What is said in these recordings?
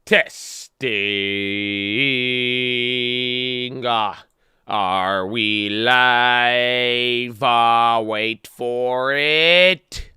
Testing. Are we live? Wait for it.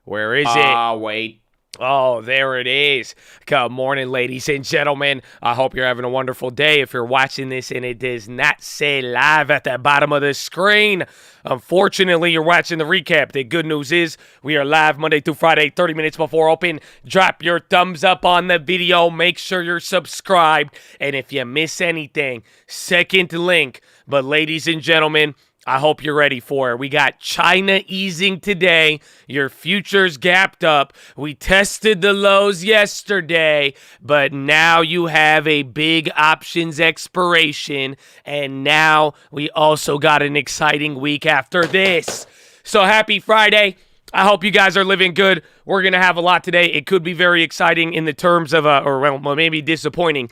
Where is it? Wait. Oh, there it is. Good morning, ladies and gentlemen. I hope you're having a wonderful day. If you're watching this and it does not say live at the bottom of the screen, unfortunately, you're watching the recap. The good news is we are live Monday through Friday, 30 minutes before open. Drop your thumbs up on the video. Make sure you're subscribed. And if you miss anything, second link. But ladies and gentlemen, I hope you're ready for it. We got China easing today. Your futures gapped up. We tested the lows yesterday, but now you have a big options expiration, and now we also got an exciting week after this. So happy Friday. I hope you guys are living good. We're going to have a lot today. It could be very exciting in the terms of, or maybe disappointing.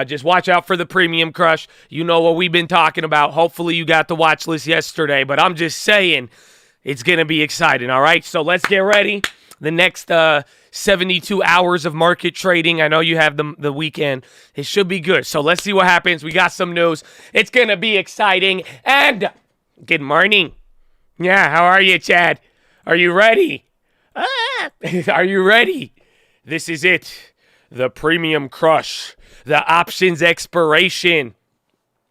Just watch out for the premium crush. You know what we've been talking about. Hopefully you got the watch list yesterday, but I'm just saying it's going to be exciting, all right? So let's get ready. The next 72 hours of market trading. I know you have the weekend. It should be good. So let's see what happens. We got some news. It's going to be exciting. And good morning. Yeah, how are you, Chad? Are you ready? Are you ready? This is it. The premium crush. The options expiration.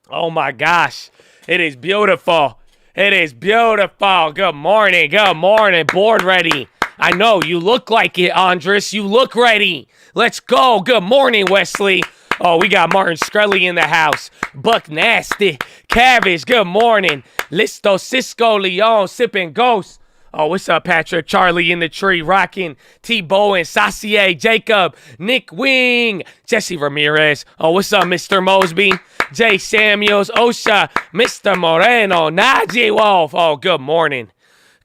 Oh my gosh. It is beautiful. It is beautiful. Good morning. Good morning. Board ready. I know. You look like it, Andres. You look ready. Let's go. Good morning, Wesley. Oh, we got Martin Shkreli in the house. Buck Nasty. Cabbage. Good morning. Listo, Cisco, Leon, sipping Ghost. Oh, what's up, Patrick? Charlie in the tree, rocking. T. Boeing, Sassier, Jacob, Nick Wing, Jesse Ramirez. Oh, what's up, Mr. Mosby? Jay Samuels, Osha, Mr. Moreno, Najee Wolf. Oh, good morning.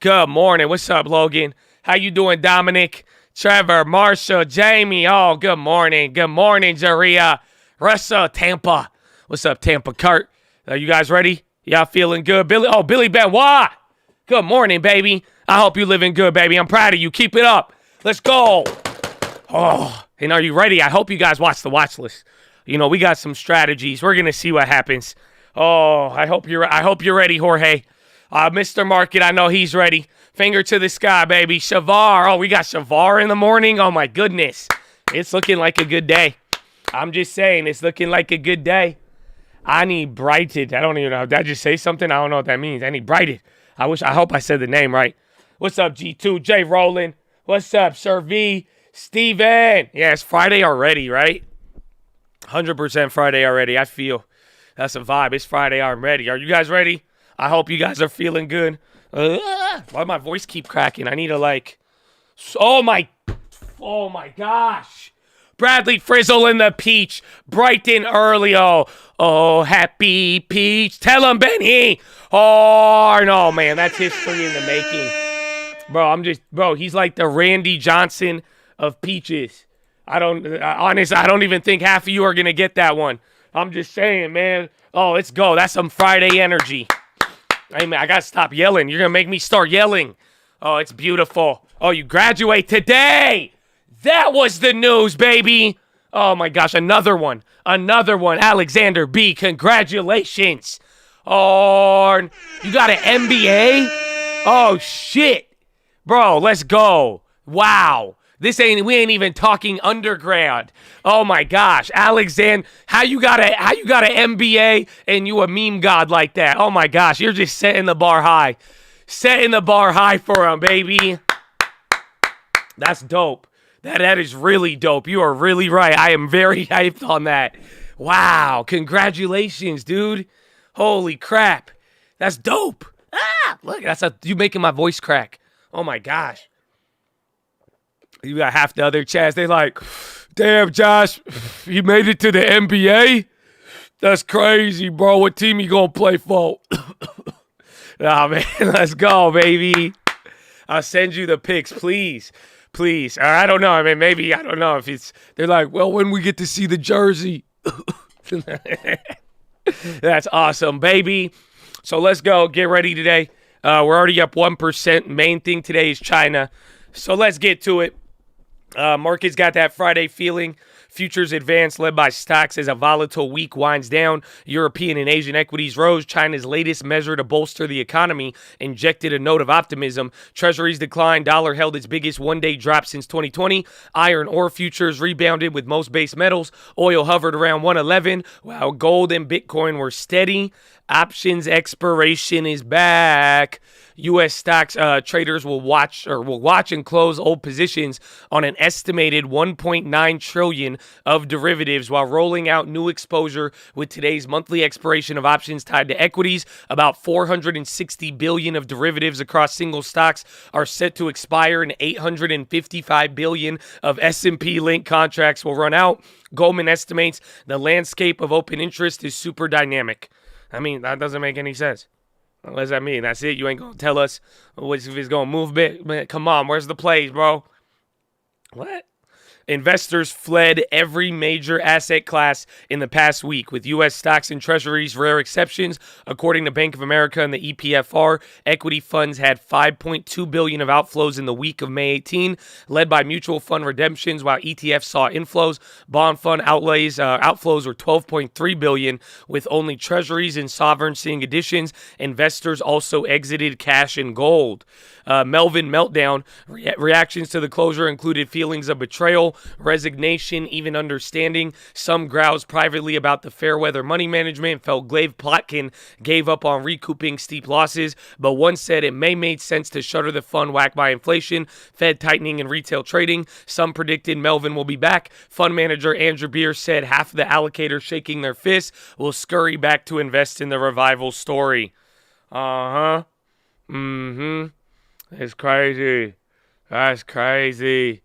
Good morning. What's up, Logan? How you doing, Dominic? Trevor, Marshall, Jamie. Oh, good morning. Good morning, Jaria. Russell, Tampa. What's up, Tampa? Kurt, are you guys ready? Y'all feeling good? Billy Benoit. Good morning, baby. I hope you're living good, baby. I'm proud of you. Keep it up. Let's go. Oh, and are you ready? I hope you guys watch the watch list. You know, we got some strategies. We're gonna see what happens. Oh, I hope you're ready, Jorge. Mr. Market, I know he's ready. Finger to the sky, baby. Shavar. Oh, we got Shavar in the morning. Oh my goodness. It's looking like a good day. I'm just saying, it's looking like a good day. I need brighted. I don't even know. Did I just say something? I don't know what that means. I need brighted. I hope I said the name right. What's up, G2? Jay Roland. What's up, Sir V? Steven. Yeah, it's Friday already, right? 100% Friday already. I feel that's a vibe. It's Friday already. Are you guys ready? I hope you guys are feeling good. Why does my voice keep cracking? I need to oh my gosh. Bradley Frizzle in the peach. Bright and early. Oh, happy peach. Tell him, Benny. Oh, no, man. That's history in the making. Bro, he's like the Randy Johnson of peaches. I don't even think half of you are going to get that one. I'm just saying, man. Oh, let's go. That's some Friday energy. Hey, man, I got to stop yelling. You're going to make me start yelling. Oh, it's beautiful. Oh, you graduate today. That was the news, baby. Oh, my gosh. Another one. Alexander B. Congratulations. Oh, you got an MBA? Oh, shit. Bro, let's go. Wow. We ain't even talking undergrad. Oh, my gosh. Alexander, how you got an MBA and you a meme god like that? Oh, my gosh. You're just setting the bar high. Setting the bar high for him, baby. That's dope. That is really dope. You are really right. I am very hyped on that. Wow. Congratulations, dude. Holy crap. That's dope. Look, you making my voice crack. Oh my gosh. You got half the other chats. They like, damn, Josh, you made it to the NBA? That's crazy, bro. What team you gonna play for? Nah, man. Let's go, baby. I'll send you the pics, please. Please. I don't know. I mean, maybe, I don't know if they're like, well, when we get to see the jersey. That's awesome, baby. So let's go. Get ready today. We're already up 1%. Main thing today is China. So let's get to it. Market's got that Friday feeling Futures advanced, led by stocks as a volatile week winds down. European and Asian equities rose. China's latest measure to bolster the economy injected a note of optimism. Treasuries declined. Dollar held its biggest one-day drop since 2020. Iron ore futures rebounded with most base metals. Oil hovered around 111, while gold and Bitcoin were steady. Options expiration is back. U.S. stocks traders will watch and close old positions on an estimated 1.9 trillion of derivatives while rolling out new exposure with today's monthly expiration of options tied to equities. About 460 billion of derivatives across single stocks are set to expire, and 855 billion of S&P linked contracts will run out. Goldman estimates the landscape of open interest is super dynamic. I mean, that doesn't make any sense. What does that mean? That's it? You ain't going to tell us if it's going to move bit? Man, come on, where's the plays, bro? What? Investors fled every major asset class in the past week, with U.S. stocks and treasuries rare exceptions. According to Bank of America and the EPFR, equity funds had $5.2 billion of outflows in the week of May 18, led by mutual fund redemptions, while ETFs saw inflows. Bond fund outflows were $12.3 billion, with only treasuries and sovereigns seeing additions. Investors also exited cash and gold. Melvin meltdown. Reactions to the closure included feelings of betrayal, resignation, even understanding. Some groused privately about the fair weather money management, felt Glaive Plotkin gave up on recouping steep losses, but one said it may make sense to shutter the fund whacked by inflation, Fed tightening, and retail trading. Some predicted Melvin will be back. Fund manager Andrew Beer said half of the allocators shaking their fists will scurry back to invest in the revival story. It's crazy. That's crazy.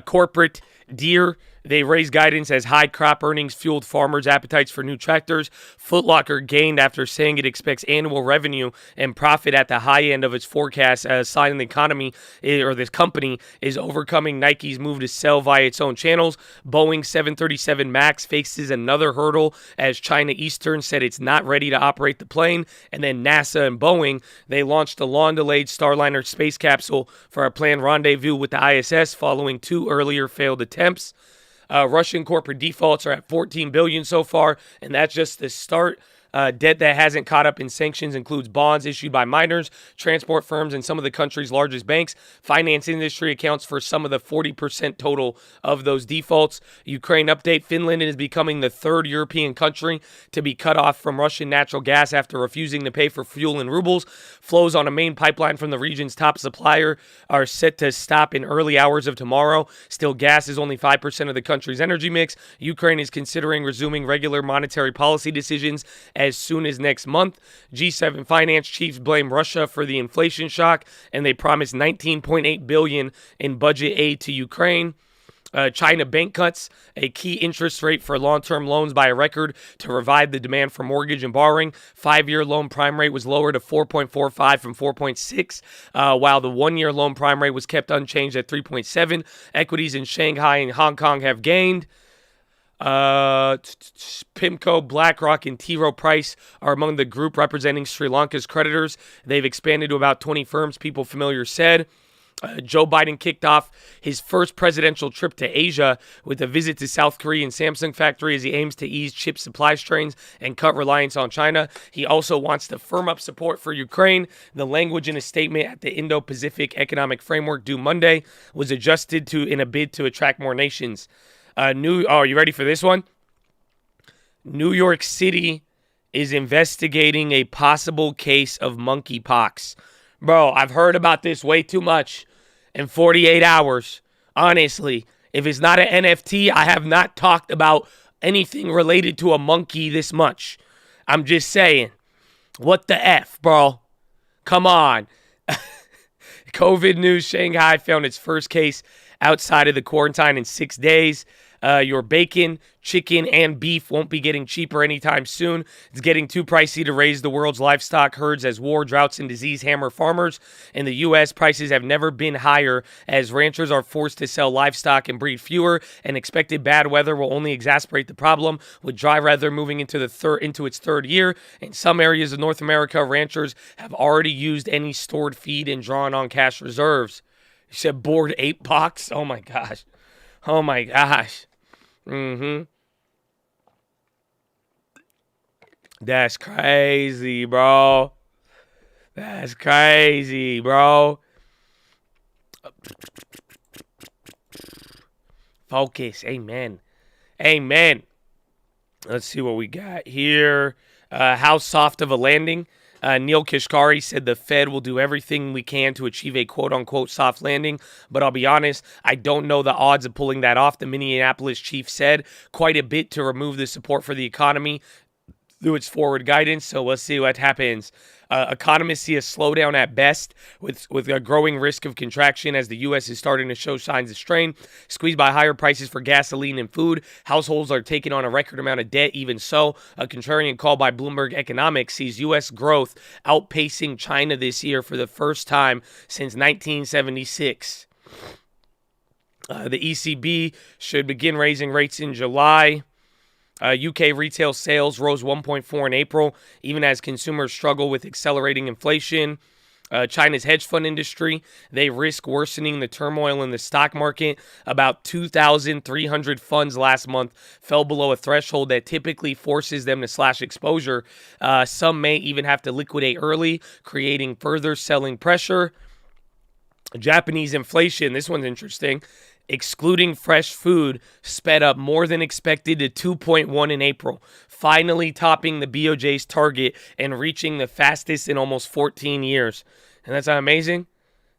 Corporate Deere, they raised guidance as high crop earnings fueled farmers' appetites for new tractors. Foot Locker gained after saying it expects annual revenue and profit at the high end of its forecast, as a sign the economy this company is overcoming Nike's move to sell via its own channels. Boeing 737 MAX faces another hurdle as China Eastern said it's not ready to operate the plane. And then NASA and Boeing, they launched a long-delayed Starliner space capsule for a planned rendezvous with the ISS following two earlier failed attempts. Russian corporate defaults are at $14 billion so far, and that's just the start. Debt that hasn't caught up in sanctions includes bonds issued by miners, transport firms, and some of the country's largest banks. Finance industry accounts for some of the 40% total of those defaults. Ukraine update: Finland is becoming the third European country to be cut off from Russian natural gas after refusing to pay for fuel in rubles. Flows on a main pipeline from the region's top supplier are set to stop in early hours of tomorrow. Still, gas is only 5% of the country's energy mix. Ukraine is considering resuming regular monetary policy decisions as soon as next month. G7 finance chiefs blame Russia for the inflation shock, and they promised $19.8 billion in budget aid to Ukraine. China bank cuts a key interest rate for long-term loans by a record to revive the demand for mortgage and borrowing. 5-year loan prime rate was lowered to 4.45 from 4.6, while the 1-year loan prime rate was kept unchanged at 3.7. Equities in Shanghai and Hong Kong have gained. PIMCO, BlackRock, and T. Rowe Price are among the group representing Sri Lanka's creditors. They've expanded to about 20 firms, People Familiar said. Joe Biden kicked off his first presidential trip to Asia with a visit to South Korean Samsung factory as he aims to ease chip supply strains and cut reliance on China. He also wants to firm up support for Ukraine. The language in a statement at the Indo-Pacific Economic Framework due Monday was adjusted in a bid to attract more nations. Are you ready for this one? New York City is investigating a possible case of monkeypox. Bro, I've heard about this way too much in 48 hours. Honestly, if it's not an NFT, I have not talked about anything related to a monkey this much. I'm just saying. What the F, bro? Come on. COVID news: Shanghai found its first case outside of the quarantine in 6 days. Your bacon, chicken, and beef won't be getting cheaper anytime soon. It's getting too pricey to raise the world's livestock herds as war, droughts, and disease hammer farmers. In the U.S., prices have never been higher as ranchers are forced to sell livestock and breed fewer, and expected bad weather will only exacerbate the problem, with dry weather moving into its third year. In some areas of North America, ranchers have already used any stored feed and drawn on cash reserves. You said bored ape pox? Oh my gosh. Oh my gosh. Mm-hmm. That's crazy, bro. That's crazy, bro. Focus. Amen. Amen. Let's see what we got here. How soft of a landing? Neil Kashkari said the Fed will do everything we can to achieve a quote-unquote soft landing, but I'll be honest, I don't know the odds of pulling that off. The Minneapolis chief said quite a bit to remove the support for the economy through its forward guidance, so we'll see what happens. Economists see a slowdown at best, with a growing risk of contraction as the U.S. is starting to show signs of strain. Squeezed by higher prices for gasoline and food, households are taking on a record amount of debt. Even so, a contrarian call by Bloomberg Economics sees U.S. growth outpacing China this year for the first time since 1976. The ECB should begin raising rates in July. UK retail sales rose 1.4 in April, even as consumers struggle with accelerating inflation. China's hedge fund industry, they risk worsening the turmoil in the stock market. About 2,300 funds last month fell below a threshold that typically forces them to slash exposure. Some may even have to liquidate early, creating further selling pressure. Japanese inflation, this one's interesting. Excluding fresh food, sped up more than expected to 2.1 in April, finally topping the BOJ's target and reaching the fastest in almost 14 years. And that's not amazing?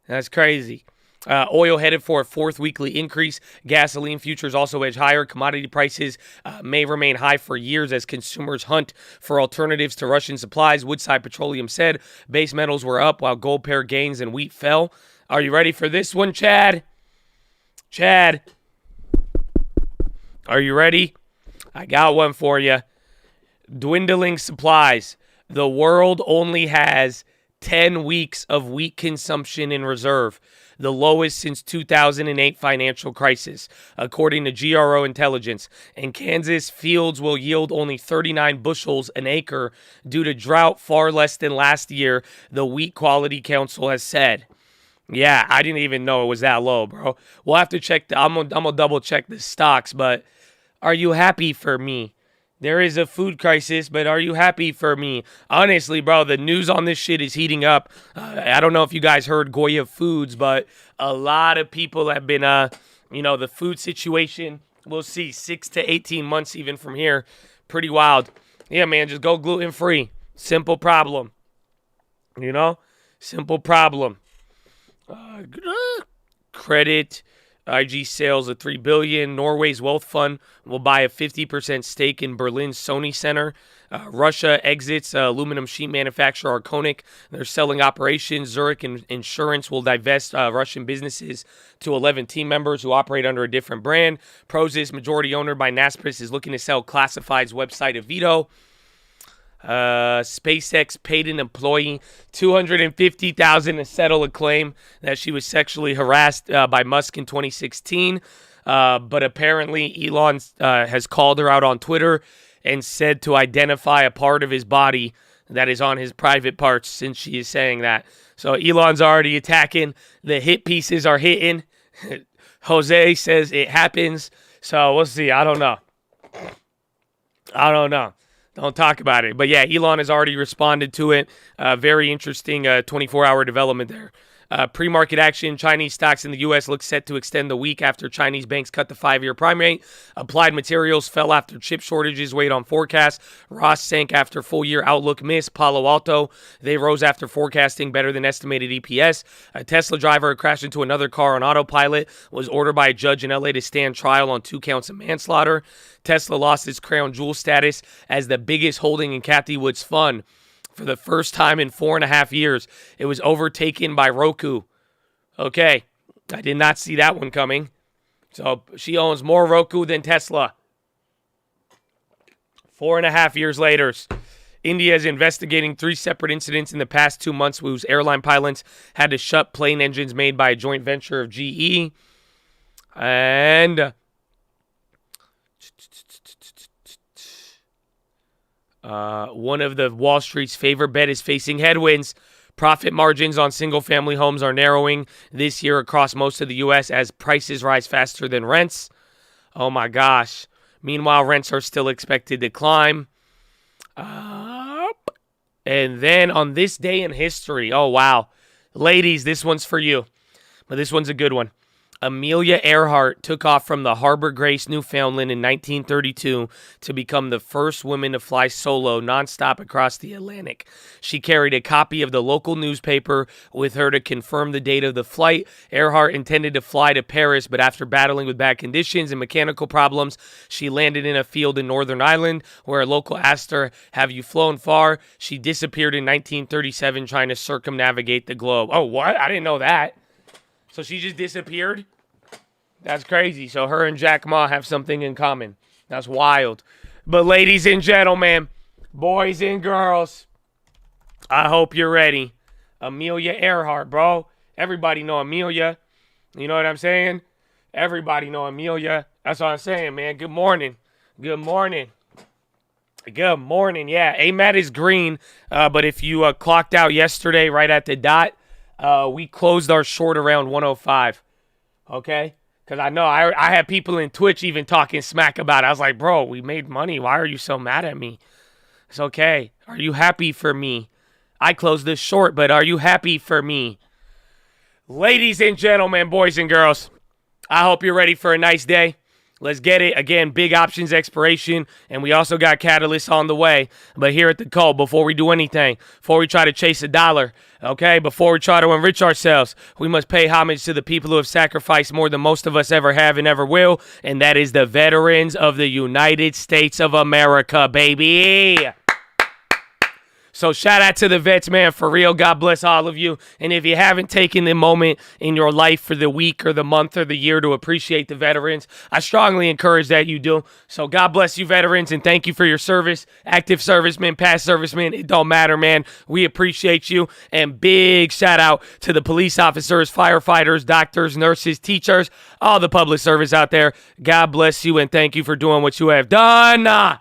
That's crazy. Oil headed for a fourth weekly increase. Gasoline futures also edge higher. Commodity prices may remain high for years as consumers hunt for alternatives to Russian supplies. Woodside Petroleum said base metals were up while gold pair gains and wheat fell. Are you ready for this one, Chad? Chad, are you ready? I got one for you. Dwindling supplies. The world only has 10 weeks of wheat consumption in reserve, the lowest since 2008 financial crisis, according to GRO Intelligence. In Kansas, fields will yield only 39 bushels an acre due to drought, far less than last year, the Wheat Quality Council has said. Yeah, I didn't even know it was that low, bro. We'll have to check. I'm gonna double check the stocks, but are you happy for me? There is a food crisis, but are you happy for me? Honestly, bro, the news on this shit is heating up. I don't know if you guys heard Goya Foods, but a lot of people have been, the food situation. We'll see 6 to 18 months even from here. Pretty wild. Yeah, man, just go gluten-free. Simple problem. Simple problem. Credit, IG sales of $3 billion. Norway's wealth fund will buy a 50% stake in Berlin's Sony Center. Russia exits aluminum sheet manufacturer Arconic. They're selling operations. Zurich Insurance will divest Russian businesses to 11 team members who operate under a different brand. Prozis, majority owner by Naspers, is looking to sell classifieds website Avito. SpaceX paid an employee $250,000 to settle a claim that she was sexually harassed by Musk in 2016. But apparently Elon has called her out on Twitter and said to identify a part of his body that is on his private parts, since she is saying that. So Elon's already attacking. The hit pieces are hitting. Jose says it happens. So we'll see. I don't know. Don't talk about it. But yeah, Elon has already responded to it. Very interesting 24-hour development there. Pre-market action, Chinese stocks in the U.S. look set to extend the week after Chinese banks cut the 5-year prime rate. Applied Materials fell after chip shortages weighed on forecasts. Ross sank after full-year outlook miss. Palo Alto, they rose after forecasting better than estimated EPS. A Tesla driver crashed into another car on autopilot, was ordered by a judge in L.A. to stand trial on 2 counts of manslaughter. Tesla lost its crown jewel status as the biggest holding in Cathie Wood's fund. For the first time in 4.5 years, it was overtaken by Roku. Okay, I did not see that one coming. So she owns more Roku than Tesla. 4.5 years later, India is investigating 3 separate incidents in the past 2 months whose airline pilots had to shut plane engines made by a joint venture of GE. And one of the Wall Street's favorite bet is facing headwinds. Profit margins on single-family homes are narrowing this year across most of the U.S. as prices rise faster than rents. Oh, my gosh. Meanwhile, rents are still expected to climb. And then on this day in history, oh, wow. Ladies, this one's for you. But this one's a good one. Amelia Earhart took off from the Harbor Grace, Newfoundland in 1932 to become the first woman to fly solo nonstop across the Atlantic. She carried a copy of the local newspaper with her to confirm the date of the flight. Earhart intended to fly to Paris, but after battling with bad conditions and mechanical problems, she landed in a field in Northern Ireland where a local asked her, "Have you flown far?" She disappeared in 1937 trying to circumnavigate the globe. Oh, what? I didn't know that. So she just disappeared? That's crazy. So her and Jack Ma have something in common. That's wild. But ladies and gentlemen, boys and girls, I hope you're ready. Amelia Earhart, bro. Everybody know Amelia. You know what I'm saying? Everybody know Amelia. That's what I'm saying, man. Good morning. Good morning. Good morning. Yeah, AMAT is green. But if you clocked out yesterday right at the dot, we closed our short around 105, okay? Because I know I had people in Twitch even talking smack about it. I was like, bro, we made money. Why are you so mad at me? It's okay. Are you happy for me? I closed this short, but are you happy for me? Ladies and gentlemen, boys and girls, I hope you're ready for a nice day. Let's get it. Again, big options expiration, and we also got catalysts on the way. But here at the Cult, before we do anything, before we try to chase a dollar, okay, before we try to enrich ourselves, we must pay homage to the people who have sacrificed more than most of us ever have and ever will, and that is the veterans of the United States of America, baby. So shout out to the vets, man, for real. God bless all of you. And if you haven't taken the moment in your life for the week or the month or the year to appreciate the veterans, I strongly encourage that you do. So God bless you, veterans, and thank you for your service. Active servicemen, past servicemen, it don't matter, man. We appreciate you. And big shout out to the police officers, firefighters, doctors, nurses, teachers, all the public service out there. God bless you and thank you for doing what you have done.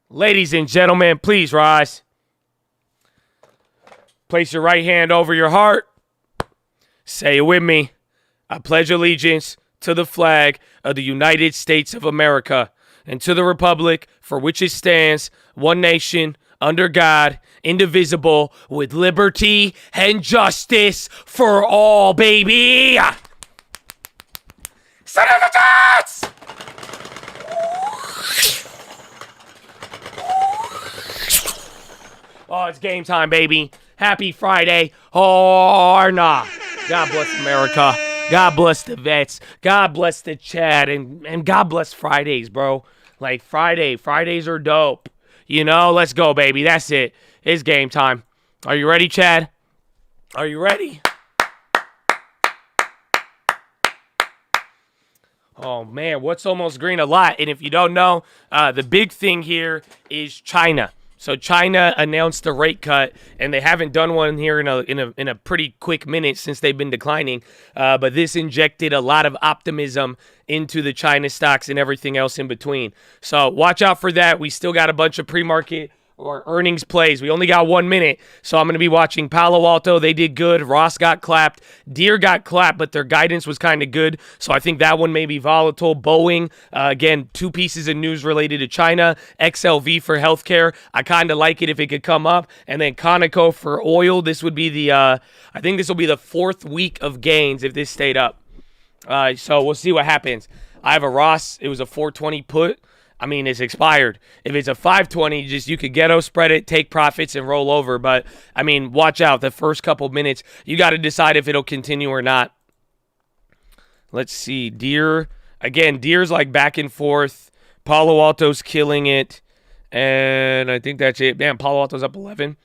Ladies and gentlemen, please rise. Place your right hand over your heart. Say it with me. I pledge allegiance to the flag of the United States of America and to the republic for which it stands, one nation, under God, indivisible, with liberty and justice for all, baby. Senators! Oh, it's game time, baby. Happy Friday, or nah. God bless America. God bless the vets. God bless the chat. And God bless Fridays, bro. Like, Fridays are dope. You know, let's go, baby. That's it. It's game time. Are you ready, Chad? Are you ready? Oh, man, what's almost green? A lot. And if you don't know, the big thing here is China. So China announced a rate cut, and they haven't done one here in a pretty quick minute since they've been declining. But this injected a lot of optimism into the China stocks and everything else in between. So watch out for that. We still got a bunch of pre-market or earnings plays. We only got 1 minute, so I'm going to be watching Palo Alto. They did good. Ross got clapped. Deere got clapped, but their guidance was kind of good, so I think that one may be volatile. Boeing, again, 2 pieces of news related to China. XLV for healthcare. I kind of like it if it could come up. And then Conoco for oil. This would be the, I think this will be the 4th week of gains if this stayed up. So we'll see what happens. I have a Ross. It was a 420 put. I mean, it's expired. If it's a 520, you could ghetto spread it, take profits, and roll over. But, I mean, watch out. The first couple minutes, you got to decide if it'll continue or not. Let's see. Deere. Again, Deere's like back and forth. Palo Alto's killing it. And I think that's it. Damn, Palo Alto's up 11.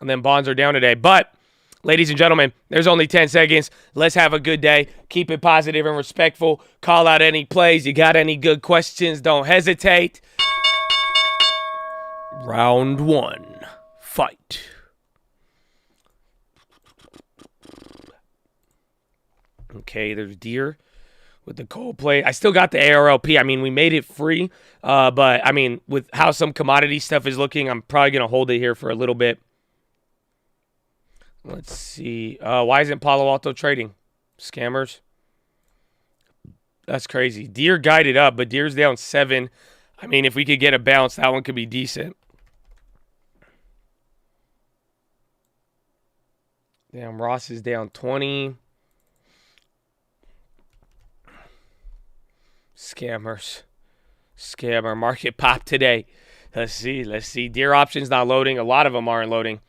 And then bonds are down today. But, ladies and gentlemen, there's only 10 seconds. Let's have a good day. Keep it positive and respectful. Call out any plays. You got any good questions? Don't hesitate. Round 1. Fight. Okay, there's Deere with the cold play. I still got the ARLP. I mean, we made it free. But, I mean, with how some commodity stuff is looking, I'm probably going to hold it here for a little bit. Let's see. Why isn't Palo Alto trading? Scammers. That's crazy. Deer guided up, but Deer's down 7. I mean, if we could get a bounce, that one could be decent. Damn, Ross is down 20. Scammers. Scammer market pop today. Let's see. Deer options not loading. A lot of them aren't loading.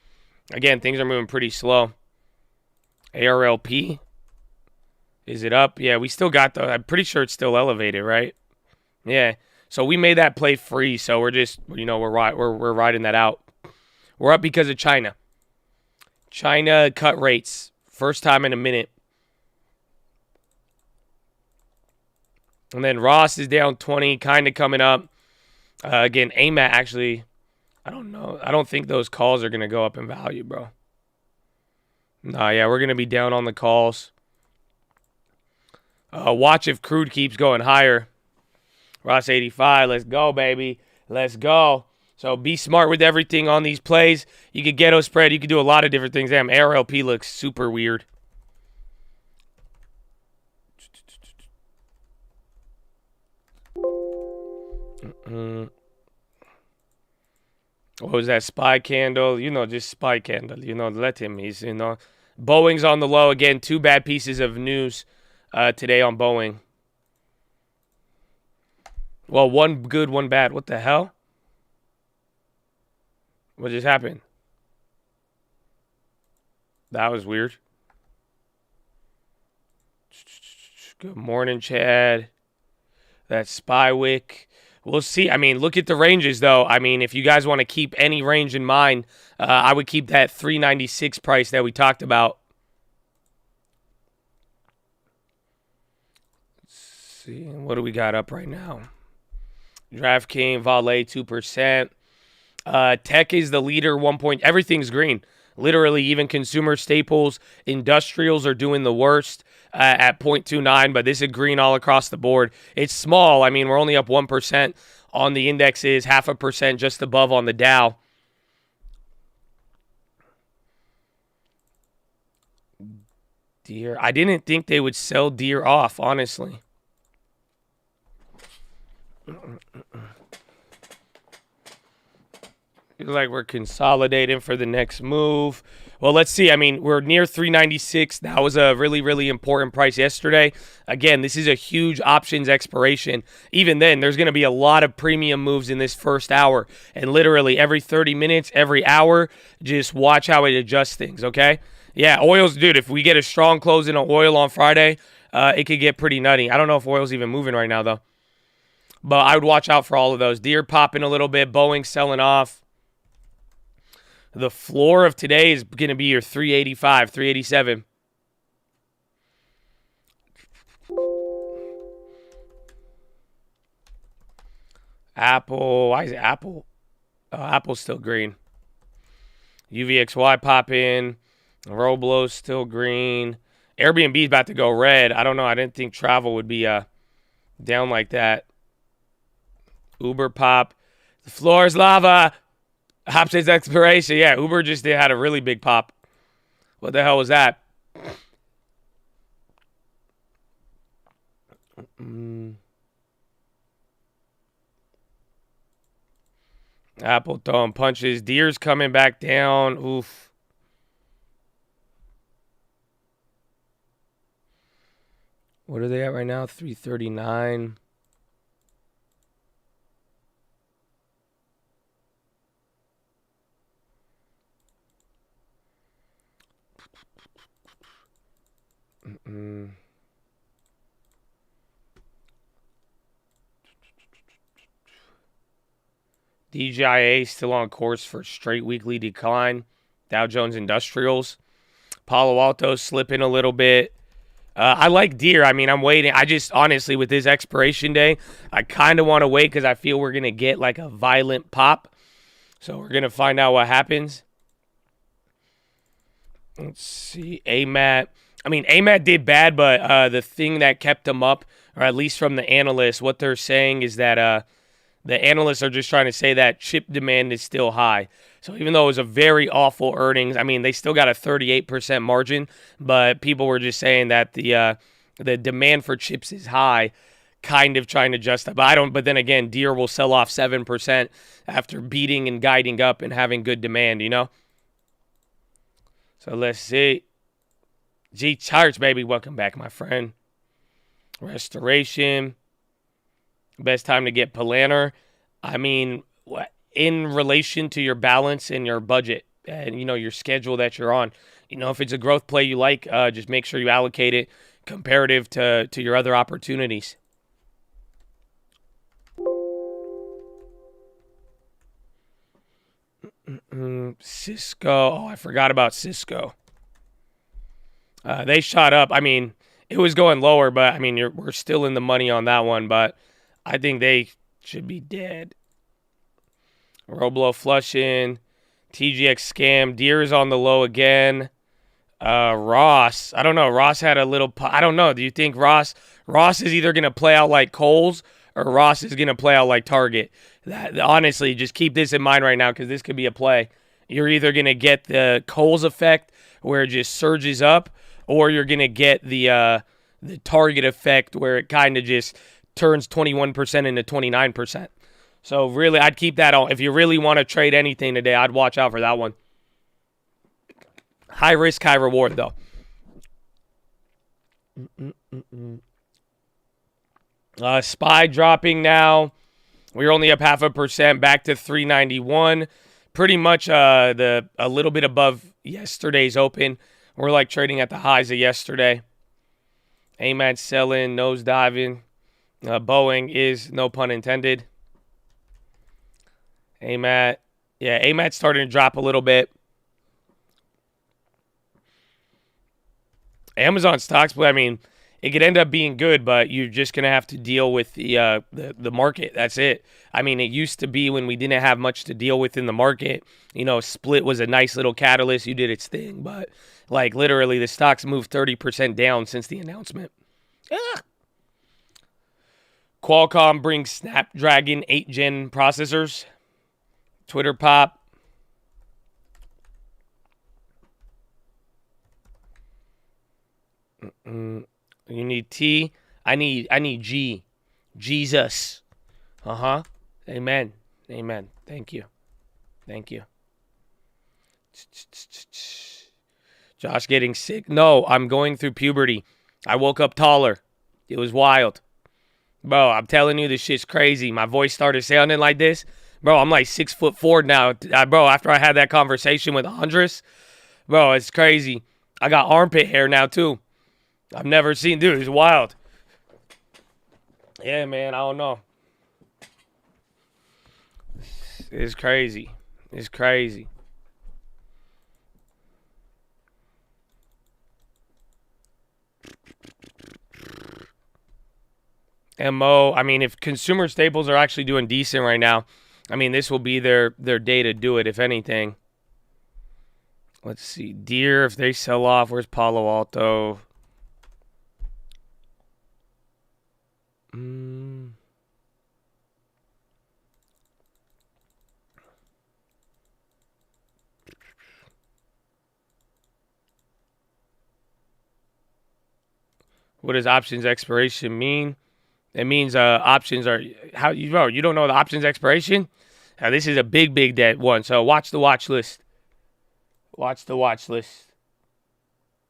Again, things are moving pretty slow. ARLP. Is it up? Yeah, we still got the... I'm pretty sure it's still elevated, right? Yeah. So we made that play free. So we're just, we're riding that out. We're up because of China. China cut rates. First time in a minute. And then Ross is down 20, kind of coming up. Again, AMAT actually, I don't know. I don't think those calls are going to go up in value, bro. Nah, yeah, we're going to be down on the calls. Watch if crude keeps going higher. Ross 85, let's go, baby. Let's go. So be smart with everything on these plays. You could ghetto spread. You could do a lot of different things. Damn, ARLP looks super weird. What was that? Spy candle? Just spy candle. Let him. He's, Boeing's on the low. Again, 2 bad pieces of news today on Boeing. Well, 1 good, 1 bad. What the hell? What just happened? That was weird. Good morning, Chad. That's Spywick. We'll see. I mean, look at the ranges, though. I mean, if you guys want to keep any range in mind, I would keep that 396 price that we talked about. Let's see. What do we got up right now? DraftKings, Valet, 2%. Tech is the leader, 1 point. Everything's green. Literally, even consumer staples, industrials are doing the worst at 0.29, but this is green all across the board. It's small. I mean, we're only up 1% on the indexes, 0.5% just above on the Dow. Deer. I didn't think they would sell Deer off, honestly. Like we're consolidating for the next move. Well, let's see. I mean, we're near 396. That was a really, really important price yesterday. Again, this is a huge options expiration. Even then, there's going to be a lot of premium moves in this first hour. And literally every 30 minutes, every hour, just watch how it adjusts things, okay? Yeah, oils, dude, if we get a strong close in oil on Friday, it could get pretty nutty. I don't know if oil's even moving right now, though. But I would watch out for all of those. Deer popping a little bit. Boeing selling off. The floor of today is going to be your 385, 387. Apple. Why is it Apple? Oh, Apple's still green. UVXY pop in. Roblo's still green. Airbnb's about to go red. I don't know. I didn't think travel would be down like that. Uber pop. The floor is lava. Options expiration. Yeah, Uber just had a really big pop. What the hell was that? Apple throwing punches. Deer's coming back down. Oof. What are they at right now? 339. DJIA still on course for straight weekly decline. Dow Jones Industrials. Palo Alto slipping a little bit. I like Deer. I mean, I'm waiting. I just, honestly, with this expiration day, I kind of want to wait because I feel we're going to get like a violent pop. So we're going to find out what happens. Let's see. AMAT. I mean, AMAT did bad, but the thing that kept them up, or at least from the analysts, what they're saying is that the analysts are just trying to say that chip demand is still high. So even though it was a very awful earnings, I mean, they still got a 38% margin, but people were just saying that the demand for chips is high, kind of trying to justify. But then again, Deere will sell off 7% after beating and guiding up and having good demand, you know? So let's see. G Charts, baby. Welcome back, my friend. Restoration. Best time to get Palantir. I mean, in relation to your balance and your budget and, you know, your schedule that you're on. You know, if it's a growth play you like, just make sure you allocate it comparative to your other opportunities. Cisco. Oh, I forgot about Cisco. They shot up. I mean, it was going lower, but I mean, we're still in the money on that one, but I think they should be dead. Roblo flushing. TGX scam. Deere is on the low again. Ross. I don't know. Ross had a little... I don't know. Do you think Ross is either going to play out like Kohl's or Ross is going to play out like Target? Honestly, just keep this in mind right now because this could be a play. You're either going to get the Kohl's effect where it just surges up, or you're going to get the Target effect where it kind of just turns 21% into 29%. So really, I'd keep that on. If you really want to trade anything today, I'd watch out for that one. High risk, high reward, though. SPY dropping now. We're only up 0.5%, back to 391. Pretty much a little bit above yesterday's open. We're like trading at the highs of yesterday. AMAT selling, nose diving. Boeing is, no pun intended. AMAT. Yeah, AMAT's starting to drop a little bit. Amazon stocks, I mean, it could end up being good, but you're just going to have to deal with the market. That's it. I mean, it used to be when we didn't have much to deal with in the market. You know, Split was a nice little catalyst. You did its thing. But, like, literally, the stocks moved 30% down since the announcement. Qualcomm brings Snapdragon 8 Gen processors. Twitter pop. You need T. I need G. Jesus. Amen. Amen. Thank you. Thank you. Josh getting sick? No, I'm going through puberty. I woke up taller. It was wild. Bro, I'm telling you, this shit's crazy. My voice started sounding like this. Bro, I'm like 6'4" now. Bro, after I had that conversation with Andres, bro, it's crazy. I got armpit hair now, too. I've never seen, dude, it's wild. Yeah, man, I don't know. It's crazy. It's crazy. MO, I mean, if consumer staples are actually doing decent right now, I mean, this will be their day to do it, if anything. Let's see. Deere, if they sell off, where's Palo Alto? What does options expiration mean? It means options are you don't know the options expiration? This is a big debt one. So watch the watch list. Watch the watch list.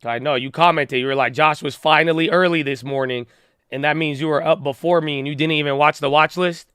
I know you commented. You were like, Josh was finally early this morning, and that means you were up before me and you didn't even watch the watch list.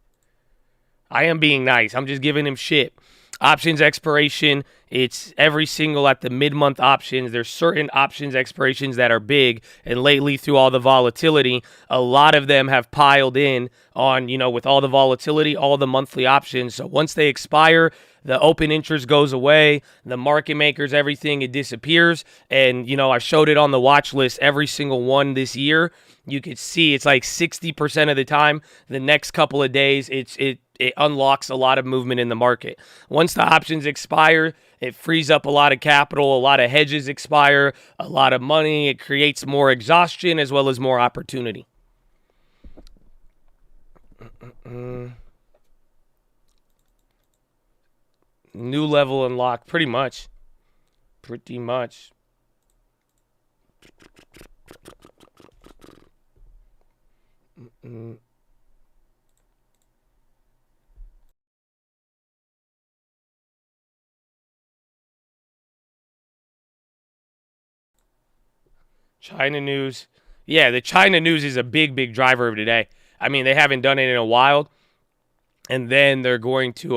I am being nice. I'm just giving him shit. Options expiration, it's every single at the mid-month options. There's certain options expirations that are big, and lately through all the volatility, a lot of them have piled in on, you know, with all the volatility, all the monthly options. So once they expire, the open interest goes away, the market makers, everything, it disappears. And, you know, I showed it on the watch list, every single one this year. You could see it's like 60% of the time, the next couple of days, it unlocks a lot of movement in the market. Once the options expire, it frees up a lot of capital, a lot of hedges expire, a lot of money. It creates more exhaustion as well as more opportunity. New level unlocked. Pretty much. Pretty much. China news. Yeah, the China news is a big, big driver of today. I mean, they haven't done it in a while. And then they're going to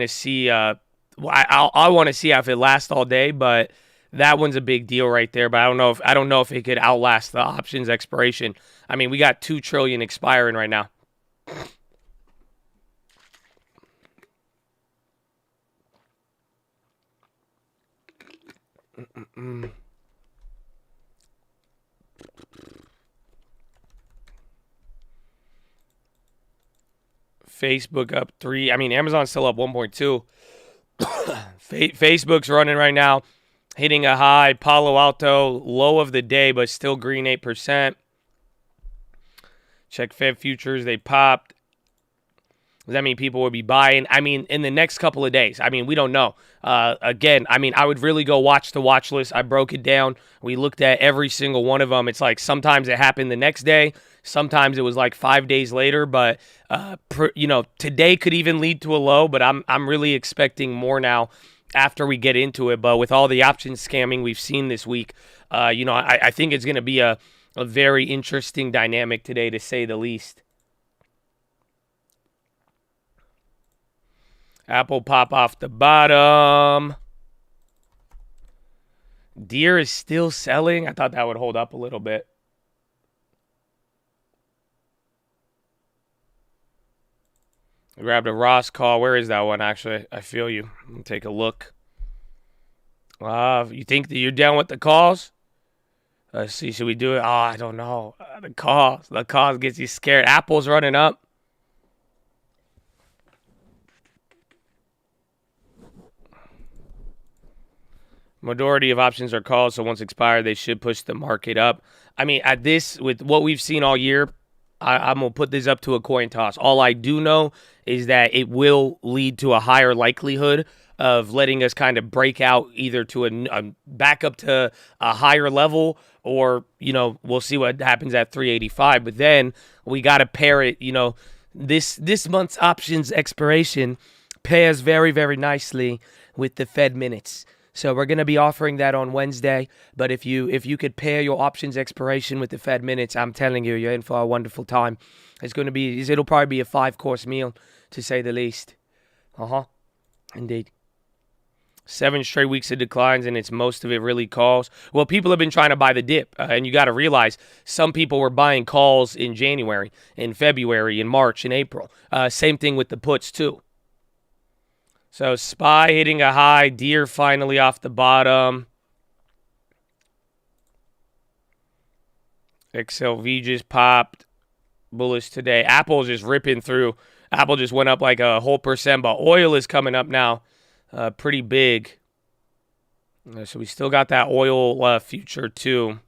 see I want to see if it lasts all day, but that one's a big deal right there. But I don't know if it could outlast the options expiration. I mean, we got 2 trillion expiring right now. Facebook up 3. I mean, Amazon's still up 1.2. Facebook's running right now, hitting a high. Palo Alto, low of the day, but still green 8%. Check Fed futures, they popped. Does that mean people will be buying? I mean, in the next couple of days. I mean, we don't know. Again, I mean, I would really go watch the watch list. I broke it down. We looked at every single one of them. It's like sometimes it happened the next day. Sometimes it was like 5 days later. But, today could even lead to a low. But I'm really expecting more now after we get into it. But with all the options scamming we've seen this week, I think it's going to be a very interesting dynamic today, to say the least. Apple pop off the bottom. Deer is still selling. I thought that would hold up a little bit. I grabbed a Ross call. Where is that one, actually? I feel you. Let me take a look. You think that you're down with the calls? Let's see. Should we do it? Oh, I don't know. The calls gets you scared. Apple's running up. Majority of options are calls, so once expired, they should push the market up. I mean, at this, with what we've seen all year, I'm going to put this up to a coin toss. All I do know is that it will lead to a higher likelihood of letting us kind of break out either to a back up to a higher level, or, we'll see what happens at 385. But then we got to pair it, this month's options expiration pairs very, very nicely with the Fed minutes. So we're going to be offering that on Wednesday. But if you could pair your options expiration with the Fed minutes, I'm telling you, you're in for a wonderful time. It'll probably be a 5-course meal, to say the least. Indeed. 7 straight weeks of declines, and it's most of it really calls. Well, people have been trying to buy the dip, and you got to realize some people were buying calls in January, in February, in March, in April. Same thing with the puts too. So SPY hitting a high, Deer finally off the bottom. XLV just popped. Bullish today. Apple's just ripping through. Apple just went up like a whole percent, but oil is coming up now pretty big. So we still got that oil future too.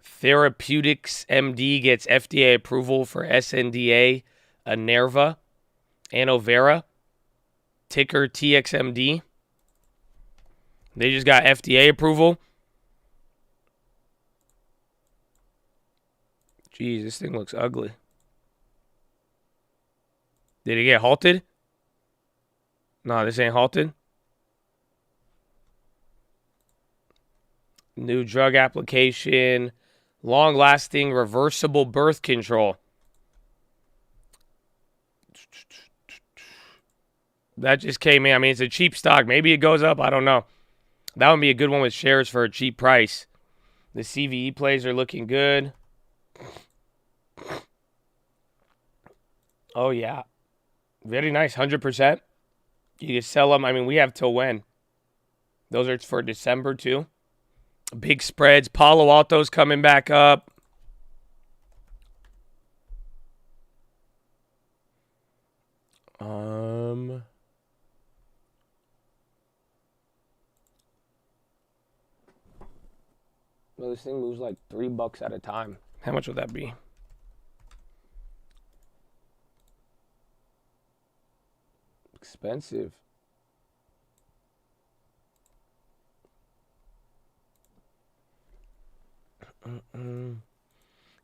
Therapeutics MD gets FDA approval for SNDA, Anerva, Anovera, ticker TXMD. They just got FDA approval. Jeez, this thing looks ugly. Did it get halted? No, this ain't halted. New drug application. Long-lasting reversible birth control. That just came in. I mean, it's a cheap stock. Maybe it goes up. I don't know. That would be a good one with shares for a cheap price. The CVE plays are looking good. Oh, yeah. Very nice. 100%. You can sell them. I mean, we have till when? Those are for December, too. Big spreads. Palo Alto's coming back up. Well, this thing moves like $3 at a time. How much would that be? expensive.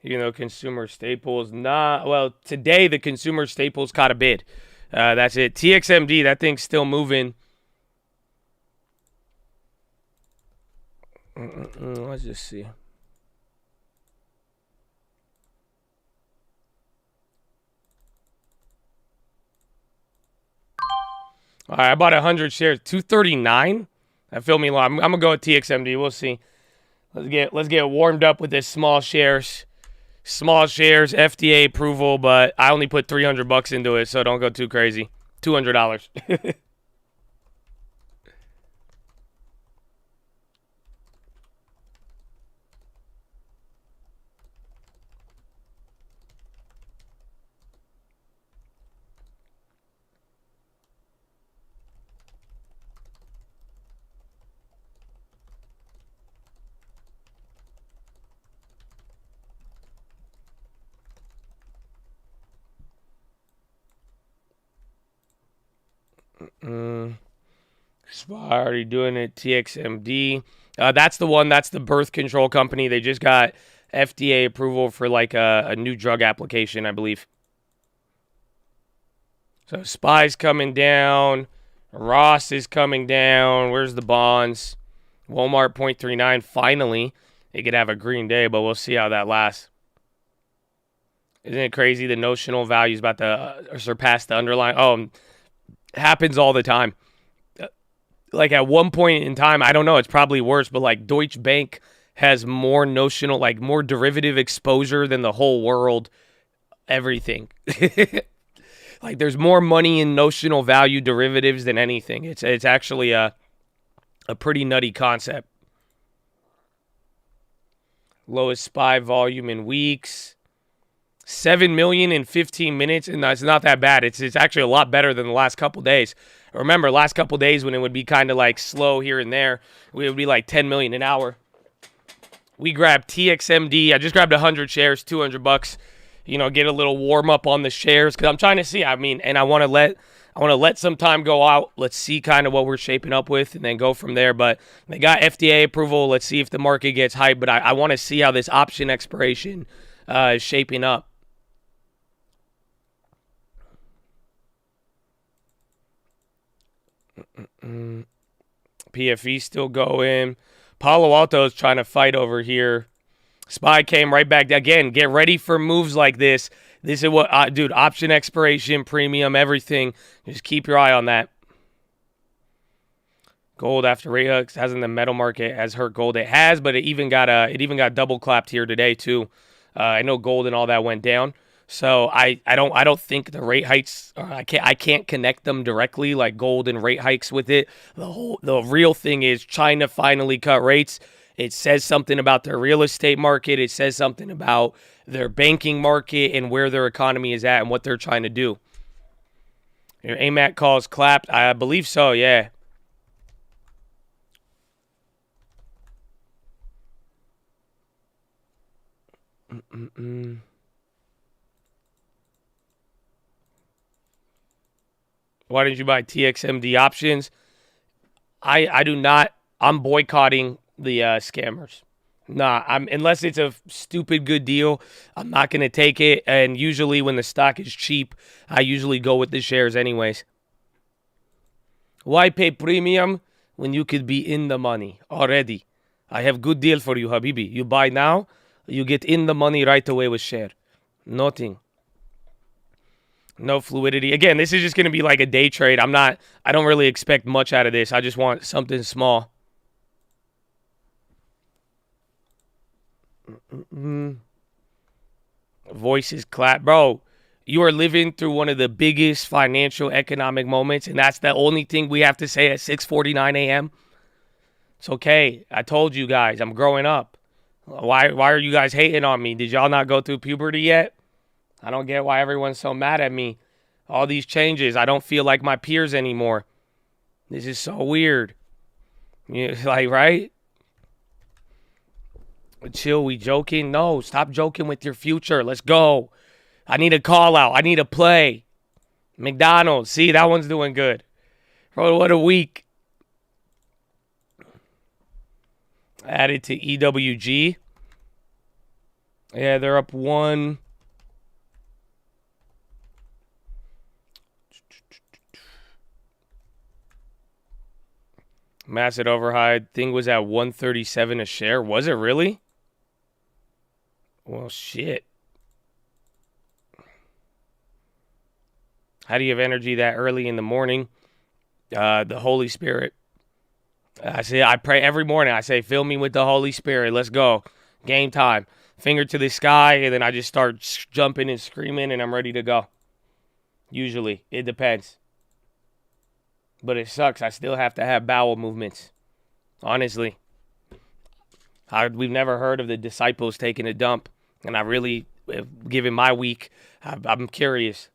You know, consumer staples, well, today the consumer staples caught a bid. That's it. TXMD, that thing's still moving. Let's just see. All right, I bought 100 shares, 239. That filled me low. I'm gonna go with TXMD. We'll see. Let's get warmed up with this small shares. Small shares, FDA approval, but I only put $300 into it, so don't go too crazy. $200. Already doing it. TXMD. That's the one. That's the birth control company. They just got FDA approval for like a new drug application, I believe. So SPY's coming down. Ross is coming down. Where's the bonds? Walmart 0.39. Finally, it could have a green day, but we'll see how that lasts. Isn't it crazy? The notional value is about to surpass the underlying. Oh, happens all the time. Like at one point in time, I don't know, it's probably worse, but like Deutsche Bank has more notional, like more derivative exposure than the whole world, everything. Like there's more money in notional value derivatives than anything. It's actually a pretty nutty concept. Lowest SPY volume in weeks. 7 million in 15 minutes, and it's not that bad. It's actually a lot better than the last couple days. Remember, last couple days when it would be kind of like slow here and there, we would be like 10 million an hour. We grabbed TXMD. I just grabbed 100 shares, $200. You know, get a little warm up on the shares because I'm trying to see. I mean, and I want to let some time go out. Let's see kind of what we're shaping up with, and then go from there. But they got FDA approval. Let's see if the market gets hyped. But I want to see how this option expiration is shaping up. PFE still going. Palo Alto is trying to fight over here. SPY came right back. Again, get ready for moves like this. This is what, dude, option expiration, premium, everything. Just keep your eye on that. Gold after rate hikes hasn't the metal market has hurt gold. It has, but it even got double clapped here today too. I know gold and all that went down. So I don't think the rate hikes, I can't connect them directly like gold and rate hikes with it. The real thing is China finally cut rates. It says something about their real estate market. It says something about their banking market and where their economy is at and what they're trying to do. Your AMAT calls clapped. I believe so, yeah. Why didn't you buy TXMD options? I do not. I'm boycotting the scammers. Nah, unless it's a stupid good deal, I'm not going to take it. And usually when the stock is cheap, I usually go with the shares anyways. Why pay premium when you could be in the money already? I have good deal for you, Habibi. You buy now, you get in the money right away with share. Nothing. No fluidity. Again, this is just going to be like a day trade. I don't really expect much out of this. I just want something small. Voices clap. Bro, you are living through one of the biggest financial economic moments, and that's the only thing we have to say at 6:49 a.m. It's okay. I told you guys, I'm growing up. Why are you guys hating on me? Did y'all not go through puberty yet? I don't get why everyone's so mad at me. All these changes. I don't feel like my peers anymore. This is so weird. Like, right? Chill, we joking? No, stop joking with your future. Let's go. I need a call out. I need a play. McDonald's. See, that one's doing good. Bro, what a week. Added to EWG. Yeah, they're up 1. Massive overhide. Thing was at 137 a share. Was it really? Well, shit. How do you have energy that early in the morning? The Holy Spirit. I pray every morning. I say, fill me with the Holy Spirit. Let's go. Game time. Finger to the sky, and then I just start jumping and screaming, and I'm ready to go. Usually. It depends. But it sucks. I still have to have bowel movements. Honestly. We've never heard of the disciples taking a dump. And I really, given my week, I'm curious.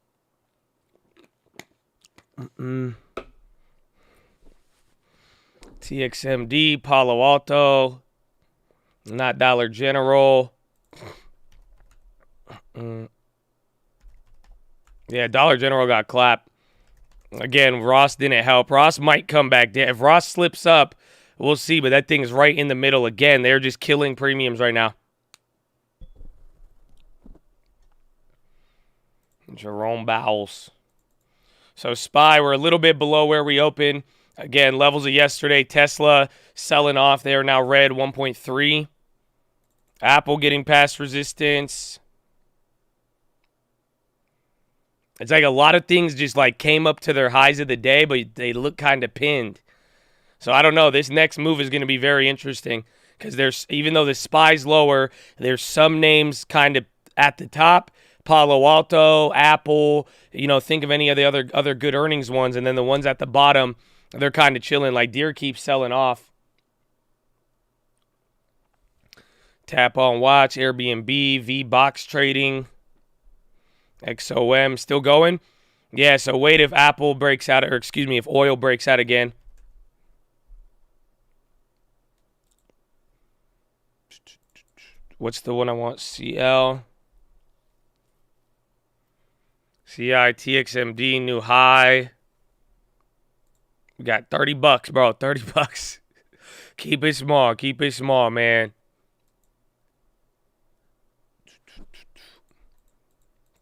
TXMD, Palo Alto, not Dollar General. Yeah, Dollar General got clapped. Again, Ross didn't help. Ross might come back. If Ross slips up, we'll see. But that thing is right in the middle again. They're just killing premiums right now. Jerome Bowles. So SPY, we're a little bit below where we opened. Again, levels of yesterday. Tesla selling off. They are now red 1.3. Apple getting past resistance. It's like a lot of things just like came up to their highs of the day, but they look kind of pinned. So I don't know. This next move is going to be very interesting because there's, even though the SPY's lower, there's some names kind of at the top. Palo Alto, Apple, think of any of the other good earnings ones, and then the ones at the bottom, they're kind of chilling. Like Deere keeps selling off. Tap on Watch, Airbnb, V-Box Trading, XOM still going. Yeah, so wait if Apple breaks out, or excuse me, if oil breaks out again. What's the one I want? CL. CI, TXMD, new high. We got $30, bro. $30. Keep it small. Keep it small, man.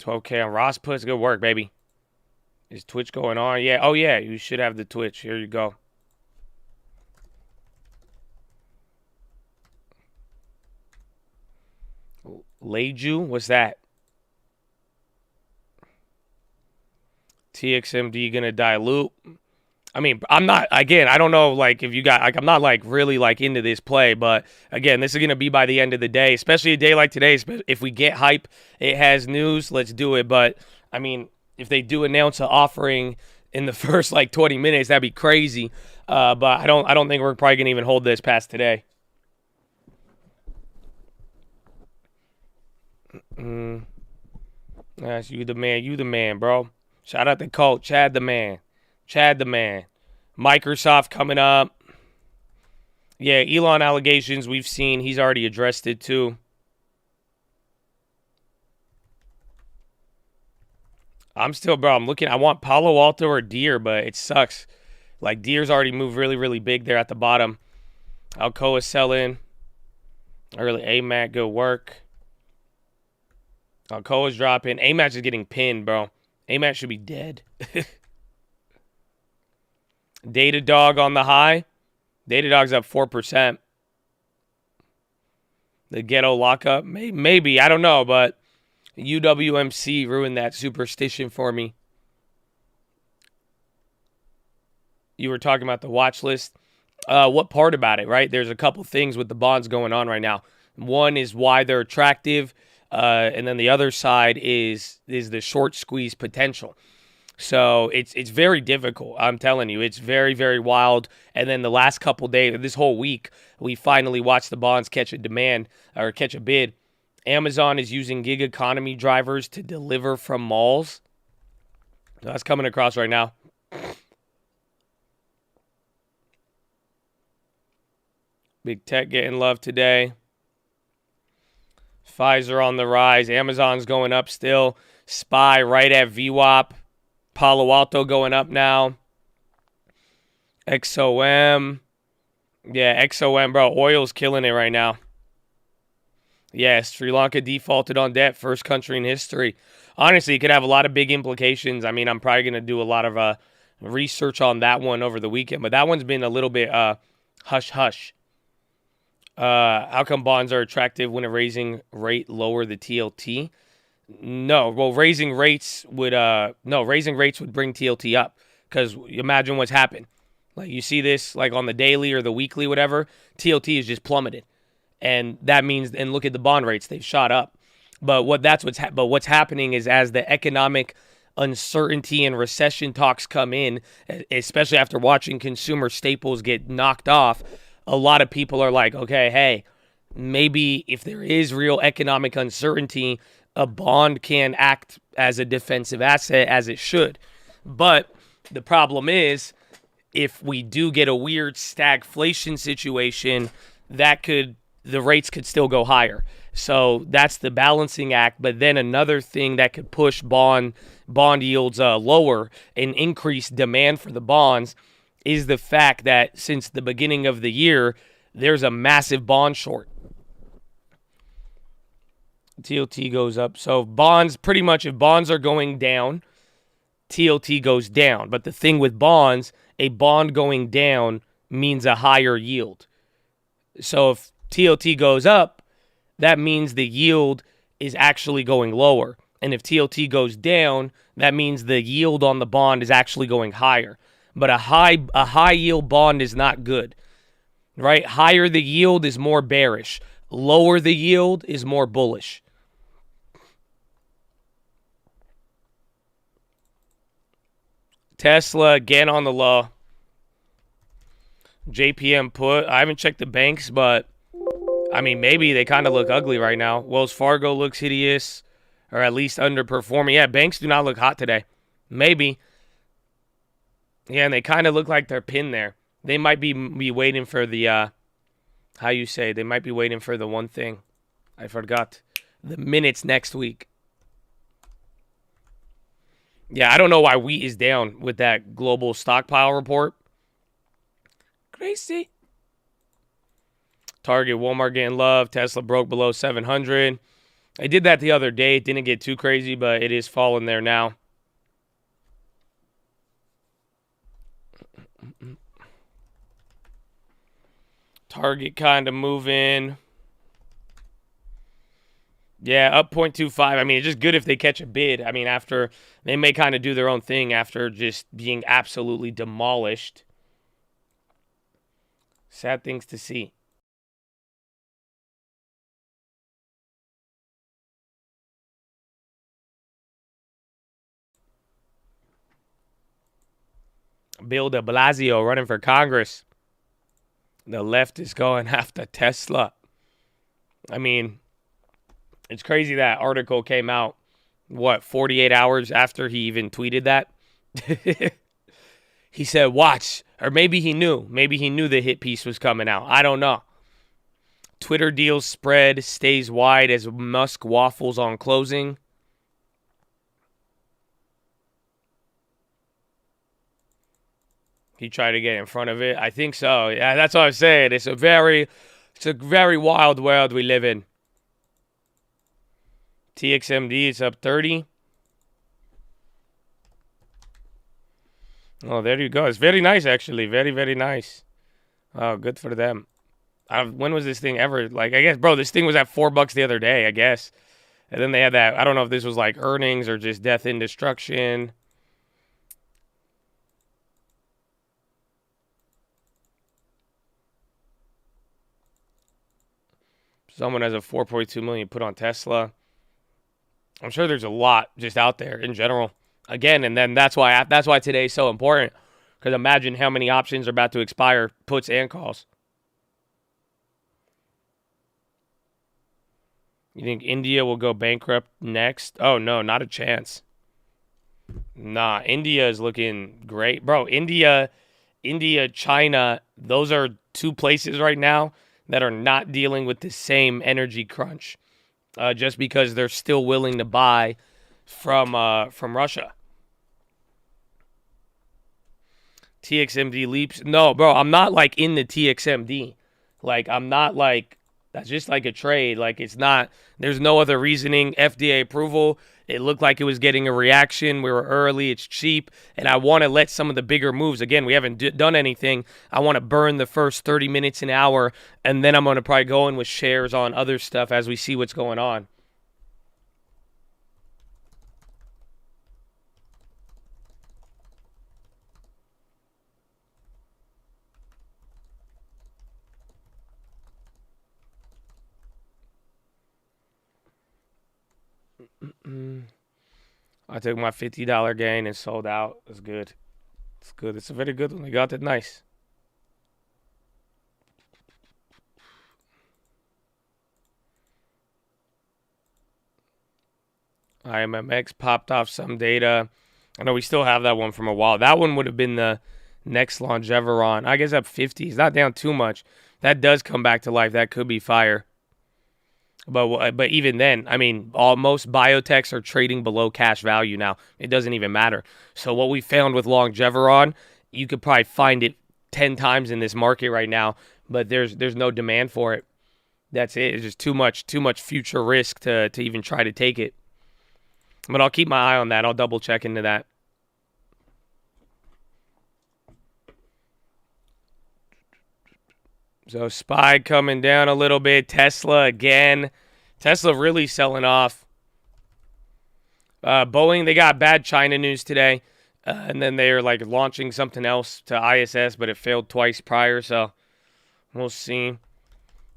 12K on Ross puts. Good work, baby. Is Twitch going on? Yeah. Oh, yeah. You should have the Twitch. Here you go. Leju? What's that? TXMD gonna dilute. I mean, I'm not, again, I don't know, like, if you got, like, I'm not, like, really, like, into this play, but, again, this is going to be by the end of the day, especially a day like today. If we get hype, it has news, let's do it. But, I mean, if they do announce an offering in the first, like, 20 minutes, that'd be crazy. But I don't think we're probably going to even hold this past today. That's you the man, bro. Shout out to Colt, Chad the man. Microsoft coming up. Yeah, Elon allegations we've seen. He's already addressed it too. I'm looking. I want Palo Alto or Deere, but it sucks. Like, Deere's already moved really, really big there at the bottom. Alcoa selling. Early AMAT, good work. Alcoa's dropping. AMAT is getting pinned, bro. AMAT should be dead. Datadog on the high. Datadog's up 4%. The ghetto lockup. Maybe. I don't know, but UWMC ruined that superstition for me. You were talking about the watch list. What part about it, right? There's a couple things with the bonds going on right now. One is why they're attractive. And then the other side is the short squeeze potential. So it's very difficult. I'm telling you, it's very, very wild. And then the last couple days, this whole week, we finally watched the bonds catch a demand or catch a bid. Amazon is using gig economy drivers to deliver from malls. That's coming across right now. Big tech getting love today. Pfizer on the rise. Amazon's going up still. SPY right at VWAP. Palo Alto going up now. XOM. Yeah, XOM, bro. Oil's killing it right now. Yes, Sri Lanka defaulted on debt. First country in history. Honestly, it could have a lot of big implications. I mean, I'm probably going to do a lot of research on that one over the weekend. But that one's been a little bit hush-hush. How come bonds are attractive when a raising rate lower the TLT? No, well, raising rates would bring TLT up, because imagine what's happened. Like, you see this like on the daily or the weekly, whatever, TLT is just plummeted, and that means, and look at the bond rates, they've shot up. But what's happening is, as the economic uncertainty and recession talks come in, especially after watching consumer staples get knocked off, a lot of people are like, okay, hey, maybe if there is real economic uncertainty, a bond can act as a defensive asset, as it should. But the problem is, if we do get a weird stagflation situation, the rates could still go higher. So that's the balancing act. But then another thing that could push bond yields lower and increase demand for the bonds is the fact that since the beginning of the year, there's a massive bond short. TLT goes up. So bonds, pretty much, if bonds are going down, TLT goes down. But the thing with bonds, a bond going down means a higher yield. So if TLT goes up, that means the yield is actually going lower. And if TLT goes down, that means the yield on the bond is actually going higher. But a high yield bond is not good, right? Higher the yield is more bearish. Lower the yield is more bullish. Tesla again on the low. JPM put. I haven't checked the banks, but I mean, maybe they kind of look ugly right now. Wells Fargo looks hideous, or at least underperforming. Yeah, banks do not look hot today. Maybe. Yeah, and they kind of look like they're pinned there. They might be waiting for the, they might be waiting for the one thing. I forgot. The minutes next week. Yeah, I don't know why wheat is down with that global stockpile report. Crazy. Target, Walmart getting love. Tesla broke below 700. I did that the other day. It didn't get too crazy, but it is falling there now. Target kind of moving. Yeah, up 0.25. I mean, it's just good if they catch a bid. I mean, after they may kind of do their own thing after just being absolutely demolished. Sad things to see. Bill de Blasio running for Congress. The left is going after Tesla. I mean, it's crazy that article came out, 48 hours after he even tweeted that? He said, watch. Or maybe he knew. Maybe he knew the hit piece was coming out. I don't know. Twitter deals spread stays wide as Musk waffles on closing. He tried to get in front of it. I think so. Yeah, that's what I'm saying. It's a very wild world we live in. TXMD is up 30. Oh, there you go. It's very nice, actually. Very, very nice. Oh, good for them. When was this thing ever? Like, I guess, bro, this thing was at $4 the other day, I guess. And then they had that. I don't know if this was like earnings or just death and destruction. Someone has a 4.2 million put on Tesla. I'm sure there's a lot just out there in general. Again, and then that's why today's so important. Because imagine how many options are about to expire, puts and calls. You think India will go bankrupt next? Oh, no, not a chance. Nah, India is looking great. Bro, India, China, those are two places right now that are not dealing with the same energy crunch. Just because they're still willing to buy from Russia. TXMD leaps. No, bro, I'm not like in the TXMD. Like, I'm not like, that's just like a trade. Like, it's not, there's no other reasoning. FDA approval. It looked like it was getting a reaction. We were early. It's cheap. And I want to let some of the bigger moves. Again, we haven't done anything. I want to burn the first 30 minutes, an hour. And then I'm going to probably go in with shares on other stuff as we see what's going on. I took my $50 gain and sold out. It's good. It's good. It's a very good one. We got it nice. IMMX popped off some data. I know we still have that one from a while. That one would have been the next Longeveron. I guess up 50. It's not down too much. That does come back to life. That could be fire. But even then, I mean, most biotechs are trading below cash value now. It doesn't even matter. So what we found with Longeveron, you could probably find it 10 times in this market right now, but there's no demand for it. That's it. It's just too much future risk to even try to take it. But I'll keep my eye on that. I'll double check into that. So SPY coming down a little bit. Tesla again. Tesla really selling off. Boeing, they got bad China news today. And then they're like launching something else to ISS, but it failed twice prior. So we'll see.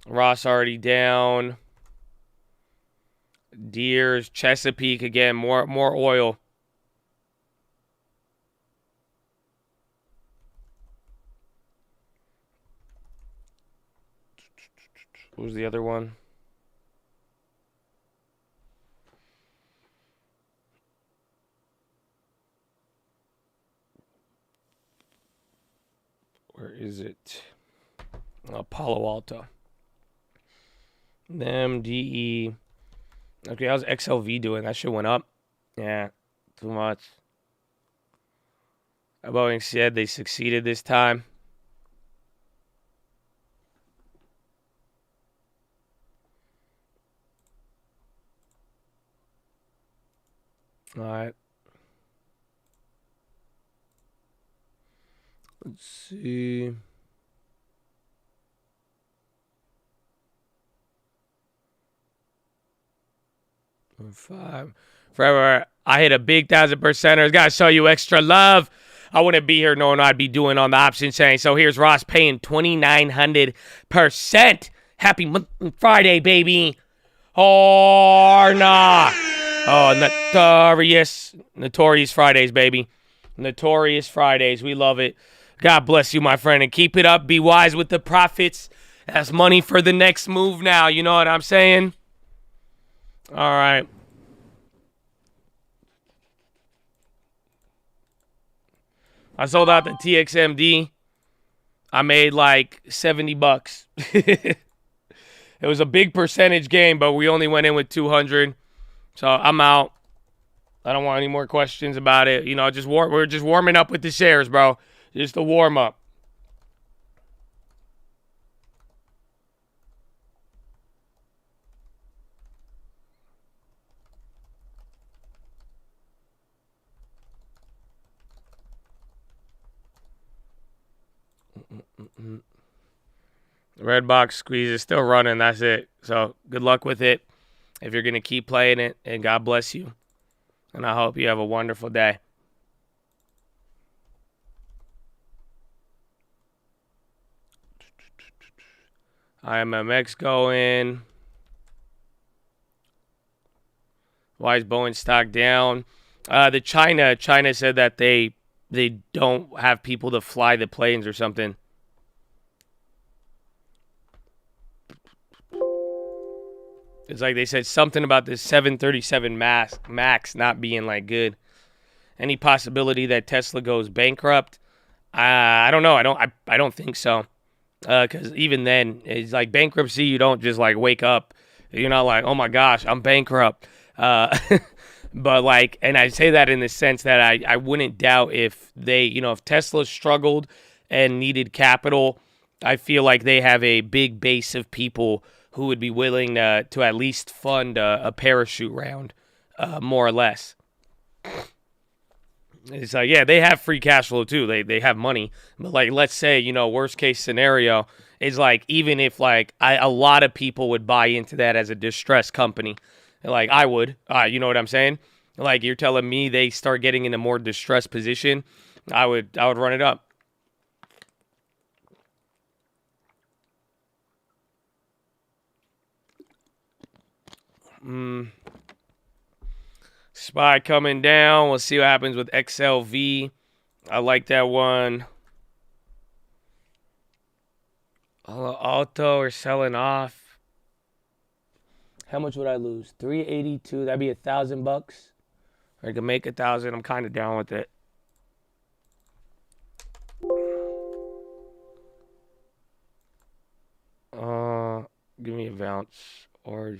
Ross already down. Deers, Chesapeake again. More oil. What was the other one? Where is it? Palo Alto. MDE. Okay, how's XLV doing? That shit went up. Yeah, too much. Boeing said they succeeded this time. All right. Let's see. Five. Forever, I hit a big 1,000%. Gotta show you extra love. I wouldn't be here knowing I'd be doing on the option chain. So here's Ross paying 2,900%. Happy Friday, baby. Or nah. Oh, notorious Fridays, baby. Notorious Fridays. We love it. God bless you, my friend, and keep it up. Be wise with the profits. That's money for the next move now. You know what I'm saying? All right. I sold out the TXMD. I made like $70. It was a big percentage game, but we only went in with 200. So I'm out. I don't want any more questions about it. You know, we're just warming up with the shares, bro. Just a warm up. Red box squeeze is still running. That's it. So good luck with it if you're going to keep playing it. And God bless you. And I hope you have a wonderful day. IMMX going. Why is Boeing stock down? China said that they don't have people to fly the planes or something. It's like they said something about this 737 Max not being like good. Any possibility that Tesla goes bankrupt? I don't know. I don't think so. Because even then, it's like bankruptcy. You don't just like wake up. You're not like, oh my gosh, I'm bankrupt. But like, and I say that in the sense that I wouldn't doubt if they, if Tesla struggled and needed capital, I feel like they have a big base of people who would be willing to at least fund a parachute round, more or less. It's like, yeah, they have free cash flow too. They have money. But like, let's say, worst case scenario is like, even if like a lot of people would buy into that as a distressed company, like I would, you know what I'm saying? Like you're telling me they start getting in a more distressed position, I would run it up. SPY coming down. We'll see what happens with XLV. I like that one. Alto are selling off. How much would I lose? 382. That'd be $1,000. I can make 1,000. I'm kind of down with it. Give me a bounce or.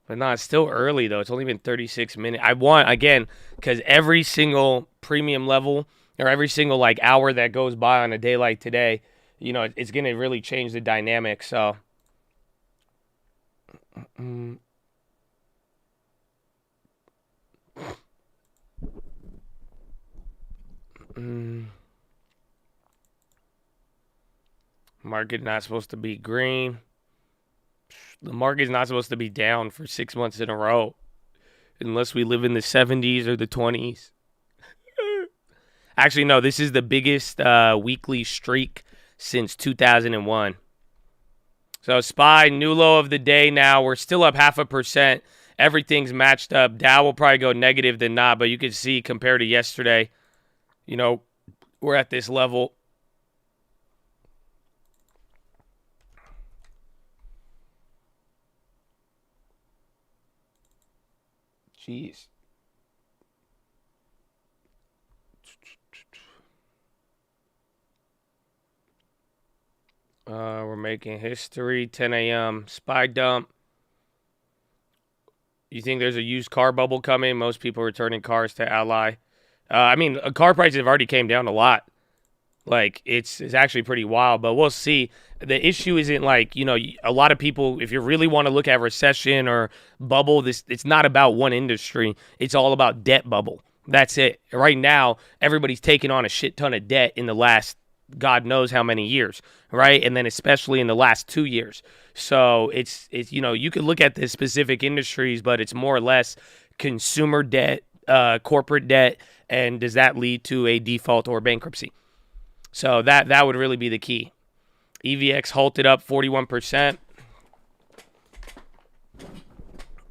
But no, it's still early, though. It's only been 36 minutes. I want, again, because every single premium level or every single, like, hour that goes by on a day like today, it's going to really change the dynamic. So, market not supposed to be green. The market's not supposed to be down for 6 months in a row unless we live in the 70s or the 20s. Actually, no, this is the biggest weekly streak since 2001. So SPY, new low of the day now. We're still up 0.5%. Everything's matched up. Dow will probably go negative than not, but you can see compared to yesterday, we're at this level. Jeez. We're making history. 10 a.m. SPY dump. You think there's a used car bubble coming? Most people returning cars to Ally. Car prices have already came down a lot. Like, it's actually pretty wild, but we'll see. The issue isn't like, a lot of people, if you really want to look at recession or bubble, it's not about one industry. It's all about debt bubble. That's it. Right now, everybody's taking on a shit ton of debt in the last God knows how many years, right? And then especially in the last 2 years. So it's you could look at the specific industries, but it's more or less consumer debt, corporate debt, and does that lead to a default or bankruptcy? So that would really be the key. EVX halted up 41%.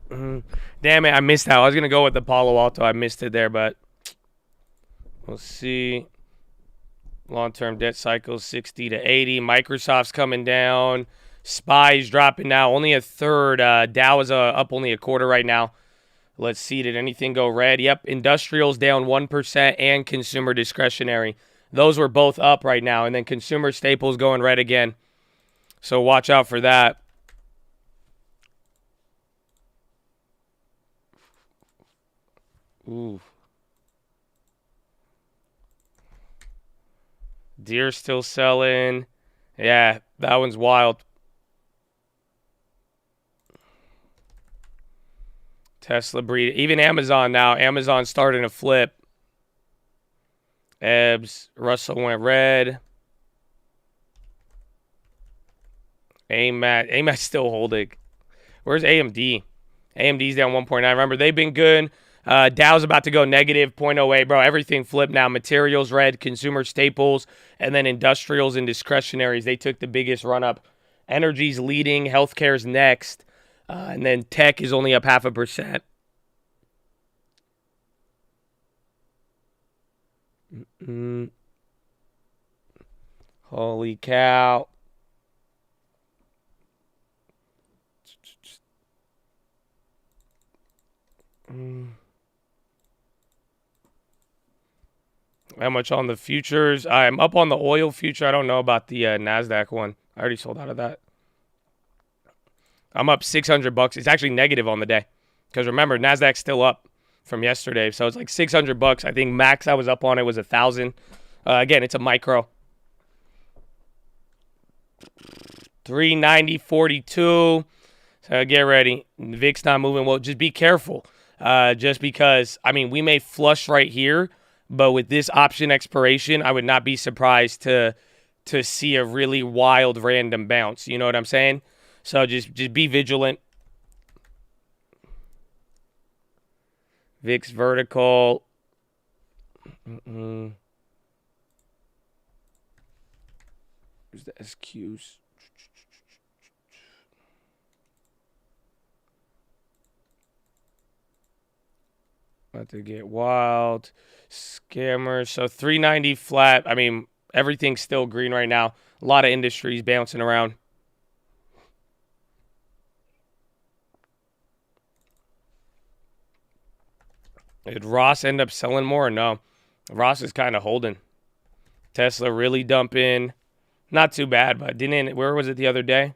Damn it, I missed that. I was going to go with the Palo Alto. I missed it there, but we'll see. Long-term debt cycle 60 to 80. Microsoft's coming down. SPY's dropping now. Only a third. Dow is up only a quarter right now. Let's see. Did anything go red? Yep. Industrials down 1% and consumer discretionary. Those were both up right now. And then consumer staples going red again. So watch out for that. Ooh. Deere still selling. Yeah, that one's wild. Tesla breed. Even Amazon now. Amazon's starting to flip. Ebbs. Russell went red. AMAT's still holding. Where's AMD? AMD's down 1.9. Remember, they've been good. Dow's about to go negative 0.08. Bro, everything flipped now. Materials red, consumer staples, and then industrials and discretionaries. They took the biggest run up. Energy's leading. Healthcare's next. And then tech is only up 0.5%. Holy cow. How much on the futures? I'm up on the oil future. I don't know about the Nasdaq one. I already sold out of that. I'm up 600 bucks. It's actually negative on the day. Because remember, Nasdaq's still up from yesterday. So it's like 600 bucks. I think max I was up on it was 1,000. Again, it's a micro. 390.42. So get ready. VIX not moving. Well, just be careful. Just because, I mean, we may flush right here, but with this option expiration, I would not be surprised to see a really wild random bounce. You know what I'm saying? So just be vigilant. VIX vertical. Where's the SQs? About to get wild. Scammers. So 390 flat. I mean, everything's still green right now. A lot of industries bouncing around. Did Ross end up selling more or no? Ross is kind of holding. Tesla really dumping. Not too bad, but didn't. Where was it the other day?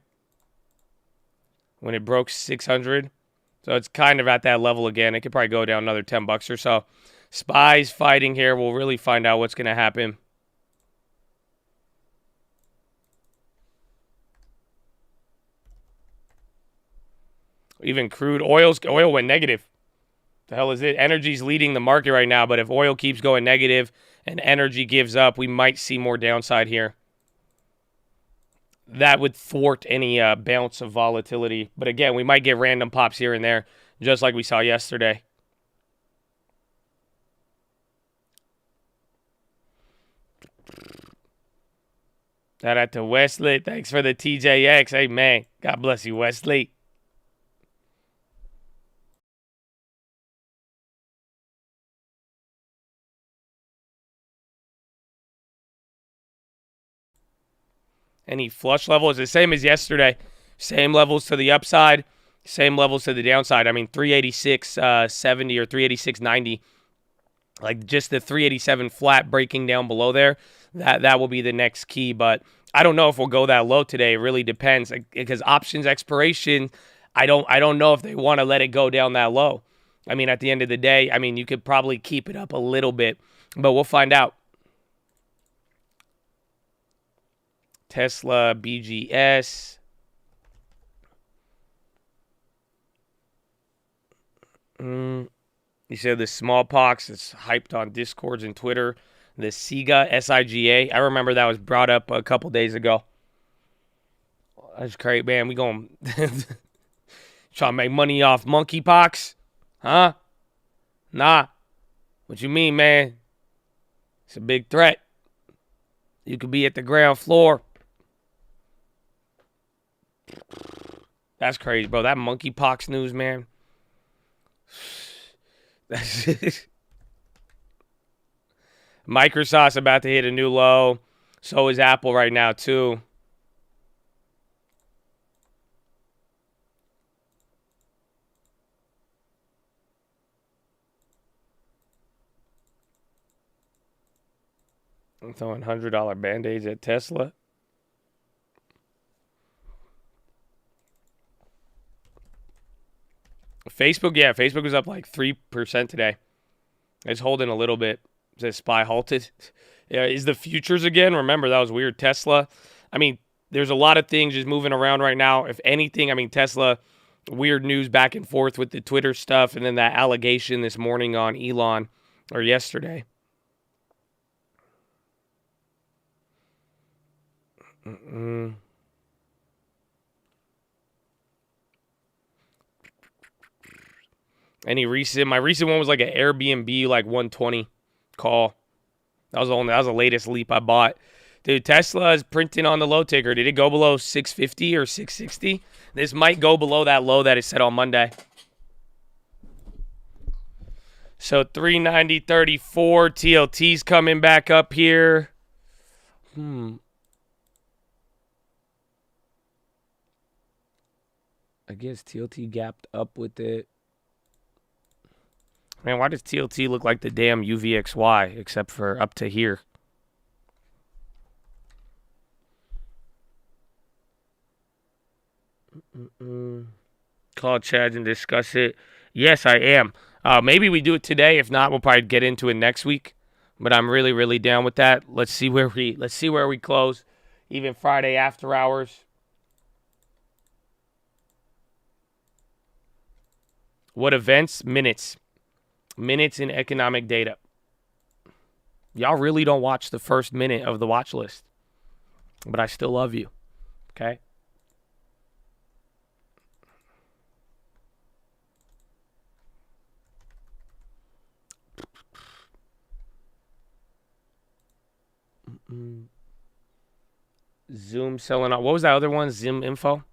When it broke 600. So it's kind of at that level again. It could probably go down another 10 bucks or so. Spies fighting here. We'll really find out what's going to happen. Even crude oil went negative. The hell is it? Energy's leading the market right now, but if oil keeps going negative and energy gives up, we might see more downside here. That would thwart any bounce of volatility. But again, we might get random pops here and there, just like we saw yesterday. Shout out to Wesley. Thanks for the TJX. Hey, man. God bless you, Wesley. Any flush level is the same as yesterday. Same levels to the upside, same levels to the downside. I mean, 386.70 or 386.90. Like just the 387 flat breaking down below there. That will be the next key. But I don't know if we'll go that low today. It really depends. Because options expiration, I don't know if they want to let it go down that low. I mean, at the end of the day, I mean, you could probably keep it up a little bit. But we'll find out. Tesla, BGS. You said the smallpox is hyped on Discords and Twitter. The SIGA, S-I-G-A. I remember that was brought up a couple days ago. That's great, man. We going trying to make money off monkeypox? Huh? Nah. What you mean, man? It's a big threat. You could be at the ground floor. That's crazy, bro. That monkeypox news, man. Microsoft's about to hit a new low. So is Apple right now, too. I'm throwing $100 Band-Aids at Tesla. Facebook, yeah, Facebook was up like 3% today. It's holding a little bit. It says SPY halted. Yeah, is the futures again? Remember, that was weird. Tesla, I mean, there's a lot of things just moving around right now. If anything, I mean, Tesla, weird news back and forth with the Twitter stuff and then that allegation this morning on Elon or yesterday. Any recent? My recent one was like an Airbnb, like 120 call. That was the latest leap I bought. Dude, Tesla is printing on the low ticker. Did it go below 650 or 660? This might go below that low that it set on Monday. So 390.34. TLT's coming back up here. I guess TLT gapped up with it. Man, why does TLT look like the damn UVXY except for up to here? Call Chad and discuss it. Yes, I am. Maybe we do it today. If not, we'll probably get into it next week. But I'm really, really down with that. Let's see where we close. Even Friday after hours. What events? Minutes. Minutes in economic data. Y'all really don't watch the first minute of the watch list. But I still love you. Okay? Zoom selling out. What was that other one? Zim info?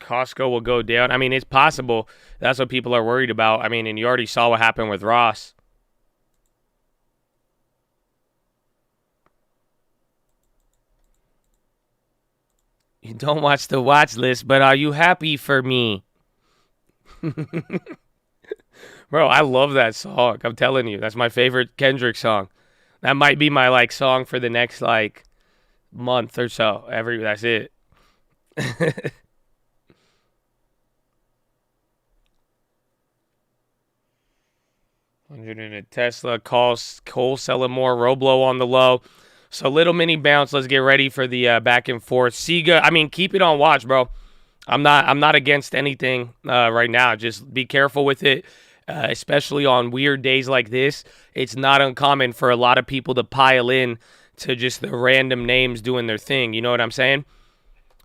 Costco will go down. I mean, it's possible. That's what people are worried about. I mean, and you already saw what happened with Ross. You don't watch the watch list, but are you happy for me? Bro, I love that song. I'm telling you. That's my favorite Kendrick song. That might be my song for the next month or so. That's it. 100 in a Tesla, Cole selling more, Roblo on the low. So little mini bounce. Let's get ready for the back and forth. Sega, I mean, keep it on watch, bro. I'm not against anything right now. Just be careful with it, especially on weird days like this. It's not uncommon for a lot of people to pile in to just the random names doing their thing. You know what I'm saying?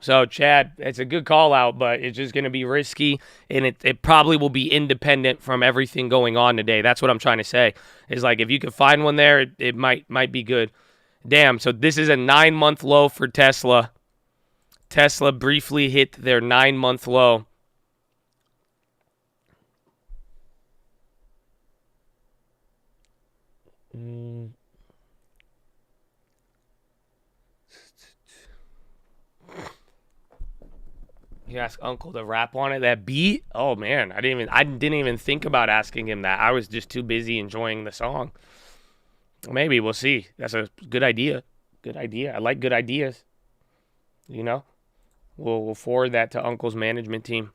So, Chad, it's a good call out, but it's just going to be risky, and it probably will be independent from everything going on today. That's what I'm trying to say. Is if you can find one there, it might be good. Damn, so this is a 9-month low for Tesla. Tesla briefly hit their 9-month low. You ask Uncle to rap on it. That beat? Oh man, I didn't even think about asking him that. I was just too busy enjoying the song. Maybe we'll see. That's a good idea. Good idea. I like good ideas. You know, we'll forward that to Uncle's management team.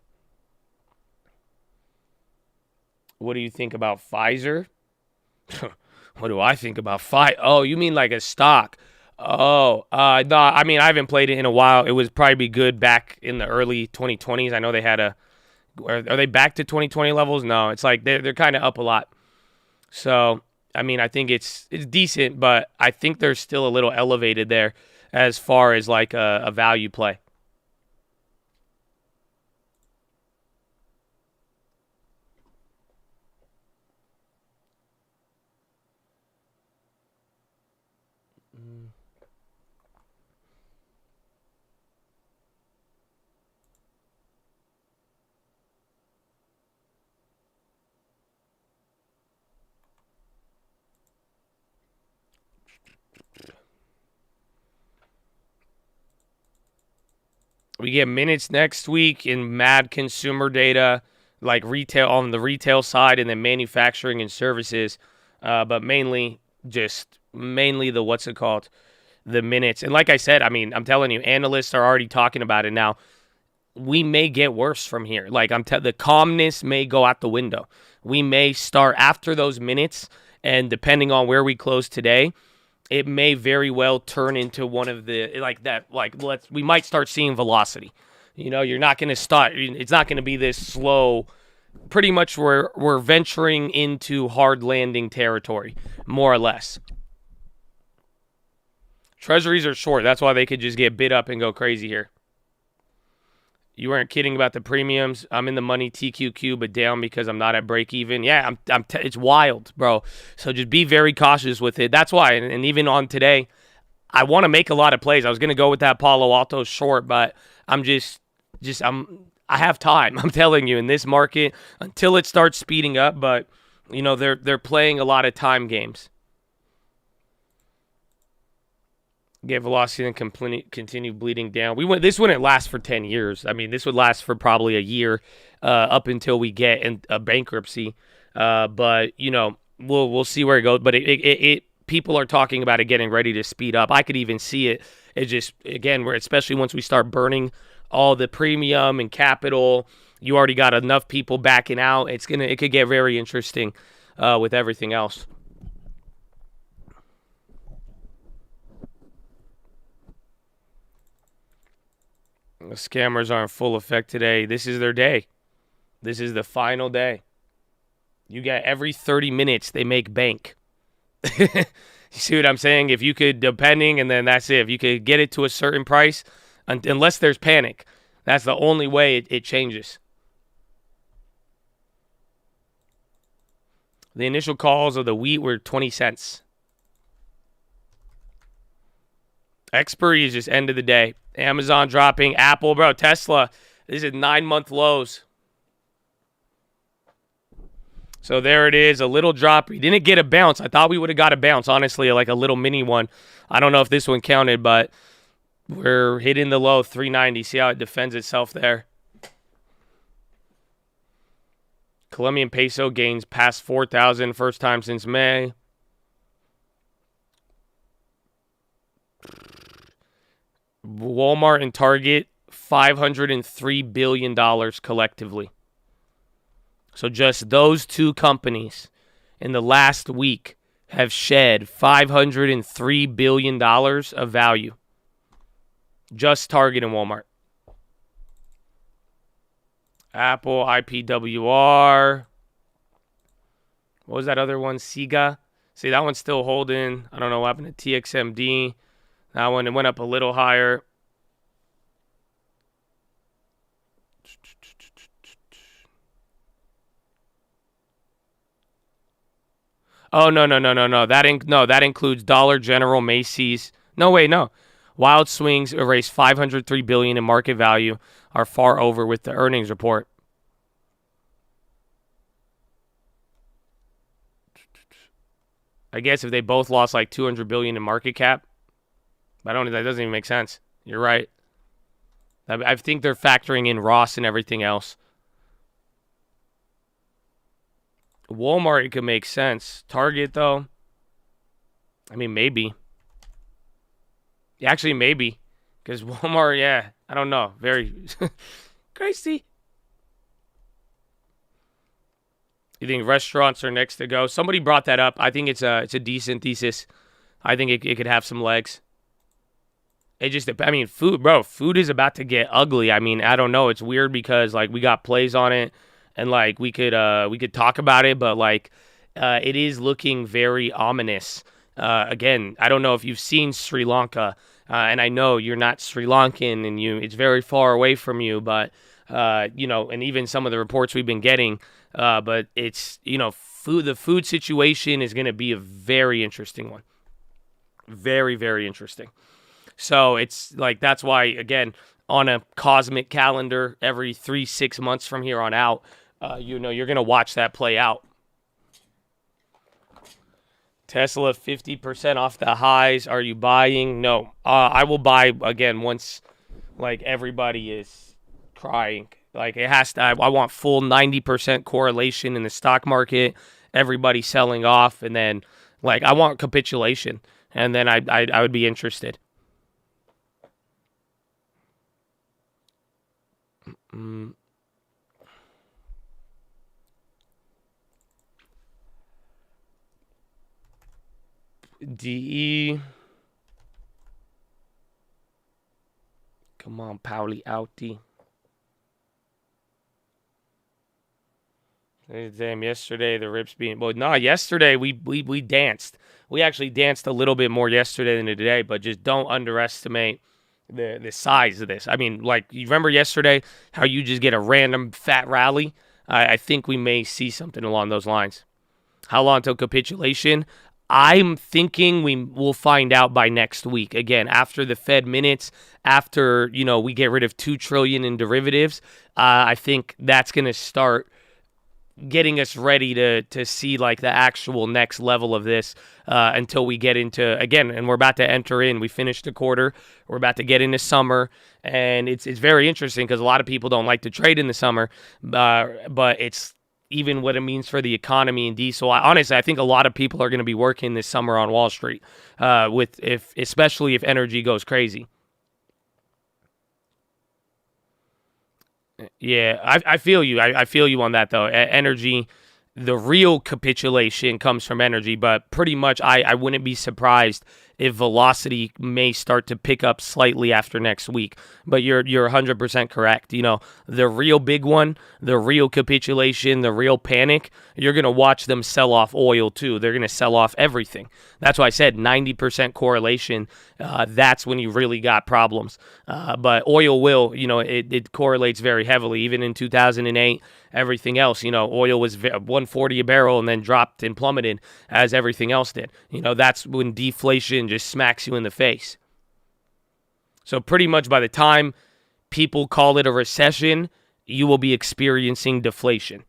What do you think about Pfizer? What do I think about Pfizer? Oh, you mean like a stock? Oh, no, I mean, I haven't played it in a while. It was probably good back in the early 2020s. I know they had are they back to 2020 levels? No, it's they're kind of up a lot. So, I mean, I think it's decent, but I think they're still a little elevated there as far as a value play. We get minutes next week in mad consumer data, like retail on the retail side, and then manufacturing and services, but mainly the what's it called, the minutes. And like I said, I mean, I'm telling you, analysts are already talking about it now. We may get worse from here. The calmness may go out the window. We may start after those minutes, and depending on where we close today, it may very well turn into one of the we might start seeing velocity. You know, you're not going to start. It's not going to be this slow. Pretty much we're venturing into hard landing territory, more or less. Treasuries are short. That's why they could just get bid up and go crazy here. You weren't kidding about the premiums. I'm in the money TQQ, but down because I'm not at break even. Yeah, it's wild, bro. So just be very cautious with it. That's why. And even on today, I want to make a lot of plays. I was gonna go with that Palo Alto short, but I have time. I'm telling you, in this market, until it starts speeding up. But you know, they're playing a lot of time games. Get velocity and continue bleeding down. This wouldn't last for 10 years. I mean, this would last for probably a year up until we get a bankruptcy. But, you know, we'll see where it goes. But it people are talking about it getting ready to speed up. I could even see it. It just, again, especially once we start burning all the premium and capital, you already got enough people backing out. It could get very interesting with everything else. The scammers are in full effect today. This is their day. This is the final day. You get every 30 minutes they make bank. You see what I'm saying? If you could, depending, and then that's it. If you could get it to a certain price, unless there's panic, that's the only way it changes. The initial calls of the wheat were 20 cents. Expiry is just end of the day. Amazon dropping. Apple, bro. Tesla. This is 9-month lows. So there it is. A little drop. We didn't get a bounce. I thought we would have got a bounce, honestly, like a little mini one. I don't know if this one counted, but we're hitting the low, 390. See how it defends itself there. Colombian peso gains past 4,000. First time since May. Walmart and Target, $503 billion collectively. So just those two companies in the last week have shed $503 billion of value. Just Target and Walmart. Apple, IPWR. What was that other one? Sega. See, that one's still holding. I don't know what happened to TXMD. That one, it went up a little higher. Oh, no. That includes Dollar General, Macy's. No, wait, no. Wild swings erase $503 billion in market value are far over with the earnings report. I guess if they both lost like $200 billion in market cap, that doesn't even make sense. You're right. I think they're factoring in Ross and everything else. Walmart, it could make sense. Target, though, I mean, maybe. Actually, maybe. Because Walmart, yeah, I don't know. Very crazy. You think restaurants are next to go? Somebody brought that up. I think it's a decent thesis. I think it could have some legs. It just, I mean, food, bro. Food is about to get ugly. I mean, I don't know. It's weird because like we got plays on it, and like we could talk about it, but like it is looking very ominous. Again, I don't know if you've seen Sri Lanka, and I know you're not Sri Lankan, and it's very far away from you, but and even some of the reports we've been getting, but it's the food situation is going to be a very interesting one. Very, very interesting. So it's like, that's why, again, on a cosmic calendar, every 3-6 months from here on out, you're going to watch that play out. Tesla 50% off the highs. Are you buying? No. I will buy, again, once like everybody is crying. Like it has to, I want full 90% correlation in the stock market, everybody selling off, and then like I want capitulation, and then I would be interested. DE. Come on, Pauli Outie. Damn, yesterday the rips being... Well, no, yesterday we danced. We actually danced a little bit more yesterday than today, but just don't underestimate the size of this. I mean, like, you remember yesterday how you just get a random fat rally? I think we may see something along those lines. How long till capitulation? I'm thinking we will find out by next week. Again, after the Fed minutes, after, we get rid of $2 trillion in derivatives, I think that's going to start getting us ready to see like the actual next level of this until we get into, again, and we're about to enter in. We finished the quarter. We're about to get into summer, and it's very interesting because a lot of people don't like to trade in the summer, but it's even what it means for the economy and diesel. Honestly, I think a lot of people are going to be working this summer on Wall Street, especially if energy goes crazy. Yeah, I feel you. I feel you on that, though. Energy, the real capitulation comes from energy, but pretty much I wouldn't be surprised if velocity may start to pick up slightly after next week. But you're 100% correct. The real big one, the real capitulation, the real panic, you're going to watch them sell off oil too. They're going to sell off everything. That's why I said 90% correlation. That's when you really got problems. But oil will, it correlates very heavily. Even in 2008, everything else, oil was 140 a barrel and then dropped and plummeted as everything else did. That's when deflation just smacks you in the face. So pretty much by the time people call it a recession, you will be experiencing deflation.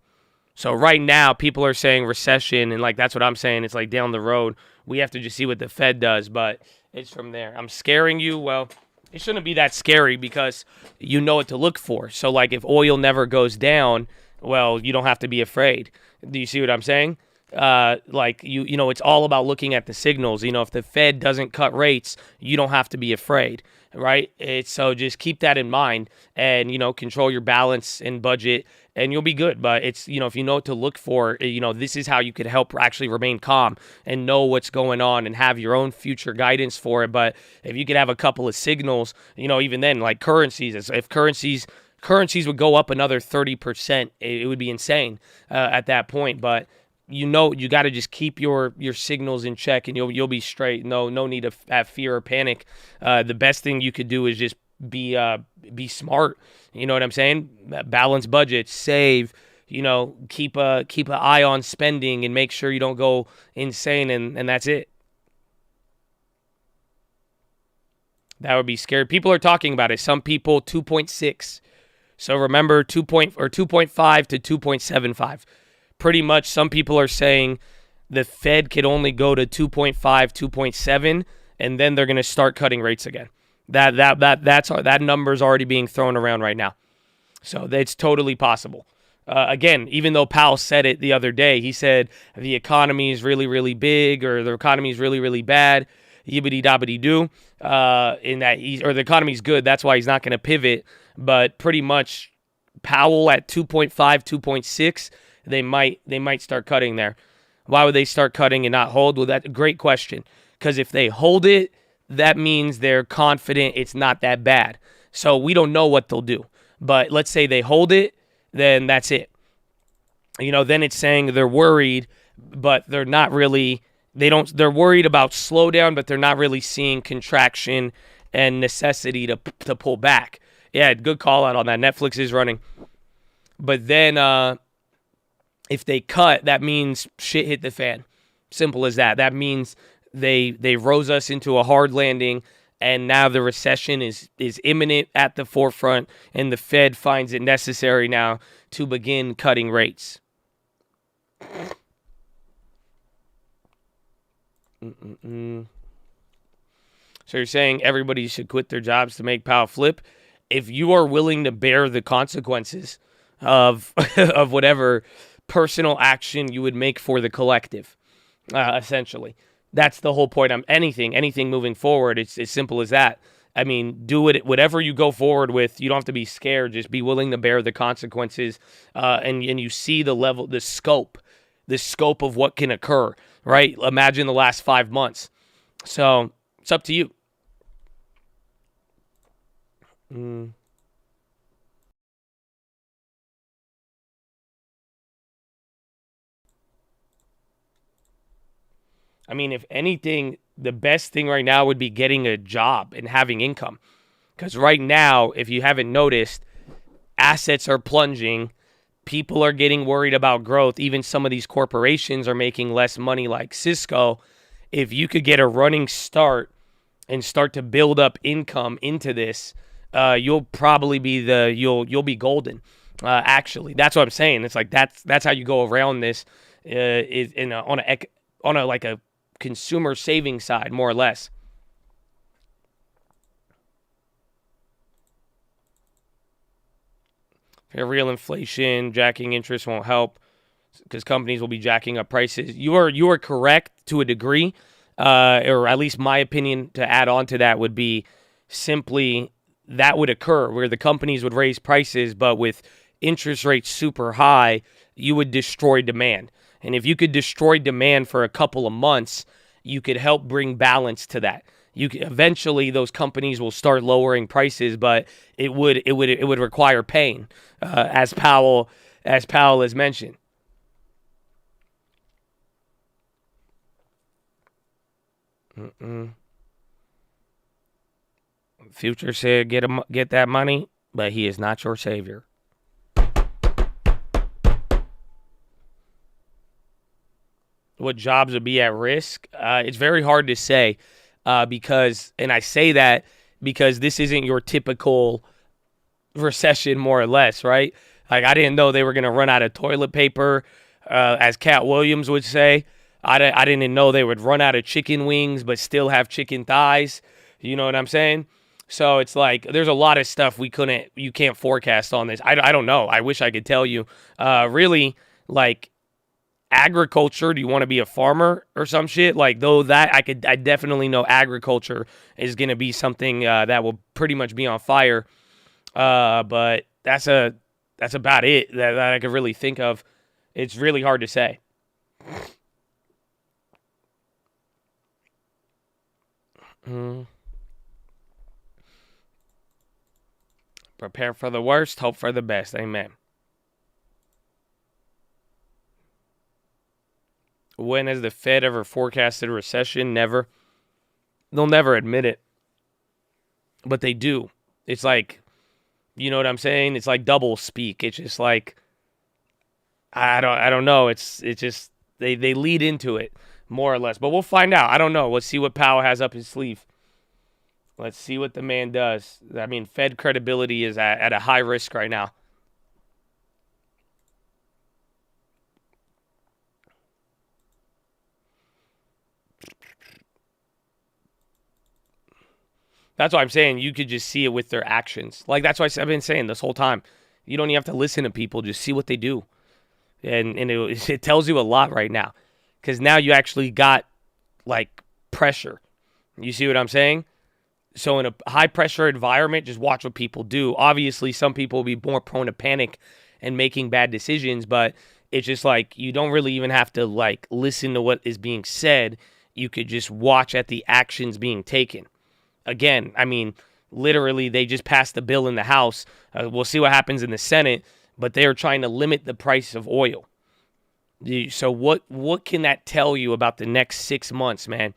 So right now, people are saying recession, and that's what I'm saying. It's down the road. We have to just see what the Fed does, but it's from there. I'm scaring you. Well, it shouldn't be that scary because you know what to look for. So if oil never goes down, well, you don't have to be afraid. Do you see what I'm saying? It's all about looking at the signals. If the Fed doesn't cut rates, you don't have to be afraid, right? So just keep that in mind and, control your balance and budget and you'll be good. But it's, if you know what to look for, this is how you could help actually remain calm and know what's going on and have your own future guidance for it. But if you could have a couple of signals, even then, currencies, if currencies would go up another 30%, it would be insane at that point. But you got to just keep your signals in check and you'll be straight. No need to have fear or panic. The best thing you could do is just be smart. You know what I'm saying? Balance budget, save. Keep an eye on spending and make sure you don't go insane. And that's it. That would be scary. People are talking about it. Some people 2.6. So remember 2.5 to 2.75. Pretty much some people are saying the Fed could only go to 2.5, 2.7, and then they're going to start cutting rates again. That number's already being thrown around right now. So that's totally possible. Again, even though Powell said it the other day, he said the economy is really, really big or the economy is really, really bad, yibbity-dobbity-doo, or the economy's good, that's why he's not going to pivot. But pretty much Powell at 2.5, 2.6, they might start cutting there. Why would they start cutting and not hold? Well, that's a great question. Because if they hold it, that means they're confident it's not that bad. So we don't know what they'll do. But let's say they hold it, then that's it. Then it's saying they're worried, but they're not really. They're worried about slowdown, but they're not really seeing contraction and necessity to pull back. Yeah, good call out on that. Netflix is running. But then if they cut, that means shit hit the fan. Simple as that. That means they rose us into a hard landing, and now the recession is imminent at the forefront, and the Fed finds it necessary now to begin cutting rates. So you're saying everybody should quit their jobs to make Powell flip? If you are willing to bear the consequences of of whatever personal action you would make for the collective, essentially. That's the whole point. Anything moving forward, it's as simple as that. I mean, do it, whatever you go forward with, you don't have to be scared. Just be willing to bear the consequences, and you see the level, the scope of what can occur, right? Imagine the last 5 months. So it's up to you. I mean, if anything, the best thing right now would be getting a job and having income. Because right now, if you haven't noticed, assets are plunging. People are getting worried about growth. Even some of these corporations are making less money, like Cisco. If you could get a running start and start to build up income into this, you'll probably be you'll be golden. Actually, that's what I'm saying. It's that's how you go around this. On a consumer savings side, more or less. Real inflation, jacking interest won't help. because companies will be jacking up prices. You are correct to a degree, or at least my opinion to add on to that would be simply that would occur where the companies would raise prices, but with interest rates super high, you would destroy demand. And if you could destroy demand for a couple of months, you could help bring balance to that. Eventually those companies will start lowering prices, but it would require pain, as Powell has mentioned. Future said, get that money, but he is not your savior. What jobs would be at risk? It's very hard to say because, and I say that because this isn't your typical recession, more or less, right? Like, I didn't know they were going to run out of toilet paper, as Cat Williams would say. I didn't know they would run out of chicken wings but still have chicken thighs. You know what I'm saying? So it's like there's a lot of stuff you can't forecast on this. I don't know. I wish I could tell you. Really, like agriculture, do you want to be a farmer or some shit? Like, though that I definitely know agriculture is going to be something that will pretty much be on fire. But that's about it that I could really think of. It's really hard to say. Prepare for the worst, hope for the best. Amen. When has the Fed ever forecasted a recession? Never. They'll never admit it. But they do. It's like, you know what I'm saying? It's like double speak. It's just like, I don't know. It's just they lead into it more or less. But we'll find out. I don't know. Let's see what Powell has up his sleeve. Let's see what the man does. I mean, Fed credibility is at a high risk right now. That's why I'm saying you could just see it with their actions. Like, that's why I've been saying this whole time. You don't even have to listen to people. Just see what they do. And it tells you a lot right now. Because now you actually got, like, pressure. You see what I'm saying? So in a high-pressure environment, just watch what people do. Obviously, some people will be more prone to panic and making bad decisions. But it's just like you don't really even have to, like, listen to what is being said. You could just watch at the actions being taken. Again, I mean, literally, they just passed the bill in the House. We'll see what happens in the Senate, but they are trying to limit the price of oil. So what can that tell you about the next 6 months, man,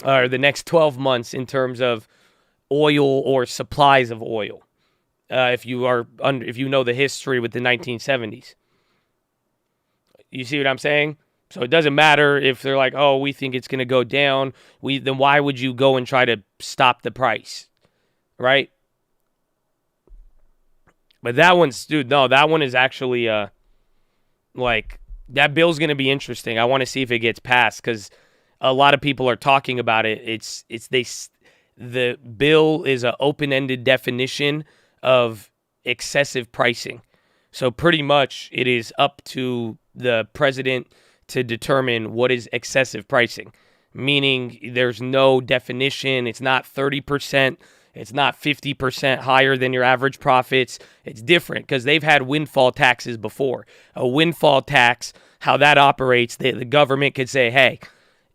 or the next 12 months in terms of oil or supplies of oil? If you know the history with the 1970s, you see what I'm saying? So it doesn't matter if they're like, oh, we think it's going to go down. Then why would you go and try to stop the price, right? But that one is actually like that bill's going to be interesting. I want to see if it gets passed because a lot of people are talking about it. The bill is an open-ended definition of excessive pricing. So pretty much it is up to the president to determine what is excessive pricing, meaning there's no definition. It's not 30%. It's not 50% higher than your average profits. It's different because they've had windfall taxes before. A windfall tax, how that operates, the government could say, hey,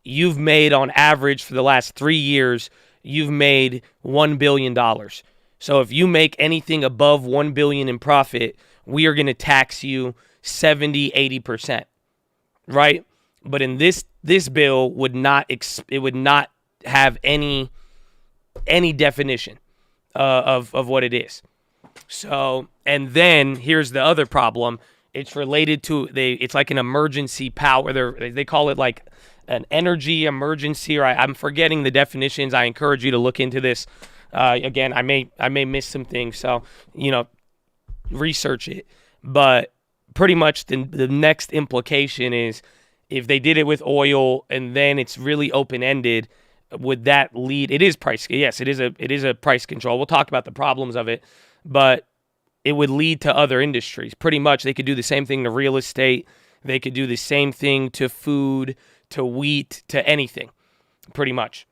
you've made on average for the last 3 years, you've made $1 billion. So if you make anything above $1 billion in profit, we are going to tax you 70, 80%. Right, but in this bill would not have any definition of what it is. So, and then here's the other problem. It's related to it's like an emergency power. They call it like an energy emergency, or I'm forgetting the definitions. I encourage you to look into this. Again, I may miss some things, so research it. But pretty much the next implication is if they did it with oil and then it's really open-ended, would that lead? It is price. Yes, it is a price control. We'll talk about the problems of it, but it would lead to other industries. Pretty much they could do the same thing to real estate. They could do the same thing to food, to wheat, to anything, pretty much.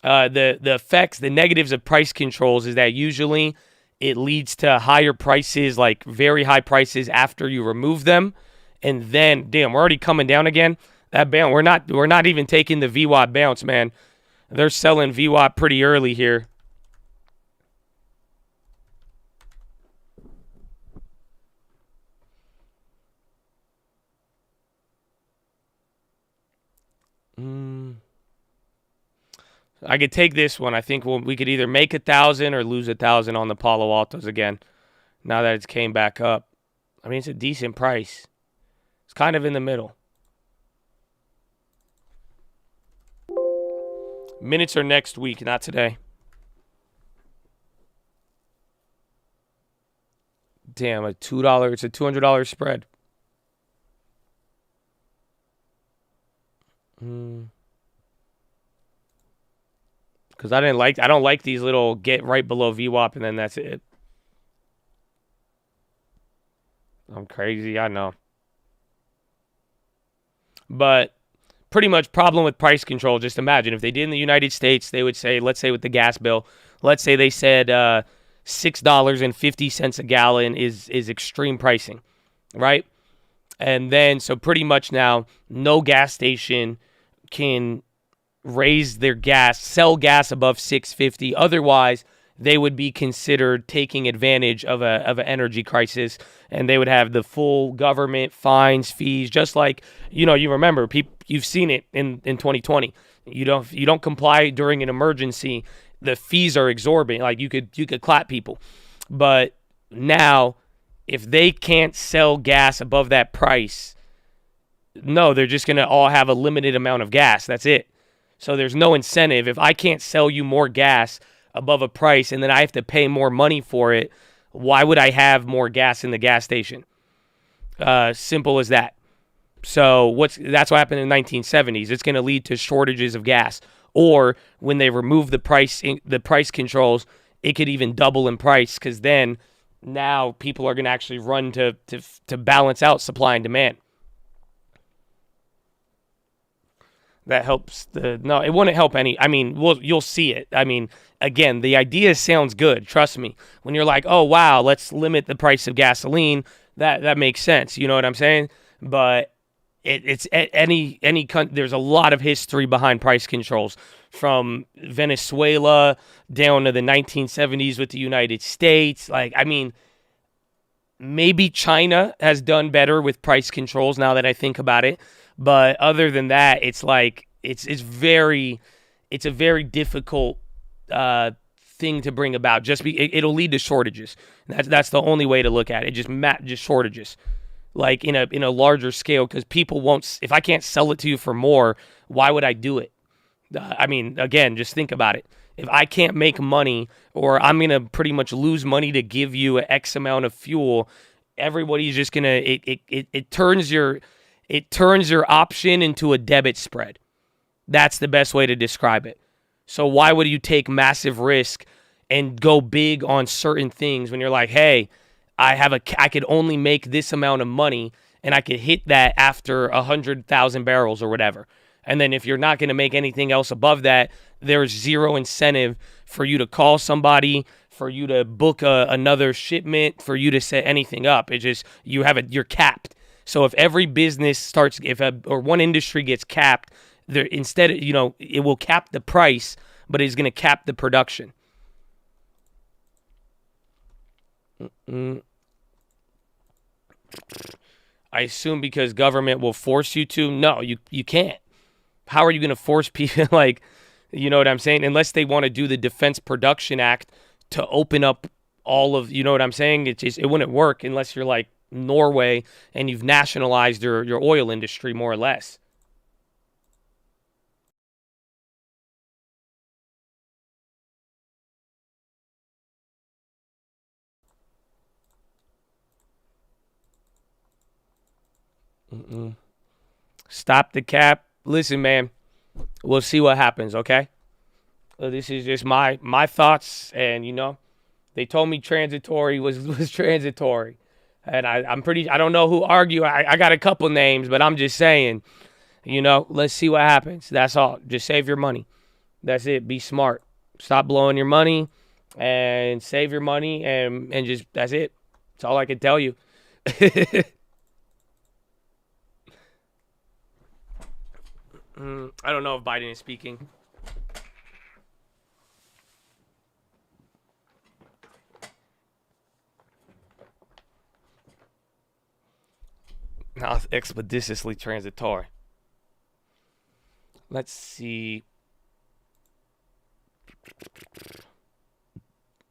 The effects, the negatives of price controls is that usually it leads to higher prices, like very high prices after you remove them. And then, damn, we're already coming down again. That bounce, we're not even taking the VWAP bounce, man. They're selling VWAP pretty early here. I could take this one. I think we could either make 1,000 or lose 1,000 on the Palo Altos again. Now that it's came back up. I mean, it's a decent price. It's kind of in the middle. Minutes are next week, not today. Damn, it's a $200 spread. Because I don't like these little get right below VWAP and then that's it. I'm crazy, I know. But pretty much problem with price control, just imagine if they did in the United States, they would say, let's say with the gas bill, let's say they said $6.50 a gallon is extreme pricing, right? And then so pretty much now no gas station can raise their gas, sell gas above $6.50. Otherwise, they would be considered taking advantage of an energy crisis, and they would have the full government fines, fees, just like, you know, you remember, you've seen it in 2020. You don't comply during an emergency, the fees are exorbitant. Like you could clap people. But now, if they can't sell gas above that price, no, they're just going to all have a limited amount of gas. That's it. So there's no incentive. If I can't sell you more gas above a price and then I have to pay more money for it, why would I have more gas in the gas station? Simple as that. So that's what happened in the 1970s. It's going to lead to shortages of gas. Or when they remove the price controls, it could even double in price because then now people are going to actually run to balance out supply and demand. That helps no, it wouldn't help any. I mean, you'll see it. I mean, again, the idea sounds good. Trust me. When you're like, oh wow, let's limit the price of gasoline, that makes sense. You know what I'm saying? But it's any there's a lot of history behind price controls, from Venezuela down to the 1970s with the United States. Like, I mean, maybe China has done better with price controls now that I think about it. But other than that, it's like it's a very difficult thing to bring about. It'll lead to shortages. That's the only way to look at it. Just shortages, like in a larger scale, because people won't. If I can't sell it to you for more, why would I do it? I mean, again, just think about it. If I can't make money, or I'm gonna pretty much lose money to give you an X amount of fuel, everybody's just gonna it turns your option into a debit spread. That's the best way to describe it. So why would you take massive risk and go big on certain things when you're like, hey, I could only make this amount of money and I could hit that after 100,000 barrels or whatever. And then if you're not going to make anything else above that, there's zero incentive for you to call somebody, for you to book another shipment, for you to set anything up. It's just you're capped. So if every business or one industry gets capped, instead, it will cap the price, but it's going to cap the production. I assume because government will force you to. No, you can't. How are you going to force people, like, you know what I'm saying? Unless they want to do the Defense Production Act to open up all of, you know what I'm saying? It wouldn't work unless you're like Norway and you've nationalized your oil industry more or less. Stop the cap. Listen, man, we'll see what happens, okay? This is just my thoughts, and they told me transitory was transitory. And I don't know who argue. I got a couple names, but I'm just saying, let's see what happens. That's all. Just save your money. That's it. Be smart. Stop blowing your money and save your money and just, that's it. That's all I can tell you. I don't know if Biden is speaking. Now, expeditiously transitory. Let's see.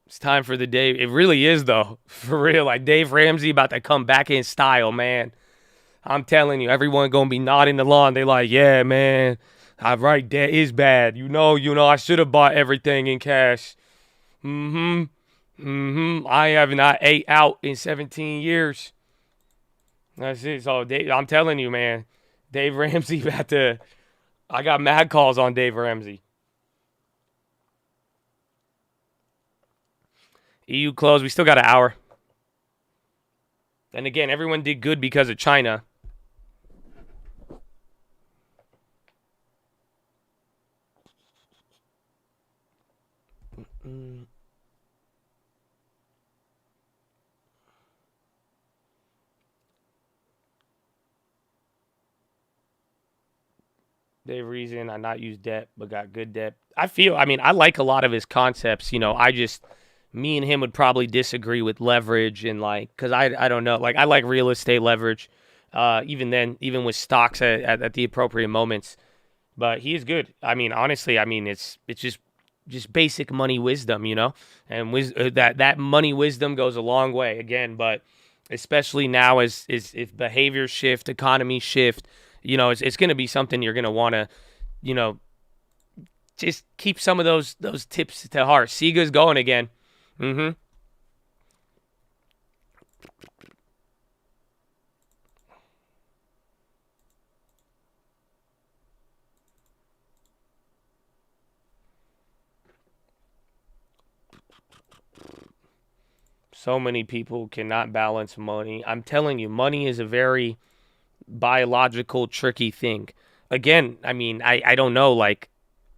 It's time for the Dave. It really is, though. For real. Like, Dave Ramsey about to come back in style, man. I'm telling you, everyone going to be nodding along. They like, yeah, man. I'm right. Debt is bad. I should have bought everything in cash. I have not ate out in 17 years. That's it. So, I'm telling you, man. Dave Ramsey about to... I got mad calls on Dave Ramsey. EU closed. We still got an hour. And again, everyone did good because of China. Dave reason I not use debt, but got good debt. I like a lot of his concepts. Me and him would probably disagree with leverage and because I don't know. Like, I like real estate leverage. Even with stocks at the appropriate moments. But he is good. Honestly, it's just basic money wisdom, and that money wisdom goes a long way again. But especially now as if behavior shift, economy shift, it's going to be something you're going to want to, just keep some of those tips to heart. Siga's going again. So many people cannot balance money. I'm telling you, money is a very biological, tricky thing. Again, I don't know. Like,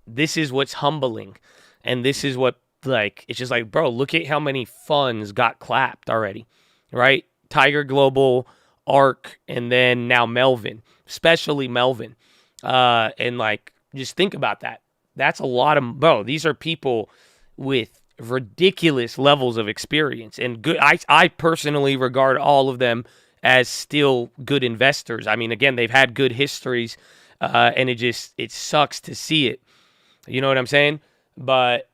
this is what's humbling. And this is what, it's just like, bro, look at how many funds got clapped already, right? Tiger Global, ARK, and then now Melvin, especially Melvin. Just think about that. That's a lot of, bro, these are people with ridiculous levels of experience and good. I personally regard all of them as still good investors. Again, they've had good histories, and it sucks to see it. You know what I'm saying? But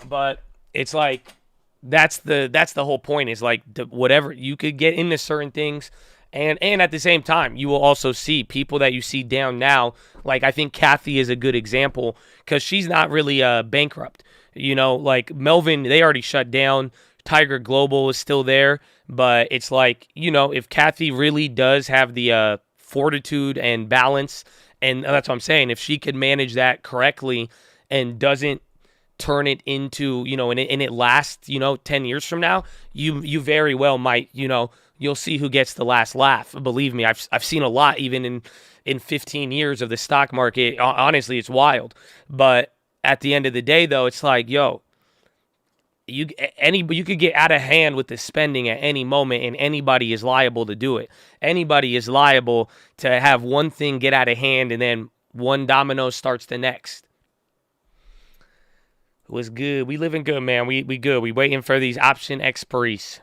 but it's like that's the whole point. Is like whatever you could get into certain things. And at the same time, you will also see people that you see down now. Like, I think Kathy is a good example because she's not really bankrupt. Like Melvin, they already shut down. Tiger Global is still there. But it's like, if Kathy really does have the fortitude and balance, and that's what I'm saying, if she could manage that correctly and doesn't turn it into, and it lasts, 10 years from now, you very well might, you'll see who gets the last laugh. Believe me, I've seen a lot even in 15 years of the stock market. Honestly, it's wild. But at the end of the day, though, it's like, yo, you could get out of hand with the spending at any moment, and anybody is liable to do it. Anybody is liable to have one thing get out of hand, and then one domino starts the next. It was good. We living good, man. We good. We waiting for these option expiries.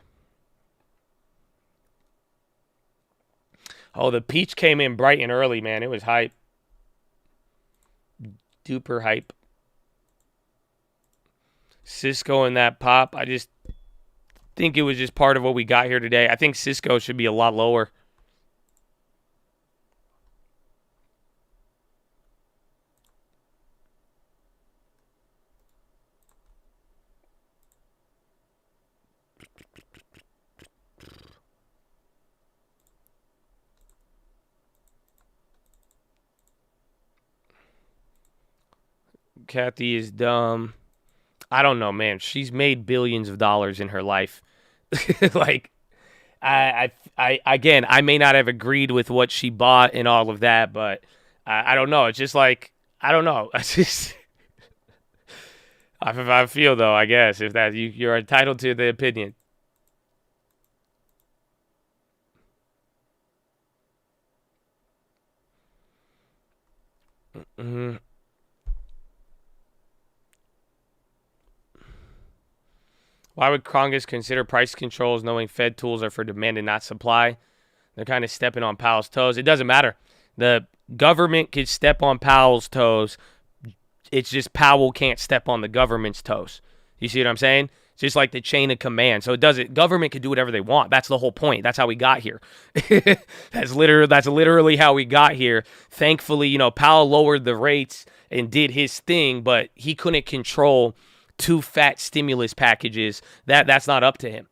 Oh, the peach came in bright and early, man. It was hype. Duper hype. Cisco and that pop, I just think it was just part of what we got here today. I think Cisco should be a lot lower. Kathy is dumb. I don't know, man. She's made billions of dollars in her life. Like, again, I may not have agreed with what she bought and all of that, but I don't know. It's just like, I don't know. I just, I feel though, I guess, if that you're entitled to the opinion. Mm-hmm. Why would Congress consider price controls knowing Fed tools are for demand and not supply? They're kind of stepping on Powell's toes. It doesn't matter. The government could step on Powell's toes. It's just Powell can't step on the government's toes. You see what I'm saying? It's just like the chain of command. So it doesn't. Government can do whatever they want. That's the whole point. That's how we got here. That's literally how we got here. Thankfully, Powell lowered the rates and did his thing, but he couldn't control two fat stimulus packages. That's not up to him.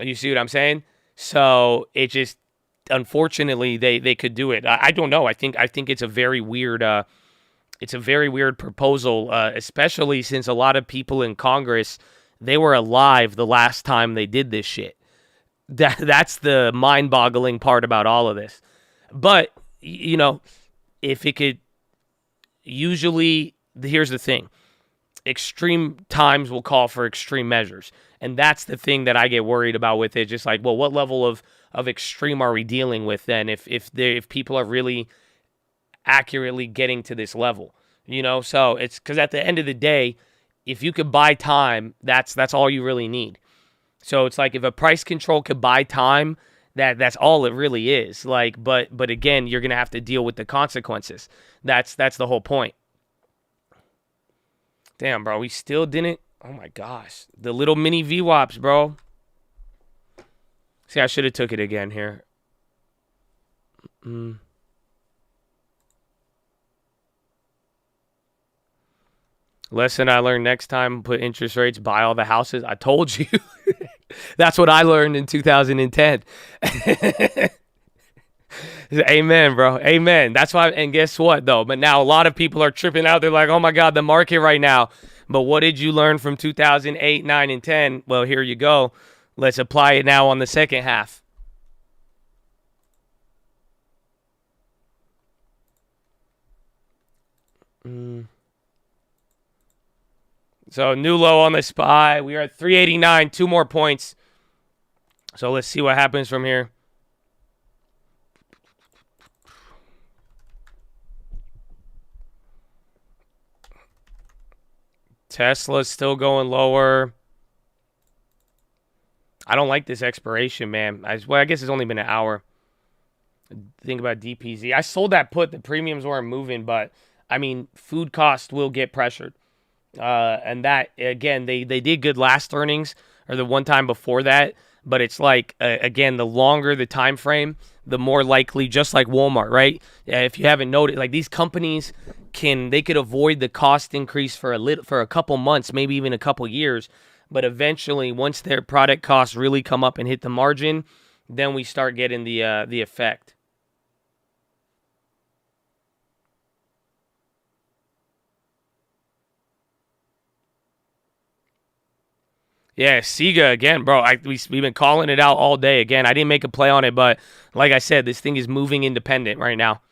You see what I'm saying? So it just, unfortunately, they could do it. I don't know. I think it's a very weird proposal, especially since a lot of people in Congress, they were alive the last time they did this shit. That's the mind-boggling part about all of this. But if it could, usually, here's the thing. Extreme times will call for extreme measures. And that's the thing that I get worried about with it. Just like, well, what level of extreme are we dealing with then if people are really accurately getting to this level? So it's because at the end of the day, if you could buy time, that's all you really need. So it's like if a price control could buy time, that's all it really is. Like, but again, you're gonna have to deal with the consequences. That's the whole point. Damn, bro, we still didn't. Oh my gosh, the little mini VWAPs, bro. See, I should have took it again here. Lesson I learned next time, put interest rates, buy all the houses. I told you. That's what I learned in 2010. Amen, bro. Amen. That's why, and guess what, though? But now a lot of people are tripping out. They're like, oh, my God, the market right now. But what did you learn from 2008, 9, and 10? Well, here you go. Let's apply it now on the second half. So new low on the SPY. We are at 389, 2 more points. So let's see what happens from here. Tesla's still going lower. I don't like this expiration, man. I guess it's only been an hour. Think about DPZ. I sold that put. The premiums weren't moving, but, I mean, food costs will get pressured. And that, again, they did good last earnings or the one time before that. But it's like, again, the longer the time frame, the more likely, just like Walmart, right? If you haven't noticed, like these companies could avoid the cost increase for a couple months, maybe even a couple years. But eventually, once their product costs really come up and hit the margin, then we start getting the effect. Yeah, Sega again, bro. We've been calling it out all day. Again, I didn't make a play on it, but like I said, this thing is moving independent right now.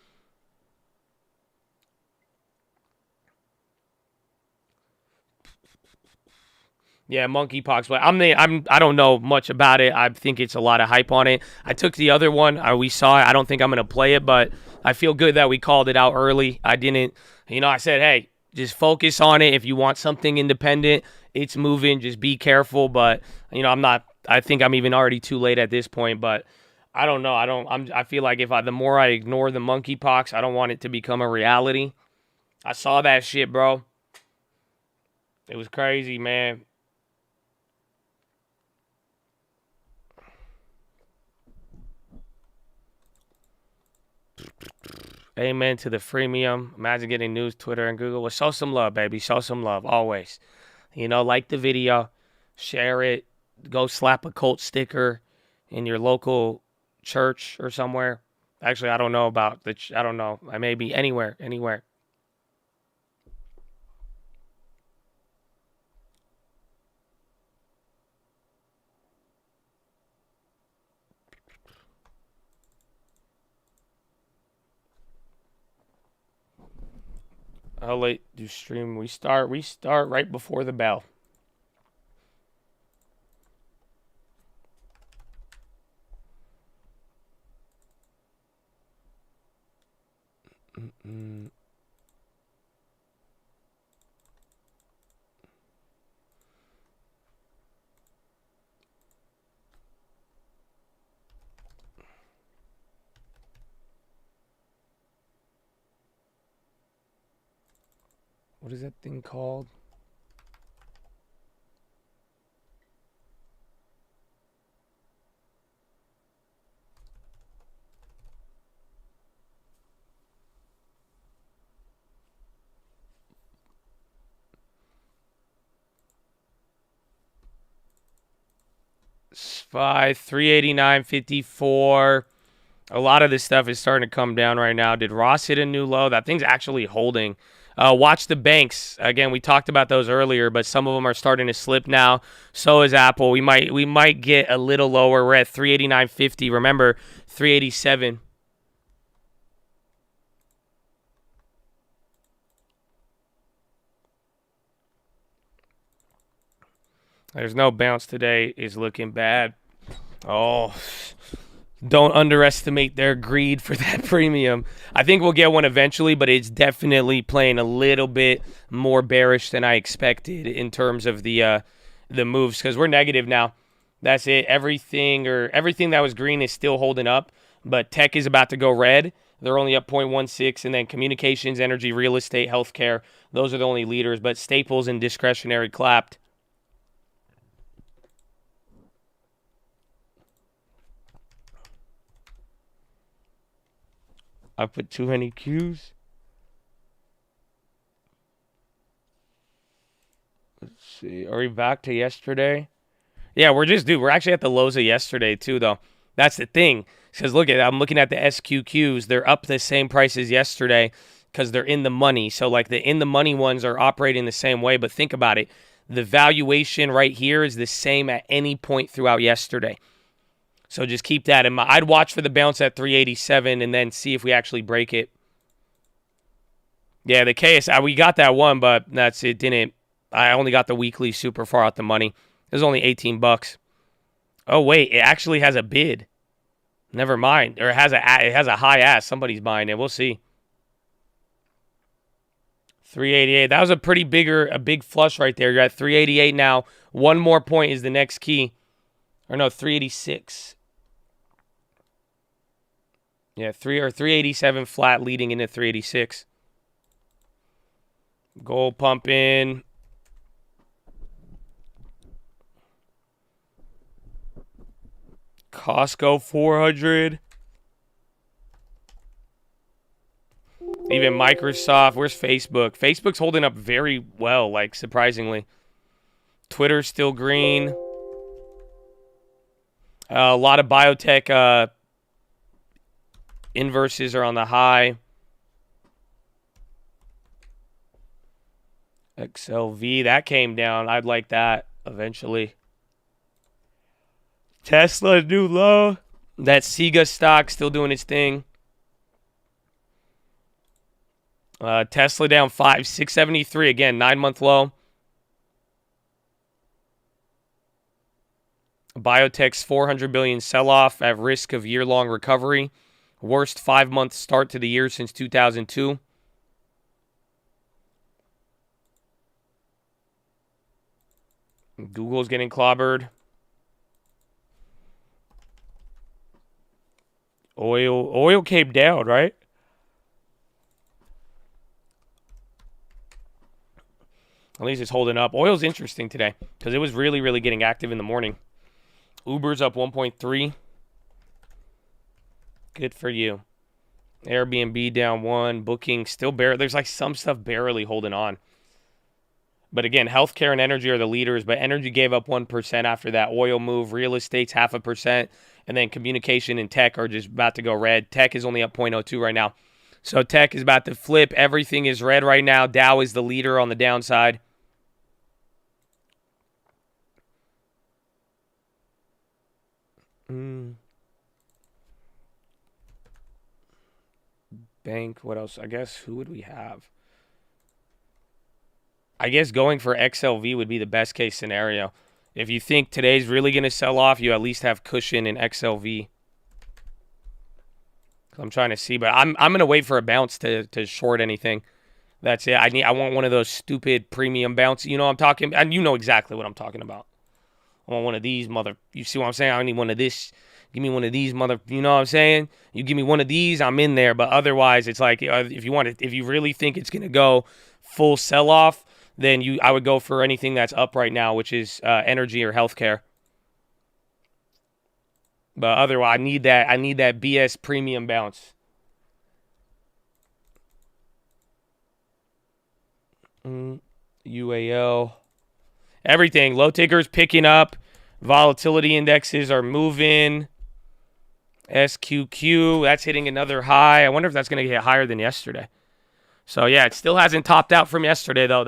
Yeah, monkeypox. But I don't know much about it. I think it's a lot of hype on it. I took the other one. We saw it. I don't think I'm gonna play it, but I feel good that we called it out early. I didn't. I said, hey, just focus on it. If you want something independent, it's moving. Just be careful. But I'm not. I think I'm even already too late at this point. But I don't know. I feel like the more I ignore the monkeypox, I don't want it to become a reality. I saw that shit, bro. It was crazy, man. Amen to the freemium. Imagine getting news, Twitter, and Google. Well, show some love, baby. Show some love, always. Like the video, share it, go slap a cult sticker in your local church or somewhere. Actually, I don't know about I don't know. I may be anywhere. How late do stream we start? We start right before the bell. What is that thing called? SPY 389.54. A lot of this stuff is starting to come down right now. Did Ross hit a new low? That thing's actually holding. Watch the banks. Again, we talked about those earlier, but some of them are starting to slip now. So is Apple. We might get a little lower. We're at 389.50. Remember, 387. There's no bounce today. Is looking bad. Oh, don't underestimate their greed for that premium. I think we'll get one eventually, but it's definitely playing a little bit more bearish than I expected in terms of the moves, because we're negative now. That's it. Everything that was green is still holding up, but tech is about to go red. They're only up 0.16, and then communications, energy, real estate, healthcare, those are the only leaders, but staples and discretionary clapped. I put too many Qs. Let's see. Are we back to yesterday? Yeah, we're actually at the lows of yesterday too, though. That's the thing. Because look I'm looking at the SQQs. They're up the same price as yesterday because they're in the money. So like the in the money ones are operating the same way. But think about it. The valuation right here is the same at any point throughout yesterday. So just keep that in mind. I'd watch for the bounce at 387 and then see if we actually break it. Yeah, the KSI, we got that one, but that's it. I only got the weekly super far out the money. It was only 18 bucks. Oh wait, it actually has a bid. Never mind. Or it has a high ask. Somebody's buying it. We'll see. 388. That was a big flush right there. You're at 388 now. One more point is the next key. Or no, 386. Yeah, 387 flat leading into 386. Gold pumping. Costco 400. Even Microsoft. Where's Facebook? Facebook's holding up very well, like surprisingly. Twitter's still green. A lot of biotech inverses are on the high. XLV, that came down. I'd like that eventually. Tesla, new low. That Sega stock still doing its thing. Tesla down 673 again, 9-month low. Biotech's 400 billion sell-off at risk of year-long recovery. Worst 5-month start to the year since 2002. Google's getting clobbered. Oil came down, right? At least it's holding up. Oil's interesting today because it was really, really getting active in the morning. Uber's up 1.3. Good for you. Airbnb down 1. Booking still barely. There's like some stuff barely holding on. But again, healthcare and energy are the leaders. But energy gave up 1% after that oil move. Real estate's 0.5%. And then communication and tech are just about to go red. Tech is only up 0.02 right now. So tech is about to flip. Everything is red right now. Dow is the leader on the downside. Bank, what else? I guess, who would we have? I guess going for XLV would be the best case scenario. If you think today's really going to sell off, you at least have cushion in XLV. I'm trying to see, but I'm going to wait for a bounce to short anything. That's it. I want one of those stupid premium bounce. You know what I'm talking, and you know exactly what I'm talking about. I want one of these you see what I'm saying? I need one of this. Give me one of these you know what I'm saying? You give me one of these, I'm in there. But otherwise, it's like if you really think it's gonna go full sell off, then I would go for anything that's up right now, which is energy or healthcare. But otherwise, I need that BS premium bounce. UAL. Everything. Low tickers picking up. Volatility indexes are moving. SQQ, that's hitting another high. I wonder if that's going to get higher than yesterday. So, yeah, it still hasn't topped out from yesterday, though.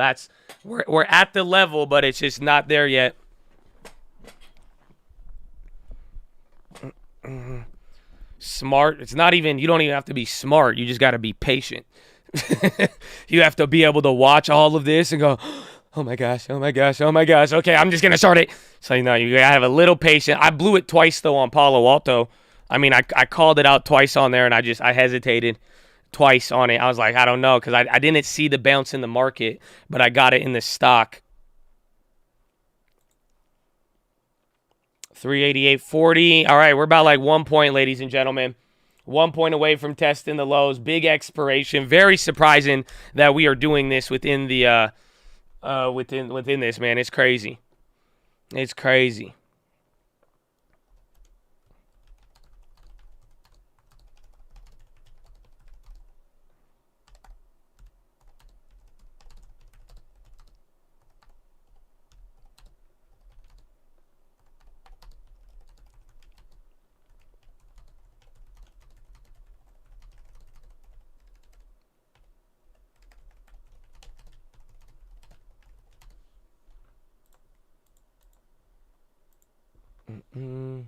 We're at the level, but it's just not there yet. Smart. It's not even, you don't even have to be smart. You just got to be patient. You have to be able to watch all of this and go, oh my gosh, oh my gosh, oh my gosh. Okay, I'm just going to start it. So, you know, you got to have a little patience. I blew it twice, though, on Palo Alto. I mean, I called it out twice on there, and I hesitated twice on it. I was like, I don't know, because I didn't see the bounce in the market, but I got it in the stock. 388.40. All right, we're about like 1 point, ladies and gentlemen. 1 point away from testing the lows. Big expiration. Very surprising that we are doing this within the within this, man. It's crazy. It's crazy. Mm-mm.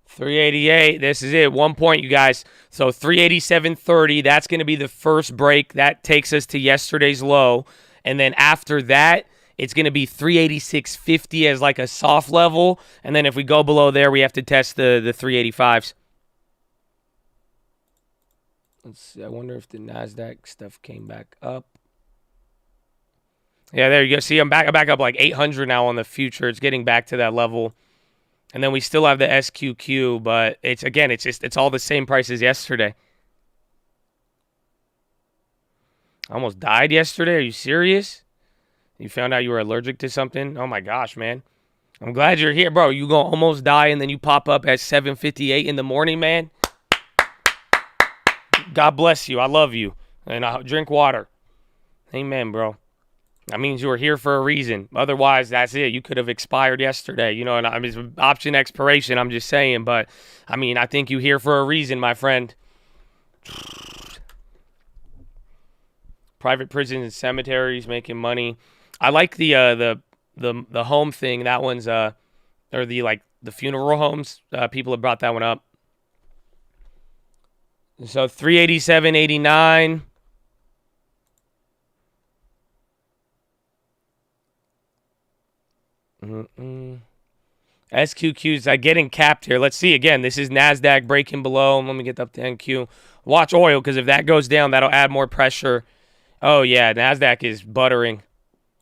388. This is it. 1 point, you guys. So 387.30. That's going to be the first break. That takes us to yesterday's low. And then after that, it's going to be 386.50 as like a soft level. And then if we go below there, we have to test the 385s. Let's see. I wonder if the Nasdaq stuff came back up. Yeah, there you go. See, I'm back up like 800 now on the future. It's getting back to that level. And then we still have the SQQ, but it's all the same price as yesterday. I almost died yesterday. Are you serious? You found out you were allergic to something? Oh my gosh, man. I'm glad you're here, bro. You gonna almost die and then you pop up at 7:58 in the morning, man. God bless you. I love you. And I drink water. Amen, bro. That means you were here for a reason. Otherwise, that's it. You could have expired yesterday. You know, and I mean, it's option expiration, I'm just saying. But, I mean, I think you're here for a reason, my friend. Private prisons and cemeteries making money. I like the home thing. That one's, or the funeral homes. People have brought that one up. So, 387.89. SQQ's getting capped here. Let's see again. This is Nasdaq breaking below. Let me get up to NQ. Watch oil, because if that goes down, that'll add more pressure. Oh yeah, Nasdaq is buttering.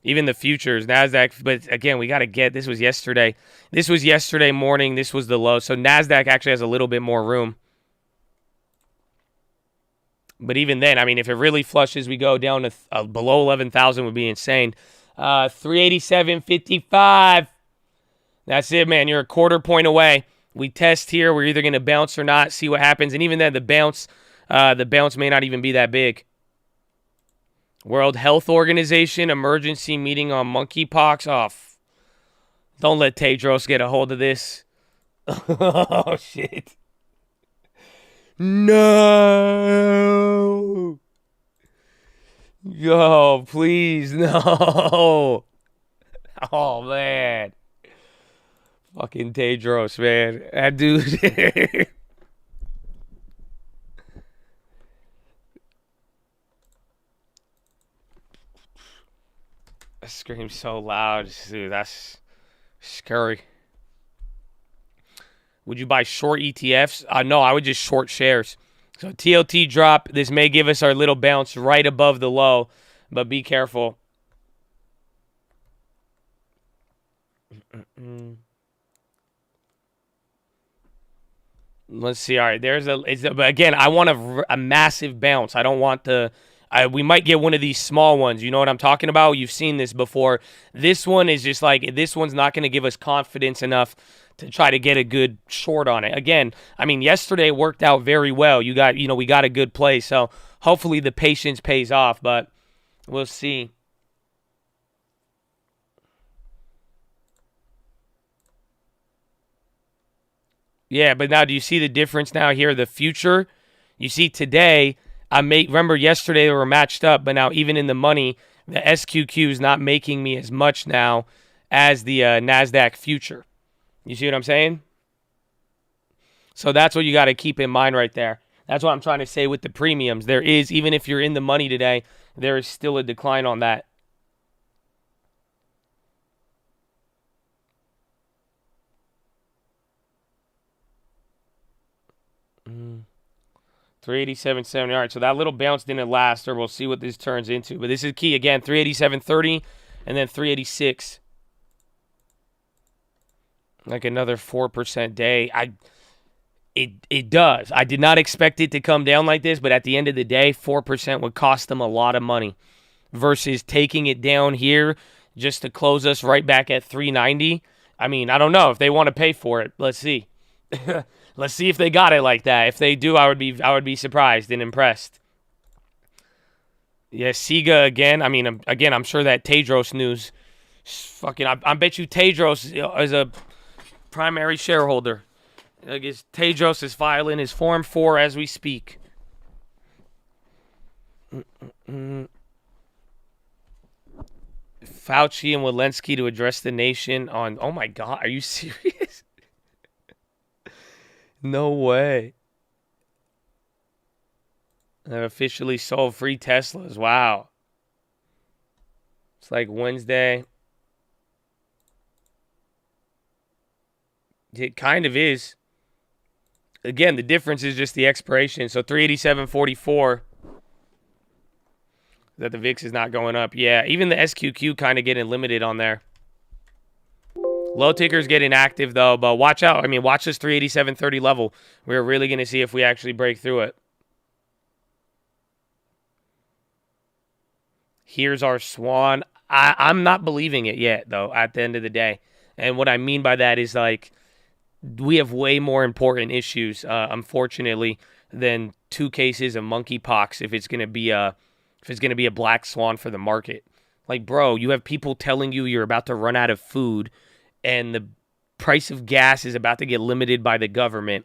Even the futures, Nasdaq. But again, we got to get. This was yesterday. This was yesterday morning. This was the low. So Nasdaq actually has a little bit more room. But even then, I mean, if it really flushes, we go down to below 11,000 would be insane. 387.55. That's it, man. You're a quarter point away. We test here. We're either going to bounce or not. See what happens. And even then, the bounce may not even be that big. World Health Organization emergency meeting on monkeypox. Oh, don't let Tedros get a hold of this. Oh shit. No. Yo, please, no. Oh, man. Fucking Tedros, man. That dude. I scream so loud. Dude, that's scary. Would you buy short ETFs? No, I would just short shares. So TLT drop. This may give us our little bounce right above the low, but be careful. Let's see. All right, but again, I want a massive bounce. I don't want the. We might get one of these small ones. You know what I'm talking about? You've seen this before. This one is just like, this one's not going to give us confidence enough to try to get a good short on it. Again, I mean, yesterday worked out very well. We got a good play. So hopefully the patience pays off, but we'll see. Yeah, but now do you see the difference now here? The future, you see today, remember yesterday they were matched up, but now even in the money, the SQQ is not making me as much now as the Nasdaq future. You see what I'm saying? So that's what you got to keep in mind right there. That's what I'm trying to say with the premiums. There is, even if you're in the money today, there is still a decline on that. Mm. 387.70. All right, so that little bounce didn't last, or we'll see what this turns into. But this is key. Again, 387.30 and then 386. Like another 4% day. It does. I did not expect it to come down like this, but at the end of the day, 4% would cost them a lot of money versus taking it down here just to close us right back at 390. I mean, I don't know if they want to pay for it. Let's see. Let's see if they got it like that. If they do, I would be surprised and impressed. Yeah, Sega again. I mean, I'm sure that Tedros news. Fucking, I bet you Tedros is a primary shareholder. I guess Tedros is filing his Form 4 as we speak. Fauci and Walensky to address the nation on... Oh, my God. Are you serious? No way. They've officially sold free Teslas. Wow. It's like Wednesday. It kind of is. Again, the difference is just the expiration. So 387.44. That the VIX is not going up. Yeah, even the SQQ kind of getting limited on there. Low ticker's getting active, though, but watch out. I mean, watch this 387.30 level. We're really going to see if we actually break through it. Here's our swan. I'm not believing it yet, though, at the end of the day. And what I mean by that is, like, we have way more important issues, unfortunately, than 2 cases of monkeypox if it's going to be a black swan for the market. Like, bro, you have people telling you you're about to run out of food and the price of gas is about to get limited by the government.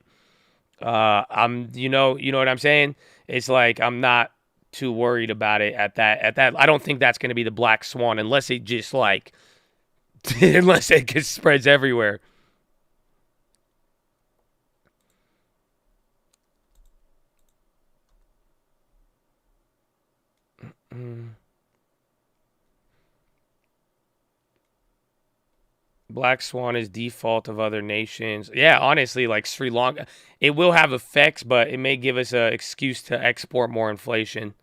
You know what I'm saying? It's like I'm not too worried about it at that. I don't think that's going to be the black swan unless it just like unless it just spreads everywhere. Black swan is default of other nations. Yeah, honestly, like Sri Lanka, it will have effects, but it may give us an excuse to export more inflation.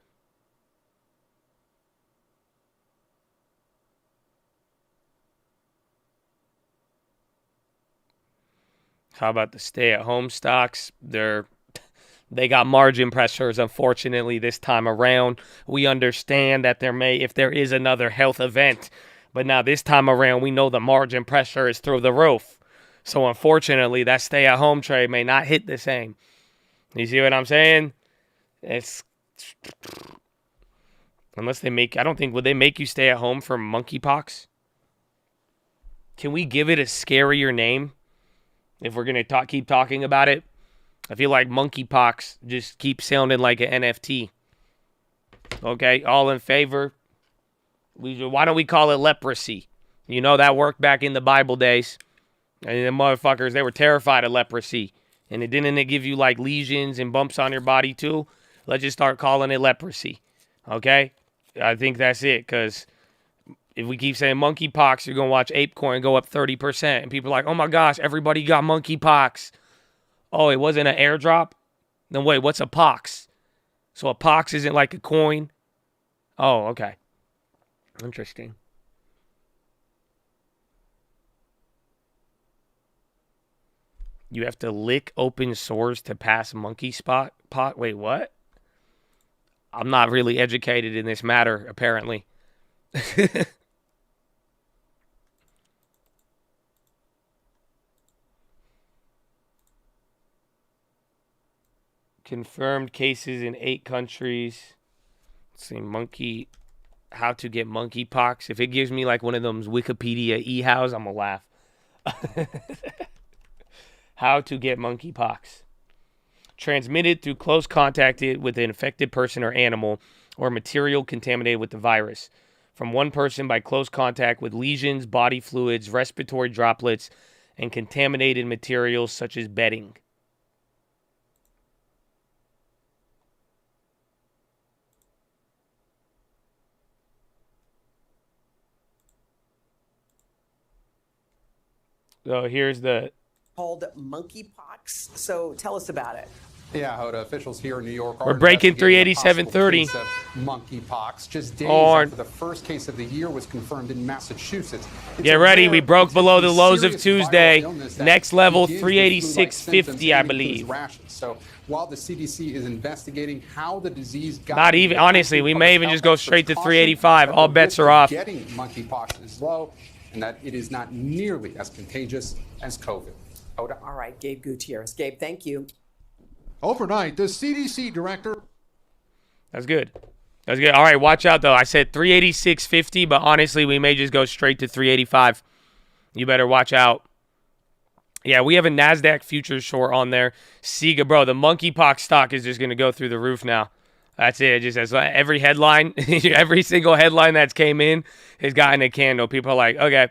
How about the stay-at-home stocks? They got margin pressures, unfortunately, this time around. We understand that if there is another health event, but now this time around, we know the margin pressure is through the roof. So unfortunately, that stay-at-home trade may not hit the same. You see what I'm saying? It's unless they make. I don't think would they make you stay at home for monkeypox? Can we give it a scarier name if we're gonna keep talking about it? I feel like monkeypox just keeps sounding like an NFT. Okay, all in favor? Why don't we call it leprosy? You know, that worked back in the Bible days. And the motherfuckers, they were terrified of leprosy. And didn't it give you like lesions and bumps on your body too? Let's just start calling it leprosy. Okay? I think that's it, because If we keep saying monkeypox, you're going to watch ApeCoin go up 30%. And people are like, oh my gosh, everybody got monkeypox. Oh, it wasn't an airdrop? Then wait, what's a pox? So a pox isn't like a coin? Oh, okay. Interesting. You have to lick open sores to pass monkey spot pot. Wait, what? I'm not really educated in this matter, apparently. Confirmed cases in 8 countries. Let's see, how to get monkeypox. If it gives me like one of those Wikipedia e-hows, I'm gonna laugh. How to get monkeypox. Transmitted through close contact with an infected person or animal or material contaminated with the virus. From one person by close contact with lesions, body fluids, respiratory droplets, and contaminated materials such as bedding. So here's the... called monkeypox. So tell us about it. Yeah, Hoda, officials here in New York are We're breaking 387.30. Monkeypox. Just days after the first case of the year was confirmed in Massachusetts. Get ready, we broke below the lows of Tuesday. Next level, 386.50, I believe. So while the CDC is investigating how the disease got... Not even, honestly, we may even just go straight to 385. All bets are off. Getting monkeypox is low, and that it is not nearly as contagious as COVID. Hoda. All right, Gabe Gutierrez. Gabe, thank you. Overnight, the CDC director... That's good. That's good. All right, watch out, though. I said 386.50, but honestly, we may just go straight to 385. You better watch out. Yeah, we have a Nasdaq futures short on there. Sega, bro, the monkeypox stock is just going to go through the roof now. That's it. It just has every headline, every single headline that's came in has gotten a candle. People are like, okay.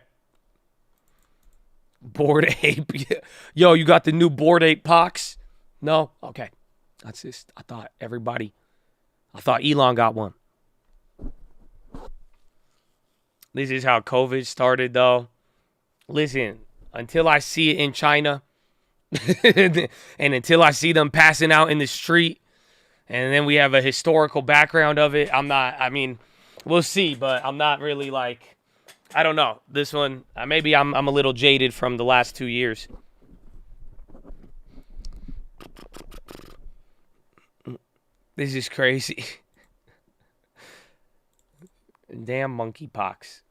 Bored ape. Yo, you got the new Bored Ape pox? No? Okay. That's just, I thought Elon got one. This is how COVID started, though. Listen, until I see it in China, and until I see them passing out in the street, and then we have a historical background of it, we'll see, but I'm not really like, I don't know. This one, maybe I'm a little jaded from the last 2 years. This is crazy. Damn monkeypox.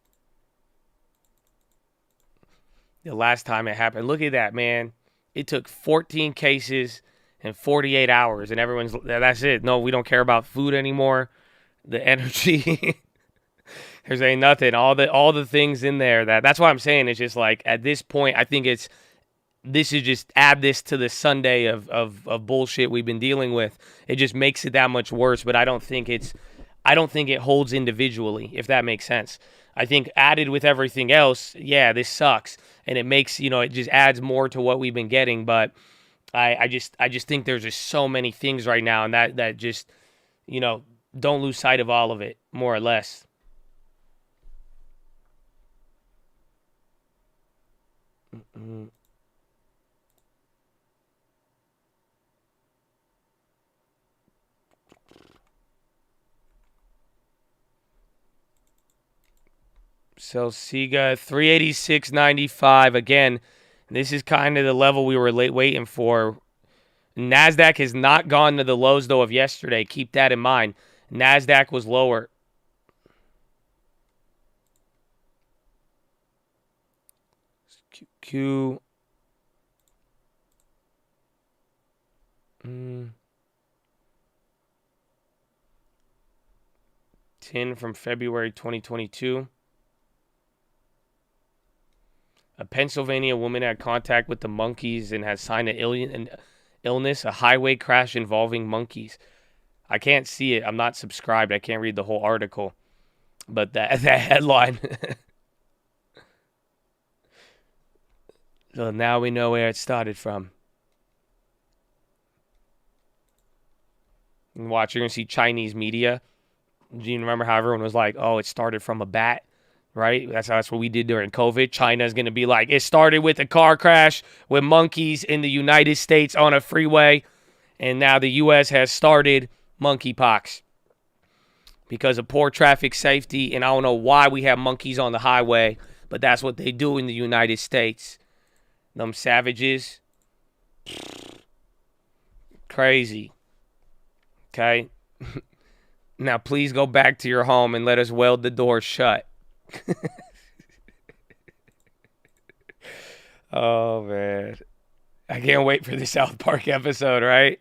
The last time it happened. Look at that, man. It took 14 cases in 48 hours, and that's it. No, we don't care about food anymore. The energy. There's ain't nothing. All the things in there. That's why I'm saying it's just like, at this point, I think this is just add this to the Sunday of bullshit we've been dealing with. It just makes it that much worse, but I don't think it holds individually, if that makes sense. I think added with everything else, yeah, this sucks. And it makes, it just adds more to what we've been getting. But I just think there's just so many things right now, and that just, don't lose sight of all of it, more or less. Mm-mm. So Sega 386.95 again. This is kind of the level we were waiting for. Nasdaq has not gone to the lows though of yesterday. Keep that in mind. Nasdaq was lower. Q. 10 from February 2022. A Pennsylvania woman had contact with the monkeys and has signed an illness, a highway crash involving monkeys. I can't see it. I'm not subscribed. I can't read the whole article. But that headline. So now we know where it started from. And watch, you're going to see Chinese media. Do you remember how everyone was like, oh, it started from a bat? right? That's what we did during COVID. China's going to be like, it started with a car crash with monkeys in the United States on a freeway, and now the U.S. has started monkeypox because of poor traffic safety, and I don't know why we have monkeys on the highway, but that's what they do in the United States. Them savages. Crazy. Okay? Now, please go back to your home and let us weld the door shut. Oh, man. I can't wait for the South Park episode, right?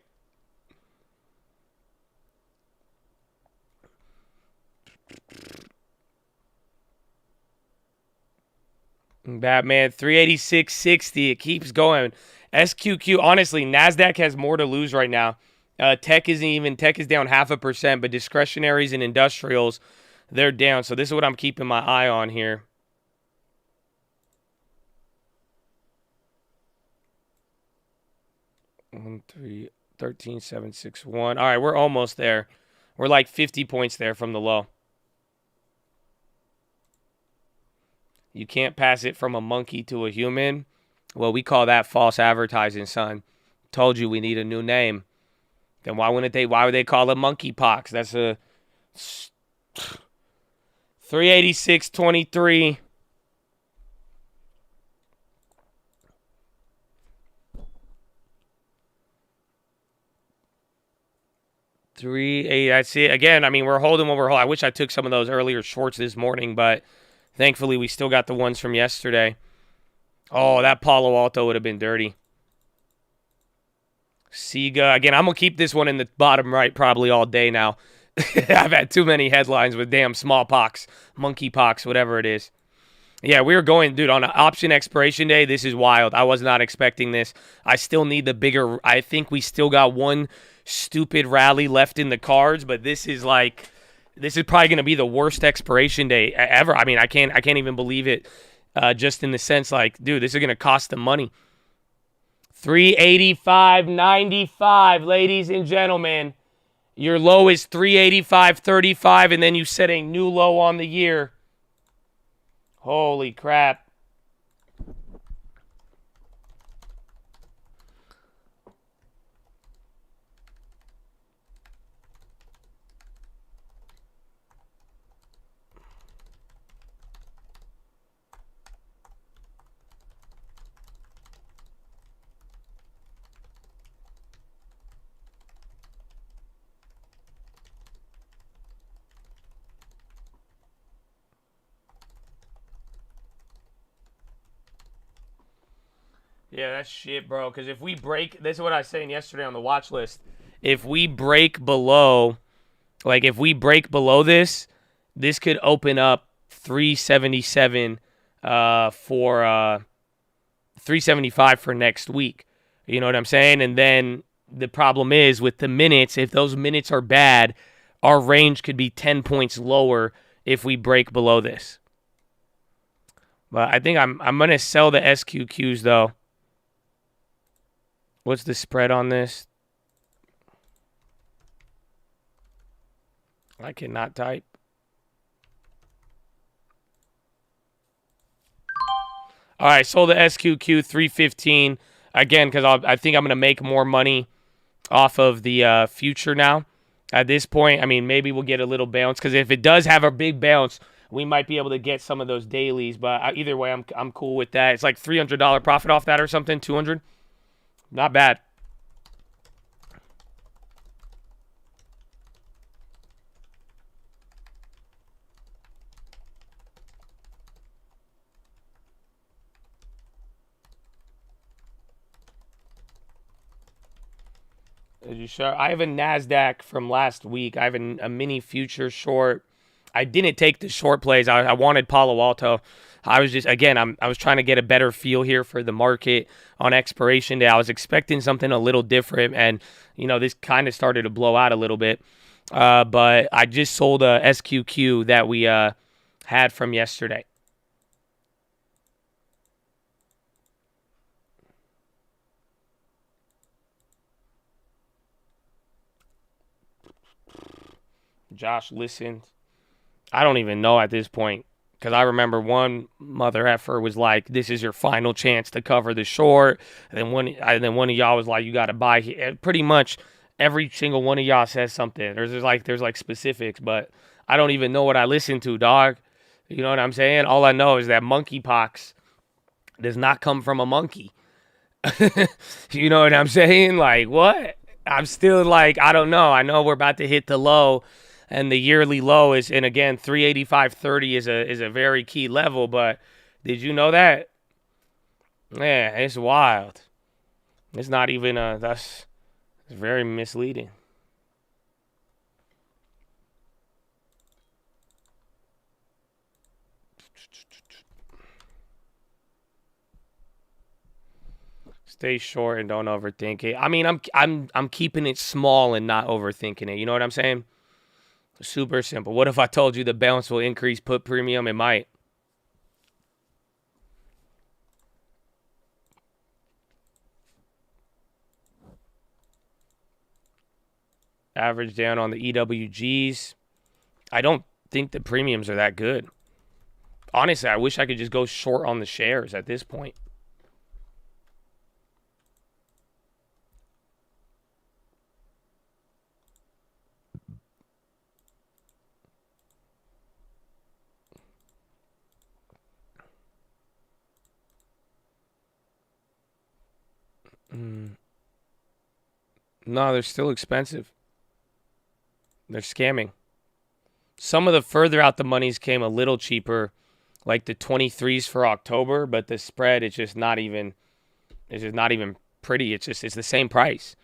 Batman 386.60. It keeps going. SQQ, honestly, Nasdaq has more to lose right now. Tech is down 0.5%, but discretionaries and industrials, they're down. So this is what I'm keeping my eye on here. One, 3, 13,761. All right, we're almost there. We're like 50 points there from the low. You can't pass it from a monkey to a human. Well, we call that false advertising, son. Told you we need a new name. Then why would they call it monkeypox? That's a 386.23. That's it. Again, I mean, we're holding what we're holding. I wish I took some of those earlier shorts this morning, but thankfully we still got the ones from yesterday. Oh, that Palo Alto would have been dirty. Sega. Again, I'm going to keep this one in the bottom right probably all day now. I've had too many headlines with damn smallpox, monkeypox, whatever it is. Yeah, we were going, dude, on an option expiration day. This is wild. I was not expecting this. I still need the bigger. I think we still got one stupid rally left in the cards, but this is probably going to be the worst expiration day ever. I mean, I can't even believe it. Just in the sense, like, dude, this is going to cost them money. 385.95, ladies and gentlemen. Your low is 385.35, and then you set a new low on the year. Holy crap. Yeah, that's shit, bro. Because if we break, this is what I was saying yesterday on the watch list. If we break below, this could open up 377 for 375 for next week. You know what I'm saying? And then the problem is with the minutes, if those minutes are bad, our range could be 10 points lower if we break below this. But I think I'm going to sell the SQQs though. What's the spread on this? I cannot type. All right, sold the SQQ 315 again because I think I'm going to make more money off of the future now. At this point, I mean, maybe we'll get a little bounce because if it does have a big bounce, we might be able to get some of those dailies. But either way, I'm cool with that. It's like $300 profit off that or something, 200. Not bad. I have a Nasdaq from last week. I have a mini future short. I didn't take the short plays. I wanted Palo Alto. I was just, again, I was trying to get a better feel here for the market on expiration day. I was expecting something a little different, and, you know, this kind of started to blow out a little bit. But I just sold a SQQ that we had from yesterday. Josh listened. I don't even know at this point Because I remember one mother effer was like, "This is your final chance to cover the short," and then one of y'all was like, "You got to buy." Pretty much every single one of y'all says something. There's like specifics, but I don't even know what I listen to, dog. You know what I'm saying? All I know is that monkeypox does not come from a monkey. You know what I'm saying? Like, what? I'm still like, I don't know. I know we're about to hit the low, and the yearly low is, and again, 385.30 is a very key level. But did you know that? Yeah, it's wild. It's not even it's very misleading. Stay short and don't overthink it. I mean, I'm keeping it small and not overthinking it. You know what I'm saying? Super simple. What if I told you the balance will increase put premium? It might. Average down on the EWGs. I don't think the premiums are that good. Honestly, I wish I could just go short on the shares at this point. No, they're still expensive. They're scamming. Some of the further out the monies came a little cheaper, like the 23s for October, but the spread is just not even pretty. It's the same price.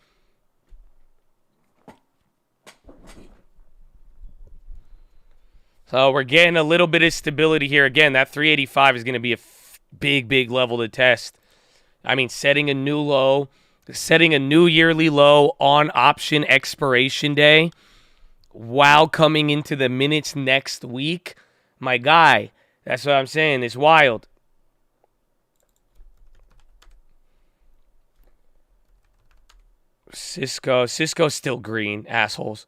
So we're getting a little bit of stability here. Again, that 385 is going to be a big level to test. I mean, setting a new low, setting a new yearly low on option expiration day while coming into the minutes next week. My guy, that's what I'm saying. It's wild. Cisco's still green, assholes.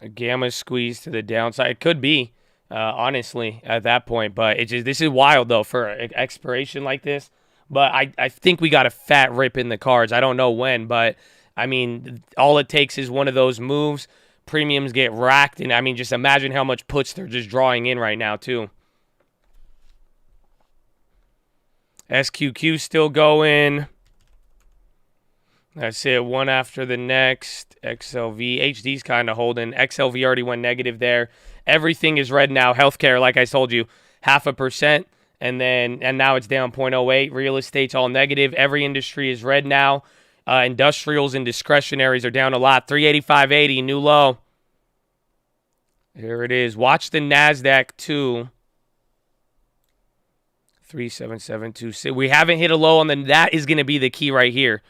A gamma squeeze to the downside. It could be, honestly, at that point. But this is wild, though, for an expiration like this. But I think we got a fat rip in the cards. I don't know when, but, I mean, all it takes is one of those moves. Premiums get racked. And, I mean, just imagine how much puts they're just drawing in right now, too. SQQ still going. That's it. One after the next. XLV. HD's kind of holding. XLV already went negative there. Everything is red now. Healthcare, like I told you, 0.5%. And now it's down 0.08. Real estate's all negative. Every industry is red now. Industrials and discretionaries are down a lot. 385.80, new low. Here it is. Watch the Nasdaq too. 37726. We haven't hit a low on that is going to be the key right here.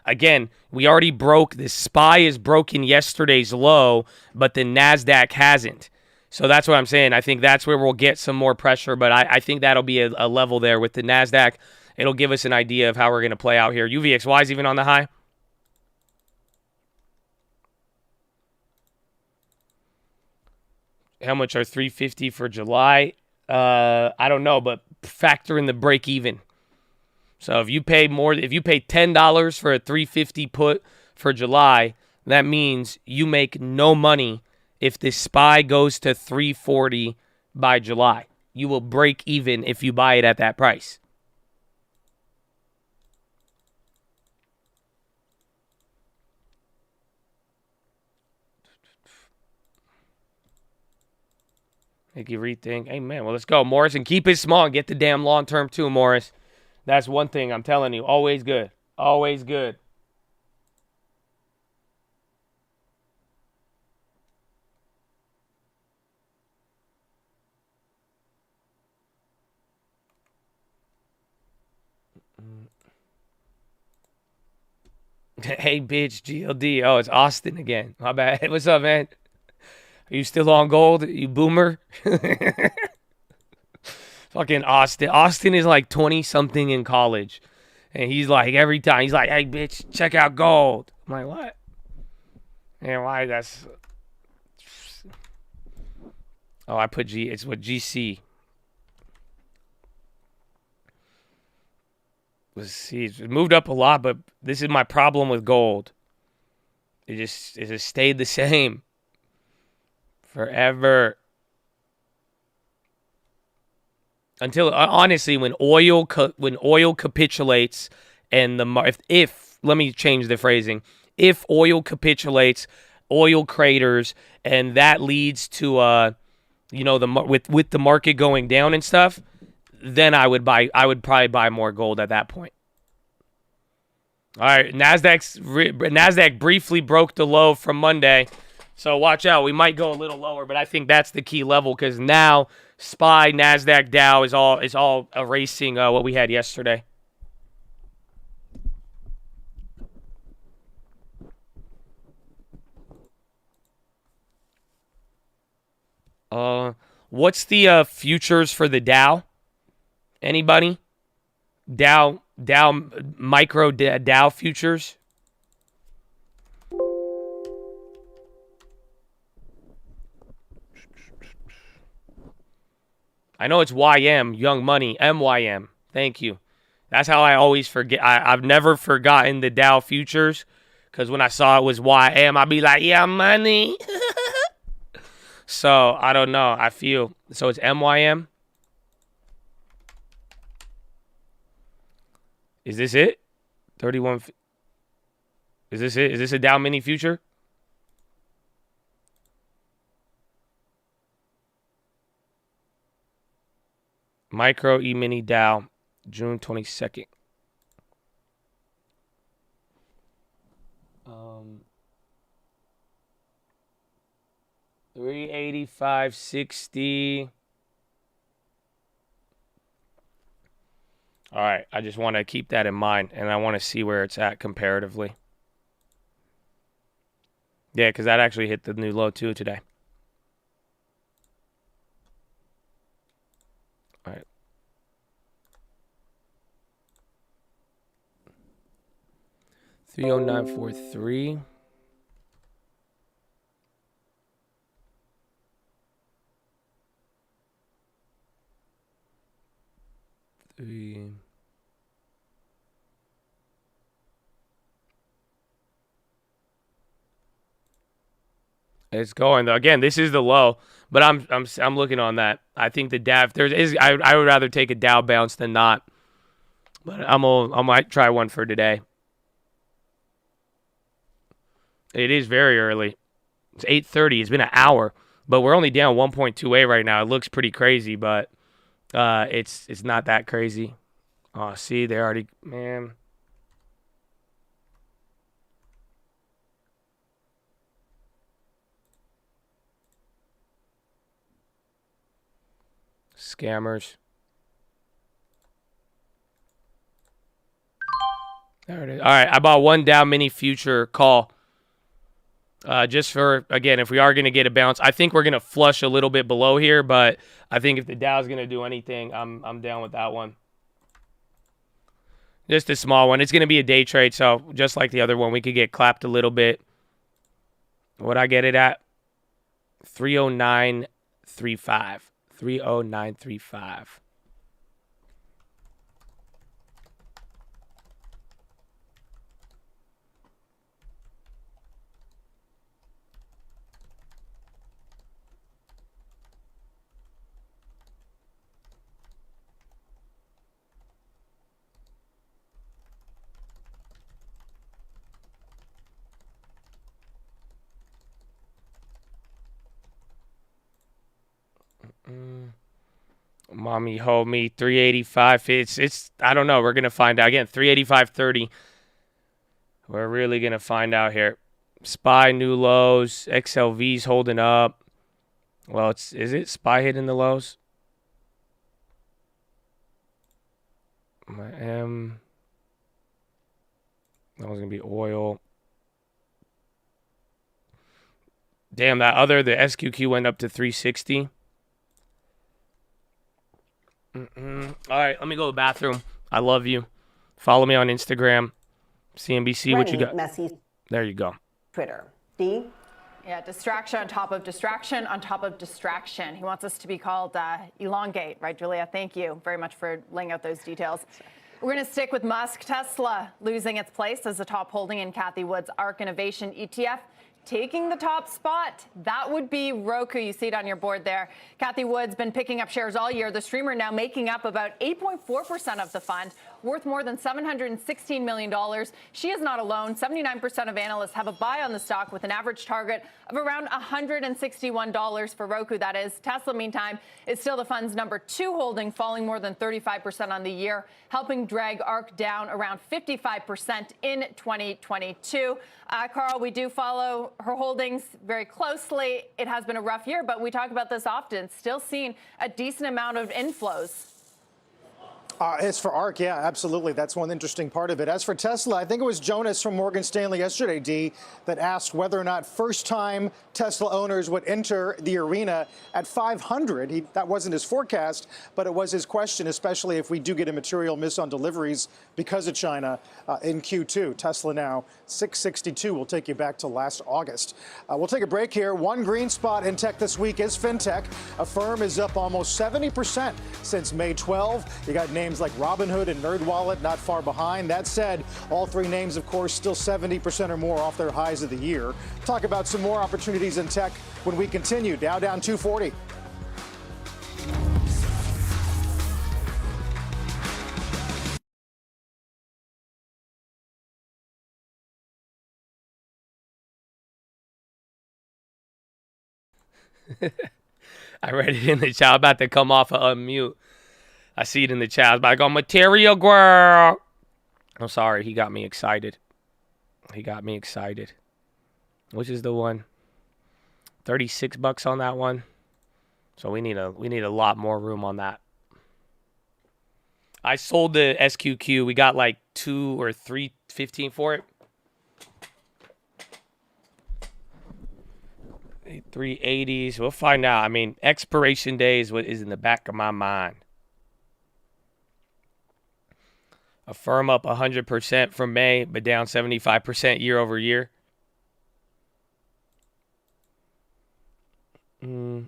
Again, we already broke. The SPY is broken yesterday's low, but the Nasdaq hasn't. So that's what I'm saying. I think that's where we'll get some more pressure, but I think that'll be a level there with the Nasdaq. It'll give us an idea of how we're going to play out here. UVXY is even on the high. How much are 350 for July? I don't know, but factor in the break even. So if you pay $10 for a 350 put for July, that means you make no money if the SPY goes to 340 by July. You will break even if you buy it at that price. Make you rethink. Hey, man, well, let's go, Morris, and keep it small and get the damn long term too, Morris. That's one thing I'm telling you. Always good. Always good. Hey, bitch, GLD. Oh, it's Austin again. My bad. What's up, man? Are you still on gold, you boomer? Fucking Austin. Austin is like 20-something in college. And he's like, every time, he's like, hey, bitch, check out gold. I'm like, what? Man, why? That's... Oh, I put G. It's what GC. Let's see. It's moved up a lot, but this is my problem with gold. It just stayed the same forever. Until honestly, when oil capitulates and if let me change the phrasing, if oil capitulates, oil craters, and that leads to with the market going down and stuff, then I would probably buy more gold at that point. All right, Nasdaq briefly broke the low from Monday, so watch out. We might go a little lower, but I think that's the key level because now SPY, Nasdaq, Dow is all erasing what we had yesterday. What's the futures for the Dow? Anybody? Dow micro Dow futures. I know it's YM, Young Money, MYM. Thank you. That's how I always forget. I've never forgotten the Dow futures because when I saw it was YM, I'd be like, yeah, money. So I don't know. I feel so it's MYM. Is this it? 31. Is this it? Is this a Dow mini future? Micro E-mini Dow, June 22nd. 385.60. All right, I just want to keep that in mind, and I want to see where it's at comparatively. Yeah, because that actually hit the new low too today. All right. $309.43. It's going though. Again, this is the low, but I'm looking on that. I think the Dow. I would rather take a Dow bounce than not. But I might try one for today. It is very early. It's 8:30. It's been an hour, but we're only down 1.28 right now. It looks pretty crazy, but it's not that crazy. Oh, see, they already, man. Scammers. There it is. All right, I bought one Dow mini future call. Just for, again, if we are going to get a bounce, I think we're going to flush a little bit below here, but I think if the Dow's going to do anything, I'm down with that one. Just a small one. It's going to be a day trade, so just like the other one, we could get clapped a little bit. What'd I get it at? 309.35. 309.35. Mommy hold me 385. It's I don't know. We're gonna find out again. 385.30. We're really gonna find out here. SPY new lows. XLV's holding up. Well, is it SPY hitting the lows? That was going to be oil. Damn, the SQQ went up to 360. All right, let me go to the bathroom. I love you. Follow me on Instagram. CNBC, what you got? Messy There you go. Twitter. D? Yeah, distraction on top of distraction on top of distraction. He wants us to be called elongate, right, Julia? Thank you very much for laying out those details. We're going to stick with Musk. Tesla losing its place as the top holding in Cathie Wood's ARK Innovation ETF. Taking the top spot, that would be Roku. You see it on your board there. Cathie Wood's been picking up shares all year. The streamer now making up about 8.4% of the fund, worth more than $716 million. She is not alone. 79% of analysts have a buy on the stock with an average target of around $161 for Roku, that is. Tesla, meantime, is still the fund's #2 holding, falling more than 35% on the year, helping drag ARK down around 55% in 2022. Carl, we do follow her holdings very closely. It has been a rough year, but we talk about this often. Still seeing a decent amount of inflows. As for ARK, yeah, absolutely. That's one interesting part of it. As for Tesla, I think it was Jonas from Morgan Stanley yesterday, D, that asked whether or not first-time Tesla owners would enter the arena at 500. That wasn't his forecast, but it was his question, especially if we do get a material miss on deliveries because of China in Q2. Tesla now 662. We'll take you back to last August. We'll take a break here. One green spot in tech this week is fintech. Affirm is up almost 70% since May 12. You got names like Robinhood and NerdWallet not far behind. That said, all three names, of course, still 70% or more off their highs of the year. Talk about some more opportunities in tech when we continue. Dow down 240. I read it in the chat. I'm about to come off of unmute. I see it in the chat. I was about to go, material girl. I'm sorry. He got me excited. He got me excited. Which is the one? $36 on that one. So we need a lot more room on that. I sold the SQQ. We got like 2 or 3.15 for it. 380s. We'll find out. I mean, expiration day is what is in the back of my mind. Affirm up 100% from May, but down 75% year over year. Vale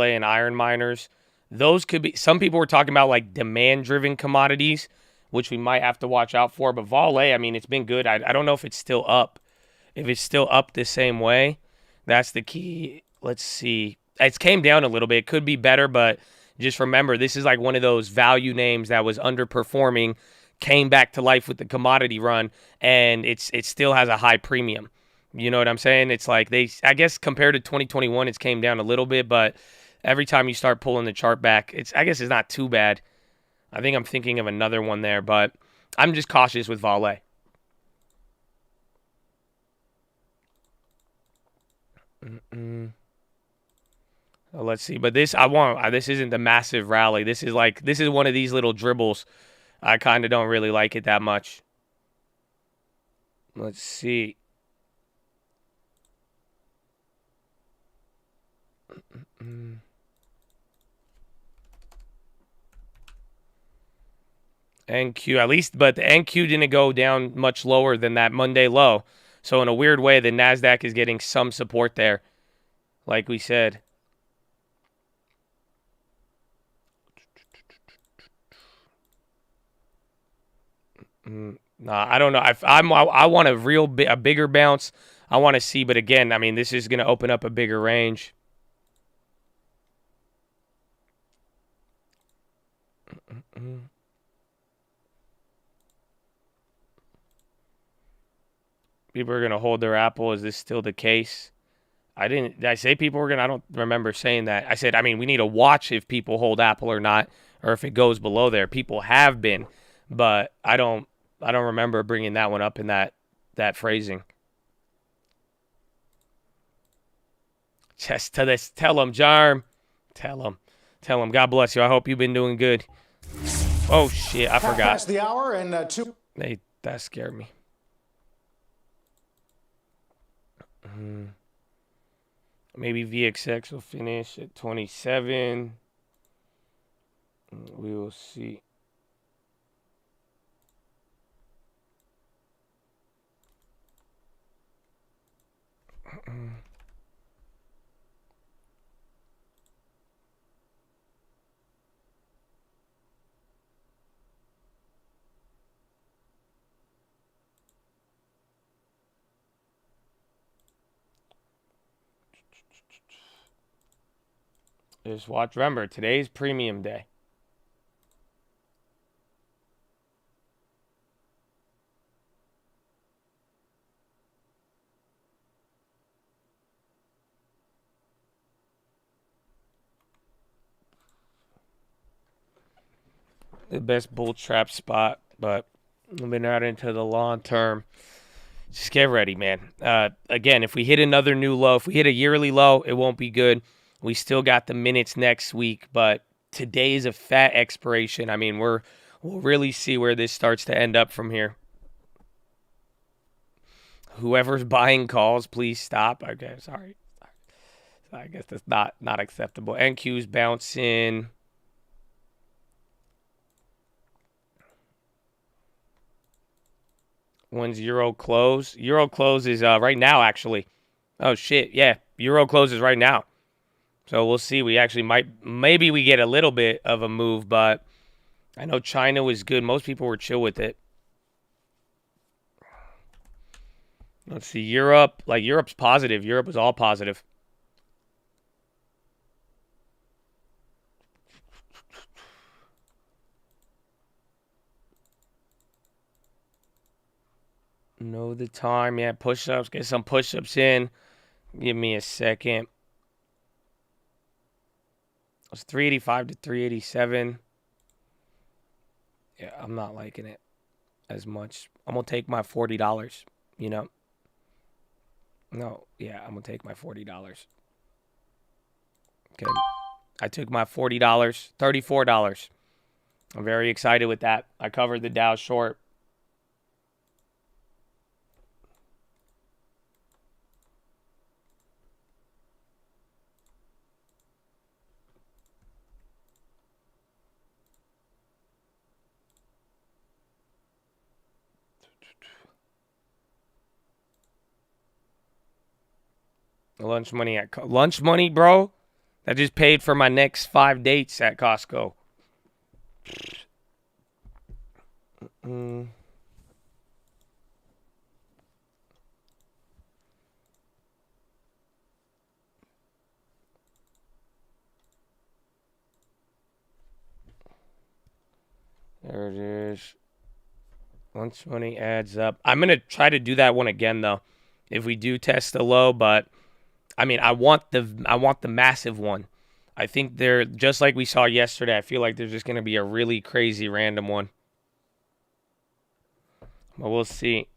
and iron miners. Those could be, some people were talking about like demand-driven commodities, which we might have to watch out for. But Vale, I mean, it's been good. I don't know if it's still up. If it's still up the same way, that's the key. Let's see. It's came down a little bit. It could be better, but just remember, this is like one of those value names that was underperforming, came back to life with the commodity run, and it still has a high premium. You know what I'm saying? It's like I guess compared to 2021, it's came down a little bit, but every time you start pulling the chart back, I guess it's not too bad. I think I'm thinking of another one there, but I'm just cautious with Vale. Let's see, but this isn't the massive rally. This is one of these little dribbles. I kind of don't really like it that much. Let's see. NQ, at least, but the NQ didn't go down much lower than that Monday low. So in a weird way, the Nasdaq is getting some support there, like we said. Nah, I don't know. I want a bigger bounce. I want to see, but again, I mean, this is going to open up a bigger range. People are going to hold their Apple. Is this still the case? Did I say people were going to? I don't remember saying that. I said, I mean, we need to watch if people hold Apple or not, or if it goes below there. People have been, but I don't remember bringing that one up in that phrasing. Just tell them, Jarm. Tell them. God bless you. I hope you've been doing good. Oh, shit. I forgot. Past the hour and two. Hey, that scared me. Maybe VXX will finish at 27. We will see. Just watch. Remember, today's premium day. The best bull trap spot, but we're not into the long term. Just get ready, man. Again, if we hit another new low, if we hit a yearly low, it won't be good. We still got the minutes next week, but today is a fat expiration. I mean, we'll really see where this starts to end up from here. Whoever's buying calls, please stop. Okay, sorry. I guess that's not acceptable. NQ's bouncing. When's Euro close? Euro close is right now, actually. Oh, shit. Yeah, Euro closes right now. So we'll see. We actually maybe we get a little bit of a move, but I know China was good. Most people were chill with it. Let's see. Europe. Like, Europe's positive. Europe is all positive. Know the time. Yeah, push-ups. Get some push-ups in. Give me a second. It's 385 to 387. Yeah, I'm not liking it as much. I'm going to take my $40, you know. No, yeah, I'm going to take my $40. Okay. I took my $40, $34. I'm very excited with that. I covered the Dow short. Lunch money, bro. That just paid for my next 5 dates at Costco. There it is. Lunch money adds up. I'm going to try to do that one again, though, if we do test the low, but I mean, I want the massive one. I think they're just like we saw yesterday. I feel like there's just going to be a really crazy random one. But we'll see.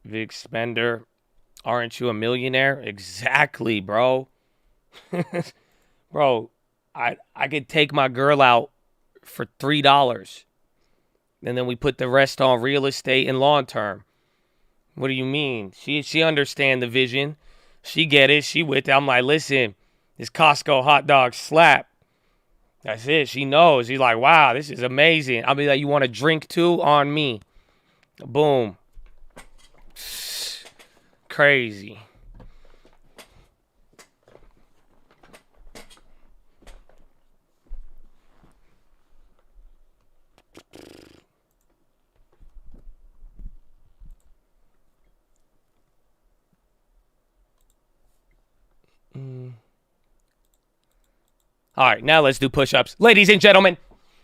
Big spender. Aren't you a millionaire? Exactly, bro. Bro, I could take my girl out for $3. And then we put the rest on real estate and long term. What do you mean? She understand the vision. She get it. She with it. I'm like, listen, this Costco hot dog slap. That's it. She knows. She's like, wow, this is amazing. I'll be like, you want a drink too? On me. Boom. Crazy. All right, now let's do push-ups. Ladies and gentlemen,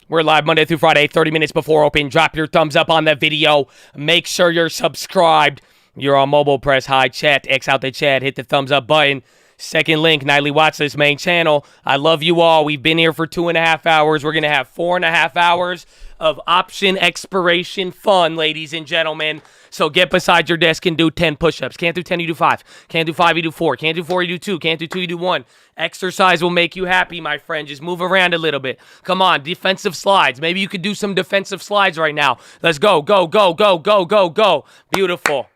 we're live Monday through Friday, 30 minutes before open. Drop your thumbs up on the video. Make sure you're subscribed. You're on mobile, press high chat, X out the chat, hit the thumbs up button. Second link, Nightly Watchlist main channel. I love you all. We've been here for 2.5 hours. We're going to have 4.5 hours of option expiration fun, ladies and gentlemen. So get beside your desk and do 10 push-ups. Can't do 10, you do 5. Can't do 5, you do 4. Can't do 4, you do 2. Can't do 2, you do 1. Exercise will make you happy, my friend. Just move around a little bit. Come on, defensive slides. Maybe you could do some defensive slides right now. Let's go, go, go, go, go, go, go. Beautiful.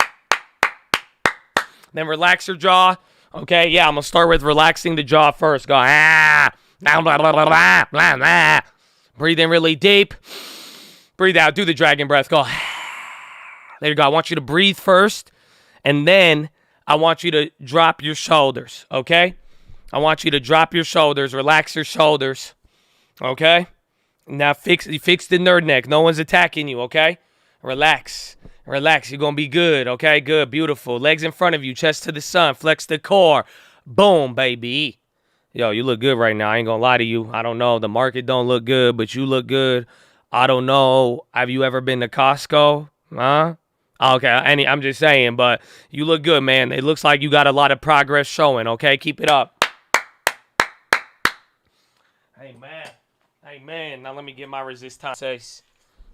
Then relax your jaw. Okay, yeah, I'm going to start with relaxing the jaw first. Go, blah, blah, blah, blah, blah, blah, blah. Breathe in really deep. Breathe out. Do the dragon breath. Go. There you go. I want you to breathe first, and then I want you to drop your shoulders, okay? I want you to drop your shoulders. Relax your shoulders, okay? Now fix the nerd neck. No one's attacking you, okay? Relax. Relax. You're going to be good, okay? Good. Beautiful. Legs in front of you. Chest to the sun. Flex the core. Boom, baby. Yo, you look good right now. I ain't going to lie to you. I don't know. The market don't look good, but you look good. I don't know. Have you ever been to Costco? Huh? Okay, I'm just saying, but you look good, man. It looks like you got a lot of progress showing, okay? Keep it up. Amen. Amen. Now let me get my resistance.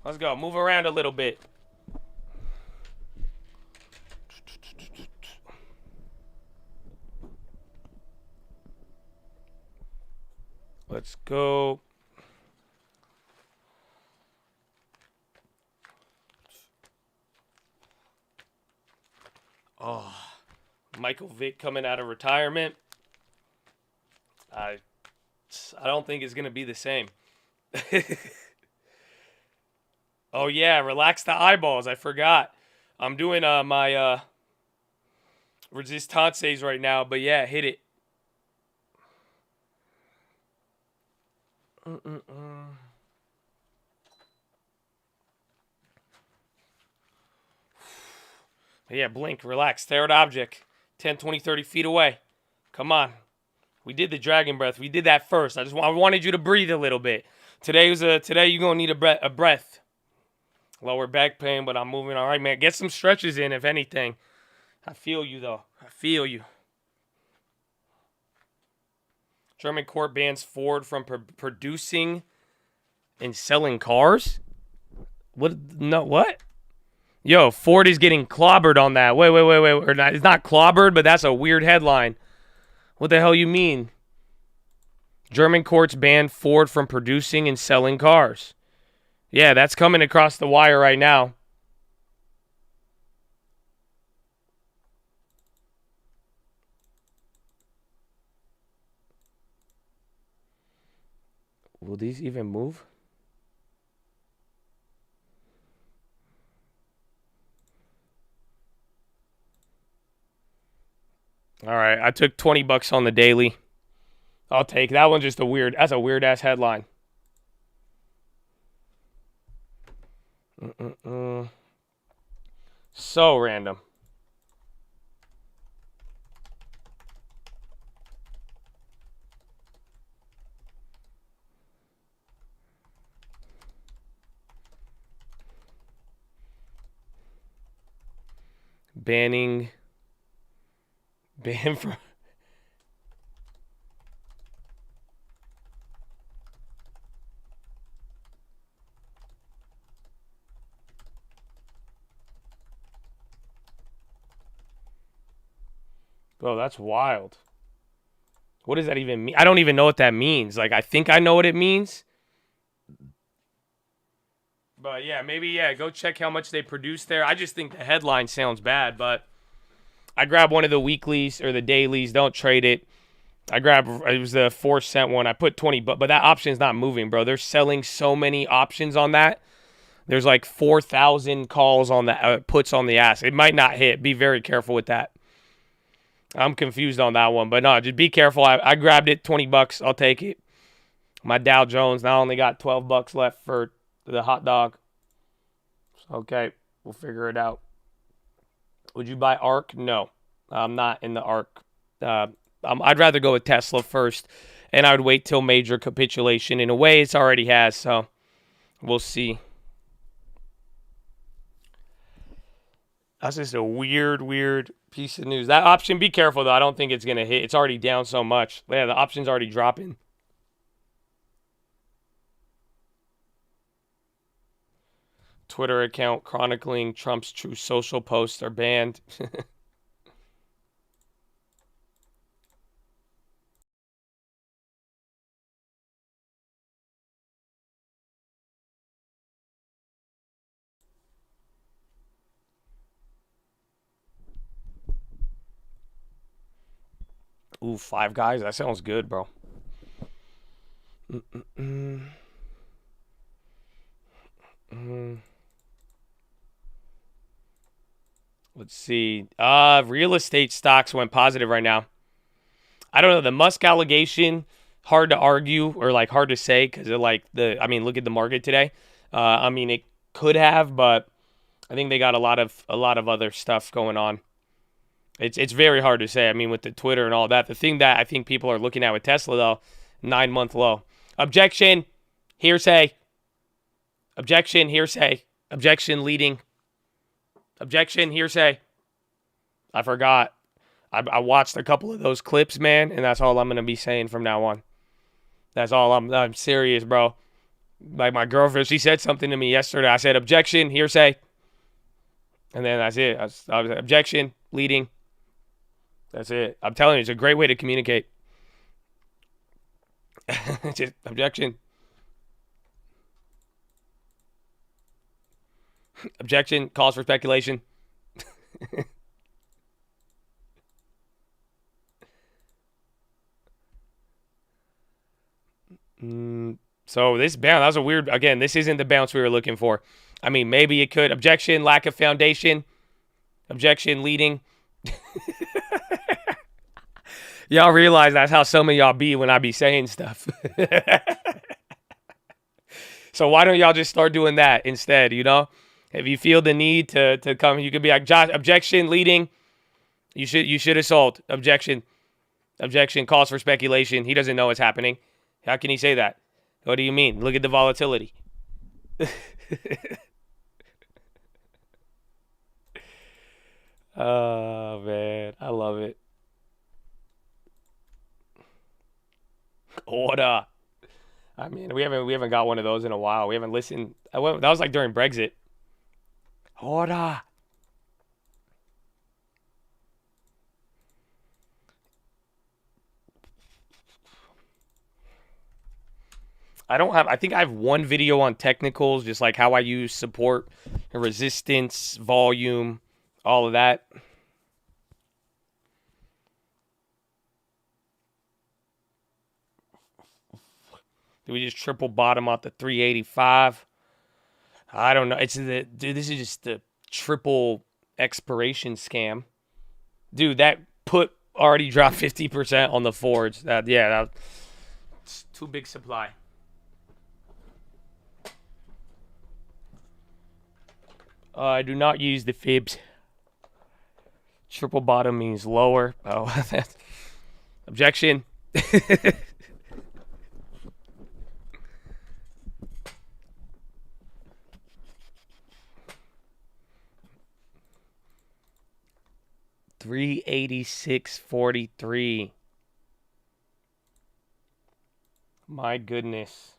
Let's go. Move around a little bit. Let's go. Oh, Michael Vick coming out of retirement. I don't think it's going to be the same. Oh, yeah, relax the eyeballs. I forgot. I'm doing my resistances right now, but yeah, hit it. Yeah, blink, relax, stare at object. 10, 20, 30 feet away. Come on. We did the dragon breath. We did that first. I wanted you to breathe a little bit. Today you're going to need a breath. Lower back pain, but I'm moving all right, man. Get some stretches in, if anything. I feel you, though. I feel you. German court bans Ford from producing and selling cars? What? No, what? Yo, Ford is getting clobbered on that. Wait. Or not, it's not clobbered, but that's a weird headline. What the hell you mean? German courts ban Ford from producing and selling cars. Yeah, that's coming across the wire right now. Will these even move? All right, I took $20 on the daily. I'll take that one. Just that's a weird ass headline. So random. Ban from. Bro, that's wild. What does that even mean? I don't even know what that means. Like, I think I know what it means. But yeah, maybe, go check how much they produce there. I just think the headline sounds bad, but I grabbed one of the weeklies or the dailies. Don't trade it. It was the 4-cent one. I put 20, but that option's not moving, bro. They're selling so many options on that. There's like 4,000 calls on the puts on the ass. It might not hit. Be very careful with that. I'm confused on that one, but no, just be careful. I grabbed it, $20. I'll take it. My Dow Jones now only got $12 left for the hot dog. Okay, we'll figure it out. Would you buy ARK? No, I'm not in the ARK. I'd rather go with Tesla first, and I would wait till major capitulation. In a way, it's already has, so we'll see. That's just a weird piece of news. That option, be careful, though. I don't think it's going to hit. It's already down so much. Yeah, the option's already dropping. Twitter account chronicling Trump's True Social posts are banned. Ooh, Five Guys. That sounds good, bro. Let's see. Real estate stocks went positive right now. I don't know. The Musk allegation, hard to argue or like hard to say because of like I mean, look at the market today. I mean, it could have, but I think they got a lot of other stuff going on. It's very hard to say. I mean, with the Twitter and all that. The thing that I think people are looking at with Tesla though, 9-month low. Objection, hearsay. Objection, hearsay. Objection, leading. Objection, hearsay. I forgot. I watched a couple of those clips, man, and that's all I'm going to be saying from now on. That's all. I'm serious, bro. Like my girlfriend, she said something to me yesterday. I said, objection, hearsay. And then that's it. I was objection, leading. That's it. I'm telling you, it's a great way to communicate. Just objection. Objection, calls for speculation. So this bounce, that was a weird, again, this isn't the bounce we were looking for. I mean, maybe it could. Objection, lack of foundation. Objection, leading. Y'all realize that's how some of y'all be when I be saying stuff. So why don't y'all just start doing that instead, you know? If you feel the need to come, you could be like, Josh, objection, leading. You should assault. Objection. Objection, calls for speculation. He doesn't know what's happening. How can he say that? What do you mean? Look at the volatility. Oh, man. I love it. Order. I mean, we haven't got one of those in a while. We haven't listened. That was like during Brexit. Order. I think I have one video on technicals, just like how I use support, resistance, volume, all of that. Do we just triple bottom out the 385? I don't know. Dude, this is just the triple expiration scam. Dude, that put already dropped 50% on the forwards. That's too big supply. I do not use the fibs. Triple bottom means lower. Oh, objection. $386.43. My goodness.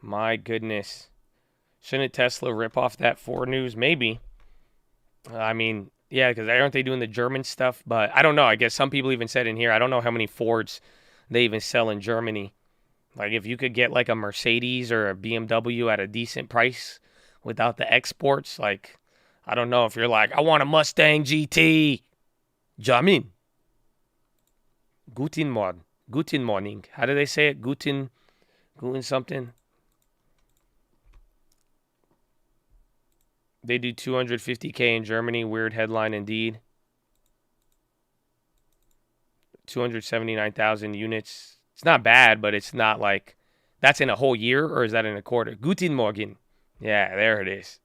My goodness. Shouldn't Tesla rip off that Ford news? Maybe. I mean, yeah, because aren't they doing the German stuff? But I don't know. I guess some people even said in here, I don't know how many Fords they even sell in Germany. Like if you could get like a Mercedes or a BMW at a decent price without the exports, like I don't know if you're like, I want a Mustang GT. Jamin. Guten Morgen. Guten Morning. How do they say it? Guten something. They do 250K in Germany. Weird headline indeed. 279,000 units. It's not bad, but it's not like, that's in a whole year or is that in a quarter? Guten Morgen. Yeah, there it is.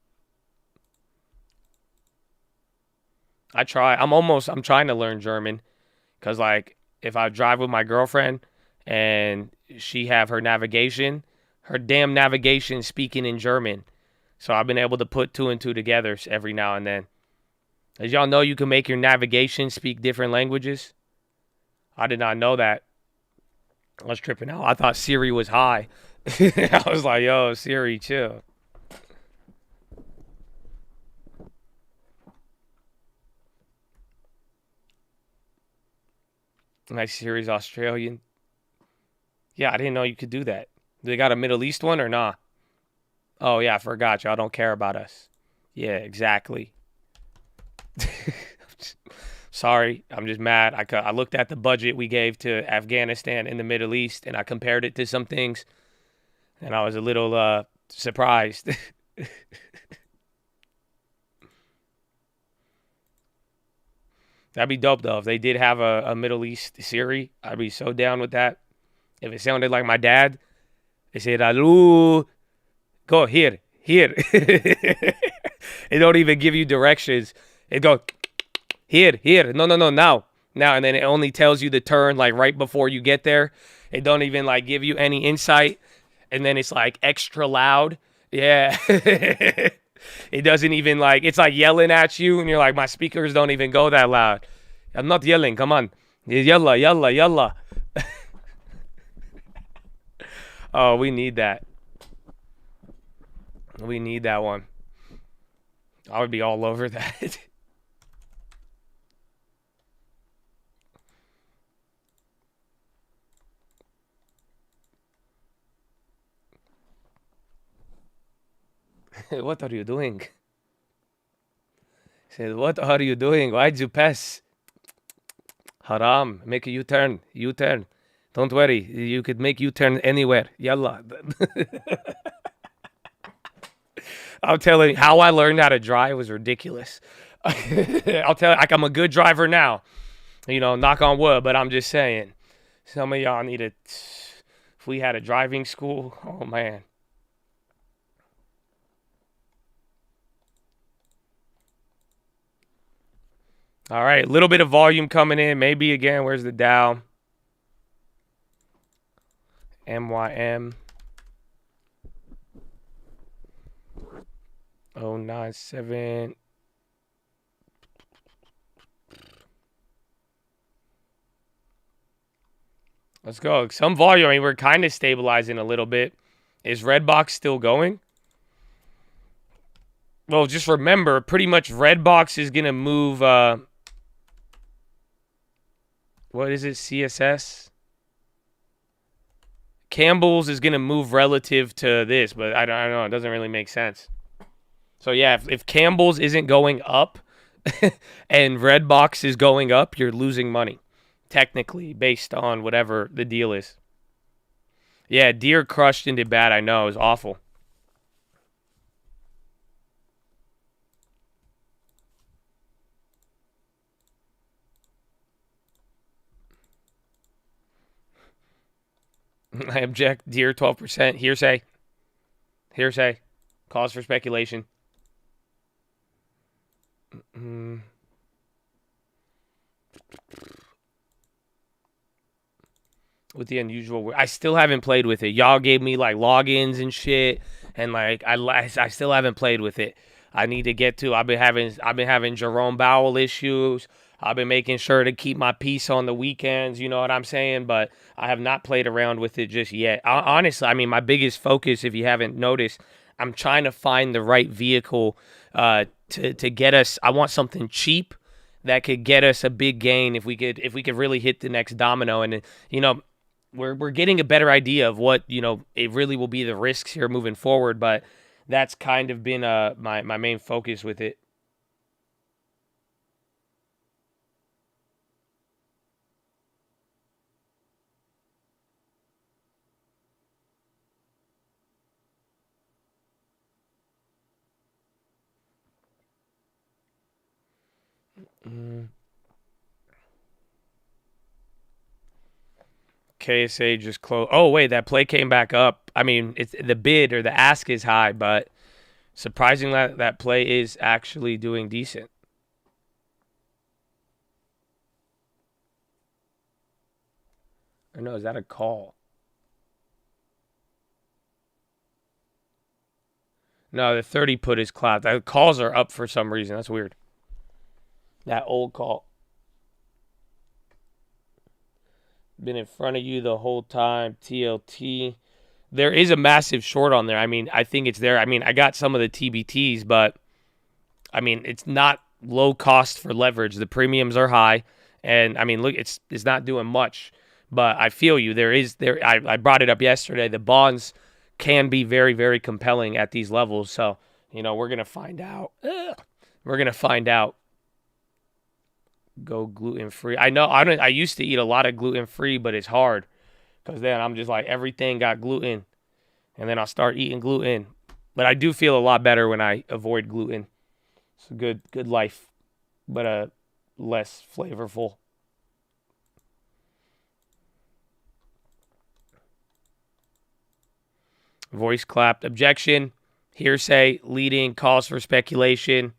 I'm trying to learn German because like if I drive with my girlfriend and she have her damn navigation speaking in German. So I've been able to put 2 and 2 together every now and then. As y'all know, you can make your navigation speak different languages. I did not know that. I was tripping out. I thought Siri was high. I was like, yo, Siri, chill. Nice series, Australian. Yeah, I didn't know you could do that. They got a Middle East one or nah? Oh, yeah, I forgot. Y'all don't care about us. Yeah, exactly. Sorry, I'm just mad. I looked at the budget we gave to Afghanistan in the Middle East, and I compared it to some things, and I was a little surprised. That'd be dope, though. If they did have a Middle East series, I'd be so down with that. If it sounded like my dad, they said, "Alu, go here." It don't even give you directions. It go here. No, now. And then it only tells you the turn like right before you get there. It don't even like give you any insight. And then it's like extra loud. Yeah. It doesn't even like, it's like yelling at you, and you're like, my speakers don't even go that loud. I'm not yelling. Come on. Yalla. Oh, we need that. We need that one. I would be all over that. What are you doing? He said, what are you doing? Why'd you pass? Haram. Make a U-turn. U-turn. Don't worry. You could make U-turn anywhere. Yalla. I'm telling you, how I learned how to drive was ridiculous. I'll tell you, like, I'm a good driver now. You know, knock on wood, but I'm just saying. Some of y'all need to, if we had a driving school, oh man. All right, a little bit of volume coming in. Maybe again, where's the Dow? MYM. 097. Let's go. Some volume. I mean, we're kind of stabilizing a little bit. Is Redbox still going? Well, just remember, pretty much Redbox is going to move... what is it? CSS? Campbell's is going to move relative to this, but I don't know. It doesn't really make sense. So, yeah, if Campbell's isn't going up and Redbox is going up, you're losing money, technically, based on whatever the deal is. Yeah, Deer crushed into bad, I know. It was awful. I object. Deer 12%. Hearsay. Hearsay. Cause for speculation. With the unusual, I still haven't played with it. Y'all gave me like logins and shit, and like I still haven't played with it. I need to get to. I've been having Jerome Powell issues. I've been making sure to keep my peace on the weekends. You know what I'm saying? But I have not played around with it just yet. Honestly, I mean, my biggest focus, if you haven't noticed, I'm trying to find the right vehicle to get us. I want something cheap that could get us a big gain if we could really hit the next domino. And you know, we're getting a better idea of what, you know, it really will be the risks here moving forward. But that's kind of been my main focus with it. KSA just closed. Oh, wait, that play came back up. I mean, it's the bid or the ask is high, but surprisingly, that play is actually doing decent. Or no, is that a call? No, the 30 put is clapped. The calls are up for some reason. That's weird. That old call. Been in front of you the whole time. TLT. There is a massive short on there. I mean, I think it's there. I mean, I got some of the TBTs, but I mean, it's not low cost for leverage. The premiums are high, And I mean, look, it's not doing much, but I feel you. I brought it up yesterday. The bonds can be very, very compelling at these levels. So, you know, we're going to find out. We're going to find out. Go gluten-free. I know I used to eat a lot of gluten-free, but it's hard because then I'm just like everything got gluten, and then I'll start eating gluten. But I do feel a lot better when I avoid gluten. It's a good life, but less flavorful. Voice clapped. Objection. Hearsay. Leading. Calls for speculation.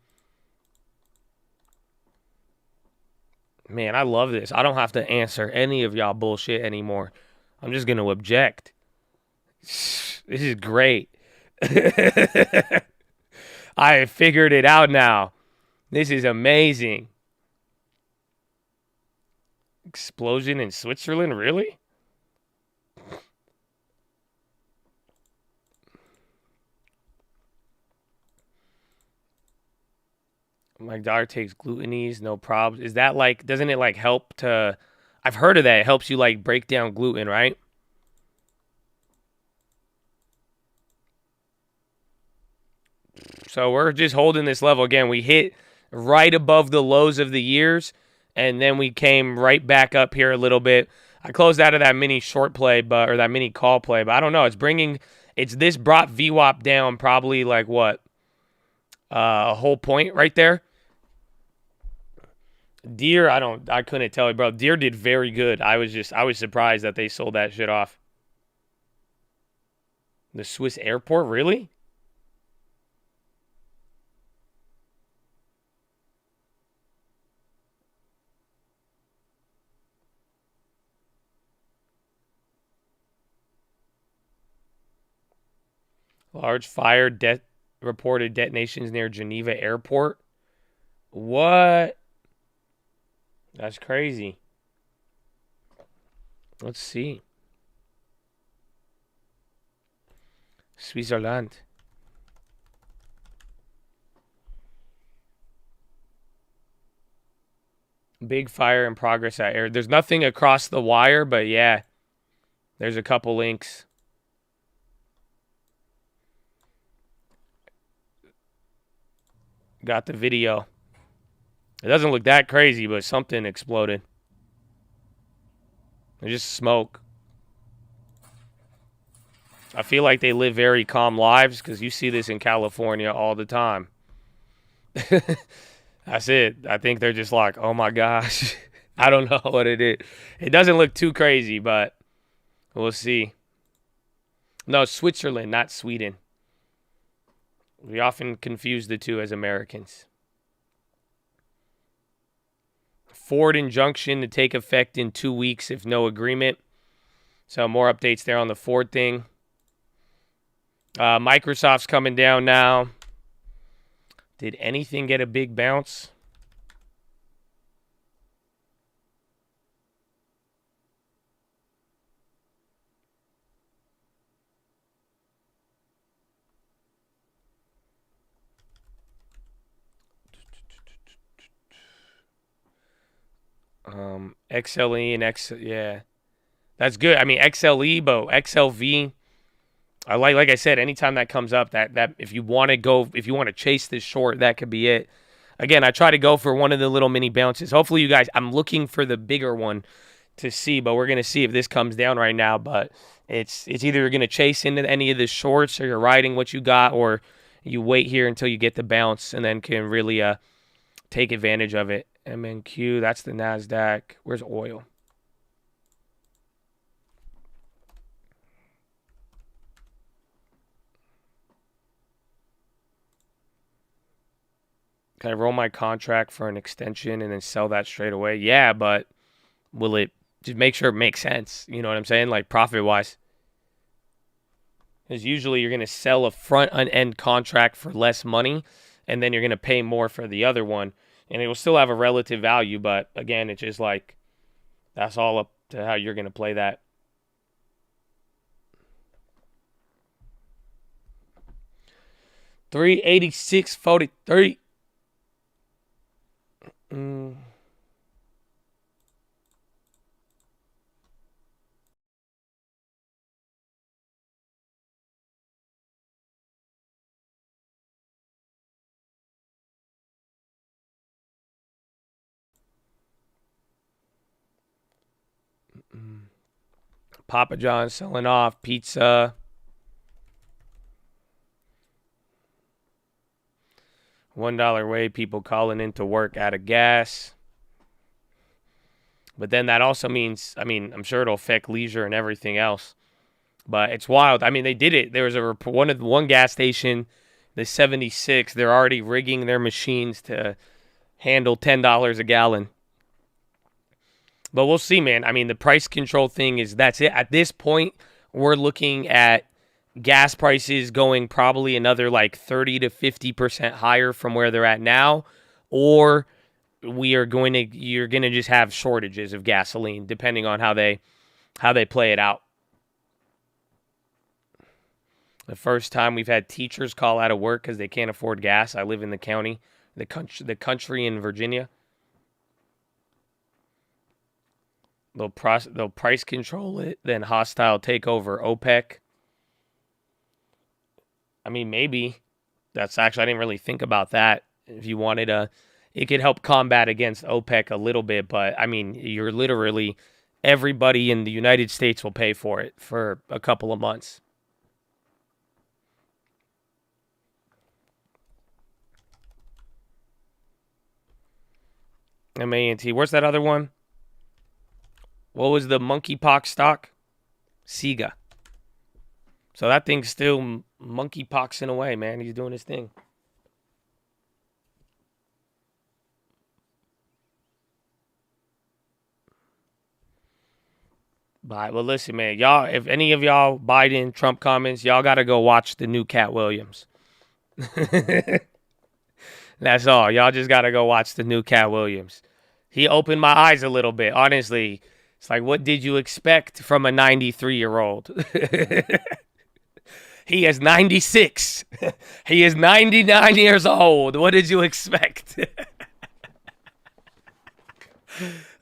Man, I love this. I don't have to answer any of y'all bullshit anymore. I'm just going to object. This is great. I have figured it out now. This is amazing. Explosion in Switzerland? Really? My daughter takes glutenese, no problems. Is that like, doesn't it like help to, I've heard of that. It helps you like break down gluten, right? So we're just holding this level. Again, we hit right above the lows of the years, and then we came right back up here a little bit. I closed out of that mini short play, or that mini call play, but I don't know. This brought VWAP down probably like what? A whole point right there. Deer, I couldn't tell you, bro. Deer did very good. I was surprised that they sold that shit off. The Swiss airport, really? Large fire reported detonations near Geneva airport. What? That's crazy. Let's see. Switzerland. Big fire in progress at air. There's nothing across the wire, but yeah. There's a couple links. Got the video. It doesn't look that crazy, but something exploded. It's just smoke. I feel like they live very calm lives because you see this in California all the time. That's it. I think they're just like, oh my gosh. I don't know what it is. It doesn't look too crazy, but we'll see. No, Switzerland, not Sweden. We often confuse the two as Americans. Ford injunction to take effect in 2 weeks if no agreement. So more updates there on the Ford thing. Microsoft's coming down now. Did anything get a big bounce? XLE and yeah. That's good. I mean, XLE, but XLV, I like I said, anytime that comes up, that if you want to chase this short, that could be it. Again, I try to go for one of the little mini bounces. Hopefully you guys, I'm looking for the bigger one to see, but we're going to see if this comes down right now, but it's either you're going to chase into any of the shorts or you're riding what you got, or you wait here until you get the bounce and then can really take advantage of it. MNQ, that's the Nasdaq. Where's oil? Can I roll my contract for an extension and then sell that straight away? Yeah, but will it just make sure it makes sense? You know what I'm saying? Like profit-wise. Because usually you're going to sell a front-end contract for less money, and then you're going to pay more for the other one. And it will still have a relative value, but again, it's just like, that's all up to how you're going to play that. $386.43. Papa John's selling off. Pizza. $1 way people calling into work out of gas. But then that also means, I mean, I'm sure it'll affect leisure and everything else. But it's wild. I mean, they did it. There was a report, one gas station, the 76, they're already rigging their machines to handle $10 a gallon. But we'll see, man. I mean, the price control thing that's it. At this point, we're looking at gas prices going probably another like 30 to 50% higher from where they're at now, or you're going to just have shortages of gasoline depending on how they play it out. The first time we've had teachers call out of work because they can't afford gas. I live in the county, the country in Virginia. They'll price control it, then hostile takeover OPEC. I mean, maybe. That's actually, I didn't really think about that. If you wanted it could help combat against OPEC a little bit, but I mean, you're literally, everybody in the United States will pay for it for a couple of months. MANT. Where's that other one? What was the monkeypox stock? Sega. So that thing's still monkeypoxing away, man. He's doing his thing. But well, listen, man. Y'all, if any of y'all Biden, Trump comments, y'all got to go watch the new Cat Williams. That's all. Y'all just got to go watch the new Cat Williams. He opened my eyes a little bit. Honestly, it's like, what did you expect from a 93-year-old? He is 96. He is 99 years old. What did you expect?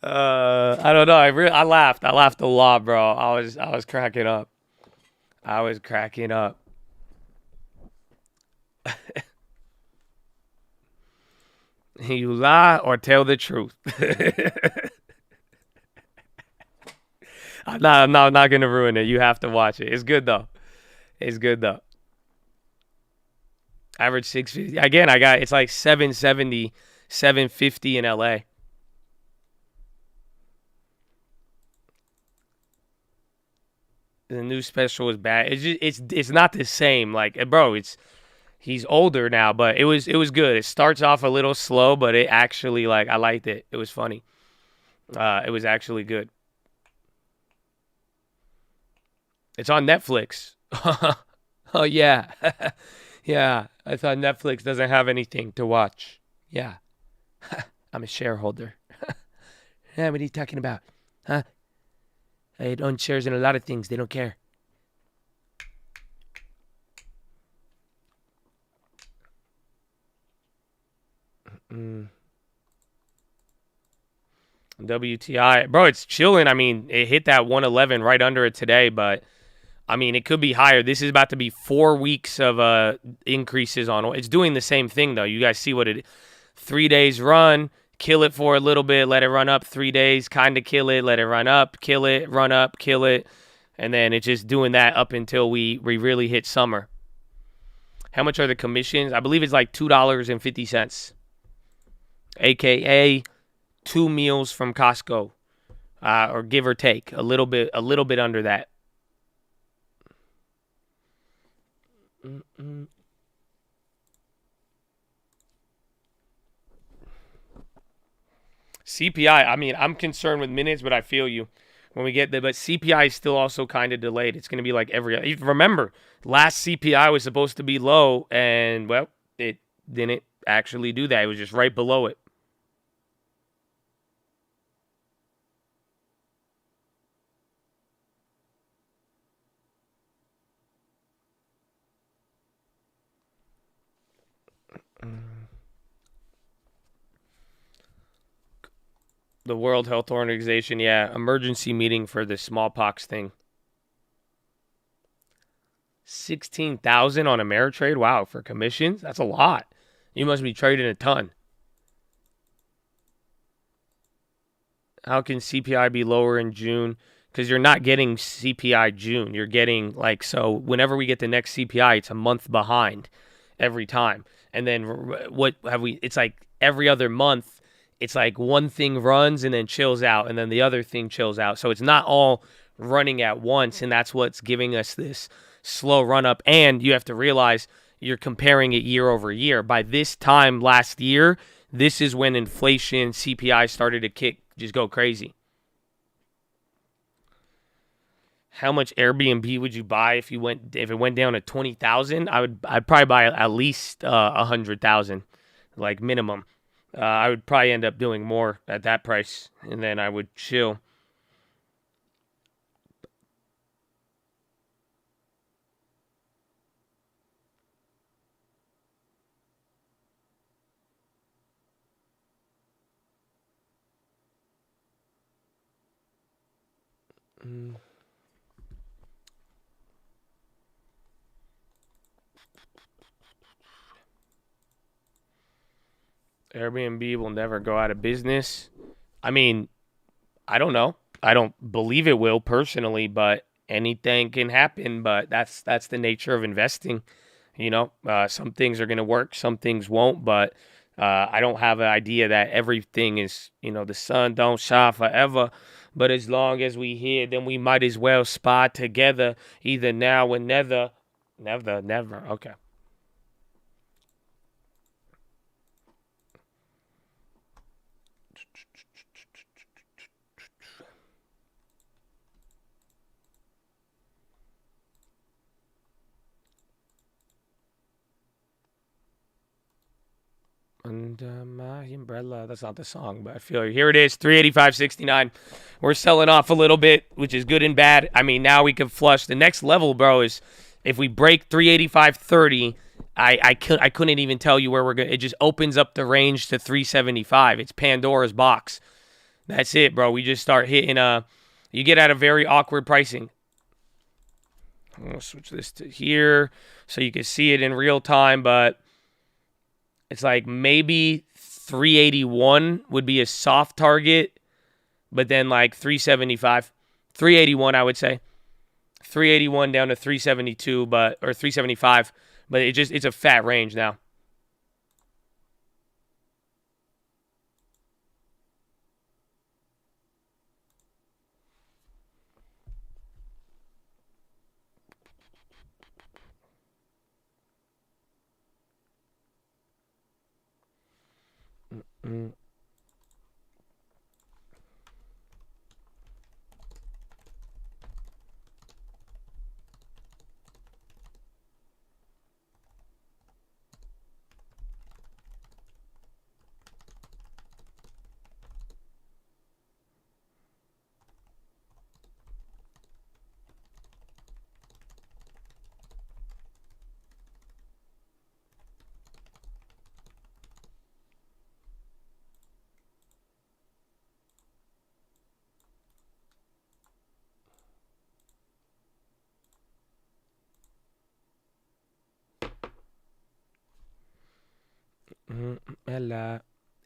I don't know. I laughed. I laughed a lot, bro. I was cracking up. I was cracking up. You lie or tell the truth. I'm not gonna ruin it. You have to watch it. It's good though. It's good though. Average 650. Again, it's like 770, 750 in LA. The new special is bad. It's not the same. Like, bro, he's older now, but it was good. It starts off a little slow, but it actually, like, I liked it. It was funny. It was actually good. It's on Netflix. Oh yeah. Yeah, I thought Netflix doesn't have anything to watch. Yeah. I'm a shareholder. Yeah, what are you talking about? Huh? I own shares in a lot of things. They don't care. WTI. Bro, it's chilling. I mean, it hit that 111 right under it today, but I mean, it could be higher. This is about to be 4 weeks of increases on oil. It's doing the same thing, though. You guys see what it 3 days run, kill it for a little bit, let it run up 3 days, kind of kill it, let it run up, kill it, run up, kill it. And then it's just doing that up until we really hit summer. How much are the commissions? I believe it's like $2.50, a.k.a. 2 meals from Costco, or give or take a little bit under that. CPI, I mean, I'm concerned with minutes, but I feel you when we get there. But CPI is still also kind of delayed. It's going to be like remember, last CPI was supposed to be low, and, well, it didn't actually do that. It was just right below it. The World Health Organization, yeah, emergency meeting for the smallpox thing. 16,000 on Ameritrade? Wow, for commissions? That's a lot. You must be trading a ton. How can CPI be lower in June because you're not getting CPI June. You're getting like, so whenever we get the next CPI, it's a month behind every time. And then what have we, it's like every other month, it's like one thing runs and then chills out, and then the other thing chills out. So it's not all running at once, and that's what's giving us this slow run up. And you have to realize you're comparing it year over year. By this time last year, this is when inflation, CPI started to just go crazy. How much Airbnb would you buy if it went down to 20,000? I'd probably buy at least 100,000, like minimum. I would probably end up doing more at that price, and then I would chill. Airbnb will never go out of business. I mean, I don't know. I don't believe it will personally, but anything can happen. But that's the nature of investing. You know, some things are going to work, some things won't. But I don't have an idea that everything is, the sun don't shine forever. But as long as we here, then we might as well spy together, either now or never. Never. Okay. Under my umbrella. That's not the song, but I feel you. Here it is, 385.69. We're selling off a little bit, which is good and bad. I mean, now we can flush. The next level, bro, is if we break 385.30, I couldn't even tell you where we're going. It just opens up the range to 375. It's Pandora's box. That's it, bro. We just start hitting you get at a very awkward pricing. I'm going to switch this to here so you can see it in real time, but it's like maybe 381 would be a soft target, but then like 375. 381, I would say. 381 down to 372, or 375, but it's a fat range now.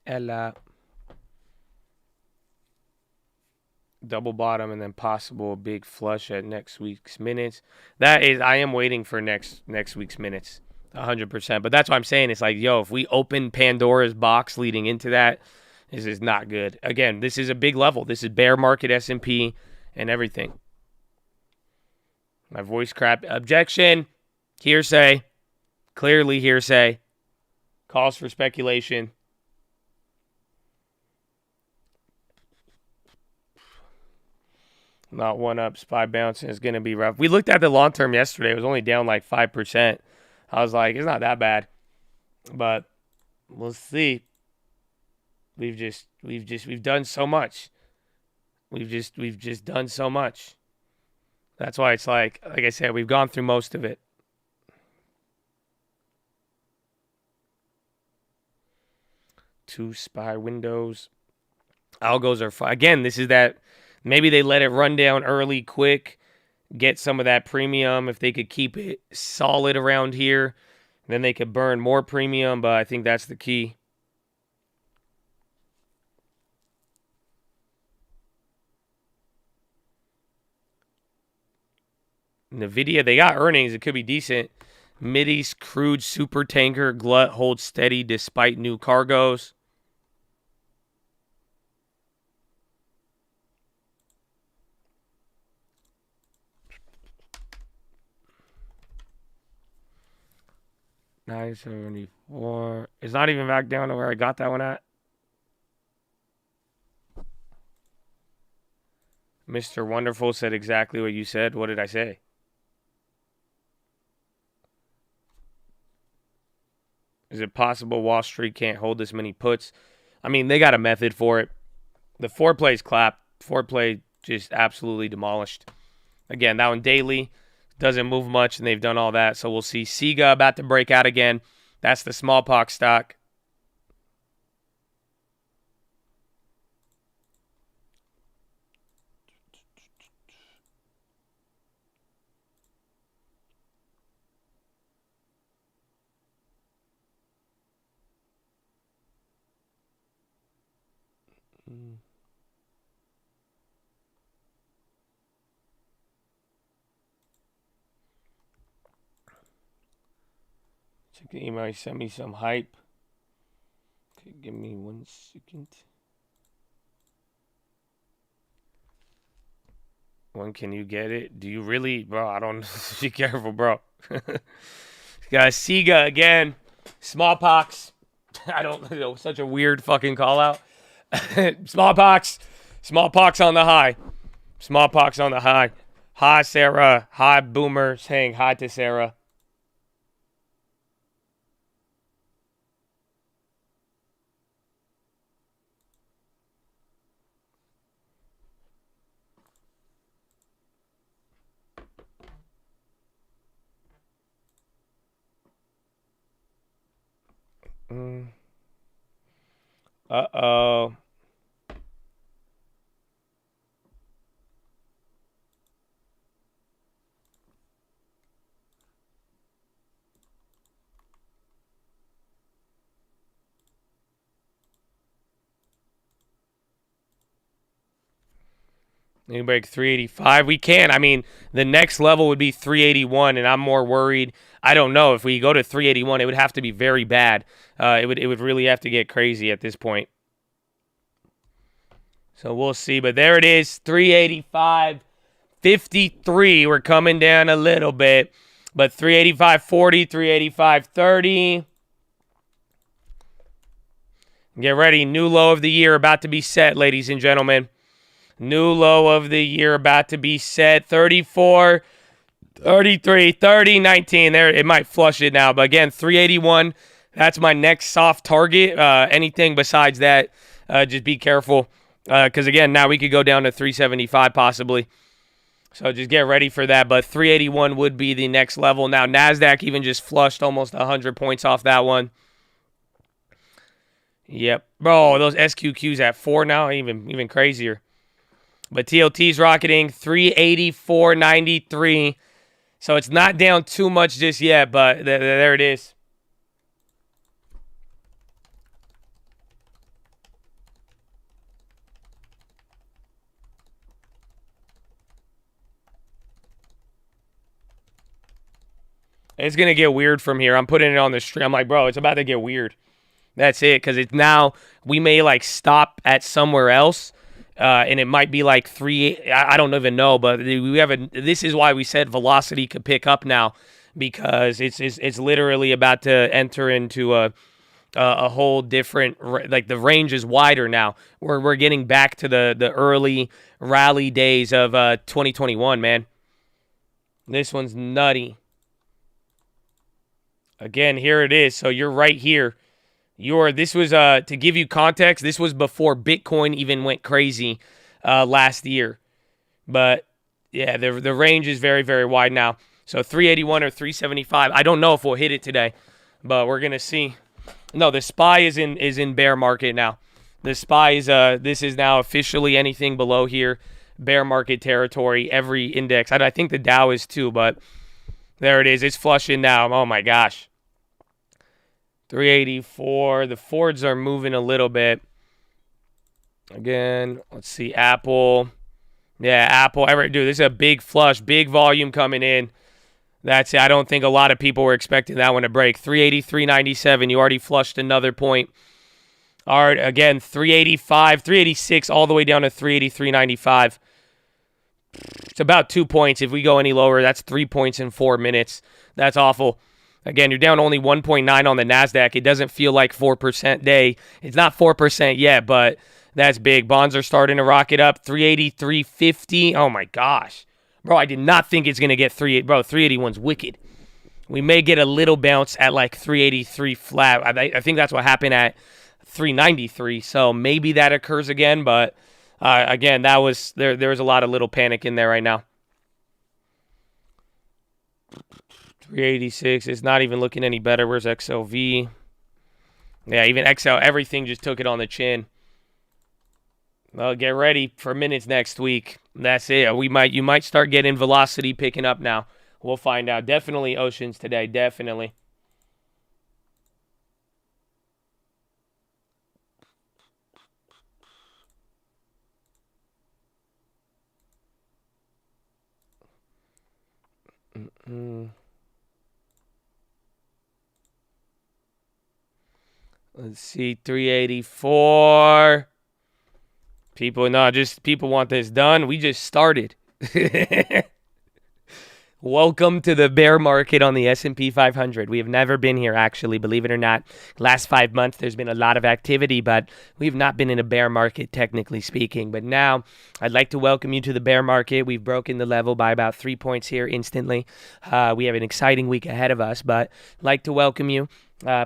Ella. Double bottom and then possible big flush at next week's minutes. I am waiting for next week's minutes, 100%. But that's what I'm saying. It's like, yo, if we open Pandora's box leading into that, this is not good. Again, this is a big level. This is bear market S&P and everything. My voice crap. Objection. Hearsay. Clearly hearsay. Calls for speculation. Not one up. SPY bouncing is going to be rough. We looked at the long term yesterday. It was only down like 5%. I was like, it's not that bad. But we'll see. We've done so much. We've just done so much. That's why it's like I said, we've gone through most of it. Two SPY windows. Algos are fine. Again, this is that. Maybe they let it run down early, quick, get some of that premium. If they could keep it solid around here, then they could burn more premium, but I think that's the key. NVIDIA, they got earnings. It could be decent. Mideast crude super tanker glut holds steady despite new cargoes. $9.74. It's not even back down to where I got that one at. Mr. Wonderful said exactly what you said. What did I say? Is it possible Wall Street can't hold this many puts? I mean, they got a method for it. The foreplay's clapped. Foreplay just absolutely demolished. Again, that one daily. Doesn't move much, and they've done all that. So we'll see SIGA about to break out again. That's the smallpox stock. Check the email. He sent me some hype. Okay, give me 1 second. When can you get it? Do you really? Bro, I don't be careful, bro. Guys, SIGA again. Smallpox. I don't know. Such a weird fucking call out. Smallpox. Smallpox on the high. Smallpox on the high. Hi, Sarah. Hi, Boomer. Saying hi to Sarah. Uh-oh. Maybe break 385. We can. I mean, the next level would be 381, and I'm more worried. I don't know. If we go to 381, it would have to be very bad. It would really have to get crazy at this point. So we'll see. But there it is, 385.53. We're coming down a little bit. But 385.40, 385.30. Get ready. New low of the year about to be set, ladies and gentlemen. New low of the year about to be set. 34, 33, 30, 19. There, it might flush it now. But again, 381. That's my next soft target. Anything besides that, just be careful. Because again, now we could go down to 375 possibly. So just get ready for that. But 381 would be the next level. Now, Nasdaq even just flushed almost 100 points off that one. Yep. Bro, those SQQs at 4 now, even crazier. But TLT's rocketing 384.93. So it's not down too much just yet, but there it is. It's going to get weird from here. I'm putting it on the stream. I'm like, bro, it's about to get weird. That's it, because it's now we may like stop at somewhere else. And it might be like 3. I don't even know, but we have this is why we said velocity could pick up now, because it's literally about to enter into a whole different, like the range is wider now. We're getting back to the early rally days of 2021, man. This one's nutty. Again, here it is. So you're right here. This was, to give you context, this was before Bitcoin even went crazy last year. But, yeah, the range is very, very wide now. So 381 or 375. I don't know if we'll hit it today, but we're going to see. No, the SPY is in bear market now. The SPY is, this is now officially anything below here. Bear market territory, every index. I think the Dow is too, but there it is. It's flushing now. Oh, my gosh. 384. The Fords are moving a little bit. Again, let's see. Apple Yeah, Apple. Dude, this is a big flush, big volume coming in. That's it. I don't think a lot of people were expecting that one to break. 380, 397. You already flushed another point. All right, again, 385, 386, all the way down to 380, 395. It's about 2 points. If we go any lower, that's 3 points in 4 minutes. That's awful. Again, you're down only 1.9 on the Nasdaq. It doesn't feel like 4% day. It's not 4% yet, but that's big. Bonds are starting to rocket up. 380, 350. Oh, my gosh. Bro, I did not think it's going to get 380. Bro, 381's wicked. We may get a little bounce at like 383 flat. I think that's what happened at 393. So maybe that occurs again. But again, that was there was a lot of little panic in there right now. 386. It's not even looking any better. Where's XLV? Yeah, even XL, everything just took it on the chin. Well, get ready for minutes next week. That's it. You might start getting velocity picking up now. We'll find out. Definitely oceans today. Definitely. Let's see. 384. People want this done. We just started. Welcome to the bear market on the S&P 500. We have never been here, actually, believe it or not. Last 5 months, there's been a lot of activity, but we've not been in a bear market, technically speaking. But now, I'd like to welcome you to the bear market. We've broken the level by about 3 points here instantly. We have an exciting week ahead of us, but I'd like to welcome you.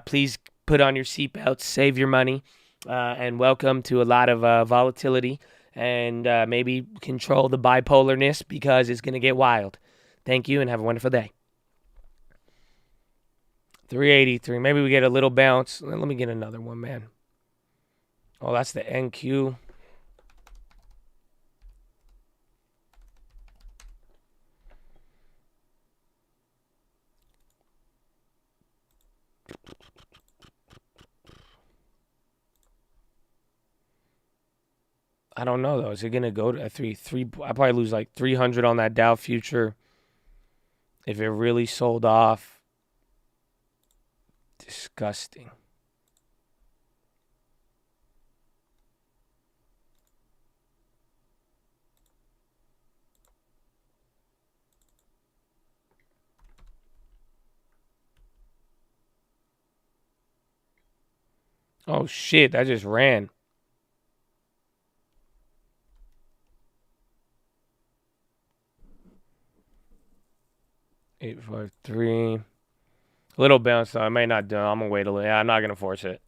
Please put on your seatbelts, save your money, and welcome to a lot of volatility, and maybe control the bipolarness because it's going to get wild. Thank you, and have a wonderful day. 383. Maybe we get a little bounce. Let me get another one, man. Oh, that's the NQ. I don't know, though. Is it going to go to a 3? I probably lose like 300 on that Dow future. If it really sold off, disgusting. Oh, shit, that just ran. Eight, 5, 3. Little bounce though. I may not do. I'm gonna wait a little. Yeah, I'm not gonna force it.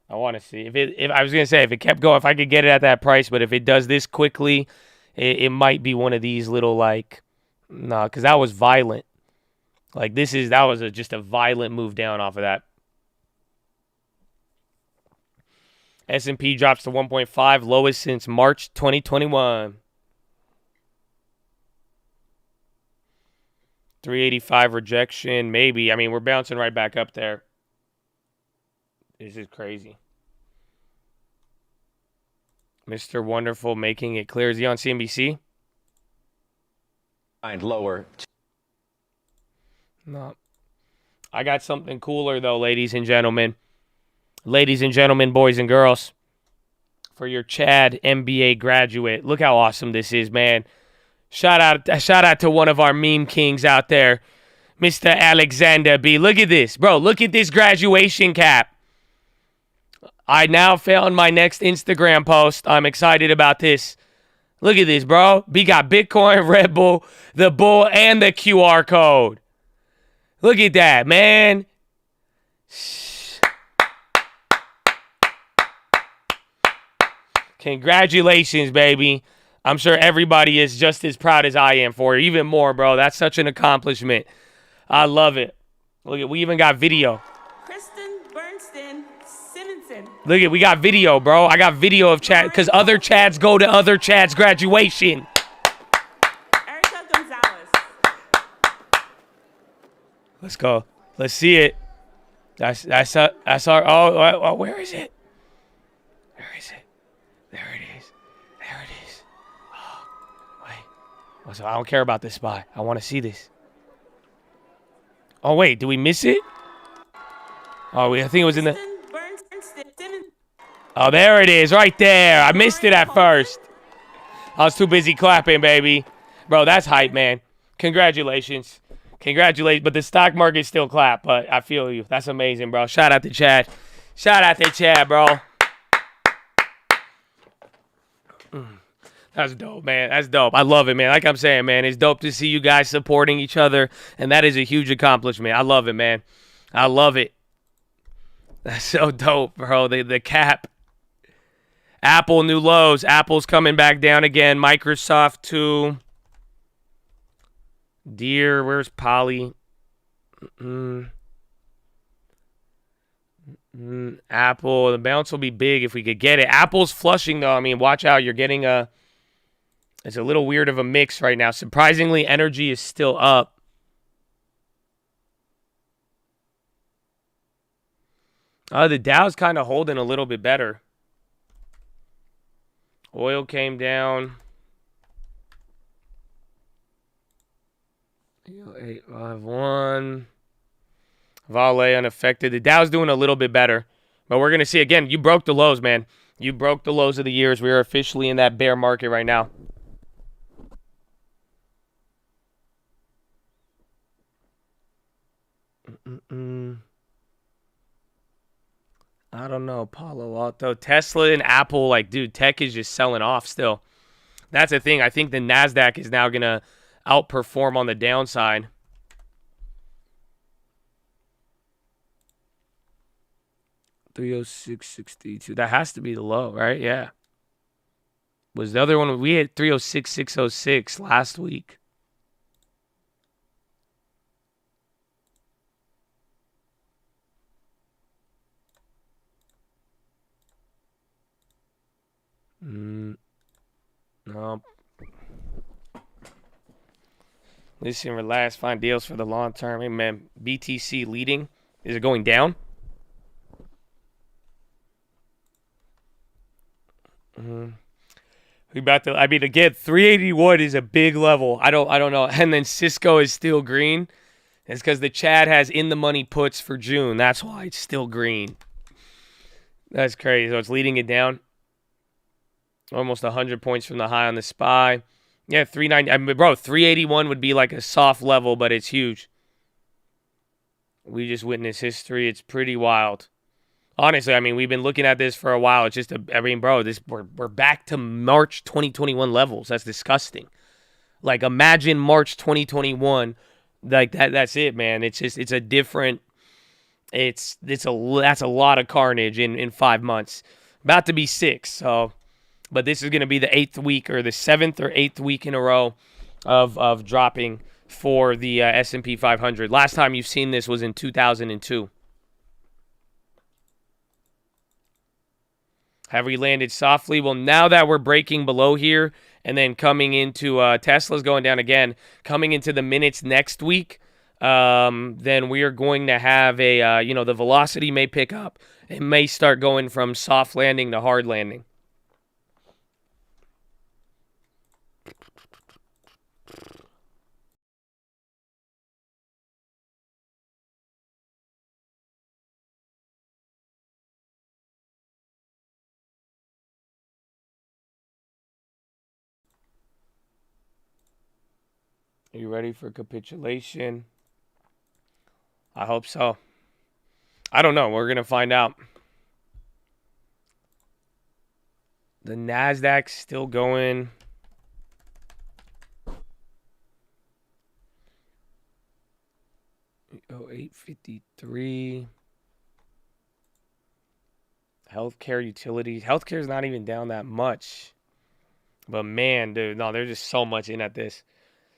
I want to see if I was gonna say if it kept going, if I could get it at that price, but if it does this quickly, it might be one of these little like, no, because that was violent. Like that was just a violent move down off of that. S&P drops to 1.5, lowest since March 2021. 385 rejection, maybe. I mean, we're bouncing right back up there. This is crazy. Mr. Wonderful making it clear. Is he on CNBC? And lower. No. I got something cooler, though, ladies and gentlemen. Ladies and gentlemen, boys and girls. For your Chad MBA graduate. Look how awesome this is, man. Shout out to one of our meme kings out there, Mr. Alexander B. Look at this. Bro, look at this graduation cap. I now found my next Instagram post. I'm excited about this. Look at this, bro. We got Bitcoin, Red Bull, the Bull, and the QR code. Look at that, man. Congratulations, baby. I'm sure everybody is just as proud as I am for you. Even more, bro. That's such an accomplishment. I love it. Look, we even got video. Kristen Bernstein Simonson. Look, we got video, bro. I got video of Chad because other Chads go to other Chads' graduation. Erica Gonzalez. Let's go. Let's see it. That's our. Oh, where is it? Where is it? There it is. There it is. Oh, wait. So I don't care about this SPY. I want to see this. Oh, wait. Did we miss it? Oh, I think it was in the... Oh, there it is. Right there. I missed it at first. I was too busy clapping, baby. Bro, that's hype, man. Congratulations. Congratulations. But the stock market still clap, but I feel you. That's amazing, bro. Shout out to Chad. Shout out to Chad, bro. That's dope, man. That's dope. I love it, man. Like I'm saying, man, it's dope to see you guys supporting each other, and that is a huge accomplishment. I love it, man. I love it. That's so dope, bro. The cap. Apple, new lows. Apple's coming back down again. Microsoft, too. Deer, where's Polly? Apple, the bounce will be big if we could get it. Apple's flushing, though. I mean, watch out. You're getting a... It's a little weird of a mix right now. Surprisingly, energy is still up. The Dow's kind of holding a little bit better. Oil came down. 851. Vale unaffected. The Dow's doing a little bit better. But we're going to see, again, you broke the lows, man. You broke the lows of the years. We are officially in that bear market right now. I don't know. Palo Alto. Tesla and Apple, like, dude, tech is just selling off still. That's the thing. I think the Nasdaq is now going to outperform on the downside. $306.62. That has to be the low, right? Yeah. Was the other one? We had 306.606 last week. No. Listen, relax, find deals for the long term. Hey, man, BTC leading. Is it going down? We about to. I mean, again, 381 is a big level. I don't know. And then Cisco is still green. It's because the Chad has in the money puts for June. That's why it's still green. That's crazy. So it's leading it down. Almost 100 points from the high on the SPY. Yeah, 390. I mean, bro, 381 would be like a soft level, but it's huge. We just witnessed history. It's pretty wild. Honestly, I mean, we've been looking at this for a while. It's just, bro, we're back to March 2021 levels. That's disgusting. Like, imagine March 2021. Like, that's it, man. It's just, it's a different, that's a lot of carnage in 5 months. About to be 6, so... But this is going to be the 8th week or the 7th or 8th week in a row of dropping for the S&P 500. Last time you've seen this was in 2002. Have we landed softly? Well, now that we're breaking below here and then coming into Tesla's going down again, coming into the minutes next week, then we are going to have a, the velocity may pick up. It may start going from soft landing to hard landing. Are you ready for capitulation? I hope so. I don't know. We're going to find out. The Nasdaq's still going. Oh, 853. Healthcare utilities. Healthcare is not even down that much. But man, dude, no, there's just so much in at this.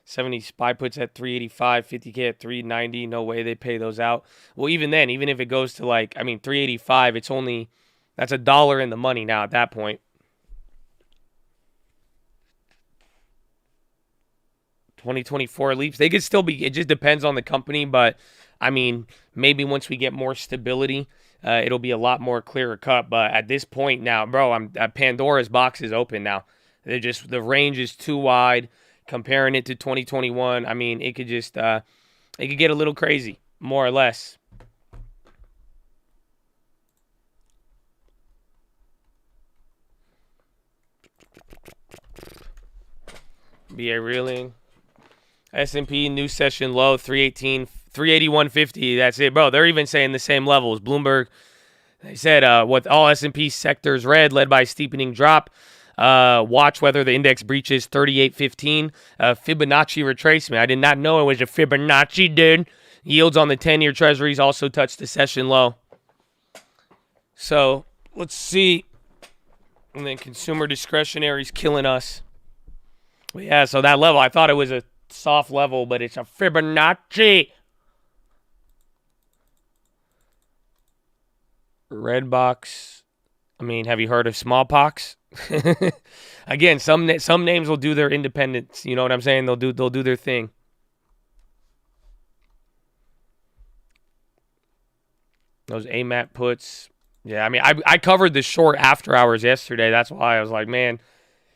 70 SPY puts at 385, 50K at 390. No way they pay those out. Well, even then, even if it goes to 385, it's only, that's $1 in the money now at that point. 2024 leaps. They could still be, it just depends on the company, but I mean, maybe once we get more stability, it'll be a lot more clearer cut. But at this point now, bro, Pandora's box is open now. The range is too wide. comparing it to 2021, I mean, it could just it could get a little crazy, more or less. BA reeling. S&P new session low 318, 381.50. That's it, bro. They're even saying the same levels. Bloomberg, they said with all S&P sectors red, led by a steepening drop. Watch whether the index breaches 38.15. Fibonacci retracement. I did not know it was a Fibonacci, dude. Yields on the 10-year treasuries also touched the session low. So let's see. And then consumer discretionary is killing us. But yeah, so that level, I thought it was a soft level, but it's a Fibonacci. Red box. I mean, have you heard of smallpox? Again, some names will do their independence. You know what I'm saying? They'll do their thing. Those AMAT puts. Yeah, I mean, I covered the short after hours yesterday. That's why I was like, man,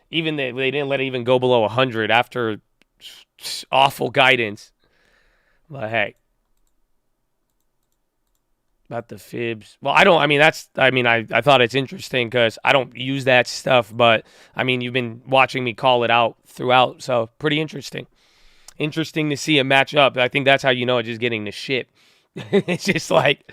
even they didn't let it even go below 100 after awful guidance. But hey, about the fibs. Well, I thought it's interesting because I don't use that stuff, but I mean, you've been watching me call it out throughout, so pretty interesting. Interesting to see it match up. I think that's how you know it's just getting the shit. It's just like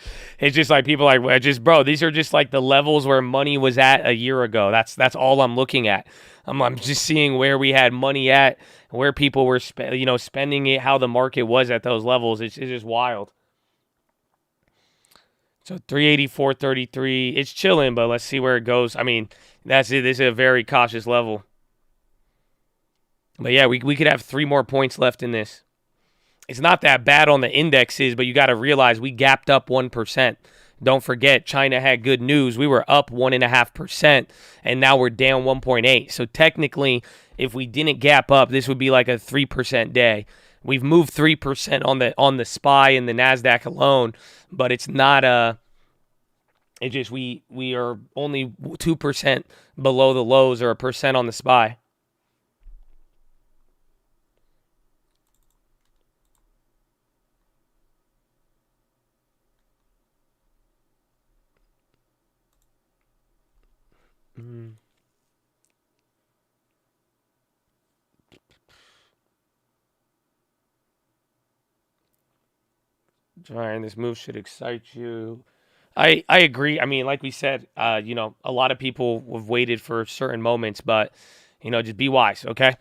people are like, bro, these are just like the levels where money was at a year ago. That's all I'm looking at. I'm just seeing where we had money at, where people were spending it, how the market was at those levels. It's just wild. So 384.33, it's chilling, but let's see where it goes. I mean, that's it. This is a very cautious level. But yeah, we could have 3 more points left in this. It's not that bad on the indexes, but you got to realize we gapped up 1%. Don't forget, China had good news. We were up 1.5%, and now we're down 1.8. So technically, if we didn't gap up, this would be like a 3% day. We've moved 3% on the SPY and the Nasdaq alone, but it's not it's just we are only 2% below the lows or 1% on the SPY. Ryan, this move should excite you. I agree. I mean, like we said, a lot of people have waited for certain moments, but just be wise, okay?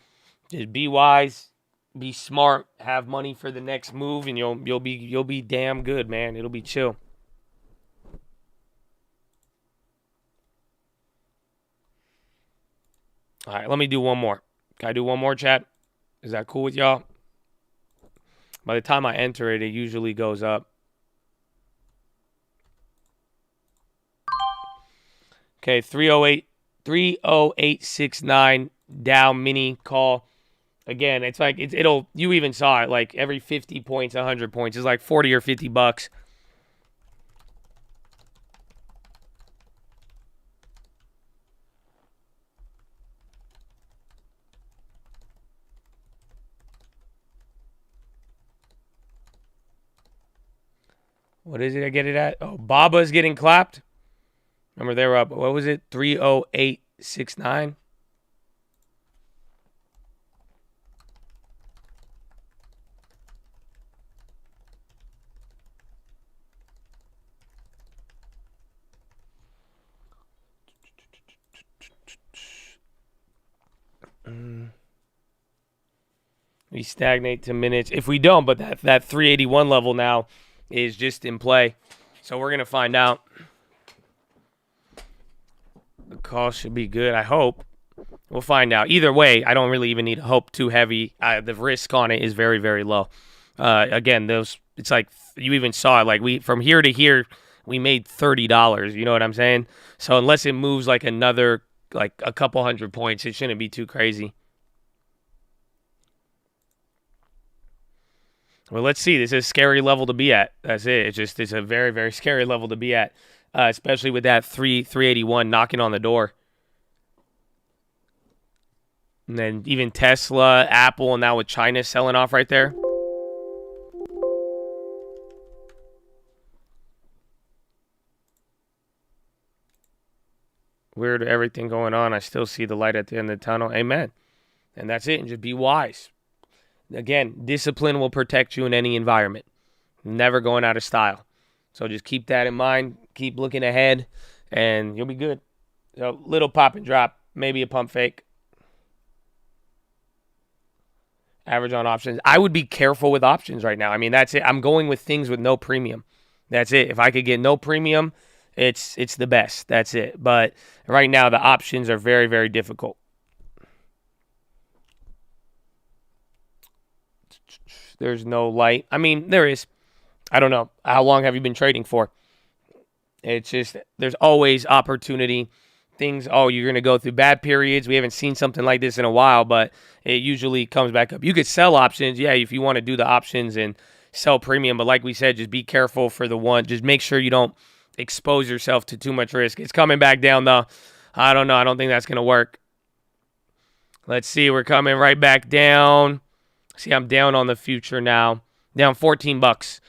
Just be wise, be smart, have money for the next move, and you'll be damn good, man. It'll be chill. All right, let me do one more. Can I do one more, chat? Is that cool with y'all? By the time I enter it, it usually goes up. Okay, 308.69 Dow mini call. Again, it's like it'll. You even saw it like every 50 points, 100 points. It's like 40 or 50 bucks. What is it I get it at? Oh, Baba's getting clapped. Remember they were up, what was it? 308.69. We stagnate to minutes. If we don't, but that 381 level now is just in play. So we're going to find out. The call should be good, I hope. We'll find out. Either way, I don't really even need hope too heavy. The risk on it is very, very low. Again, it's like you even saw it. Like from here to here, we made $30. You know what I'm saying? So unless it moves like another, like a couple hundred points, it shouldn't be too crazy. Well, let's see. This is a scary level to be at. That's it. It's a very, very scary level to be at, especially with that 381 knocking on the door. And then even Tesla, Apple, and now with China selling off right there. Weird everything going on. I still see the light at the end of the tunnel. Amen. And that's it. And just be wise. Again, discipline will protect you in any environment. Never going out of style. So just keep that in mind. Keep looking ahead, and you'll be good. So little pop and drop. Maybe a pump fake. Average on options. I would be careful with options right now. I mean, that's it. I'm going with things with no premium. That's it. If I could get no premium, it's the best. That's it. But right now, the options are very, very difficult. There's no light. I mean, there is. I don't know. How long have you been trading for? It's just, there's always opportunity. Things, you're going to go through bad periods. We haven't seen something like this in a while, but it usually comes back up. You could sell options, yeah, if you want to do the options and sell premium. But like we said, just be careful for the one. Just make sure you don't expose yourself to too much risk. It's coming back down, though. I don't know. I don't think that's going to work. Let's see. We're coming right back down. See, I'm down on the future now. Down $14.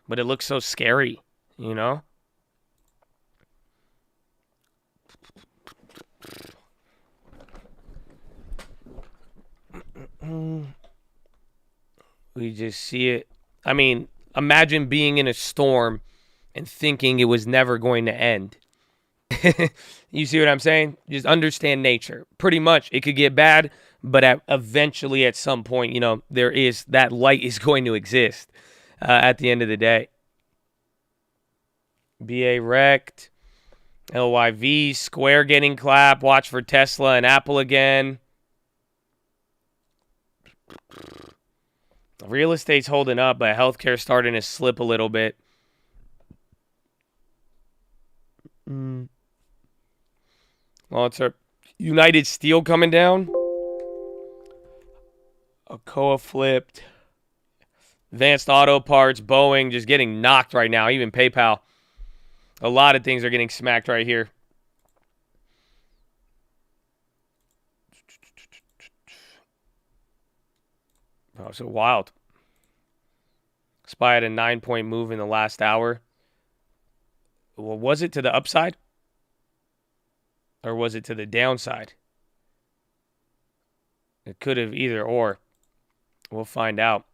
But it looks so scary, you know? We just see it. I mean, imagine being in a storm and thinking it was never going to end. You see what I'm saying? Just understand nature. Pretty much, it could get bad, but eventually at some point, you know, that light is going to exist at the end of the day. BA wrecked. LYV, Square getting clapped. Watch for Tesla and Apple again. Real estate's holding up, but healthcare's starting to slip a little bit. Well, it's our United Steel coming down. Alcoa flipped. Advanced Auto Parts, Boeing just getting knocked right now. Even PayPal. A lot of things are getting smacked right here. Oh, so wild. SPY had a 9-point move in the last hour. Well, was it to the upside? Or was it to the downside? It could have either or. We'll find out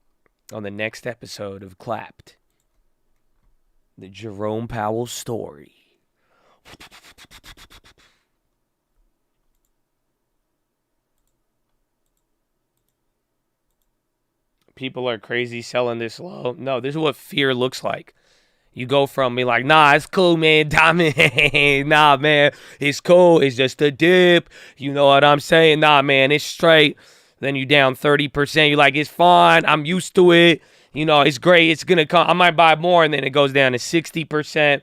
on the next episode of Clapped. The Jerome Powell story. People are crazy selling this low. No, this is what fear looks like. You go from me like, nah, it's cool, man. Nah, man, it's cool. It's just a dip. You know what I'm saying? Nah, man, it's straight. Then you down 30%. You're like, it's fine. I'm used to it. You know, it's great. It's going to come. I might buy more. And then it goes down to 60%.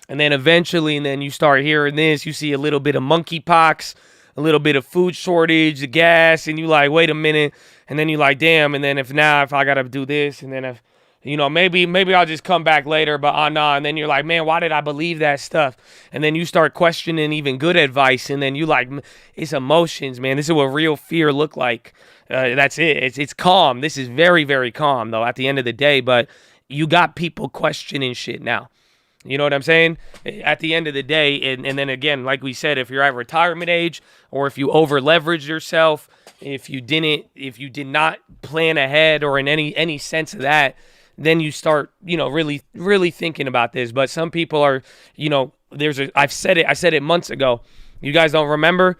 And then eventually, and then you start hearing this. You see a little bit of monkeypox, a little bit of food shortage, the gas. And you like, wait a minute. And then you like, damn. And then if I got to do this. And then if, you know, maybe I'll just come back later. But nah. And then you're like, man, why did I believe that stuff? And then you start questioning even good advice. And then you like, it's emotions, man. This is what real fear look like. That's it. It's calm. This is very, very calm, though, at the end of the day. But you got people questioning shit now. You know what I'm saying? At the end of the day, and then again, like we said, if you're at retirement age or if you over leveraged yourself, if you did not plan ahead or in any sense of that, then you start, you know, really, really thinking about this. But some people are, you know, I said it months ago. You guys don't remember?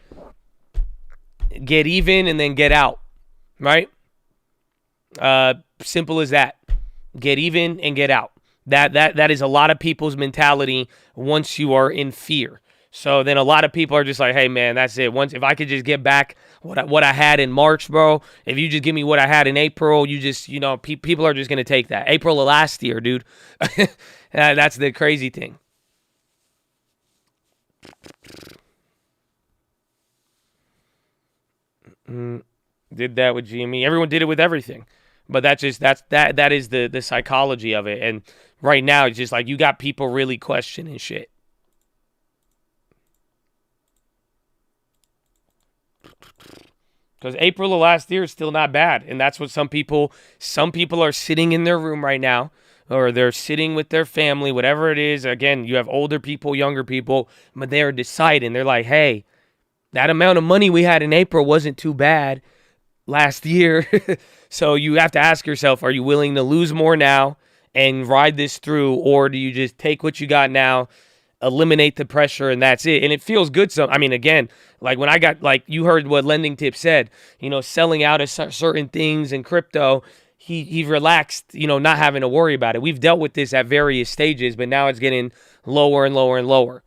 Get even and then get out. Right? Simple as that. Get even and get out. That is a lot of people's mentality once you are in fear. So then a lot of people are just like, hey, man, that's it. If I could just get back what I had in March, bro, if you just give me what I had in April, you just, you know, people are just going to take that. April of last year, dude. That's the crazy thing. Did that with GME. Everyone did it with everything. But that is the psychology of it. And right now, it's just like you got people really questioning shit. Because April of last year is still not bad. And that's what some people are sitting in their room right now, or they're sitting with their family, whatever it is. Again, you have older people, younger people, but they're deciding. They're like, hey, that amount of money we had in April wasn't too bad last year. So you have to ask yourself, are you willing to lose more now and ride this through, or do you just take what you got now, eliminate the pressure, and that's it? And it feels good. Again, like when I got, like you heard what Lending Tip said, selling out of certain things in crypto, he relaxed, not having to worry about it. We've dealt with this at various stages, but now it's getting lower and lower and lower.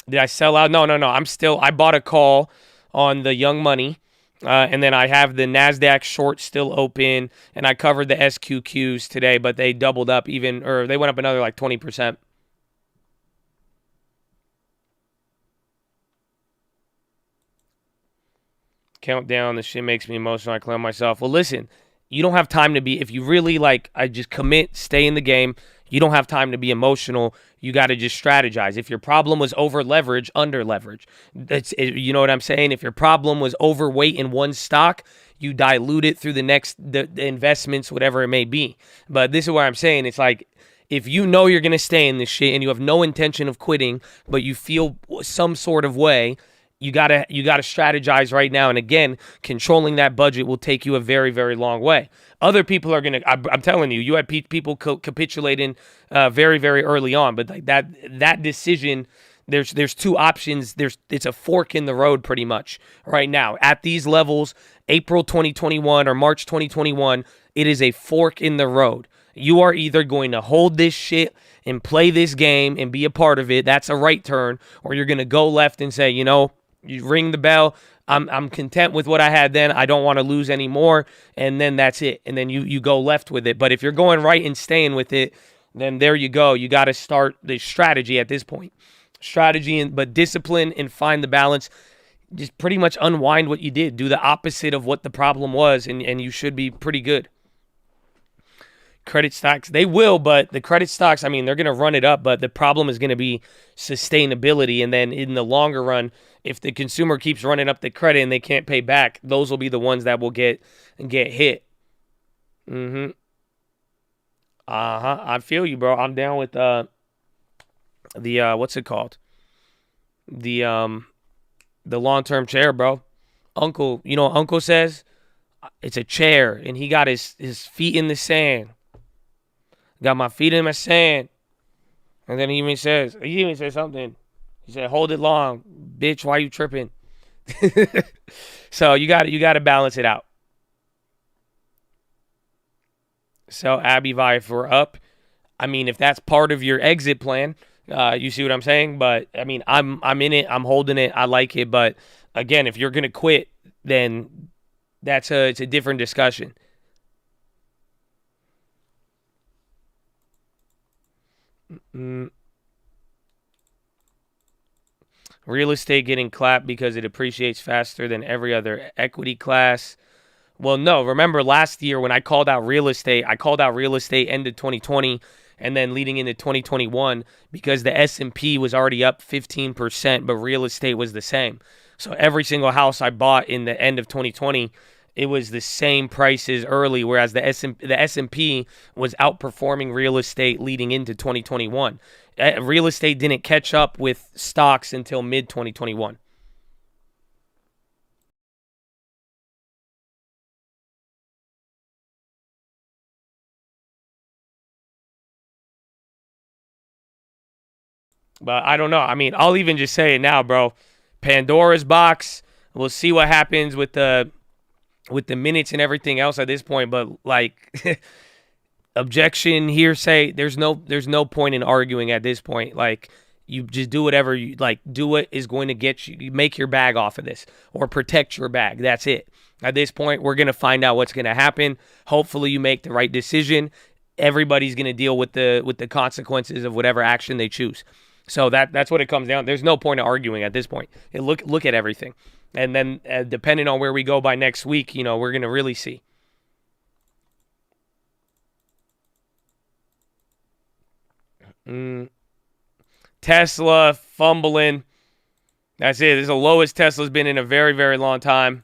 Did I sell out? No. I bought a call on the Young Money. And then I have the Nasdaq short still open, and I covered the SQQs today, but they doubled up they went up another like 20%. Countdown, this shit makes me emotional. I clown myself. Well, listen, you don't have time to be, if you really I just commit, stay in the game. You don't have time to be emotional. You got to just strategize. If your problem was over leverage, under leverage. You know what I'm saying? If your problem was overweight in one stock, you dilute it through the investments, whatever it may be. But this is what I'm saying. It's like, if you know you're going to stay in this shit and you have no intention of quitting, but you feel some sort of way, you gotta strategize right now. And again, controlling that budget will take you a very, very long way. Other people are I'm telling you, you had people capitulating very, very early on. But like that decision, there's two options. It's a fork in the road pretty much right now. At these levels, April 2021 or March 2021, it is a fork in the road. You are either going to hold this shit and play this game and be a part of it. That's a right turn. Or you're going to go left and say, you ring the bell. I'm content with what I had then. I don't want to lose anymore. And then that's it. And then you go left with it. But if you're going right and staying with it, then there you go. You got to start the strategy at this point. But discipline and find the balance. Just pretty much unwind what you did. Do the opposite of what the problem was, and you should be pretty good. Credit stocks, they will, but the credit stocks, they're going to run it up, but the problem is going to be sustainability. And then in the longer run, if the consumer keeps running up the credit and they can't pay back, those will be the ones that will get hit. I feel you, bro. I'm down with the what's it called? The long-term chair, bro. Uncle, you know what Uncle says? It's a chair, and he got his feet in the sand. Got my feet in the sand. And then he even says something. He said, hold it long. Bitch, why you tripping? So you got to balance it out. So Abby Viper up. If that's part of your exit plan, you see what I'm saying? But I'm in it. I'm holding it. I like it. But again, if you're going to quit, then it's a different discussion. Real estate getting clapped because it appreciates faster than every other equity class. Well, no. Remember last year when I called out real estate end of 2020 and then leading into 2021 because the S&P was already up 15%, but real estate was the same. So every single house I bought in the end of 2020, it was the same prices early, whereas the S&P was outperforming real estate leading into 2021. Real estate didn't catch up with stocks until mid-2021. But I don't know. I'll even just say it now, bro. Pandora's box. We'll see what happens with the minutes and everything else at this point, but objection, hearsay, there's no point in arguing at this point. You just do whatever you do what is going to get you make your bag off of this or protect your bag. That's it. At this point, we're going to find out what's going to happen. Hopefully you make the right decision. Everybody's going to deal with the consequences of whatever action they choose. So that's what it comes down. There's no point in arguing at this point. Look at everything. And then depending on where we go by next week, we're going to really see. Tesla fumbling. That's it. This is the lowest Tesla's been in a very, very long time.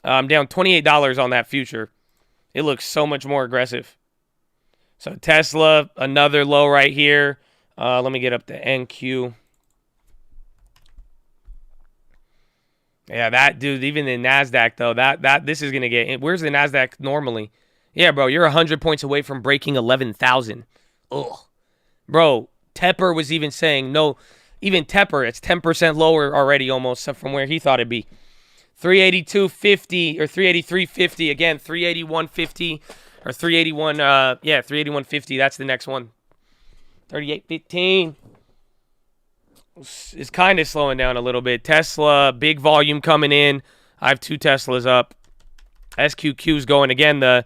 I'm down $28 on that future. It looks so much more aggressive. So Tesla, another low right here. Let me get up to NQ. Yeah, that dude, even the Nasdaq though, this is gonna get. Where's the Nasdaq normally? Yeah, bro, you're 100 points away from breaking 11,000. Ugh, bro. Tepper was even saying no. Even Tepper, it's 10% lower already, almost from where he thought it'd be. 382.50 or 383.50 again. 381.50 or 381. Yeah, 381.50. That's the next one. 38.15. Is kind of slowing down a little bit. Tesla, big volume coming in. I have 2 Teslas up. SQQ's going again. The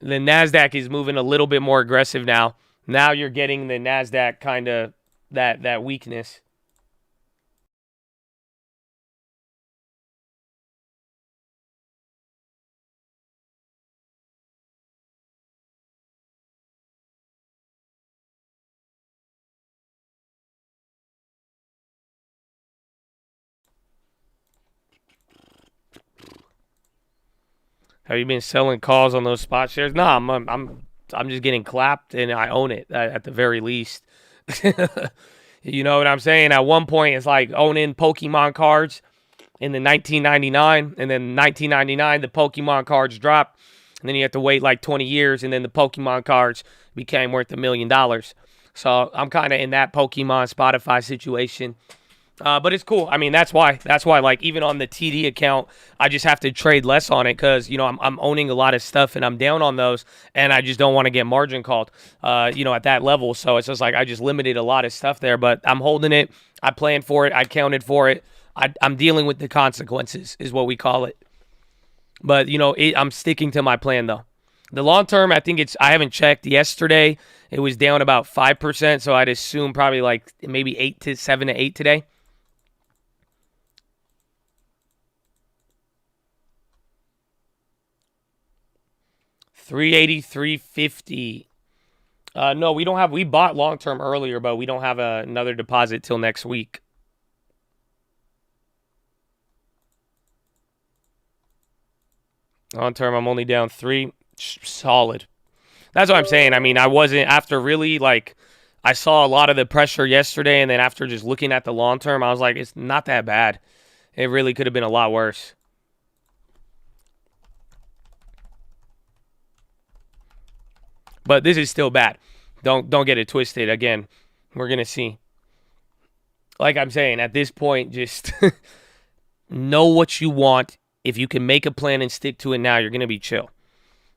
Nasdaq is moving a little bit more aggressive now. Now you're getting the Nasdaq kind of that weakness. Have you been selling calls on those spot shares? No, I'm just getting clapped and I own it at the very least. You know what I'm saying? At one point, it's like owning Pokemon cards in the 1999, and then 1999 the Pokemon cards dropped, and then you have to wait like 20 years, and then the Pokemon cards became worth $1 million. So I'm kind of in that Pokemon Spotify situation. But it's cool. I mean, that's why, like, even on the TD account, I just have to trade less on it because, you know, I'm owning a lot of stuff and I'm down on those, and I just don't want to get margin called, you know, at that level. So it's just like I just limited a lot of stuff there, but I'm holding it. I planned for it. I counted for it. I'm dealing with the consequences is what we call it. But, you know, I'm sticking to my plan, though. The long term, I think I haven't checked. Yesterday, it was down about 5%, so I'd assume probably like maybe 7 to 8 today. $383.50. No, we don't have. We bought long term earlier, but we don't have another deposit till next week. Long term, I'm only down 3. Solid. That's what I'm saying. I mean, I wasn't after really like. I saw a lot of the pressure yesterday, and then after just looking at the long term, I was like, it's not that bad. It really could have been a lot worse. But this is still bad. Don't get it twisted. Again, we're going to see. Like I'm saying, at this point, just know what you want. If you can make a plan and stick to it now, you're going to be chill.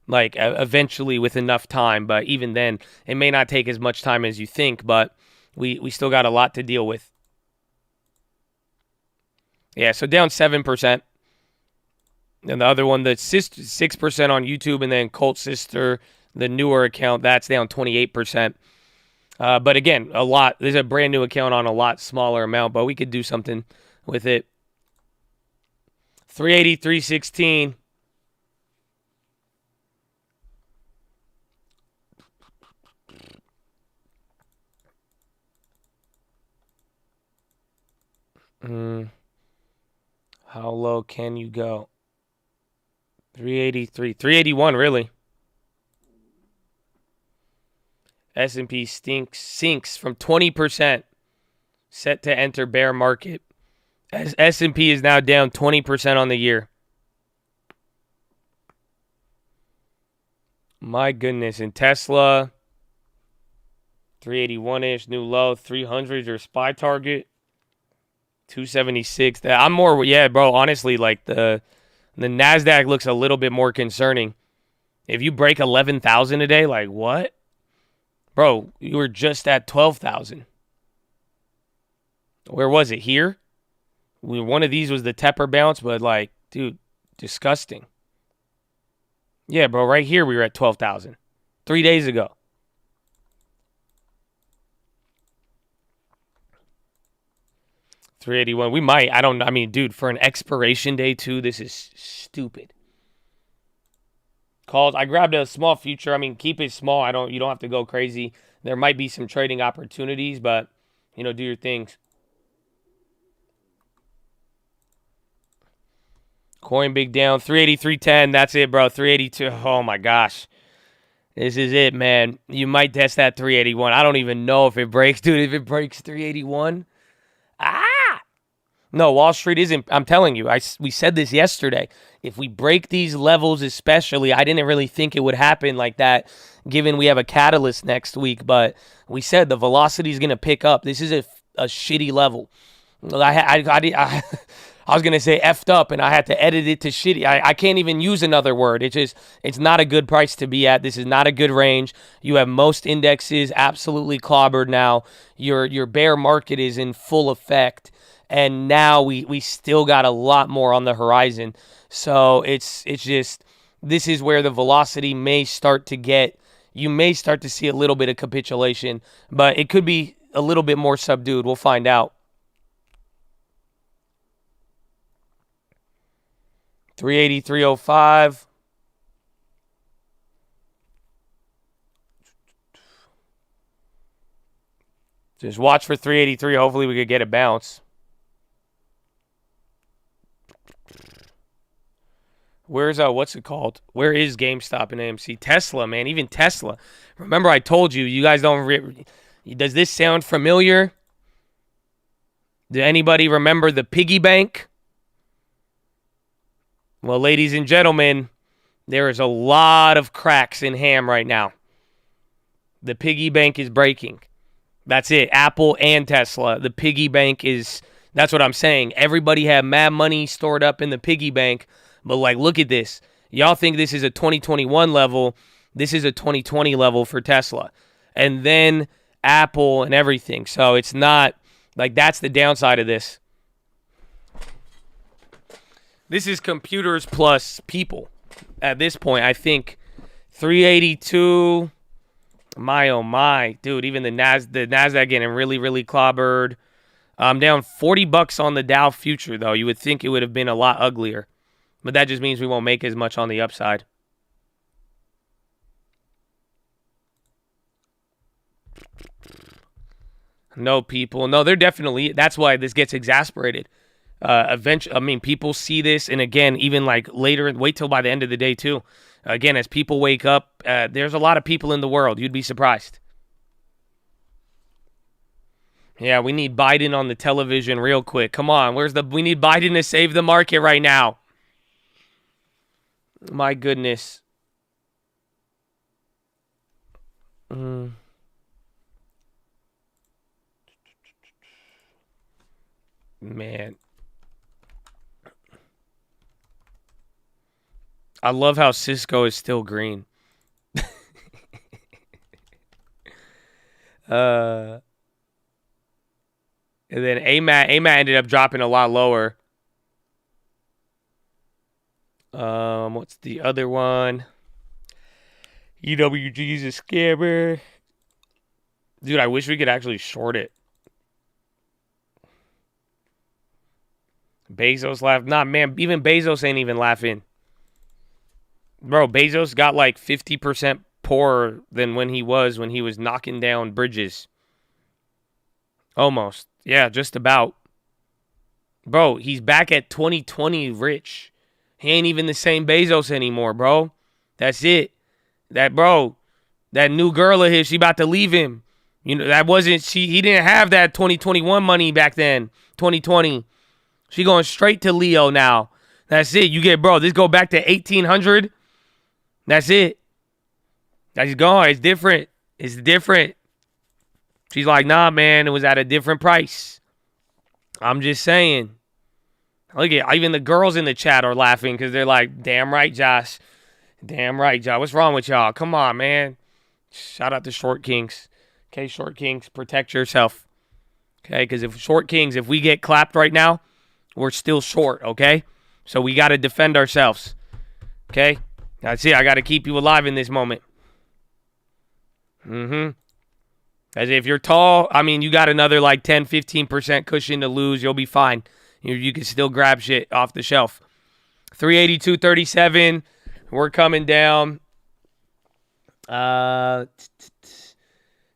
Like, eventually with enough time. But even then, it may not take as much time as you think. But we still got a lot to deal with. Yeah, so down 7%. And the other one, the 6% on YouTube. And then Colt Sister, the newer account, that's down 28%. But again, a lot. There's a brand new account on a lot smaller amount, but we could do something with it. 383.16. How low can you go? 383. 381, really. S&P sinks from 20%, set to enter bear market. S&P is now down 20% on the year. My goodness. And Tesla, 381-ish, new low. 300s or SPY target. 276. I'm more, yeah, bro, honestly, like the Nasdaq looks a little bit more concerning. If you break 11,000 a day, like what? Bro, you were just at 12,000. Where was it? Here? One of these was the Tepper bounce, but like, dude, disgusting. Yeah, bro, right here we were at 12,000. 3 days ago. $381. We might. I mean, dude, for an expiration day too, this is stupid. Calls. I grabbed a small future. I mean, keep it small. You don't have to go crazy. There might be some trading opportunities, but you know, do your things. Coin big down. 383.10. That's it, bro. 382. Oh, my gosh. This is it, man. You might test that 381. I don't even know if it breaks. Dude, if it breaks 381. No, Wall Street isn't. I'm telling you, we said this yesterday. If we break these levels especially, I didn't really think it would happen like that, given we have a catalyst next week. But we said the velocity is going to pick up. This is a shitty level. I was going to say effed up, and I had to edit it to shitty. I can't even use another word. It's not a good price to be at. This is not a good range. You have most indexes absolutely clobbered now. Your bear market is in full effect. And now we still got a lot more on the horizon. So it's just, this is where the velocity may start to get, you may start to see a little bit of capitulation, but it could be a little bit more subdued. We'll find out. 380, 305. Just watch for 383. Hopefully we could get a bounce. Where's what's it called? Where is GameStop and AMC? Tesla, man. Even Tesla. Remember, I told you, you guys don't. Does this sound familiar? Did anybody remember the piggy bank? Well, ladies and gentlemen, there is a lot of cracks in ham right now. The piggy bank is breaking. That's it. Apple and Tesla. The piggy bank is. That's what I'm saying. Everybody had mad money stored up in the piggy bank. But, like, look at this. Y'all think this is a 2021 level. This is a 2020 level for Tesla. And then Apple and everything. So it's not, like, that's the downside of this. This is computers plus people. At this point, I think 382. My, oh, my. Dude, even the Nasdaq getting really, really clobbered. I'm down $40 on the Dow future, though. You would think it would have been a lot uglier. But that just means we won't make as much on the upside. No, people. No, they're definitely. That's why this gets exasperated. Eventually, I mean, people see this. And again, even like later, wait till by the end of the day, too. Again, as people wake up, there's a lot of people in the world. You'd be surprised. Yeah, we need Biden on the television real quick. Come on. We need Biden to save the market right now. My goodness. Man. I love how Cisco is still green. And then AMAT ended up dropping a lot lower. What's the other one? EWG is a scammer. Dude, I wish we could actually short it. Bezos laughed. Nah, man, even Bezos ain't even laughing. Bro, Bezos got like 50% poorer than when he was knocking down bridges. Almost. Yeah, just about. Bro, he's back at 2020 rich. He ain't even the same Bezos anymore, bro. That's it. That new girl of his, she about to leave him. You know, he didn't have that 2021 money back then. 2020. She going straight to Leo now. That's it. You get, bro, this go back to 1800. That's it. That's gone. It's different. It's different. She's like, nah, man, it was at a different price. I'm just saying. Look at, even the girls in the chat are laughing because they're like, damn right, Josh. Damn right, Josh. What's wrong with y'all? Come on, man. Shout out to Short Kings. Okay, Short Kings, protect yourself. Okay, because if we get clapped right now, we're still short, okay? So we got to defend ourselves. Okay? That's it. I got to keep you alive in this moment. As if you're tall, I mean, you got another like 10, 15% cushion to lose. You'll be fine. You can still grab shit off the shelf. 382.37. We're coming down. Yeah,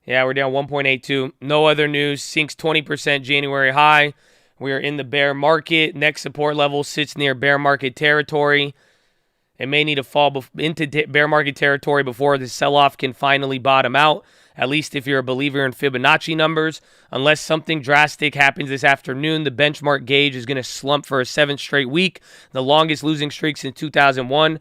we're down 1.82. No other news. Sinks 20% January high. We're in the bear market. Next support level sits near bear market territory. It may need to fall into bear market territory before the sell-off can finally bottom out, at least if you're a believer in Fibonacci numbers. Unless something drastic happens this afternoon, the benchmark gauge is going to slump for a 7th straight week, the longest losing streak since 2001.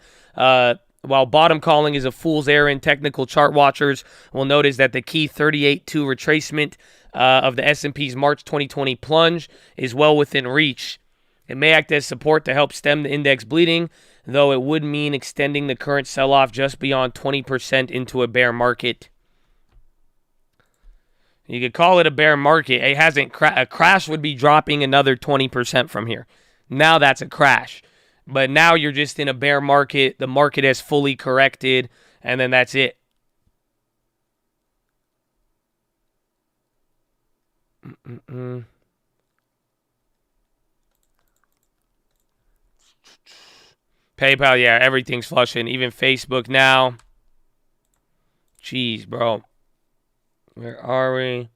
While bottom calling is a fool's errand, technical chart watchers will notice that the key 38.2 retracement of the S&P's March 2020 plunge is well within reach. It may act as support to help stem the index bleeding, though it would mean extending the current sell-off just beyond 20% into a bear market. You could call it a bear market. It hasn't a crash would be dropping another 20% from here. Now that's a crash. But now you're just in a bear market. The market has fully corrected, and then that's it. PayPal, yeah, everything's flushing. Even Facebook now. Jeez, bro. Where are we?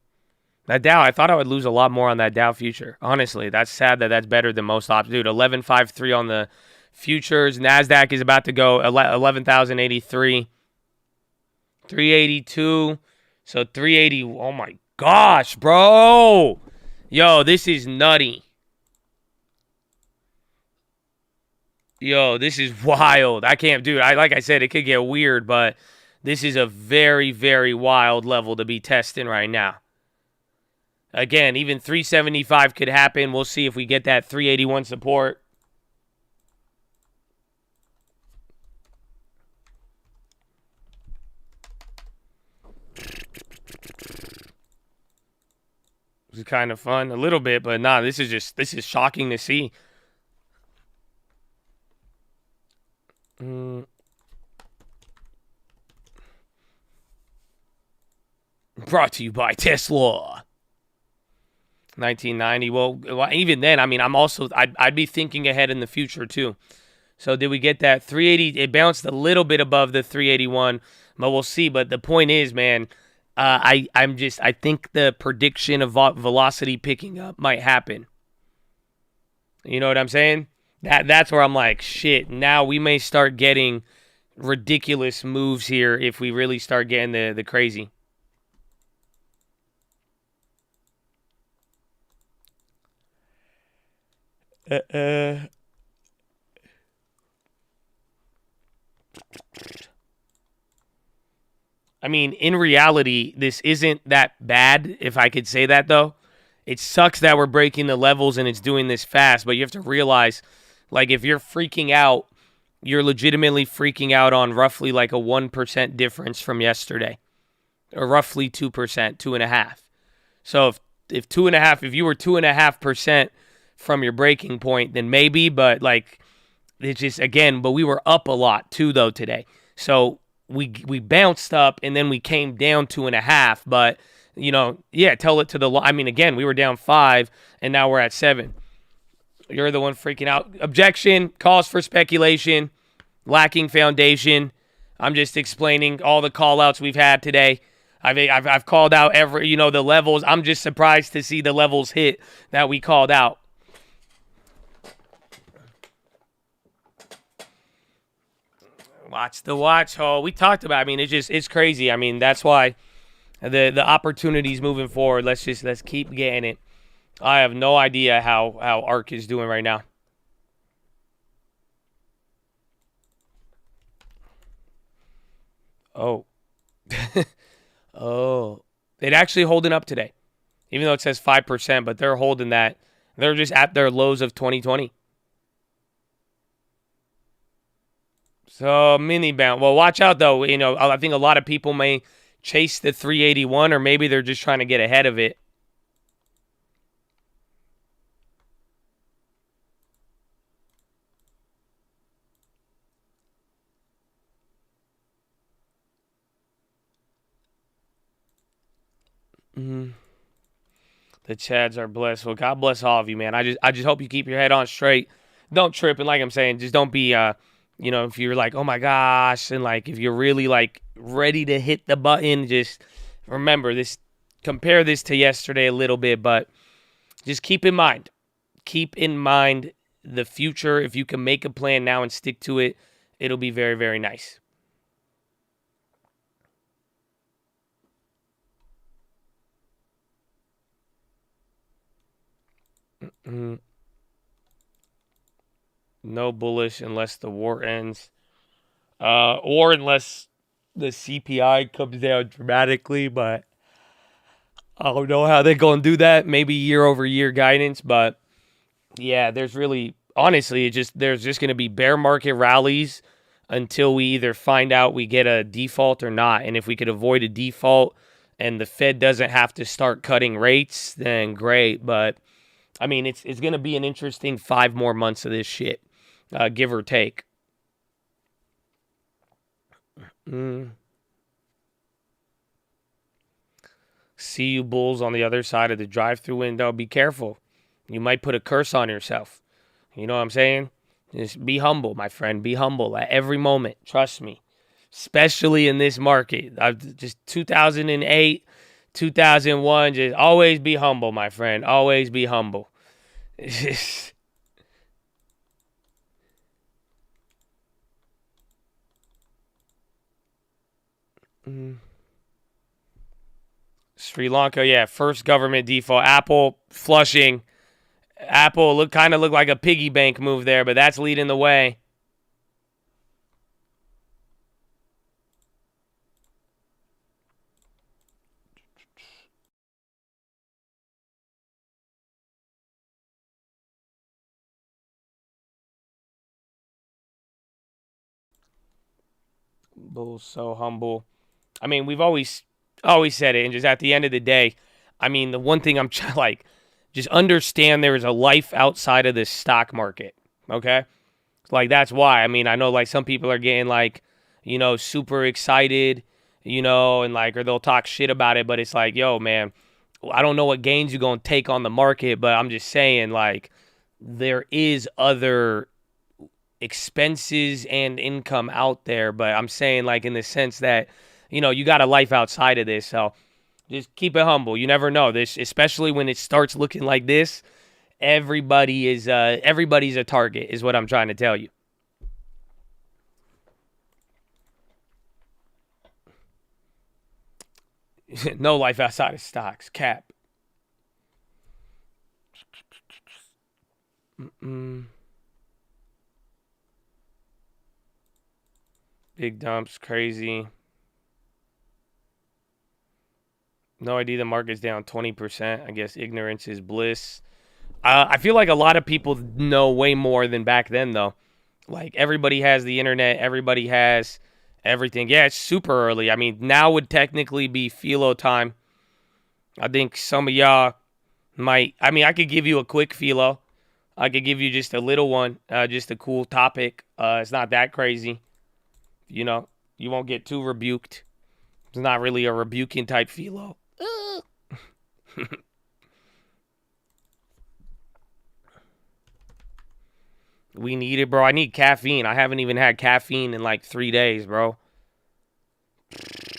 That Dow, I thought I would lose a lot more on that Dow future. Honestly, that's sad that that's better than most options. Dude, 11.53 on the futures. Nasdaq is about to go 11,083. 382. So 380. Oh my gosh, bro. Yo, this is nutty. Yo, this is wild. I can't, dude. Like I said, it could get weird, but this is a very, very wild level to be testing right now. Again, even 375 could happen. We'll see if we get that 381 support. This is kind of fun, a little bit, but nah, this is shocking to see. Brought to you by Tesla. 1990. Well, even then, I mean, I'd be thinking ahead in the future too. So did we get that 380? It bounced a little bit above the 381, but we'll see. But the point is, man, I think the prediction of velocity picking up might happen. You know what I'm saying? That's where I'm like, shit. Now we may start getting ridiculous moves here if we really start getting the crazy. I mean, in reality, this isn't that bad, if I could say that, though. It sucks that we're breaking the levels and it's doing this fast, but you have to realize, like, if you're freaking out, you're legitimately freaking out on roughly like a 1% difference from yesterday. Or roughly 2%, 2.5%. So if 2.5%, if you were 2.5% from your breaking point, then maybe, but like, it's just, again, but we were up a lot too, though, today. So we bounced up and then we came down 2.5, but, you know, yeah, tell it to the, I mean, again, we were down 5 and now we're at 7. You're the one freaking out. Objection, cause for speculation, lacking foundation. I'm just explaining all the call outs we've had today. I've called out every, the levels. I'm just surprised to see the levels hit that we called out. Watch the watch hole. We talked about, I mean, it's crazy. I mean, that's why the opportunities moving forward, let's keep getting it. I have no idea how ARK is doing right now. Oh. Oh. It actually holding up today. Even though it says 5%, but they're holding that. They're just at their lows of 2020. So, mini bounce. Well, watch out, though. I think a lot of people may chase the 381, or maybe they're just trying to get ahead of it. The Chads are blessed. Well, God bless all of you, man. I just hope you keep your head on straight. Don't trip, and like I'm saying, just don't be if you're like, oh my gosh, and like if you're really like ready to hit the button, just remember this, compare this to yesterday a little bit, but just keep in mind, keep in mind the future. If you can make a plan now and stick to it, it'll be very, very nice. No bullish unless the war ends. Or unless the CPI comes down dramatically, but I don't know how they're going to do that. Maybe year-over-year guidance, but yeah, there's really, honestly, there's just going to be bear market rallies until we either find out we get a default or not. And if we could avoid a default and the Fed doesn't have to start cutting rates, then great. But I mean, it's going to be an interesting 5 more months of this shit, give or take. See you bulls on the other side of the drive-through window. Be careful. You might put a curse on yourself. You know what I'm saying? Just be humble, my friend. Be humble at every moment. Trust me. Especially in this market. Just 2008, 2001. Just always be humble, my friend. Always be humble. It's just... Sri Lanka, yeah, first government default. Apple flushing. Apple kind of looked like a piggy bank move there, but that's leading the way. Bull's so humble. I mean, we've always said it, and just at the end of the day, I mean, the one thing I'm trying, like, just understand there is a life outside of this stock market, okay? Like, that's why. I mean, I know, like, some people are getting, like, you know, super excited, you know, and, like, or they'll talk shit about it, but it's like, yo, man, I don't know what gains you're going to take on the market, but I'm just saying, like, there is other expenses and income out there, but I'm saying, like, in the sense that, you know, you got a life outside of this, so just keep it humble. You never know. This, especially when it starts looking like this, everybody's a target, is what I'm trying to tell you. No life outside of stocks. Cap. Big dumps, crazy. No idea the market's down 20%. I guess ignorance is bliss. I feel like a lot of people know way more than back then, though. Like, everybody has the internet. Everybody has everything. Yeah, it's super early. I mean, now would technically be PHILO time. I think some of y'all might. I mean, I could give you a quick PHILO. I could give you just a little one, just a cool topic. It's not that crazy. You know, you won't get too rebuked. It's not really a rebuking type PHILO. We need it, bro. I need caffeine. I haven't even had caffeine in like 3 days, bro.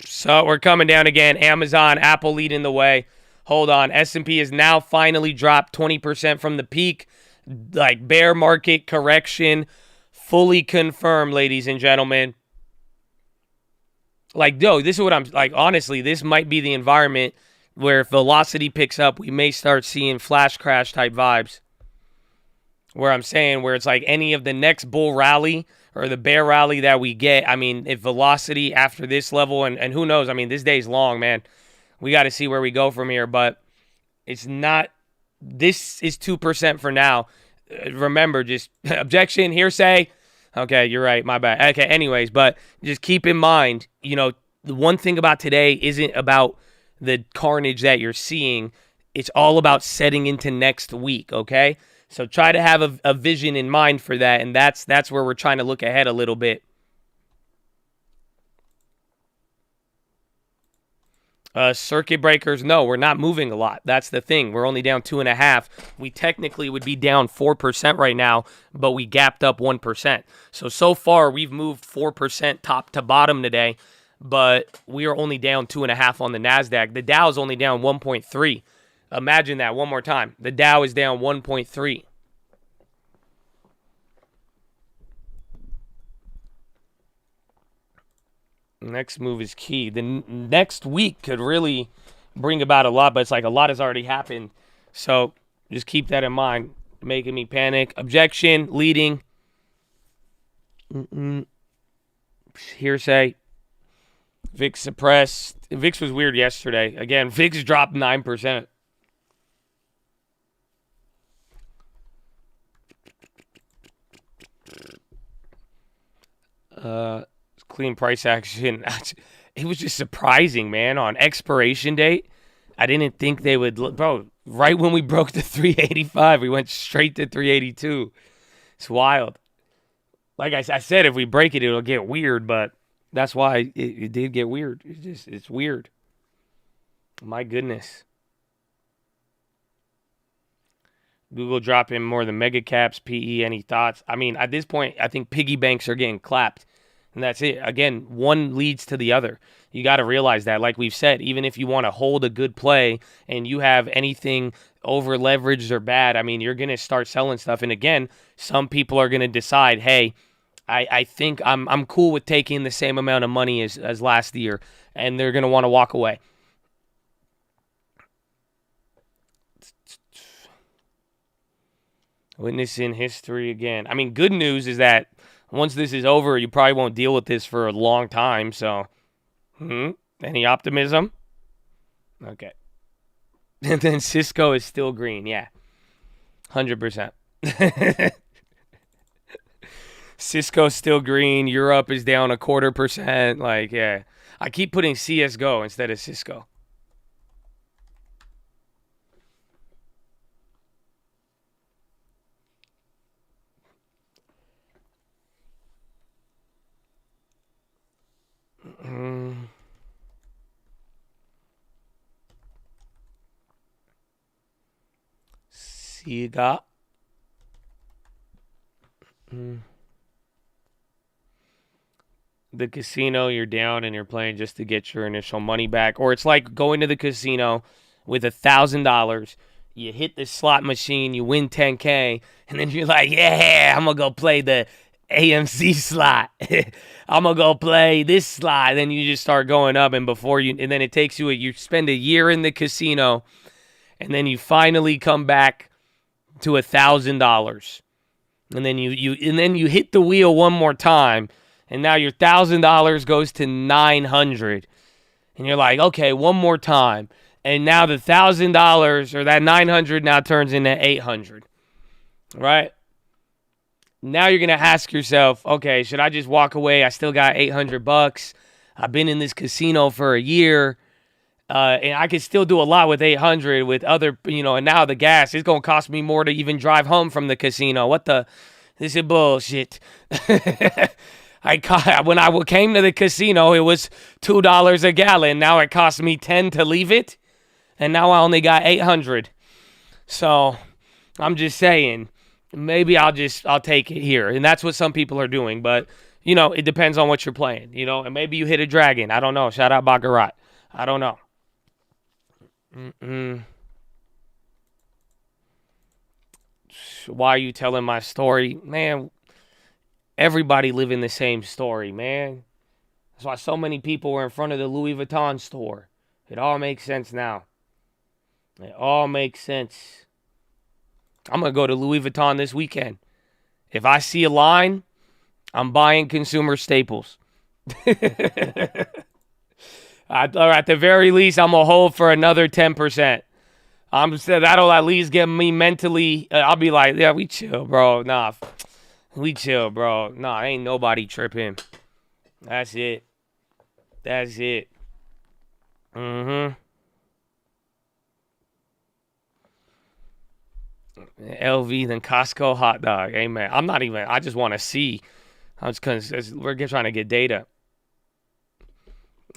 So we're coming down again. Amazon, Apple leading the way. Hold on. S&P has now finally dropped 20% from the peak. Like, bear market correction fully confirmed, ladies and gentlemen. Like, yo, this is what I'm, like, honestly, this might be the environment where if velocity picks up, we may start seeing flash crash type vibes. Where I'm saying, where it's like any of the next bull rally or the bear rally that we get, I mean, if velocity after this level, and who knows, I mean, this day's long, man. We got to see where we go from here, but it's not, this is 2% for now. Remember, just objection, hearsay. Okay, you're right, my bad. Okay, anyways, but just keep in mind, you know, the one thing about today isn't about the carnage that you're seeing. It's all about setting into next week, okay? So try to have a vision in mind for that, and that's where we're trying to look ahead a little bit. Circuit breakers, no, we're not moving a lot. That's the thing. We're only down 2.5. We technically would be down 4% right now, but we gapped up 1%. So far, we've moved 4% top to bottom today, but we are only down 2.5 on the Nasdaq. The Dow is only down 1.3. Imagine that one more time. The Dow is down 1.3. Next move is key. The next week could really bring about a lot, but it's like a lot has already happened. So just keep that in mind. Making me panic. Objection, leading. Hearsay. VIX suppressed. VIX was weird yesterday. Again, VIX dropped 9%. Clean price action. It was just surprising, man. On expiration date, I didn't think they would. Bro, right when we broke the 385, we went straight to 382. It's wild. Like I said, if we break it, it'll get weird, but that's why it did get weird. It's weird. My goodness. Google dropping more than mega caps, PE, any thoughts? I mean, at this point, I think piggy banks are getting clapped. And that's it. Again, one leads to the other. You got to realize that. Like we've said, even if you want to hold a good play and you have anything over leveraged or bad, I mean, you're going to start selling stuff. And again, some people are going to decide, hey, I think I'm cool with taking the same amount of money as last year. And they're going to want to walk away. Witnessing history again. I mean, good news is that once this is over, you probably won't deal with this for a long time. So, any optimism? Okay. And then Cisco is still green. Yeah. 100%. Cisco's still green. Europe is down 0.25%. Like, yeah. I keep putting CSGO instead of Cisco. Siga. The casino, you're down and you're playing just to get your initial money back. Or it's like going to the casino with $1,000. You hit the slot machine, you win 10K, and then you're like, yeah, I'm going to go play the AMC slot. I'm going to go play this slot. Then you just start going up, and then it takes you spend a year in the casino, and then you finally come back to $1,000. And then you hit the wheel one more time, and now your $1,000 goes to $900. And you're like, okay, one more time. And now the $1,000 or that $900 now turns into $800. Right? Now you're going to ask yourself, okay, should I just walk away? I still got $800. I've been in this casino for a year. And I could still do a lot with 800 with other, and now the gas is going to cost me more to even drive home from the casino. This is bullshit. When I came to the casino, it was $2 a gallon. Now it costs me $10 to leave it. And now I only got 800. So I'm just saying, maybe I'll take it here. And that's what some people are doing. But, it depends on what you're playing, and maybe you hit a dragon. I don't know. Shout out Baccarat. I don't know. Why are you telling my story? Man, everybody living the same story, man. That's why so many people were in front of the Louis Vuitton store. It all makes sense now. It all makes sense. I'm going to go to Louis Vuitton this weekend. If I see a line, I'm buying consumer staples. At the very least, I'm going to hold for another 10%. That'll at least get me mentally. I'll be like, yeah, we chill, bro. Nah, we chill, bro. Nah, ain't nobody tripping. That's it. LV than Costco hot dog. Amen. I just want to see. We're trying to get data.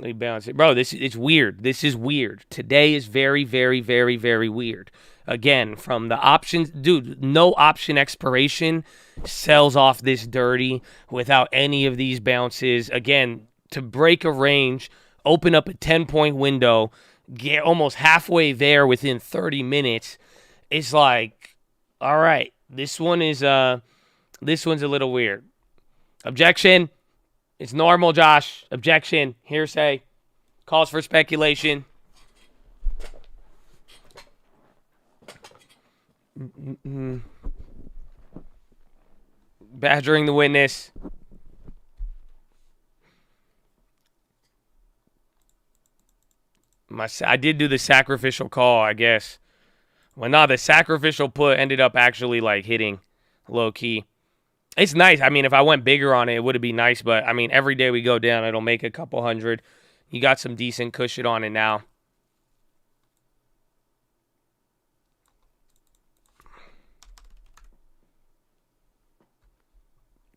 Let me balance it. Bro, it's weird. This is weird. Today is very, very, very, very weird. Again, from the options, dude, no option expiration sells off this dirty without any of these bounces. Again, to break a range, open up a 10-point window, get almost halfway there within 30 minutes. It's like, all right, this one's a little weird. Objection. It's normal, Josh. Objection. Hearsay. Calls for speculation. Badgering the witness. I did do the sacrificial call, I guess. Well, no, the sacrificial put ended up actually, like, hitting low-key. It's nice. I mean, if I went bigger on it, it would be nice. But, I mean, every day we go down, it'll make a couple hundred. You got some decent cushion on it now.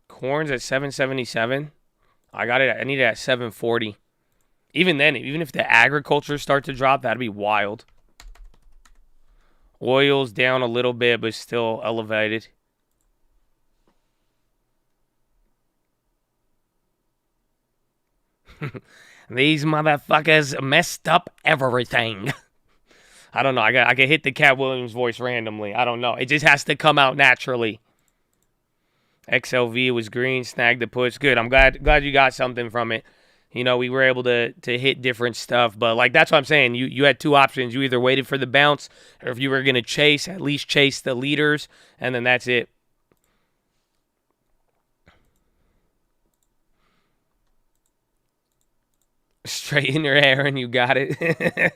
Corn's at 777. I got it. I need it at 740. Even then, even if the agriculture start to drop, that'd be wild. Oil's down a little bit, but still elevated. These motherfuckers messed up everything. I don't know. I can hit the Cat Williams voice randomly. I don't know. It just has to come out naturally. XLV was green, snagged the push. Good. I'm glad you got something from it. You know, we were able to hit different stuff. But, like, that's what I'm saying. You had two options. You either waited for the bounce, or if you were going to chase, at least chase the leaders, and then that's it. Straighten your hair, and you got it.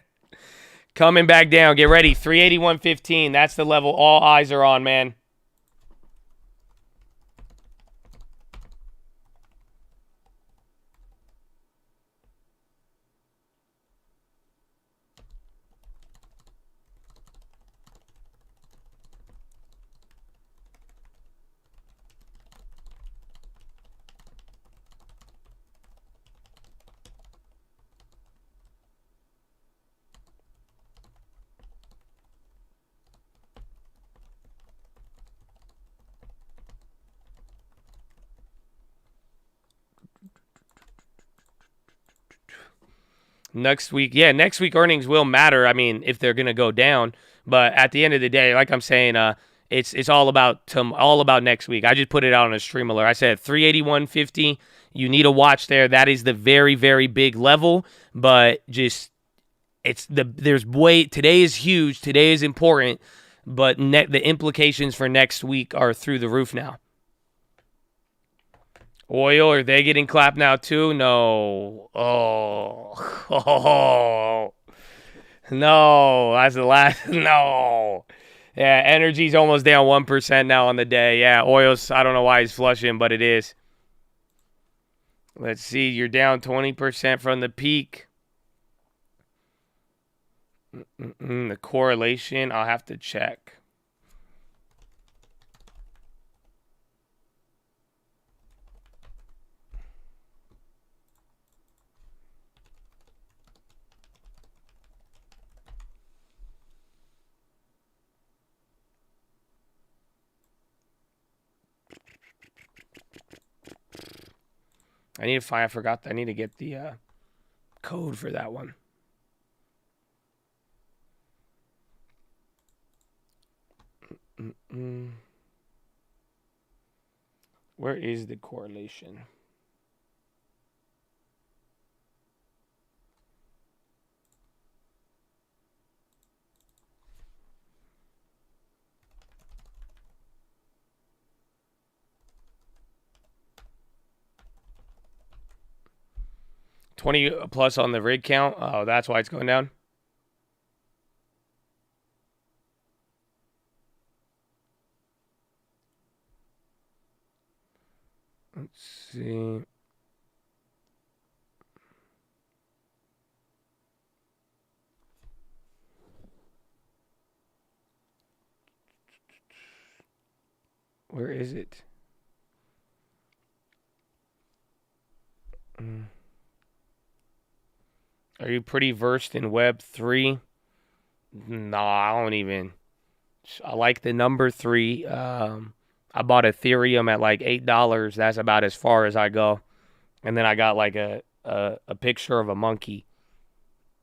Coming back down. Get ready. 381.15. That's the level all eyes are on, man. Next week earnings will matter. I mean, if they're gonna go down, but at the end of the day, like I'm saying, it's all about next week. I just put it out on a stream alert. I said 381.50. You need a watch there. That is the very, very big level, but just today is huge. Today is important, but the implications for next week are through the roof now. Oil, are they getting clapped now too? No. Oh. No. That's the last. No. Yeah, energy's almost down 1% now on the day. Yeah, oil's, I don't know why he's flushing, but it is. Let's see. You're down 20% from the peak. The correlation, I'll have to check. I need to find, I forgot, I need to get the code for that one. Where is the correlation? $20 plus on the rig count. Oh, that's why it's going down. Let's see. Where is it? Are you pretty versed in Web 3? No, I don't even. I like the number 3. I bought Ethereum at like $8. That's about as far as I go. And then I got like a picture of a monkey.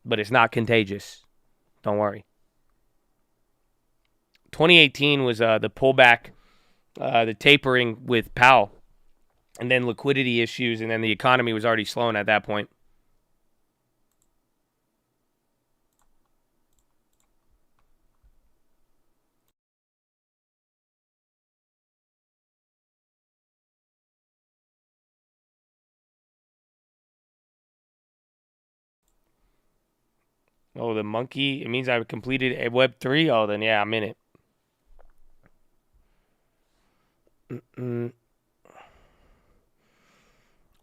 But it's not contagious. Don't worry. 2018 was the pullback, the tapering with Powell. And then liquidity issues, and then the economy was already slowing at that point. Oh, the monkey. It means I've completed a Web3. Oh, then yeah, I'm in it.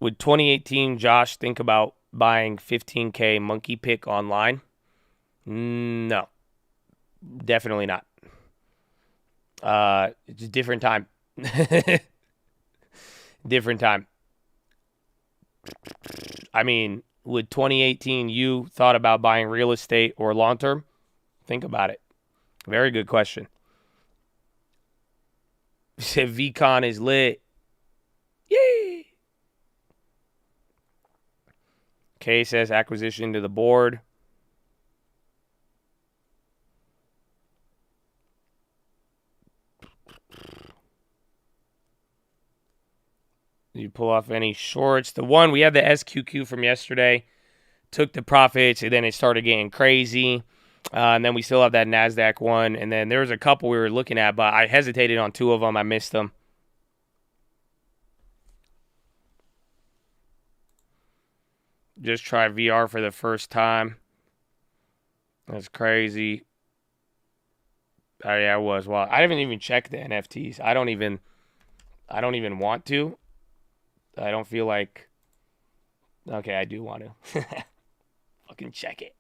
Would 2018 Josh think about buying 15K monkey pick online? No. Definitely not. It's a different time. Different time. I mean, would 2018 you thought about buying real estate or long term? Think about it. Very good question. Said VCon is lit. Yay! Kay says acquisition to the board. Did you pull off any shorts? The one, we had the SQQ from yesterday. Took the profits, and then it started getting crazy. And then we still have that Nasdaq one. And then there was a couple we were looking at, but I hesitated on 2 of them. I missed them. Just try VR for the first time. That's crazy. Oh, yeah, it was. Well, I haven't even checked the NFTs. I don't even want to. I don't feel like... Okay, I do want to. Fucking check it.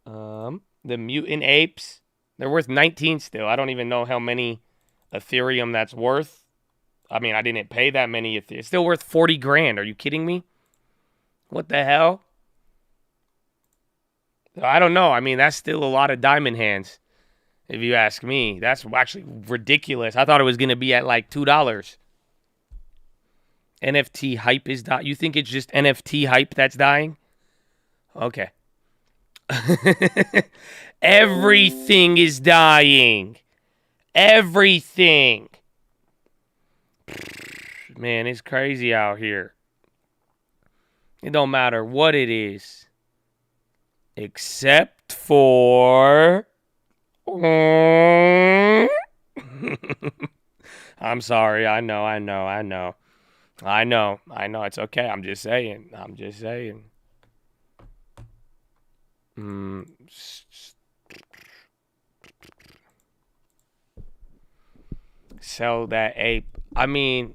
The mutant apes, they're worth 19 still. I don't even know how many Ethereum that's worth. I mean, I didn't pay that many Ethereum. It's still worth 40 grand. Are you kidding me? What the hell? I don't know. I mean, that's still a lot of diamond hands. If you ask me, that's actually ridiculous. I thought it was going to be at like $2. NFT hype is dying. You think it's just NFT hype that's dying? Okay. Everything is dying. Everything. Man, it's crazy out here. It don't matter what it is. Except for... I'm sorry. I know. It's okay. I'm just saying. Sell that ape. I mean,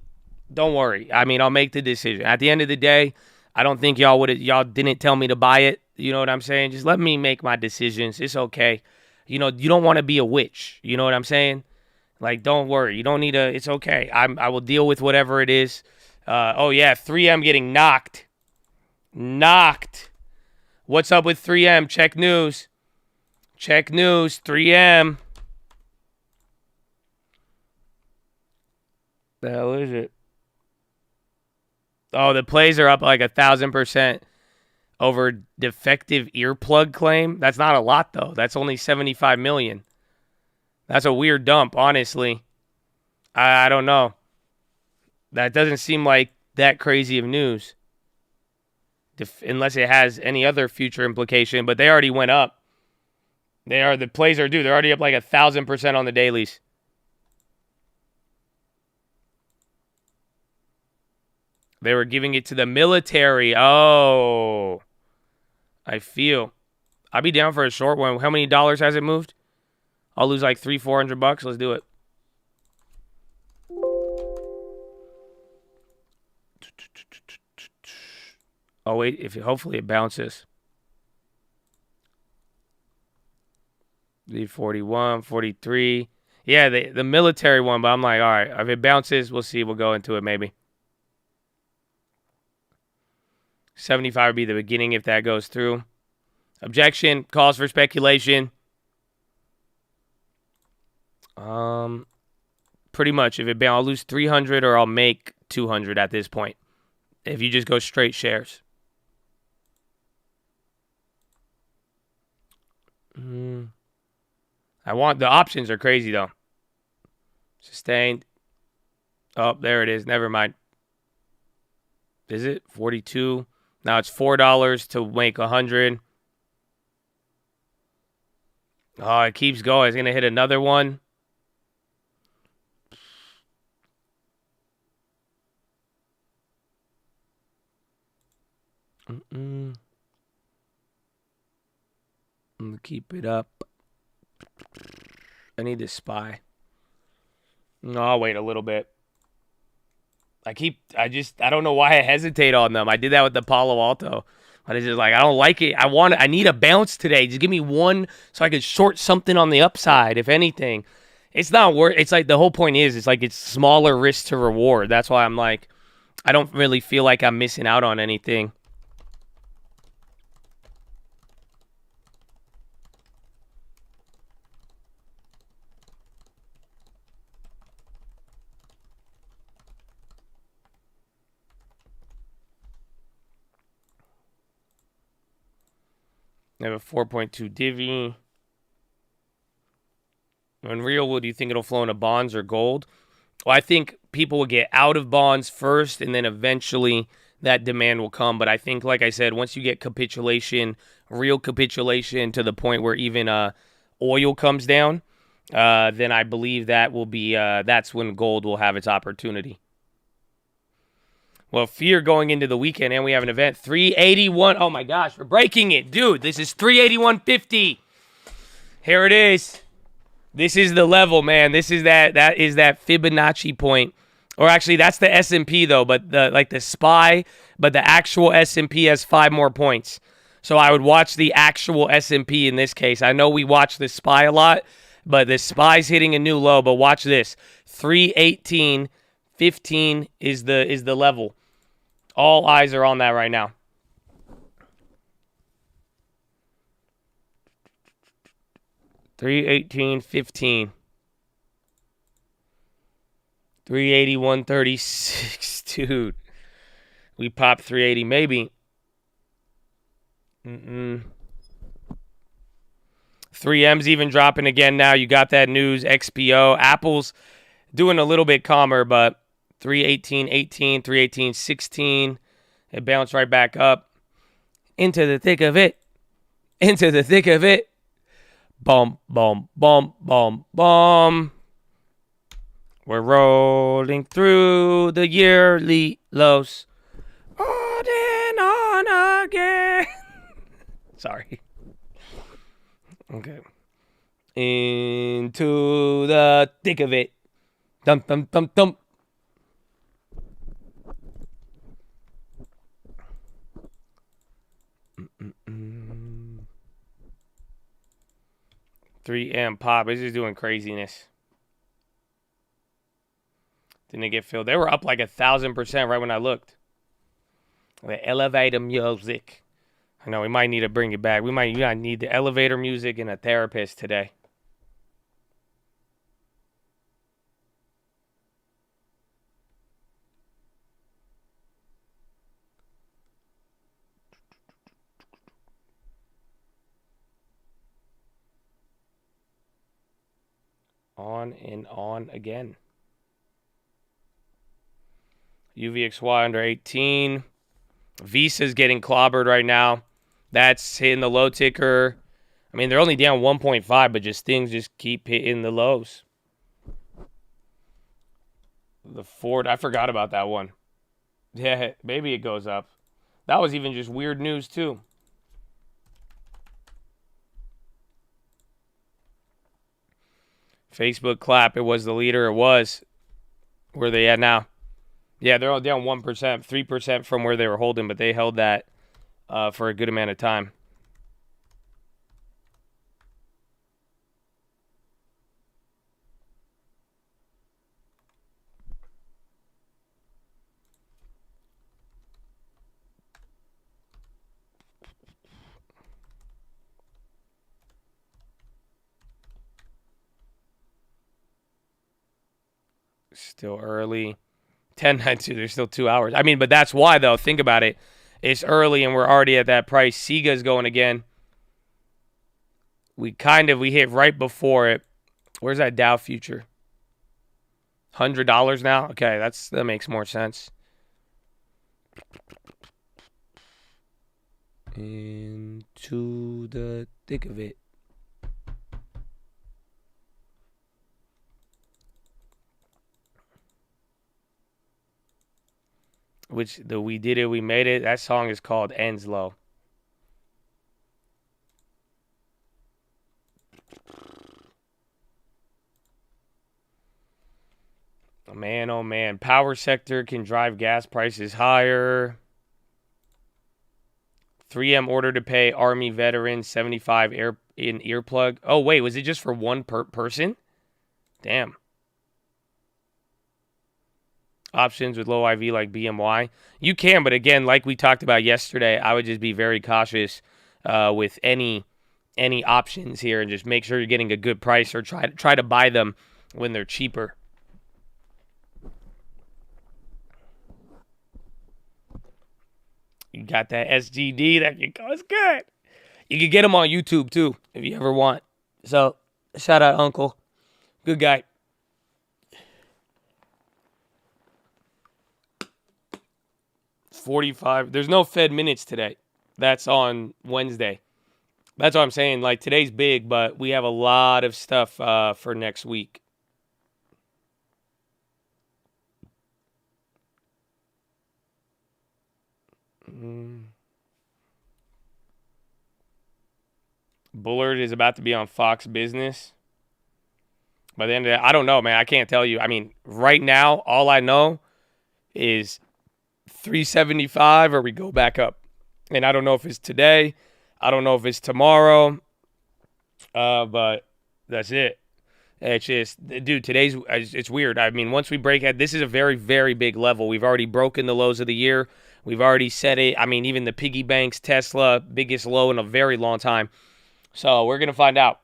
don't worry. I mean, I'll make the decision. At the end of the day, I don't think y'all didn't tell me to buy it. You know what I'm saying? Just let me make my decisions. It's okay. You know, you don't want to be a witch. You know what I'm saying? Like, don't worry. You don't need a... It's okay. I will deal with whatever it is. Oh, yeah. 3M getting knocked. What's up with 3M? Check news. 3M. The hell is it? Oh, the plays are up like 1,000% over defective earplug claim. That's not a lot, though. That's only 75 million. That's a weird dump, honestly. I don't know. That doesn't seem like that crazy of news. Unless it has any other future implication, but they already went up. The plays are due. They're already up like 1,000% on the dailies. They were giving it to the military. Oh, I feel. I'll be down for a short one. How many dollars has it moved? I'll lose like $300-400. Let's do it. Oh wait, hopefully it bounces. The 41, 43. Yeah, the military one, but I'm like, all right, if it bounces, we'll see. We'll go into it maybe. 75 would be the beginning if that goes through. Objection, cause for speculation. Pretty much, if it bounces, I'll lose 300 or I'll make 200 at this point. If you just go straight shares. The options are crazy, though. Sustained. Oh, there it is. Never mind. Is it 42? Now it's $4 to make 100. Oh, it keeps going. It's going to hit another one. I'm going to keep it up. I need to spy. No, I'll wait a little bit. I don't know why I hesitate on them. I did that with the Palo Alto. But it's just like, I don't like it. I need a bounce today. Just give me one so I could short something on the upside, if anything. It's not worth. It's like the whole point is, it's like it's smaller risk to reward. That's why I'm like, I don't really feel like I'm missing out on anything. I have a 4.2 divvy. Unreal, do you think it'll flow into bonds or gold? Well, I think people will get out of bonds first, and then eventually that demand will come. But I think, like I said, once you get capitulation, real capitulation to the point where even oil comes down, then I believe that will be that's when gold will have its opportunity. Well, fear going into the weekend, and we have an event, 381. Oh, my gosh, we're breaking it. Dude, this is 381.50. Here it is. This is the level, man. This is that is that Fibonacci point. Or actually, that's the S&P, though, but the SPY, but the actual S&P has 5 more points. So I would watch the actual S&P in this case. I know we watch the SPY a lot, but the SPY's hitting a new low. But watch this. 318.15 is the level. All eyes are on that right now. $318.15. 381.36, dude. We popped 380, maybe. 3M's even dropping again now. You got that news. XPO. Apple's doing a little bit calmer, but 318.18, 318.16. It bounced right back up. Into the thick of it. Into the thick of it. Bum, bum, bum, bum, bum. We're rolling through the yearly lows. On and on again. Sorry. Okay. Into the thick of it. Dum, dum, dum, dum. Mm-mm-mm. 3M pop. This is doing craziness. Didn't it get filled? They were up like 1,000% right when I looked. The elevator music. I know we might need to bring it back. We might need the elevator music and a therapist today. On and on again. UVXY under 18. Visa's getting clobbered right now. That's hitting the low ticker. I mean, they're only down 1.5, but things just keep hitting the lows. The Ford, I forgot about that one. Yeah, maybe it goes up. That was even just weird news, too. Facebook clap. It was the leader. It was. Where are they at now? Yeah, they're all down 1%, 3% from where they were holding, but they held that for a good amount of time. Still early. 10.92. There's still 2 hours. I mean, but that's why, though. Think about it. It's early, and we're already at that price. Sega's going again. We hit right before it. Where's that Dow future? $100 now? Okay, that makes more sense. Into the thick of it. We did it, we made it. That song is called Ends Low. Man, oh man. Power sector can drive gas prices higher. 3M order to pay Army veterans $75 in earplug. Oh, wait. Was it just for one person? Damn. Options with low IV like BMY. You can, but again, like we talked about yesterday, I would just be very cautious with any options here and just make sure you're getting a good price or try to buy them when they're cheaper. You got that SGD that goes good. You can get them on YouTube too if you ever want. So shout out Uncle, good guy. $45. There's no Fed minutes today. That's on Wednesday. That's what I'm saying. Like today's big, but we have a lot of stuff for next week. Bullard is about to be on Fox Business. By the end of that, I don't know, man. I can't tell you. I mean, right now, all I know is 375 or we go back up. And I don't know if it's today. I don't know if it's tomorrow. But that's it. It's just, dude, it's weird. I mean, once we break it, this is a very, very big level. We've already broken the lows of the year. We've already set it. I mean, even the piggy banks, Tesla, biggest low in a very long time. So we're going to find out.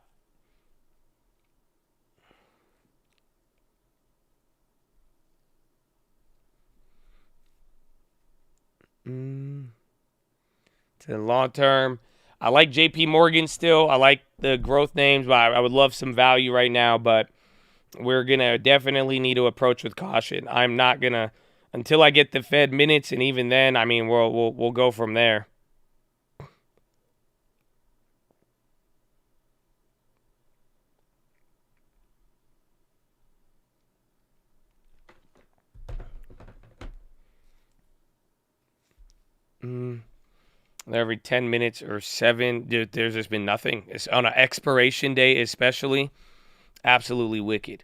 To the long term, I like JP Morgan still. I like the growth names, but I would love some value right now. But we're going to definitely need to approach with caution. I'm not going to, until I get the Fed minutes, and even then, I mean, we'll go from there. Every 10 minutes or 7, dude, there's just been nothing. It's on an expiration day especially. Absolutely wicked.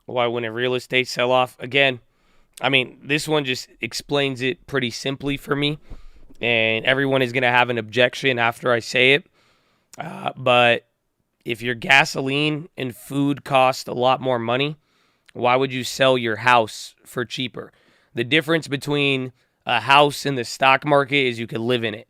Why wouldn't real estate sell off? Again, I mean, this one just explains it pretty simply for me. And everyone is going to have an objection after I say it. But if your gasoline and food cost a lot more money, why would you sell your house for cheaper? The difference between a house and the stock market is you can live in it.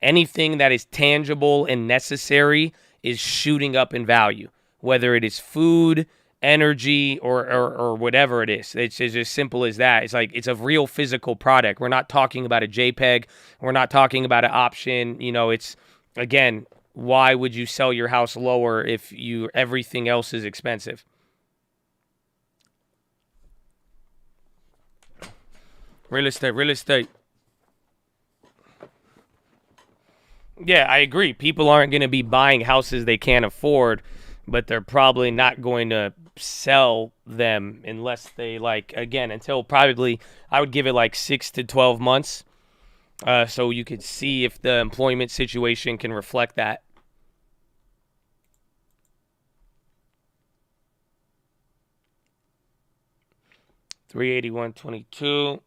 Anything that is tangible and necessary is shooting up in value, whether it is food, energy, or whatever it is. It's as simple as that. It's like it's a real physical product. We're not talking about a JPEG. We're not talking about an option. You know, it's, again, why would you sell your house lower if everything else is expensive? Real estate. Yeah, I agree. People aren't going to be buying houses they can't afford, but they're probably not going to sell them unless they, like, again, until probably, I would give it like 6 to 12 months so you could see if the employment situation can reflect that. $381.22.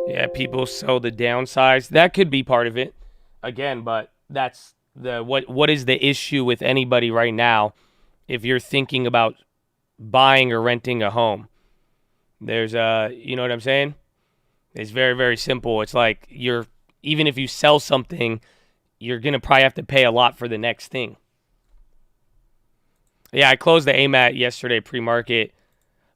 Yeah, people sell the downsize. That could be part of it. Again, but that's what is the issue with anybody right now if you're thinking about buying or renting a home? There's you know what I'm saying? It's very, very simple. It's like even if you sell something, you're going to probably have to pay a lot for the next thing. Yeah, I closed the AMAT yesterday pre-market.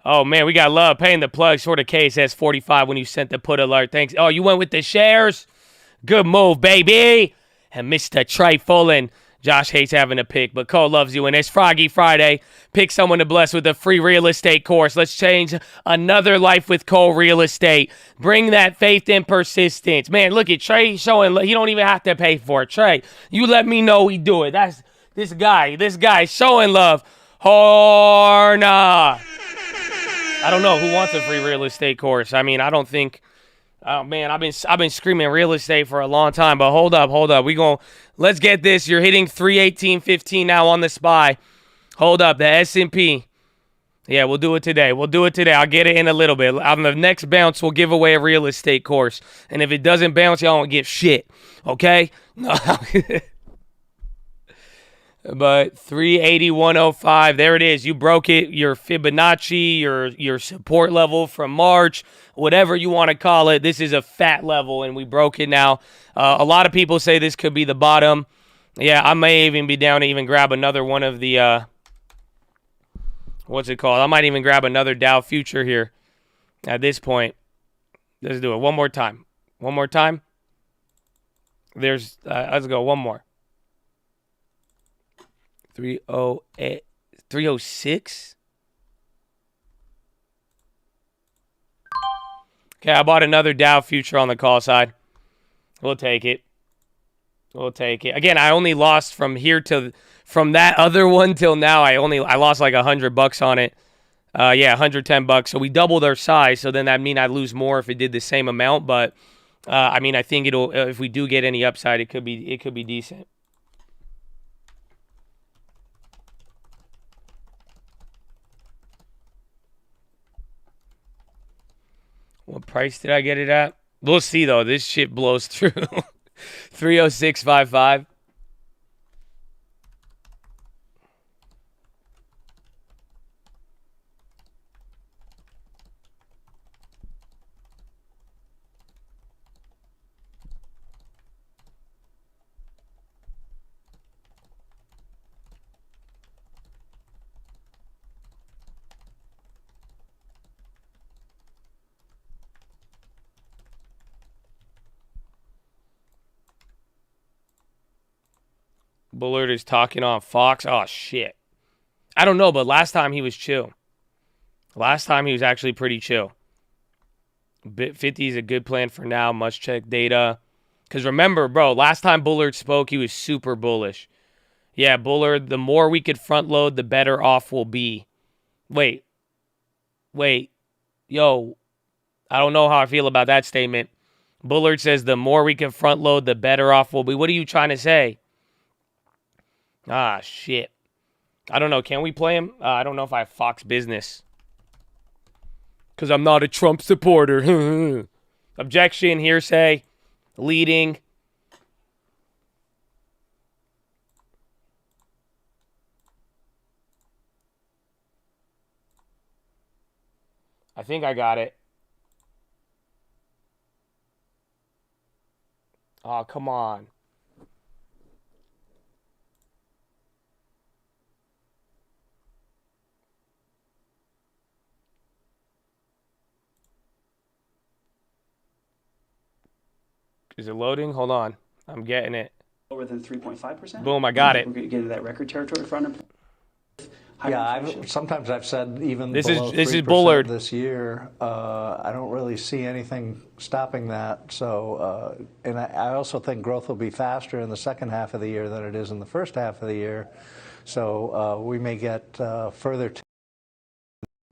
Oh, man, we got love. Paying the plug. Sort of case has 45 when you sent the put alert. Thanks. Oh, you went with the shares? Good move, baby. And Mr. Trey Fullen. Josh hates having a pick, but Cole loves you. And it's Froggy Friday. Pick someone to bless with a free real estate course. Let's change another life with Cole Real Estate. Bring that faith and persistence. Man, look at Trey showing. He don't even have to pay for it. Trey, you let me know he do it. That's this guy showing love. Horna. I don't know who wants a free real estate course. I mean, I don't think. Oh man, I've been screaming real estate for a long time. But hold up. Let's get this. You're hitting 318.15 now on the SPY. Hold up, the S&P. Yeah, we'll do it today. I'll get it in a little bit. On the next bounce, we'll give away a real estate course. And if it doesn't bounce, y'all won't get shit. Okay? But 381.05, there it is. You broke it. Your Fibonacci, your support level from March, whatever you want to call it. This is a fat level, and we broke it now. A lot of people say this could be the bottom. Yeah, I may even be down to even grab another one of the, what's it called? I might even grab another Dow future here at this point. Let's do it one more time. Let's go one more. 308, 306. Okay, I bought another Dow future on the call side. We'll take it. Again, I only lost from that other one till now. I lost like $100 on it. Yeah, $110. So we doubled our size. So then that mean I'd lose more if it did the same amount. But I mean, I think it'll. If we do get any upside, it could be decent. What price did I get it at? We'll see, though. This shit blows through. 306.55. Bullard is talking on Fox. Oh, shit. I don't know, but last time he was chill. Last time he was actually pretty chill. 50 is a good plan for now. Must check data. Because remember, bro, last time Bullard spoke, he was super bullish. Yeah, Bullard, the more we could front load, the better off we'll be. Wait. Yo, I don't know how I feel about that statement. Bullard says the more we can front load, the better off we'll be. What are you trying to say? Ah, shit. I don't know. Can we play him? I don't know if I have Fox Business. Because I'm not a Trump supporter. Objection, hearsay, leading. I think I got it. Oh, come on. Is it loading? Hold on. I'm getting it. Lower than 3.5%. Boom, I got it. We're getting to that record territory for unemployment. Yeah, sometimes I've said even this below is 3% Bullard this year. I don't really see anything stopping that. So, and I also think growth will be faster in the second half of the year than it is in the first half of the year. So we may get further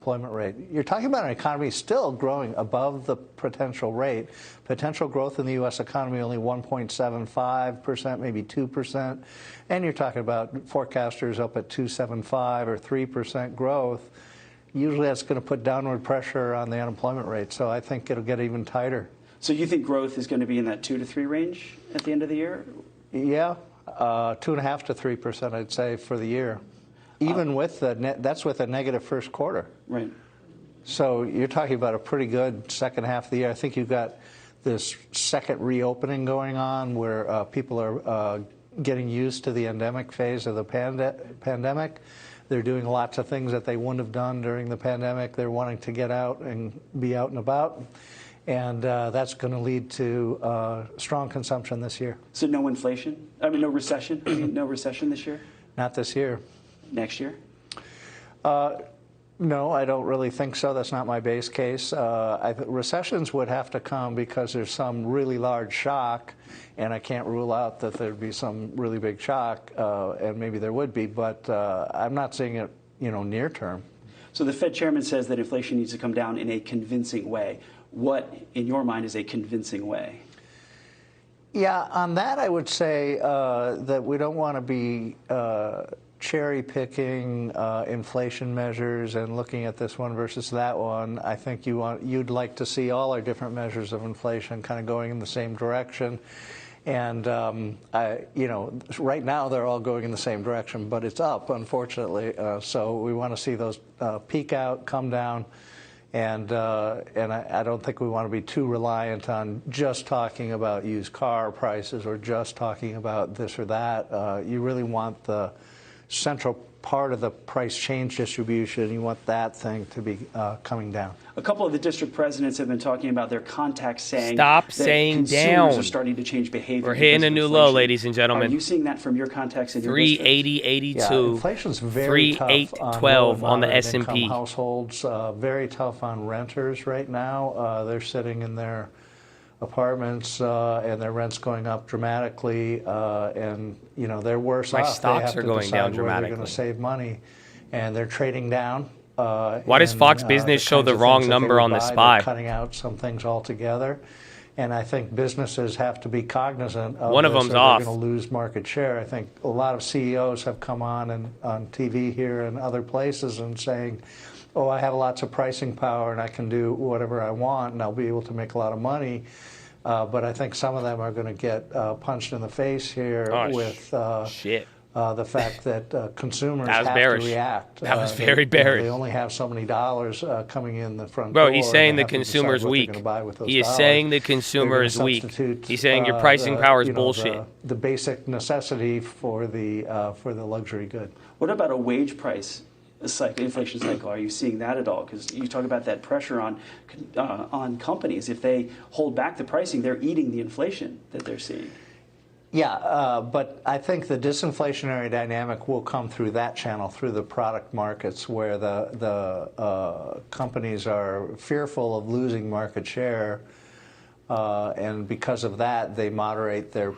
employment rate. You're talking about an economy still growing above the potential rate. Potential growth in the U.S. economy only 1.75%, maybe 2%. And you're talking about forecasters up at 2.75 or 3% growth. Usually that's going to put downward pressure on the unemployment rate. So I think it'll get even tighter. So you think growth is going to be in that 2 to 3 range at the end of the year? Yeah, 2.5 to 3%, I'd say, for the year. Even with that's with a negative first quarter. Right. So you're talking about a pretty good second half of the year. I think you've got this second reopening going on where people are getting used to the endemic phase of the pandemic. They're doing lots of things that they wouldn't have done during the pandemic. They're wanting to get out and be out and about. And that's going to lead to strong consumption this year. So no inflation? I mean, no recession? No recession this year? Not this year. Next year? No, I don't really think so. That's not my base case. Recessions would have to come because there's some really large shock, and I can't rule out that there'd be some really big shock, and maybe there would be, but I'm not seeing it, near term. So the Fed chairman says that inflation needs to come down in a convincing way. What, in your mind, is a convincing way? Yeah, on that I would say that we don't want to be cherry-picking inflation measures and looking at this one versus that one. I think you'd like to see all our different measures of inflation kind of going in the same direction. And right now they're all going in the same direction, but it's up, unfortunately. So we want to see those peak out, come down. And I don't think we want to be too reliant on just talking about used car prices or just talking about this or that. You really want the central part of the price change distribution. You want that thing to be coming down. A couple of the district presidents have been talking about their contacts saying Stop that saying consumers down. are starting to change behavior. We're hitting a new low, ladies and gentlemen. Are you seeing that from your contacts in your 380.82. Yeah, inflation's very tough on 3812 on the moderate S&P. income households. Very tough on renters right now. They're sitting in their apartments and their rent's going up dramatically, and they're worse off. Stocks they have are to going decide down where dramatically. They're going to save money, and they're trading down. Why does Fox Business show the kinds of wrong things that number they would on the buy, SPY? they're cutting out some things altogether. And I think businesses have to be cognizant of One of this, them's or off. they're going to lose market share. I think a lot of CEOs have come on TV here and other places and saying, oh, I have lots of pricing power and I can do whatever I want and I'll be able to make a lot of money. But I think some of them are going to get punched in the face here with the fact that consumers have bearish. to react. That was very bearish. They only have so many dollars coming in the front Bro, door. he's saying and the they have to consumer decide is what they're weak. gonna buy with those He is dollars. saying the They're consumer gonna is weak. substitute, He's saying your pricing power is bullshit. The basic necessity for the luxury good. What about a wage price cycle, inflation cycle? Are you seeing that at all? Because you talk about that pressure on companies. If they hold back the pricing, they're eating the inflation that they're seeing. Yeah, but I think the disinflationary dynamic will come through that channel, through the product markets, where the companies are fearful of losing market share, and because of that, they moderate their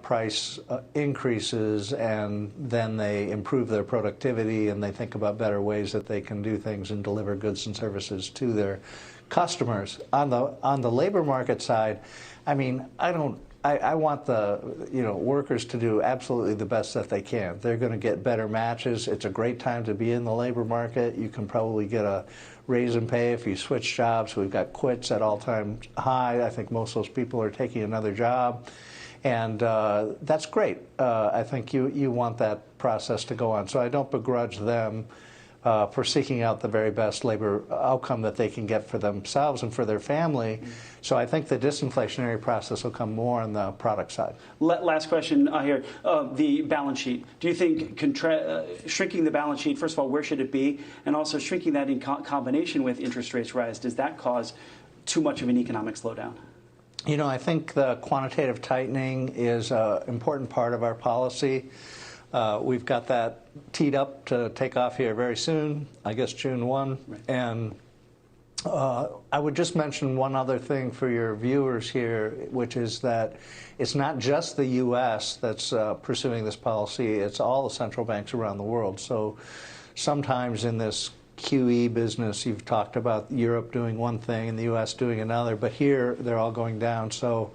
price increases, and then they improve their productivity, and they think about better ways that they can do things and deliver goods and services to their customers. On the labor market side, I mean, I want the workers to do absolutely the best that they can. They're going to get better matches. It's a great time to be in the labor market. You can probably get a raise in pay if you switch jobs. We've got quits at all-time high. I think most of those people are taking another job, and that's great. I think you want that process to go on. So I don't begrudge them for seeking out the very best labor outcome that they can get for themselves and for their family. So I think the disinflationary process will come more on the product side. Last question here. The balance sheet. Do you think shrinking the balance sheet, first of all, where should it be? And also shrinking that in combination with interest rates rise, does that cause too much of an economic slowdown? I think the quantitative tightening is an important part of our policy. We've got that teed up to take off here very soon, I guess June 1. Right. And I would just mention one other thing for your viewers here, which is that it's not just the U.S. that's pursuing this policy. It's all the central banks around the world. So sometimes in this QE business, you've talked about Europe doing one thing and the U.S. doing another, but here they're all going down. So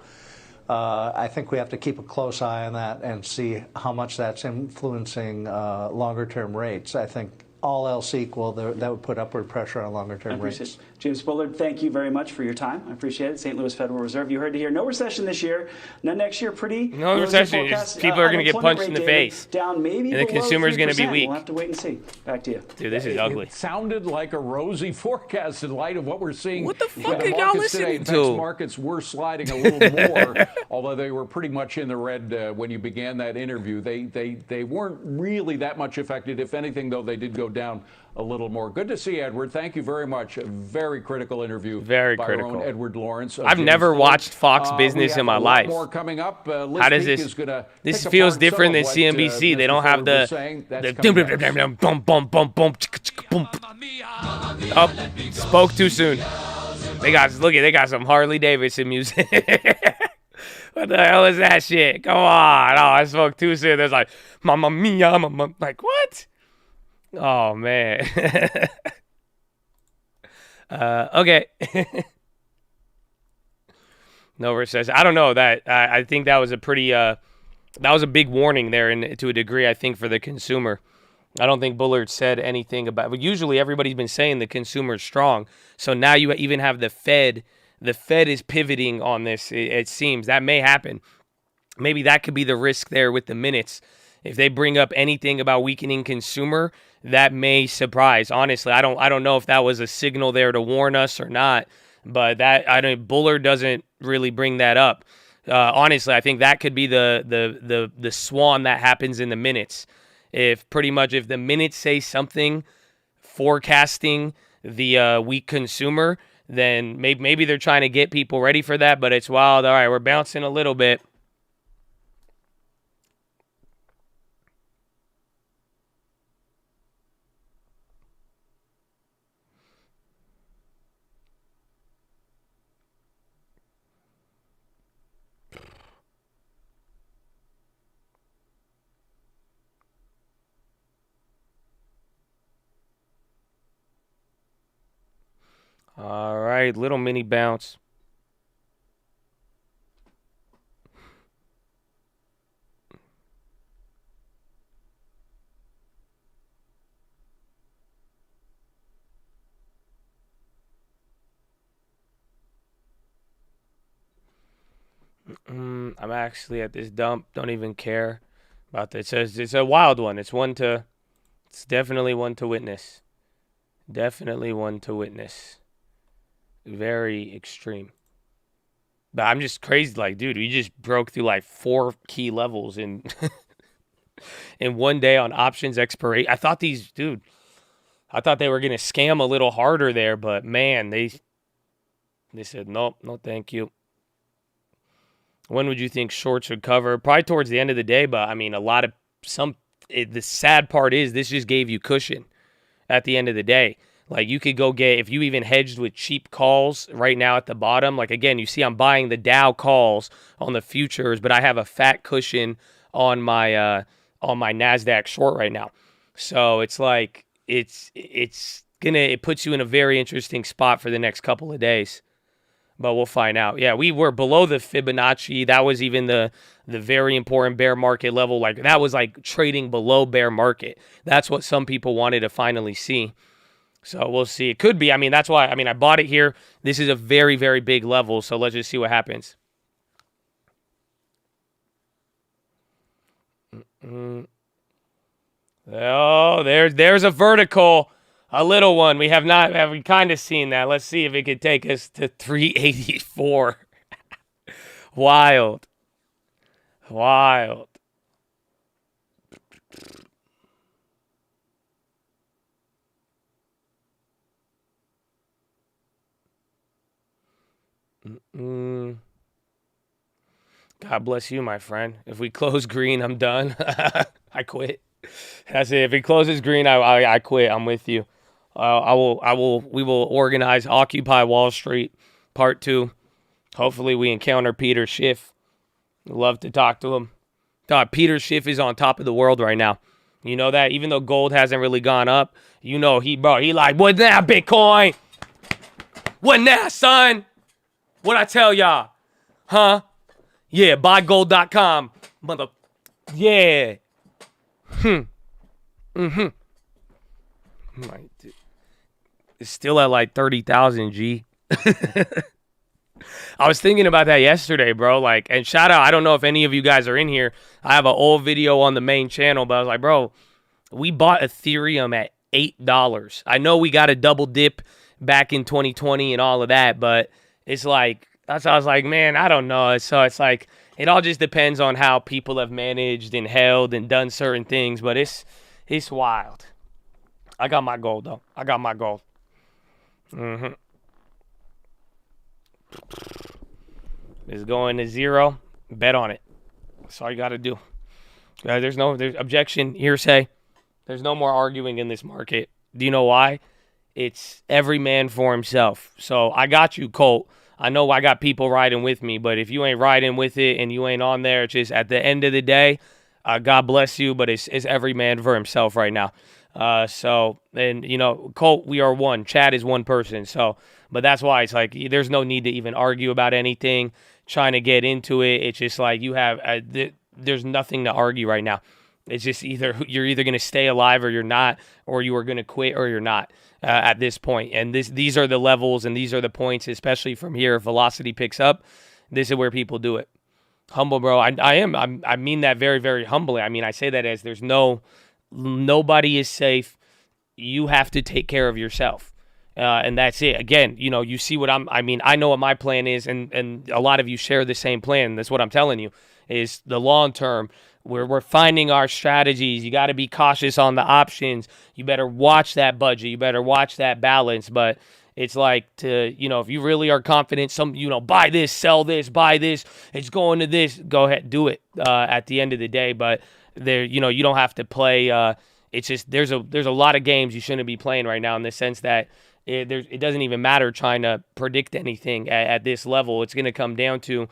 I think we have to keep a close eye on that and see how much that's influencing longer-term rates. I think all else equal, that would put upward pressure on longer-term rates. James Bullard, thank you very much for your time. I appreciate it. St. Louis Federal Reserve. You heard it here. No recession this year. No next year. No recession. People are going to get punched in the face. Down maybe. And the consumer's going to be weak. We'll have to wait and see. Back to you. Dude, this is ugly. It sounded like a rosy forecast in light of what we're seeing. What the fuck are y'all listening to? Markets were sliding a little more, although they were pretty much in the red when you began that interview. They weren't really that much affected. If anything, though, they did go down a little more. Good to see Edward. Thank you very much. A very critical interview. Very by critical. Our own Edward Lawrence. I've never watched Fox Business in my life. More coming up. How does this? This feels different than CNBC. They don't have the boom boom boom boom boom. Oh, spoke too soon. They got some Harley Davidson music. What the hell is that shit? Come on. Oh, I spoke too soon. There's like, Mamma Mia, Mamma. Like, what? Oh, man. Okay. No recession. I don't know. I think that was a pretty, that was a big warning there, and to a degree, I think, for the consumer. I don't think Bullard said anything about, but usually everybody's been saying the consumer is strong. So now you even have the Fed. The Fed is pivoting on this. It seems that may happen. Maybe that could be the risk there with the minutes. If they bring up anything about weakening consumer, that may surprise. Honestly, I don't know if that was a signal there to warn us or not. But Bullard doesn't really bring that up. Honestly, I think that could be the swan that happens in the minutes. If the minutes say something forecasting the weak consumer, then maybe they're trying to get people ready for that. But it's wild. All right, we're bouncing a little bit. All right, little mini bounce. I'm actually at this dump. Don't even care about this. It's a wild one. It's definitely one to witness. Definitely one to witness. Very extreme. But I'm just crazy. Like, dude, we just broke through like 4 key levels in in one day on options expiration. I thought they were gonna scam a little harder there, but man, they said no, thank you. When would you think shorts would cover? Probably towards the end of the day, but I mean, the sad part is this just gave you cushion at the end of the day. Like, you could go get, if you even hedged with cheap calls right now at the bottom, like, again, you see I'm buying the Dow calls on the futures, but I have a fat cushion on my Nasdaq short right now. So it's like, it puts you in a very interesting spot for the next couple of days. But we'll find out. Yeah, we were below the Fibonacci. That was even the very important bear market level. Like, that was like trading below bear market. That's what some people wanted to finally see. So we'll see. It could be. I mean, that's why. I mean, I bought it here. This is a very, very big level. So let's just see what happens. Oh, there's a vertical. A little one. We have kind of seen that. Let's see if it could take us to 384. Wild. God bless you, my friend. If we close green, I'm done. I quit. That's it. If it closes green, I quit. I'm with you. We will organize Occupy Wall Street Part 2. Hopefully we encounter Peter Schiff. Love to talk to him. Peter Schiff is on top of the world right now. You know that? Even though gold hasn't really gone up, you know he like, what now, Bitcoin? What now, son? What I tell y'all? Huh? Yeah, buygold.com. Yeah. It's still at like 30,000 G. I was thinking about that yesterday, bro. Like, and shout out, I don't know if any of you guys are in here. I have an old video on the main channel, but I was like, bro, we bought Ethereum at $8. I know we got a double dip back in 2020 and all of that, but it's like, that's I was like, man, I don't know. So it's like, it all just depends on how people have managed and held and done certain things, but it's wild. I got my goal, though. I got my goal. It's going to zero. Bet on it. That's all you got to do. There's objection, hearsay. There's no more arguing in this market. Do you know why? It's every man for himself. So I got you, Colt. I know I got people riding with me, but if you ain't riding with it and you ain't on there, it's just at the end of the day, God bless you, but it's every man for himself right now. And you know, Colt, we are one. Chad is one person. So, but that's why it's like there's no need to even argue about anything, trying to get into it. It's just like you have, there's nothing to argue right now. It's just you're either going to stay alive or you're not, or you are going to quit or you're not at this point. And these are the levels and these are the points, especially from here. If velocity picks up, this is where people do it. Humble, bro. I mean that very, very humbly. I mean, I say that as nobody is safe. You have to take care of yourself. And that's it. Again, you know, you see what I know what my plan is, and a lot of you share the same plan. That's what I'm telling you, is the long term. We're finding our strategies. You got to be cautious on the options. You better watch that budget. You better watch that balance. But it's like if you really are confident, buy this, sell this, buy this, it's going to this, go ahead, do it at the end of the day. But you don't have to play. It's just there's a lot of games you shouldn't be playing right now in the sense that it doesn't even matter trying to predict anything at this level. It's going to come down to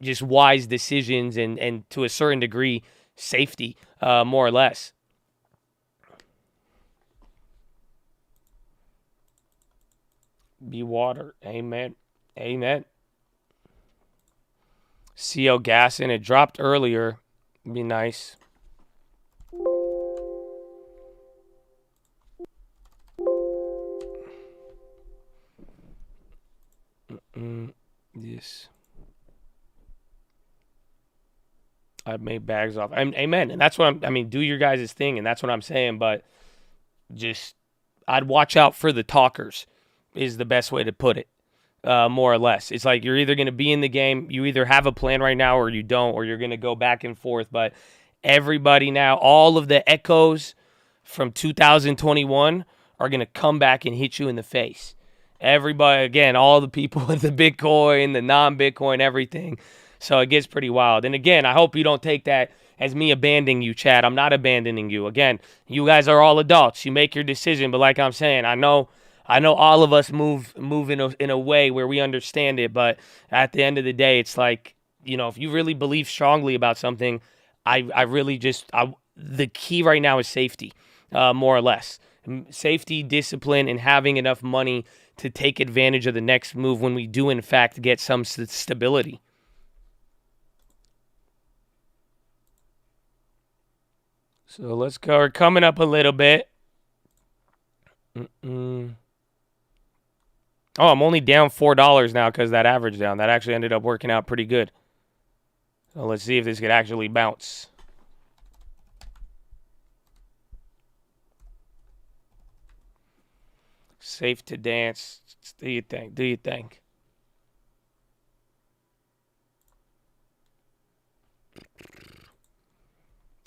just wise decisions and to a certain degree, safety, more or less. Be water. Amen. Amen. CO gas in. It dropped earlier. Be nice. Yes. I've made bags off. Amen. And that's what do your guys' thing, and that's what I'm saying. But just, I'd watch out for the talkers is the best way to put it, more or less. It's like you're either going to be in the game, you either have a plan right now or you don't, or you're going to go back and forth. But everybody now, all of the echoes from 2021 are going to come back and hit you in the face. Everybody, again, all the people with the Bitcoin, the non-Bitcoin, everything. So it gets pretty wild. And again, I hope you don't take that as me abandoning you, Chad. I'm not abandoning you. Again, you guys are all adults. You make your decision. But like I'm saying, I know all of us move in a way where we understand it. But at the end of the day, it's like, if you really believe strongly about something, the key right now is safety, more or less. Safety, discipline, and having enough money to take advantage of the next move when we do, in fact, get some stability. So let's go. We're coming up a little bit. Oh, I'm only down $4 now because that average down. That actually ended up working out pretty good. So let's see if this could actually bounce. Safe to dance. Do you think? Do you think?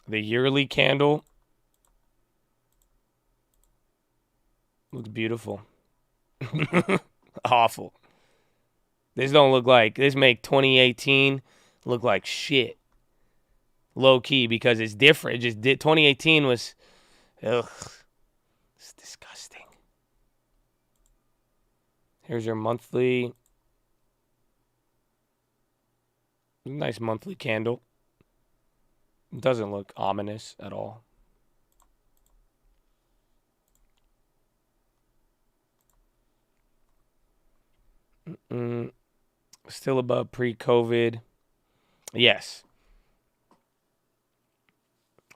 The yearly candle looks beautiful. Awful. This don't look like, this make 2018 look like shit. Low key, because it's different. It just did. 2018 was, ugh, it's disgusting. Here's your monthly. Nice monthly candle. It doesn't look ominous at all. Still above pre-COVID. Yes.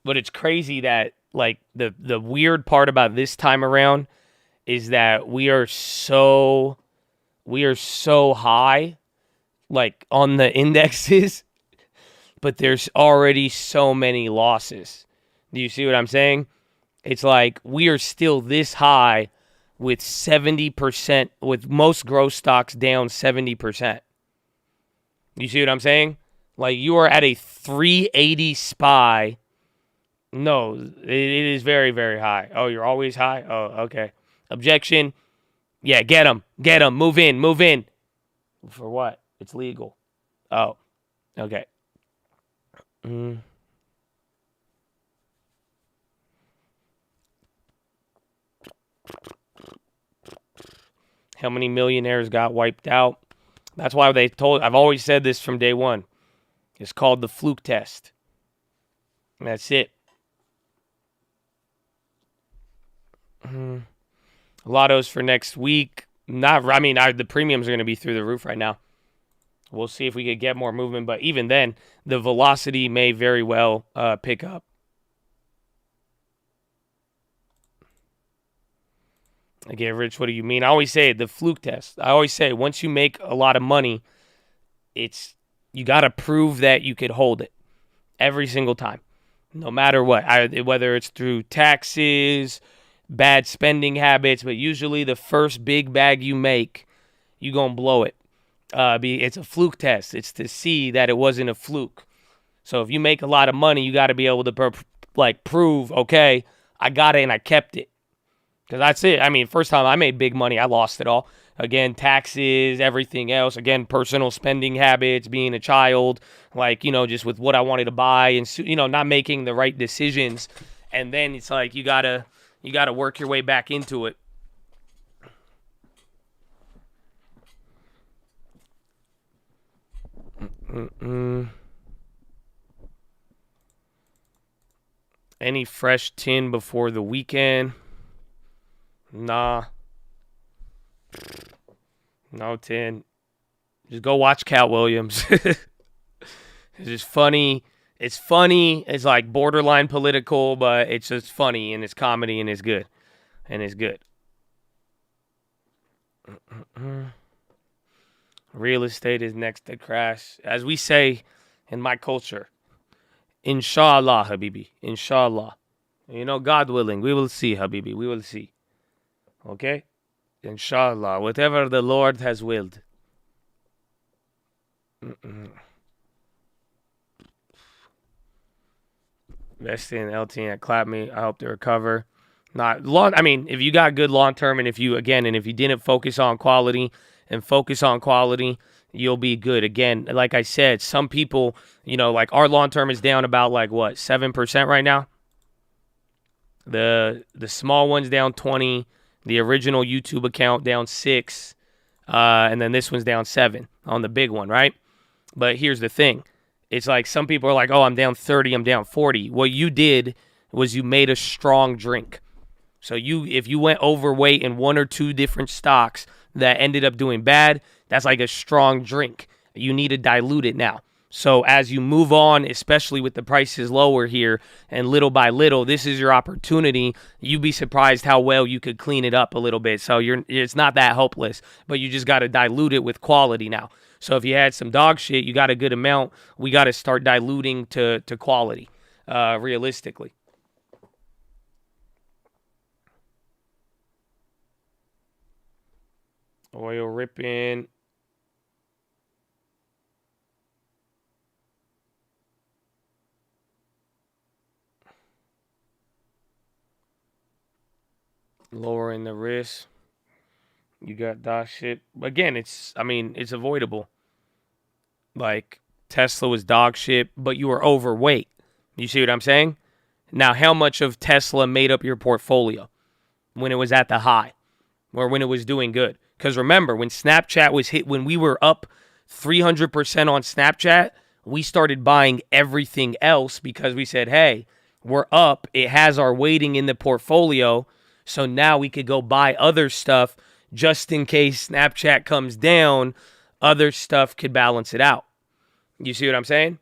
But it's crazy that, like, the weird part about this time around is that we are so high, like on the indexes, but there's already so many losses. Do you see what I'm saying? It's like we are still this high with 70%, with most growth stocks down 70%. You see what I'm saying? Like you are at a 380 SPY. No, it is very, very high. Oh, you're always high? Oh, okay. Objection. Yeah, get him. Get him. Move in. Move in. For what? It's legal. Oh, okay. How many millionaires got wiped out? That's why I've always said this from day one. It's called the fluke test. And that's it. Lottos for next week. The premiums are going to be through the roof right now. We'll see if we could get more movement, but even then, the velocity may very well pick up. Again, Rich, what do you mean? I always say the fluke test. I always say once you make a lot of money, you got to prove that you could hold it every single time, no matter what. Whether it's through taxes, bad spending habits, but usually the first big bag you make, you're going to blow it. It's a fluke test. It's to see that it wasn't a fluke. So if you make a lot of money, you got to be able to prove, okay, I got it and I kept it. Because that's it. I mean, first time I made big money, I lost it all. Again, taxes, everything else. Again, personal spending habits, being a child, just with what I wanted to buy and, not making the right decisions. And then it's like you gotta work your way back into it. Any fresh tin before the weekend? Nah. No tin. Just go watch Cat Williams. It's just funny. It's funny. It's like borderline political, but it's just funny and it's comedy and it's good. Real estate is next to crash. As we say in my culture, Inshallah, Habibi. Inshallah. God willing, we will see, Habibi. We will see. Okay? Inshallah. Whatever the Lord has willed. Investing in LT clap me. I hope to recover. Not long. If you got good long term and if you didn't focus on quality, you'll be good. Again, like I said, some people, our long term is down about 7% right now. The small one's down 20. The original YouTube account down 6. And then this one's down 7 on the big one, right? But here's the thing. It's like some people are like, oh, I'm down 30, I'm down 40. What you did was you made a strong drink. So if you went overweight in one or two different stocks that ended up doing bad, that's like a strong drink. You need to dilute it now. So as you move on, especially with the prices lower here and little by little, this is your opportunity. You'd be surprised how well you could clean it up a little bit. So it's not that hopeless, but you just got to dilute it with quality now. So if you had some dog shit, you got a good amount. We got to start diluting to quality, realistically. Oil ripping. Lowering the risk. You got dog shit. Again, it's avoidable. Like, Tesla was dog shit, but you were overweight. You see what I'm saying? Now, how much of Tesla made up your portfolio when it was at the high or when it was doing good? Because remember, when Snapchat was hit, when we were up 300% on Snapchat, we started buying everything else because we said, hey, we're up. It has our weighting in the portfolio. So now we could go buy other stuff just in case Snapchat comes down. Other stuff could balance it out. You see what I'm saying?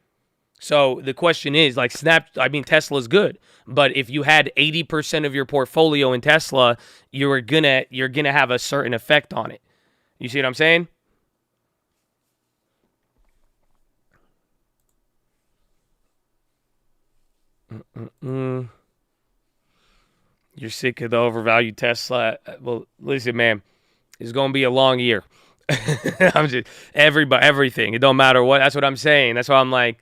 So the question is, like, Tesla's good, but if you had 80% of your portfolio in Tesla, you're gonna have a certain effect on it. You see what I'm saying? You're sick of the overvalued Tesla. Well, listen, man, it's gonna be a long year. I'm just everything. It don't matter what. That's what I'm saying. That's why I'm like,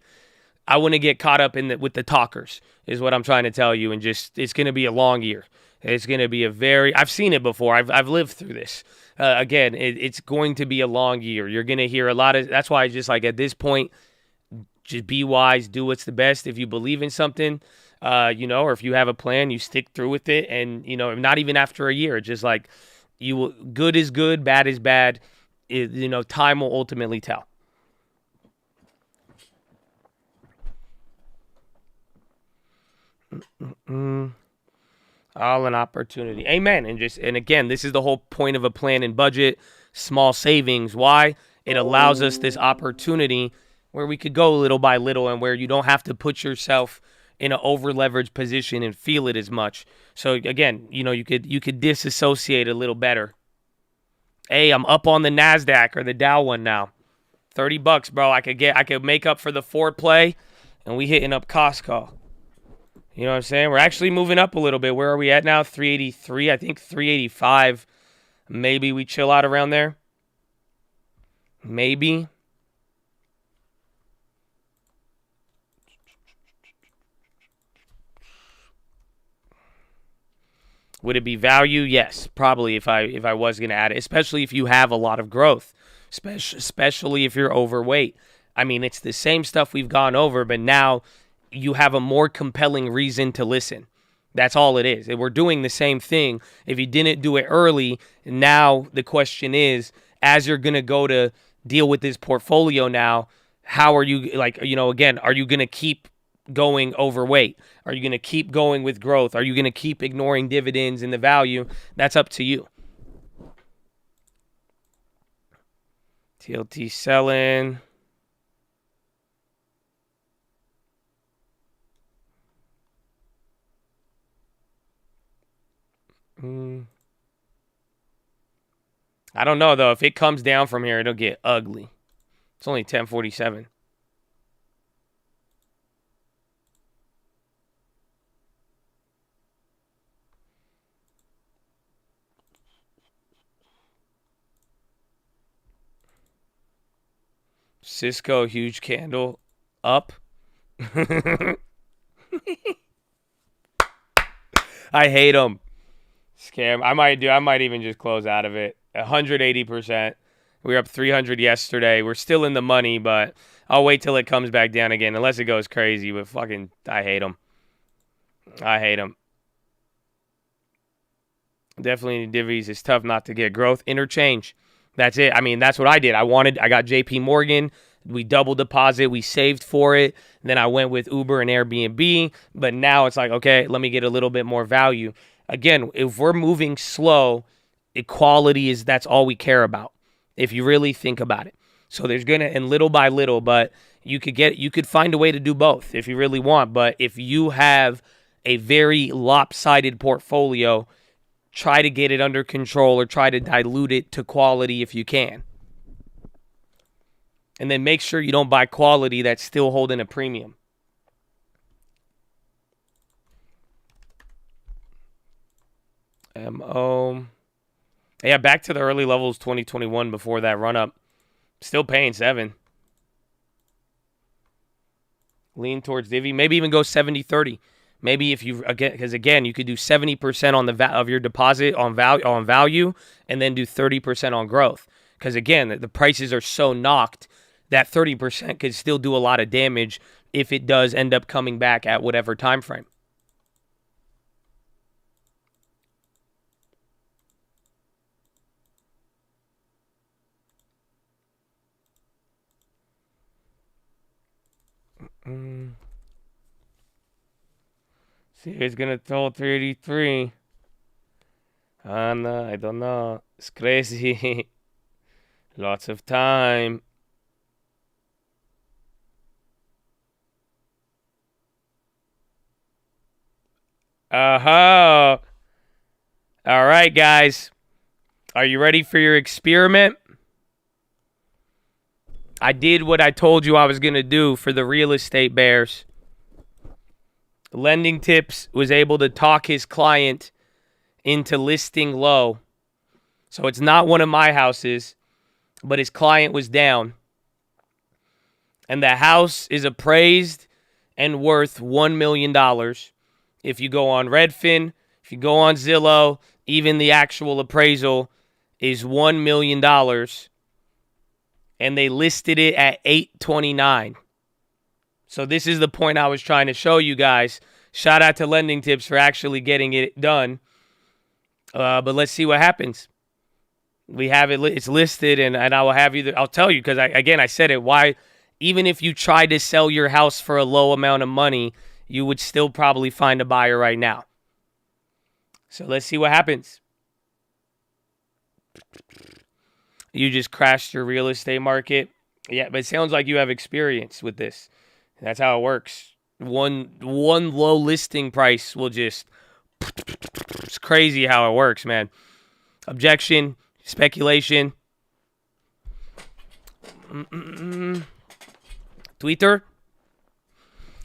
I wouldn't get caught up with the talkers, is what I'm trying to tell you. And just, it's going to be a long year. It's going to be I've seen it before. I've lived through this. Again, it's going to be a long year. You're going to hear a lot of, that's why I just like at this point, just be wise, do what's the best. If you believe in something, or if you have a plan, you stick through with it. And, not even after a year, it's just like good is good, bad is bad. Time will ultimately tell. All an opportunity. Amen. And again, this is the whole point of a plan and budget, small savings. Why? It allows us this opportunity where we could go little by little and where you don't have to put yourself in an over leveraged position and feel it as much. So again, you could disassociate a little better. Hey, I'm up on the Nasdaq or the Dow one now. $30, bro. I could make up for the Ford play, and we hitting up Costco. You know what I'm saying? We're actually moving up a little bit. Where are we at now? 383, I think 385. Maybe we chill out around there. Maybe. Would it be value? Yes, probably if I was going to add it, especially if you have a lot of growth, especially if you're overweight. I mean, it's the same stuff we've gone over, but now you have a more compelling reason to listen. That's all it is. We're doing the same thing. If you didn't do it early, now the question is, as you're going to go to deal with this portfolio now, how are you, again, are you going to keep going overweight? Are you going to keep going with growth? Are you going to keep ignoring dividends and the value? That's up to you. TLT selling. I don't know, though. If it comes down from here, it'll get ugly. It's only 1047. Cisco, huge candle up. I hate them. Scam. I might even just close out of it. 180%. We were up 300 yesterday. We're still in the money, but I'll wait till it comes back down again, unless it goes crazy. But fucking, I hate them. I hate them. Definitely divvies. It's tough not to get growth. Interchange. That's it. I mean, that's what I did. I got JP Morgan. We double deposit. We saved for it. Then I went with Uber and Airbnb. But now it's like, okay, let me get a little bit more value. Again, if we're moving slow, equality that's all we care about, if you really think about it. So there's and little by little, but you could find a way to do both if you really want. But if you have a very lopsided portfolio, try to get it under control or try to dilute it to quality if you can. And then make sure you don't buy quality that's still holding a premium. MO. Yeah, back to the early levels 2021 before that run up. Still paying 7. Lean towards divvy. Maybe even go 70-30. Maybe if you, because again, you could do 70% on of your deposit on value and then do 30% on growth. Because again, the prices are so knocked that 30% could still do a lot of damage if it does end up coming back at whatever time frame. See, it's gonna total 383. I don't know. It's crazy. Lots of time. Uh-huh. All right, guys. Are you ready for your experiment? I did what I told you I was going to do for the real estate bears. Lending Tips was able to talk his client into listing low. So it's not one of my houses, but his client was down. And the house is appraised and worth $1 million. If you go on Redfin, if you go on Zillow, even the actual appraisal is $1 million. And they listed it at $829. So this is the point I was trying to show you guys. Shout out to Lending Tips for actually getting it done. But let's see what happens. We have it. It's listed, and I will have you. I'll tell you because I said it. Why? Even if you tried to sell your house for a low amount of money, you would still probably find a buyer right now. So let's see what happens. You just crashed your real estate market. Yeah, but it sounds like you have experience with this. That's how it works. One low listing price will just... It's crazy how it works, man. Objection, speculation. Twitter.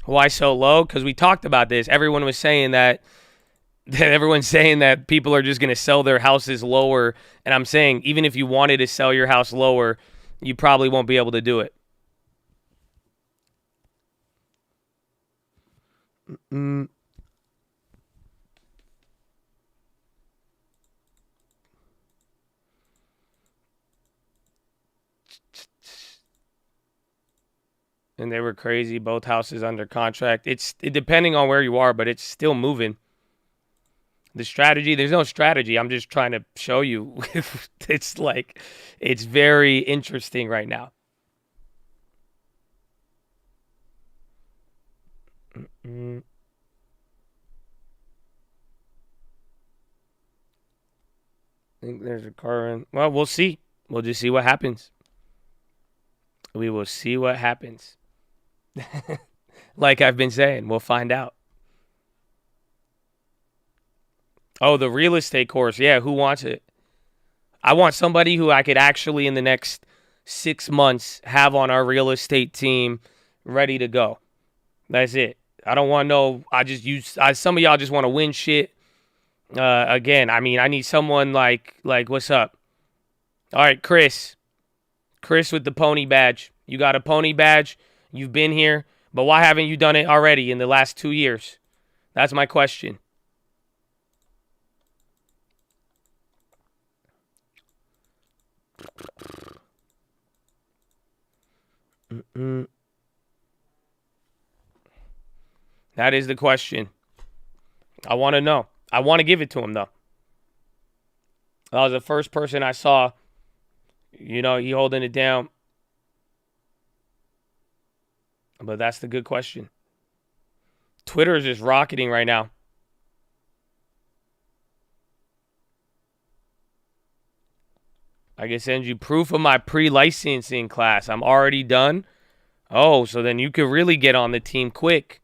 Why so low? Because we talked about this. Everyone was saying that. Everyone's saying that people are just going to sell their houses lower. And I'm saying, even if you wanted to sell your house lower, you probably won't be able to do it. I And they were crazy. Both houses under contract. It's depending on where you are, but it's still moving. The strategy, there's no strategy. I'm just trying to show you. It's like, it's very interesting right now. I think there's a car in. Well, we'll see. We'll just see what happens. We will see what happens. Like I've been saying, we'll find out. Oh, the real estate course. Yeah, who wants it? I want somebody who I could actually in the next 6 months have on our real estate team ready to go. That's it. I don't want no, some of y'all just want to win shit. Again, I mean, I need someone like what's up? All right, Chris with the pony badge. You got a pony badge. You've been here, but why haven't you done it already in the last 2 years? That's my question. That is the question. I want to know. I want to give it to him, though. That was the first person I saw. You know, he holding it down. But that's the good question. Twitter is just rocketing right now. I can send you proof of my pre-licensing class. I'm already done. Oh, so then you could really get on the team quick.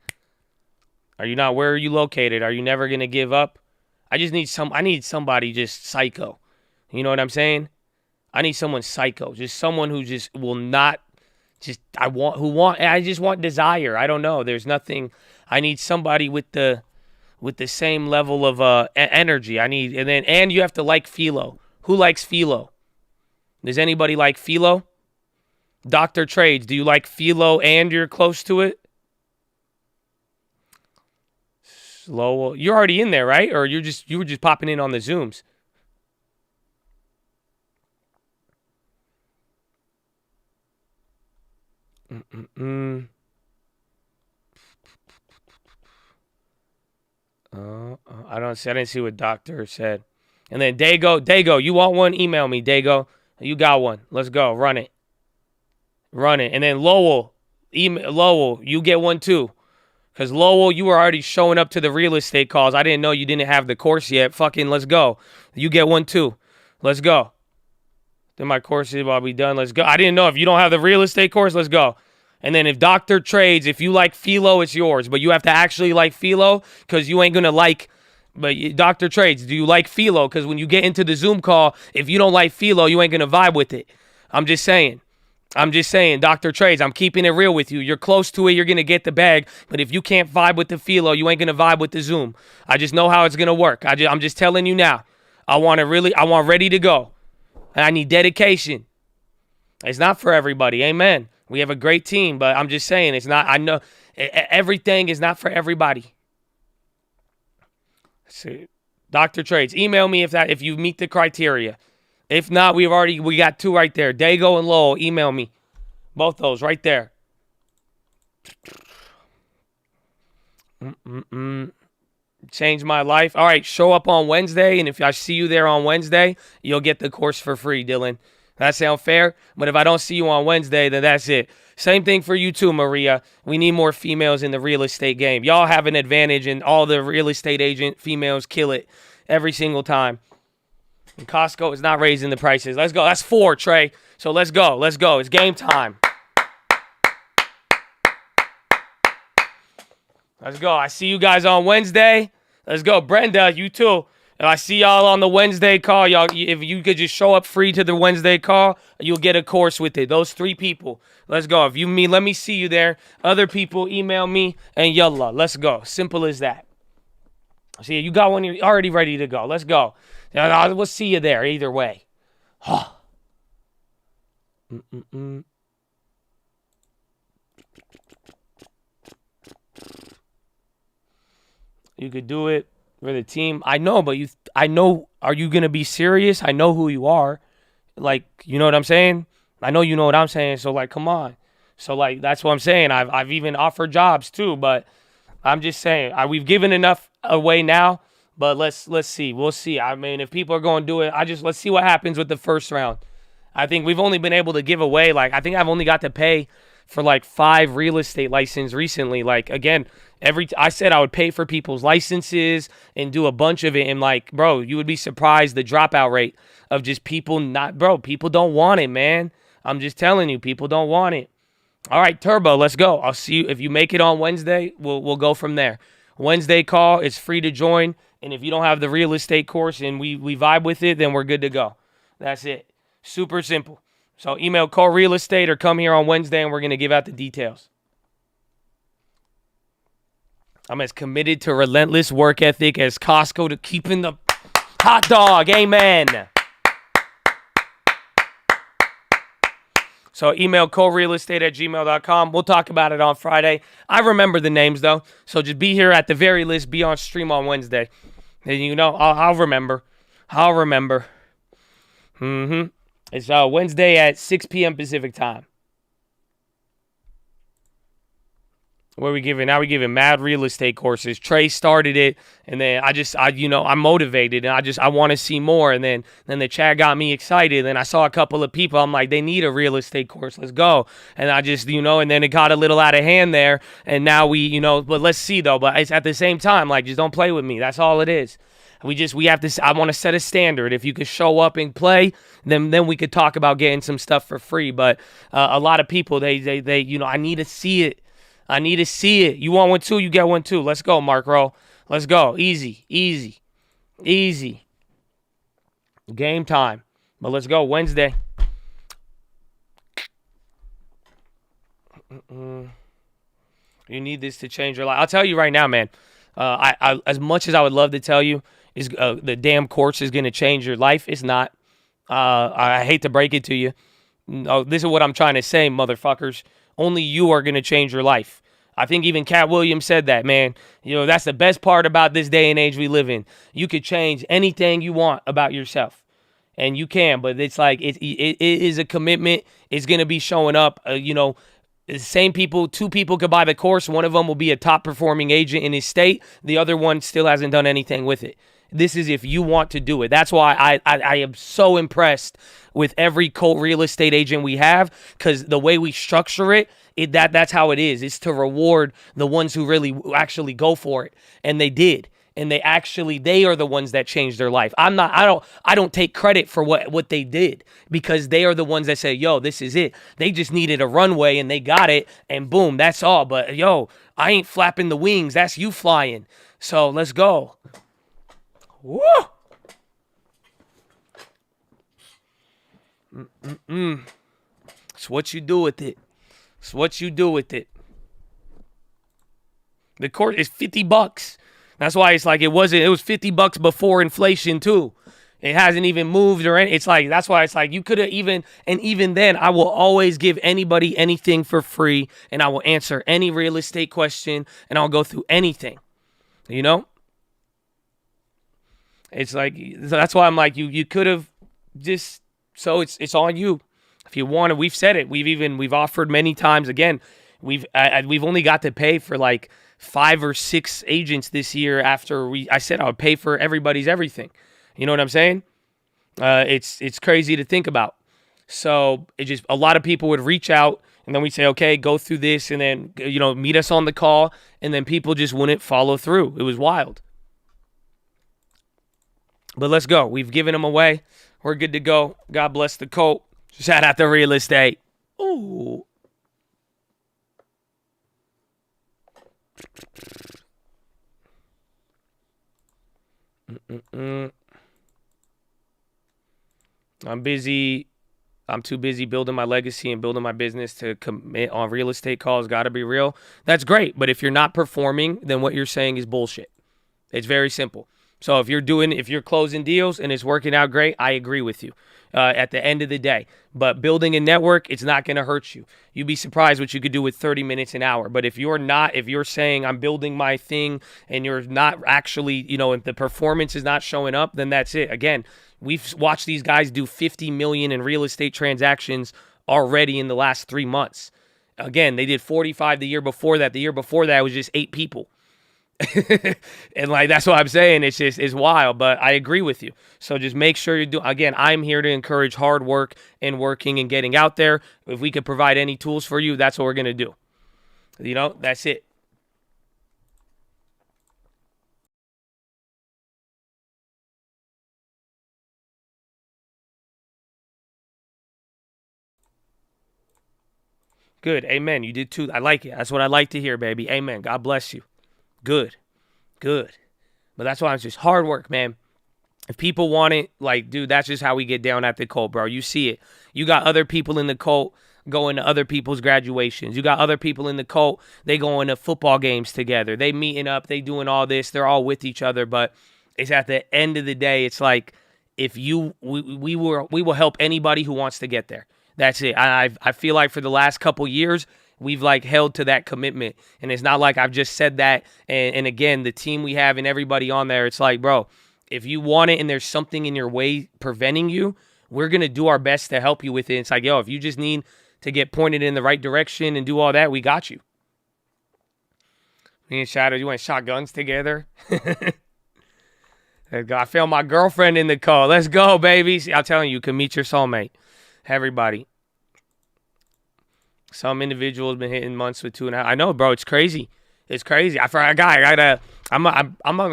Are you not? Where are you located? Are you never going to give up? I need somebody just psycho. You know what I'm saying? I need someone psycho. Just someone who just will not I just want desire. I don't know. There's nothing. I need somebody with the same level of energy. And you have to like PHILO. Who likes PHILO? Does anybody like PHILO? Dr. Trades, do you like PHILO and you're close to it? Slow. You're already in there, right? Or you were just popping in on the Zooms? I didn't see what Doctor said. And then Dago, you want one? Email me, Dago. You got one. Let's go. Run it. And then Lowell, you get one too. Because Lowell, you were already showing up to the real estate calls. I didn't know you didn't have the course yet. Fucking let's go. You get one too. Let's go. Then my course is about to be done. Let's go. I didn't know if you don't have the real estate course. Let's go. And then if Dr. Trades, if you like PHILO, it's yours. But you have to actually like PHILO because you ain't going to like. But Dr. Trades, do you like PHILO? Because when you get into the Zoom call, if you don't like PHILO, you ain't going to vibe with it. I'm just saying, Dr. Trades, I'm keeping it real with you. You're close to it. You're going to get the bag. But if you can't vibe with the PHILO, you ain't going to vibe with the Zoom. I just know how it's going to work. I'm just telling you now. I want ready to go. And I need dedication. It's not for everybody. Amen. We have a great team, but I'm just saying it's not. I know everything is not for everybody. See, Dr. Trades, email me if you meet the criteria. If not, we got 2 right there. Dago and Lowell, email me. Both those right there. Change my life. All right, show up on Wednesday, and if I see you there on Wednesday, you'll get the course for free, Dylan. That sound fair? But if I don't see you on Wednesday, then that's it. Same thing for you too, Maria. We need more females in the real estate game. Y'all have an advantage, and all the real estate agent females kill it every single time. And Costco is not raising the prices. Let's go. That's 4, Trey. So let's go. Let's go. It's game time. Let's go. I see you guys on Wednesday. Let's go. Brenda, you too. And I see y'all on the Wednesday call. Y'all, if you could just show up free to the Wednesday call, you'll get a course with it. Those 3 people. Let's go. If you let me see you there. Other people, email me and yalla. Let's go. Simple as that. See, you got one. You're already ready to go. Let's go. We'll see you there either way. You could do it for the team. I know, but I know, are you going to be serious? I know who you are. Like, you know what I'm saying? I know you know what I'm saying. So, like, come on. So, like, that's what I'm saying. I've even offered jobs too, but I'm just saying we've given enough away now, but let's see. We'll see. I mean, if people are going to do it, let's see what happens with the first round. I think we've only been able to give away, like, I think I've only got to pay for like 5 real estate licenses recently. Like, again, I said I would pay for people's licenses and do a bunch of it. And like, bro, you would be surprised the dropout rate of just people people don't want it, man. I'm just telling you, people don't want it. All right, Turbo, let's go. I'll see you. If you make it on Wednesday, we'll go from there. Wednesday call is free to join. And if you don't have the real estate course and we vibe with it, then we're good to go. That's it. Super simple. So email Call Real Estate or come here on Wednesday and we're going to give out the details. I'm as committed to relentless work ethic as Costco to keeping the hot dog. Amen. So email corealestate@gmail.com. We'll talk about it on Friday. I remember the names, though. So just be here at the very least. Be on stream on Wednesday. And, you know, I'll remember. I'll remember. It's Wednesday at 6 p.m. Pacific time. Where we giving? Now we giving mad real estate courses. Trey started it, and then I'm motivated, and I want to see more. And then the chat got me excited, and I saw a couple of people. I'm like, they need a real estate course. Let's go. And I just, and then it got a little out of hand there, and now but let's see though. But it's at the same time, like, just don't play with me. That's all it is. We have to. I want to set a standard. If you could show up and play, then we could talk about getting some stuff for free. But a lot of people, they I need to see it. I need to see it. You want one too? You get one too. Let's go, Mark Rowe. Let's go. Easy. Game time. But let's go Wednesday. You need this to change your life. I'll tell you right now, man. I as much as I would love to tell you, is the damn course is going to change your life. It's not. I hate to break it to you. No, this is what I'm trying to say, motherfuckers. Only you are going to change your life. I think even Cat Williams said that, man. That's the best part about this day and age we live in. You could change anything you want about yourself. And you can, but it's like, it is a commitment. It's going to be showing up, the same people, 2 people could buy the course. One of them will be a top performing agent in his state. The other one still hasn't done anything with it. This is if you want to do it. That's why I am so impressed with every real estate agent we have, because the way we structure it, that's how it is. It's to reward the ones who really actually go for it. And they did. and they are the ones that changed their life. I don't take credit for what they did, because they are the ones that say, yo, this is it. They just needed a runway and they got it, and boom, that's all. But yo, I ain't flapping the wings. That's you flying. So let's go. Woo! It's what you do with it. It's what you do with it. The court is $50. That's why it's like it was $50 before inflation too. It hasn't even moved or anything. It's like, that's why it's like you could have even then I will always give anybody anything for free, and I will answer any real estate question, and I'll go through anything. You know? It's like, that's why I'm like, you could have just, so it's on you. If you want to, we've said it. We've offered many times. Again, we've only got to pay for like 5 or 6 agents this year after I said I would pay for everybody's everything. You know what I'm saying? It's crazy to think about. So it just, a lot of people would reach out, and then we'd say, okay, go through this, and then, you know, meet us on the call, and then people just wouldn't follow through. It was wild. But let's go. We've given them away. We're good to go. God bless the Colt. Shout out to real estate. Ooh. I'm busy. I'm too busy building my legacy and building my business to commit on real estate calls. Got to be real. That's great. But if you're not performing, then what you're saying is bullshit. It's very simple. So if you're closing deals and it's working out great, I agree with you at the end of the day. But building a network, it's not going to hurt you. You'd be surprised what you could do with 30 minutes an hour. But if you're saying I'm building my thing and you're not actually, you know, if the performance is not showing up, then that's it. Again, we've watched these guys do 50 million in real estate transactions already in the last 3 months. Again, they did 45 the year before that. The year before that, it was just 8 people. And like, that's what I'm saying. It's wild, but I agree with you. So just make sure you do. Again, I'm here to encourage hard work and working and getting out there. If we could provide any tools for you, that's what we're going to do. You know, that's it. Good. Amen. You did too. I like it. That's what I like to hear, baby. Amen. God bless you. Good. But that's why it's just hard work, man. If people want it, like, dude, that's just how we get down at the cult, bro. You see it. You got other people in the cult going to other people's graduations. You got other people in the cult, they going to football games together. They meeting up, they doing all this. They're all with each other. But it's at the end of the day, it's like, if we will help anybody who wants to get there. That's it. I feel like for the last couple years, we've like held to that commitment. And it's not like I've just said that. And again, the team we have and everybody on there, it's like, bro, if you want it and there's something in your way preventing you, we're going to do our best to help you with it. It's like, yo, if you just need to get pointed in the right direction and do all that, we got you. Me and Shadow, you want shotguns together? I found my girlfriend in the call. Let's go, baby. See, I'm telling you, you can meet your soulmate. Everybody. Some individuals been hitting months with 2.5. I know, bro. It's crazy. It's crazy. I'm gonna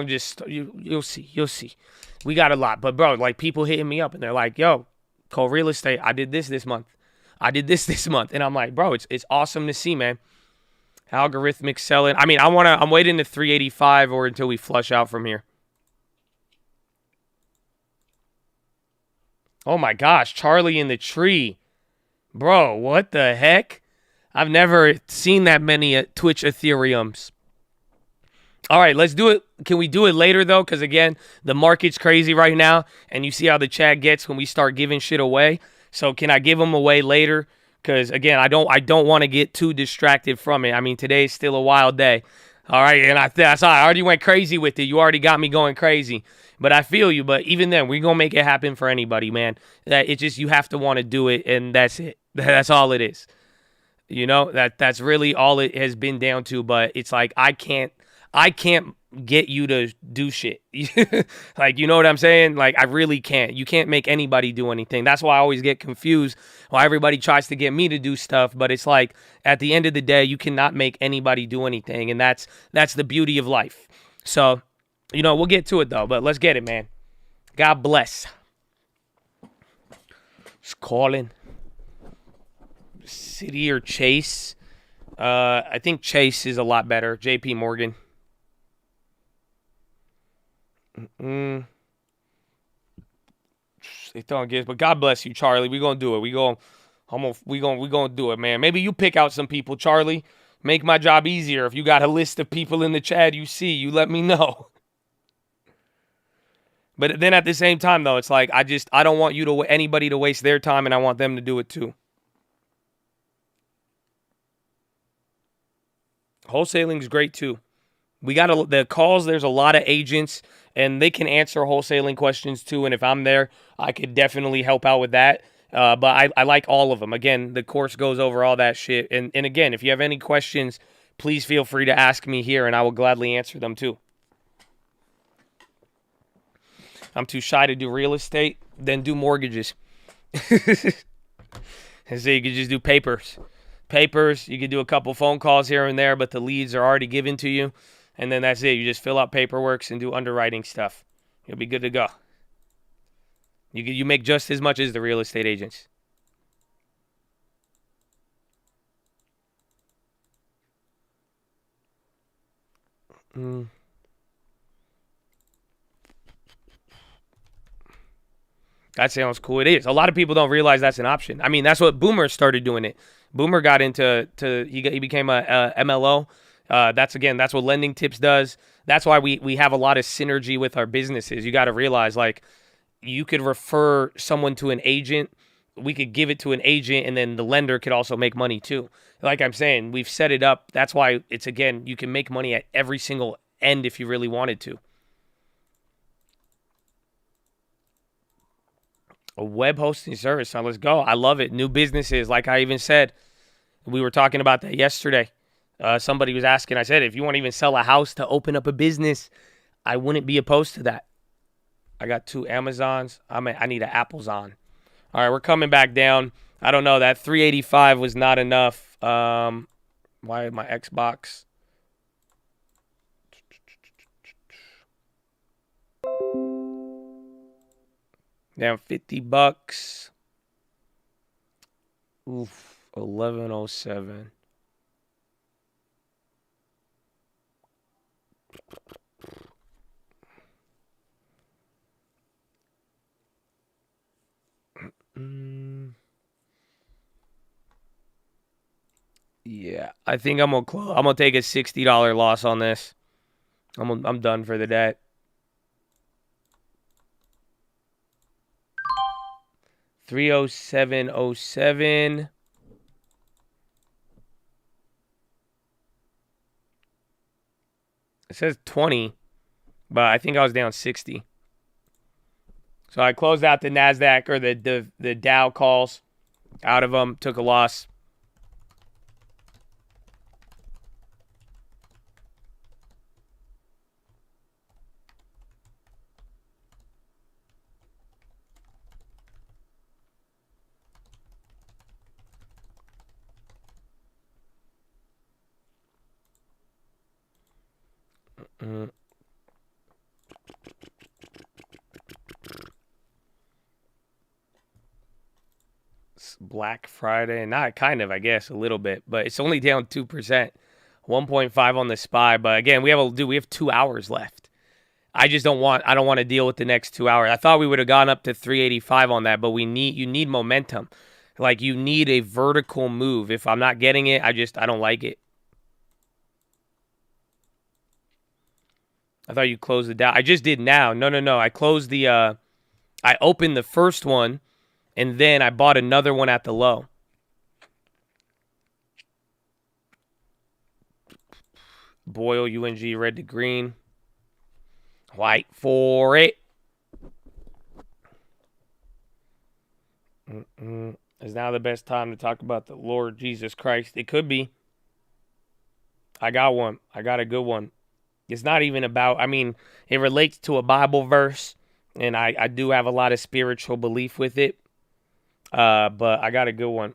just. You'll see. We got a lot, but bro, like people hitting me up and they're like, "Yo, Cole Real Estate. I did this month. I did this month," and I'm like, bro, it's awesome to see, man. Algorithmic selling. I mean, I'm waiting to 385 or until we flush out from here. Oh my gosh, Charlie in the tree. Bro, what the heck? I've never seen that many Twitch Ethereums. All right, let's do it. Can we do it later, though? Because, again, the market's crazy right now, and you see how the chat gets when we start giving shit away. So can I give them away later? Because, again, I don't want to get too distracted from it. I mean, today's still a wild day. All right, and I already went crazy with it. You already got me going crazy. But I feel you. But even then, we're going to make it happen for anybody, man. It's just you have to want to do it, and that's it. That's all it is. You know, that's really all it has been down to. But it's like I can't get you to do shit. Like, you know what I'm saying? Like, I really can't. You can't make anybody do anything. That's why I always get confused why everybody tries to get me to do stuff. But it's like, at the end of the day, you cannot make anybody do anything. And that's the beauty of life. So You know, we'll get to it, though, but let's get it, man. God bless. Just calling. Citi or Chase? I think Chase is a lot better. JP Morgan. They don't get, but God bless you, Charlie. We gonna do it. We gonna do it, man. Maybe you pick out some people, Charlie. Make my job easier. If you got a list of people in the chat you see, you let me know. But then at the same time, though, it's like I don't want anybody to waste their time, and I want them to do it too. Wholesaling's great too. We got the calls. There's a lot of agents, and they can answer wholesaling questions too. And if I'm there, I could definitely help out with that. But I like all of them. Again, the course goes over all that shit. And again, if you have any questions, please feel free to ask me here, and I will gladly answer them too. I'm too shy to do real estate, then do mortgages. And so you could just do papers. You could do a couple phone calls here and there, but the leads are already given to you. And then that's it. You just fill out paperwork and do underwriting stuff. You'll be good to go. You make just as much as the real estate agents. That sounds cool. It is. A lot of people don't realize that's an option. I mean, that's what Boomer started doing it. Boomer got into he became a MLO. That's what Lending Tips does. That's why we have a lot of synergy with our businesses. You got to realize, like, you could refer someone to an agent. We could give it to an agent, and then the lender could also make money too. Like I'm saying, we've set it up. That's why it's, again, you can make money at every single end if you really wanted to. A web hosting service. Now let's go. I love it. New businesses, like I even said. We were talking about that yesterday. Somebody was asking. I said, if you want to even sell a house to open up a business, I wouldn't be opposed to that. I got 2 Amazons. I need an Apple's on. All right, we're coming back down. I don't know. That 385 was not enough. Why my Xbox? Down $50. Oof, 1107. Yeah, I think I'm gonna take a $60 loss on this. I'm done for the day. $307.07. It says 20, but I think I was down 60. So I closed out the Nasdaq or the Dow calls out of them, took a loss. Black Friday, not kind of, I guess, a little bit, but it's only down 2%, 1.5 on the SPY. But again, we have 2 hours left. I don't want to deal with the next 2 hours. I thought we would have gone up to 385 on that, but you need momentum. Like, you need a vertical move. If I'm not getting it, I don't like it. I thought you closed the Dow. I just did now. No. I closed I opened the first one, and then I bought another one at the low. Boyle, UNG, red to green. White for it. Is now the best time to talk about the Lord Jesus Christ? It could be. I got one. I got a good one. It's not even about, it relates to a Bible verse, and I do have a lot of spiritual belief with it. But I got a good one.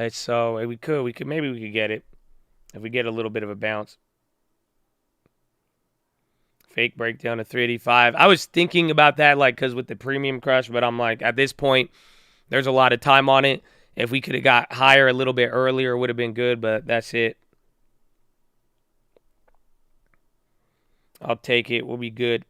So we could maybe we could get it if we get a little bit of a bounce. Fake breakdown to 385. I was thinking about that, like, because with the premium crush, but I'm like, at this point, there's a lot of time on it. If we could have got higher a little bit earlier, it would have been good, but that's it. I'll take it. We'll be good.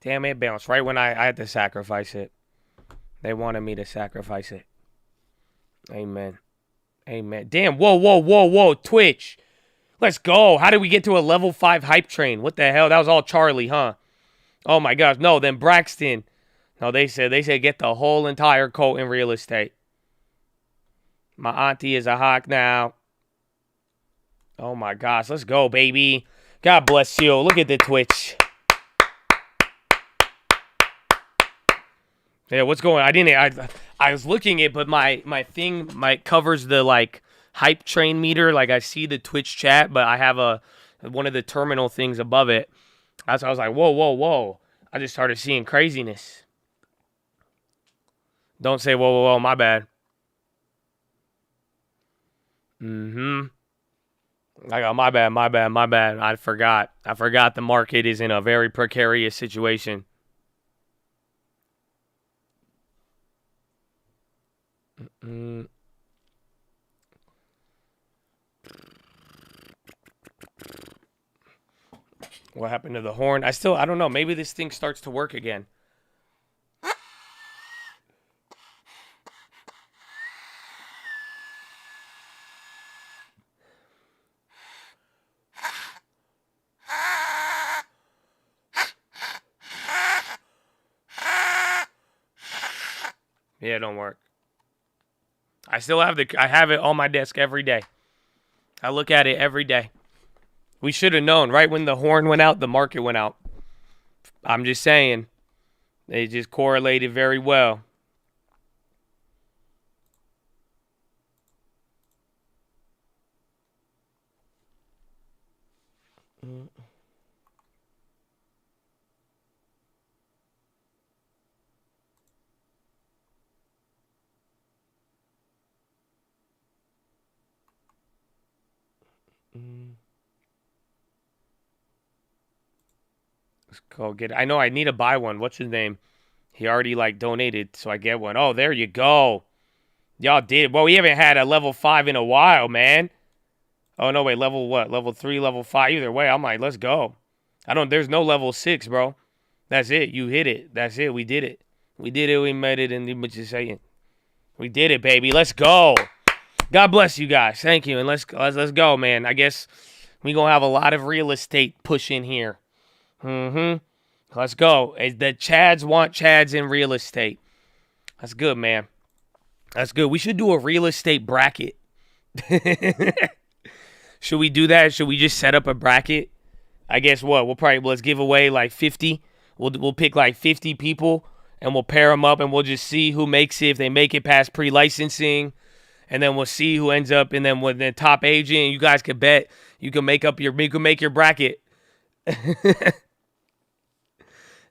Damn, it bounced right when I had to sacrifice it. They wanted me to sacrifice it. Amen. Amen. Damn, whoa, Twitch. Let's go. How did we get to a level 5 hype train? What the hell? That was all Charlie, huh? Oh my gosh. No, then Braxton. No, they said get the whole entire cult in real estate. My auntie is a hawk now. Oh my gosh. Let's go, baby. God bless you. Look at the Twitch. Yeah, what's going on? I was looking at it, but my thing covers the like hype train meter. Like I see the Twitch chat, but I have one of the terminal things above it. I was like, whoa. I just started seeing craziness. Don't say whoa, my bad. I got my bad. I forgot the market is in a very precarious situation. What happened to the horn? I don't know. Maybe this thing starts to work again. Yeah, it don't work. I have it on my desk every day. I look at it every day. We should have known, right when the horn went out, the market went out. I'm just saying. They just correlated very well. Let's go get it. I know I need to buy one. What's his name? He already like donated, so I get one. Oh, there you go. Y'all did. Well, we haven't had a level 5 in a while, man. Oh, no, wait. Level what? Level 3, level 5. Either way, I'm like, let's go. There's no level 6, bro. That's it. You hit it. That's it. We did it. We did it. We made it. And what you saying? We did it, baby. Let's go. God bless you guys. Thank you. And let's go, man. I guess we going to have a lot of real estate push in here. Let's go. The Chads want Chads in real estate. That's good, man. That's good. We should do a real estate bracket. Should we do that? Should we just set up a bracket? I guess what? Let's give away like 50. We'll pick like 50 people and we'll pair them up and we'll just see who makes it. If they make it past pre-licensing, and then we'll see who ends up. And then with the top agent, you guys could bet. You can make your bracket.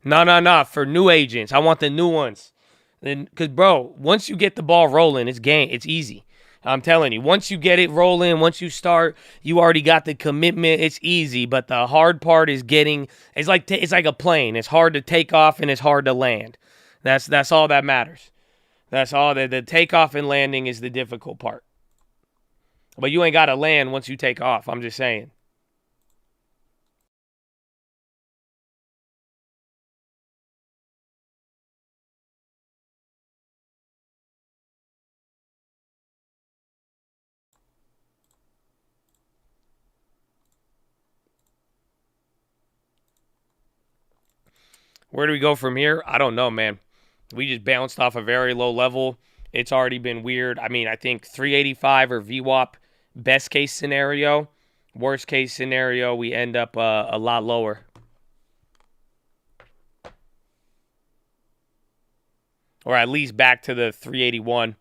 No. For new agents, I want the new ones. Then, cause bro, once you get the ball rolling, it's easy. I'm telling you, once you get it rolling, once you start, you already got the commitment. It's easy, but the hard part is it's like a plane. It's hard to take off and it's hard to land. That's all that matters. That's all. The takeoff and landing is the difficult part. But you ain't got to land once you take off. I'm just saying. Where do we go from here? I don't know, man. We just bounced off a very low level. It's already been weird. I mean, I think 385 or VWAP, best case scenario. Worst case scenario, we end up a lot lower. Or at least back to the 381.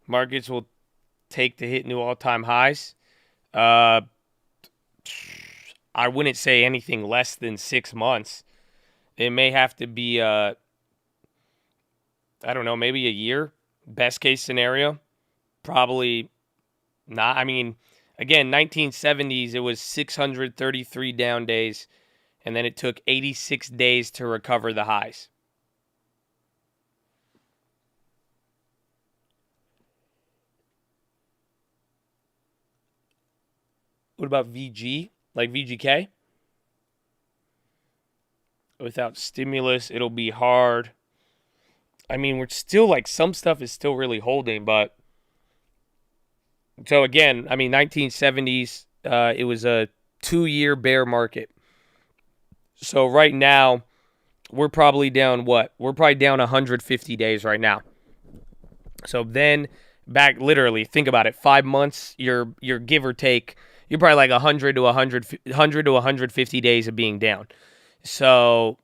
Markets will take the hit new all-time highs. I wouldn't say anything less than 6 months. It may have to be, I don't know, maybe a year. Best case scenario. Probably not. I mean, again, 1970s, it was 633 down days, and then it took 86 days to recover the highs. What about VG? Like VGK? Without stimulus, it'll be hard. I mean, we're still like, some stuff is still really holding, but. So again, I mean, 1970s, it was a 2-year bear market. So right now, we're probably down what? We're probably down 150 days right now. So then, back literally, think about it. 5 months, you're give or take. You're probably like 100 to 150 days of being down. So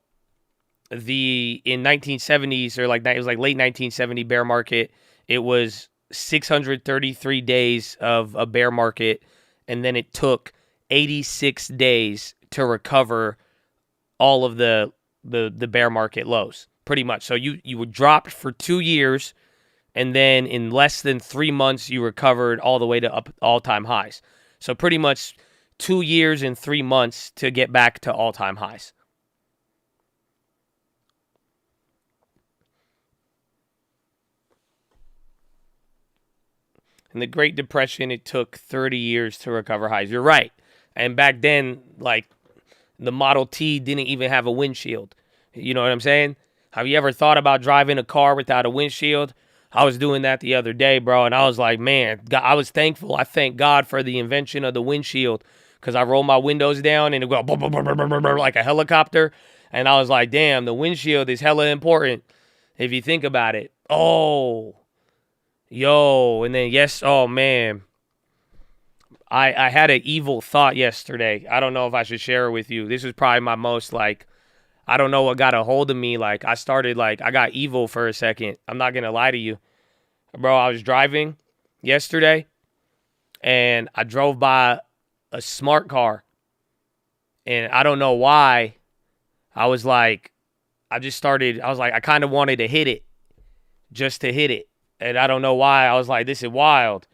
in 1970s, or like, it was like late 1970 bear market, it was 633 days of a bear market, and then it took 86 days to recover all of the bear market lows, pretty much. So you were dropped for 2 years, and then in less than 3 months, you recovered all the way to up all-time highs. So pretty much 2 years and 3 months to get back to all-time highs. In the Great Depression, it took 30 years to recover highs. You're right. And back then, like, the Model T didn't even have a windshield. You know what I'm saying? Have you ever thought about driving a car without a windshield? I was doing that the other day, bro, and I was like, man, I was thankful. I thank God for the invention of the windshield, because I roll my windows down and it go like a helicopter. And I was like, damn, the windshield is hella important if you think about it. Oh, yo, and then oh, man. I had an evil thought yesterday. I don't know if I should share it with you. This is probably my most, like, I don't know what got a hold of me. Like, I got evil for a second. I'm not going to lie to you. Bro, I was driving yesterday, and I drove by a smart car. And I don't know why. I was like, I kind of wanted to hit it. Just to hit it. And I don't know why. I was like, this is wild.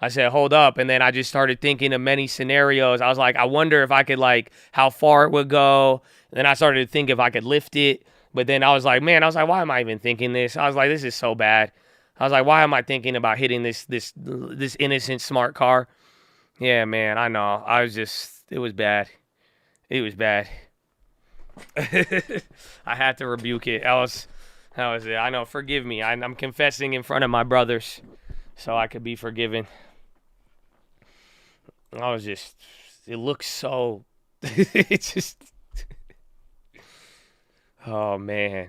I said, hold up. And then I just started thinking of many scenarios. I was like, I wonder if I could, like, how far it would go. And then I started to think if I could lift it. But then I was like, man, why am I even thinking this? I was like, this is so bad. I was like, why am I thinking about hitting this innocent smart car? Yeah, man, I know. It was bad. It was bad. I had to rebuke it. That was it. I know, forgive me. I'm confessing in front of my brothers so I could be forgiven. It looks so, it's just, oh, man.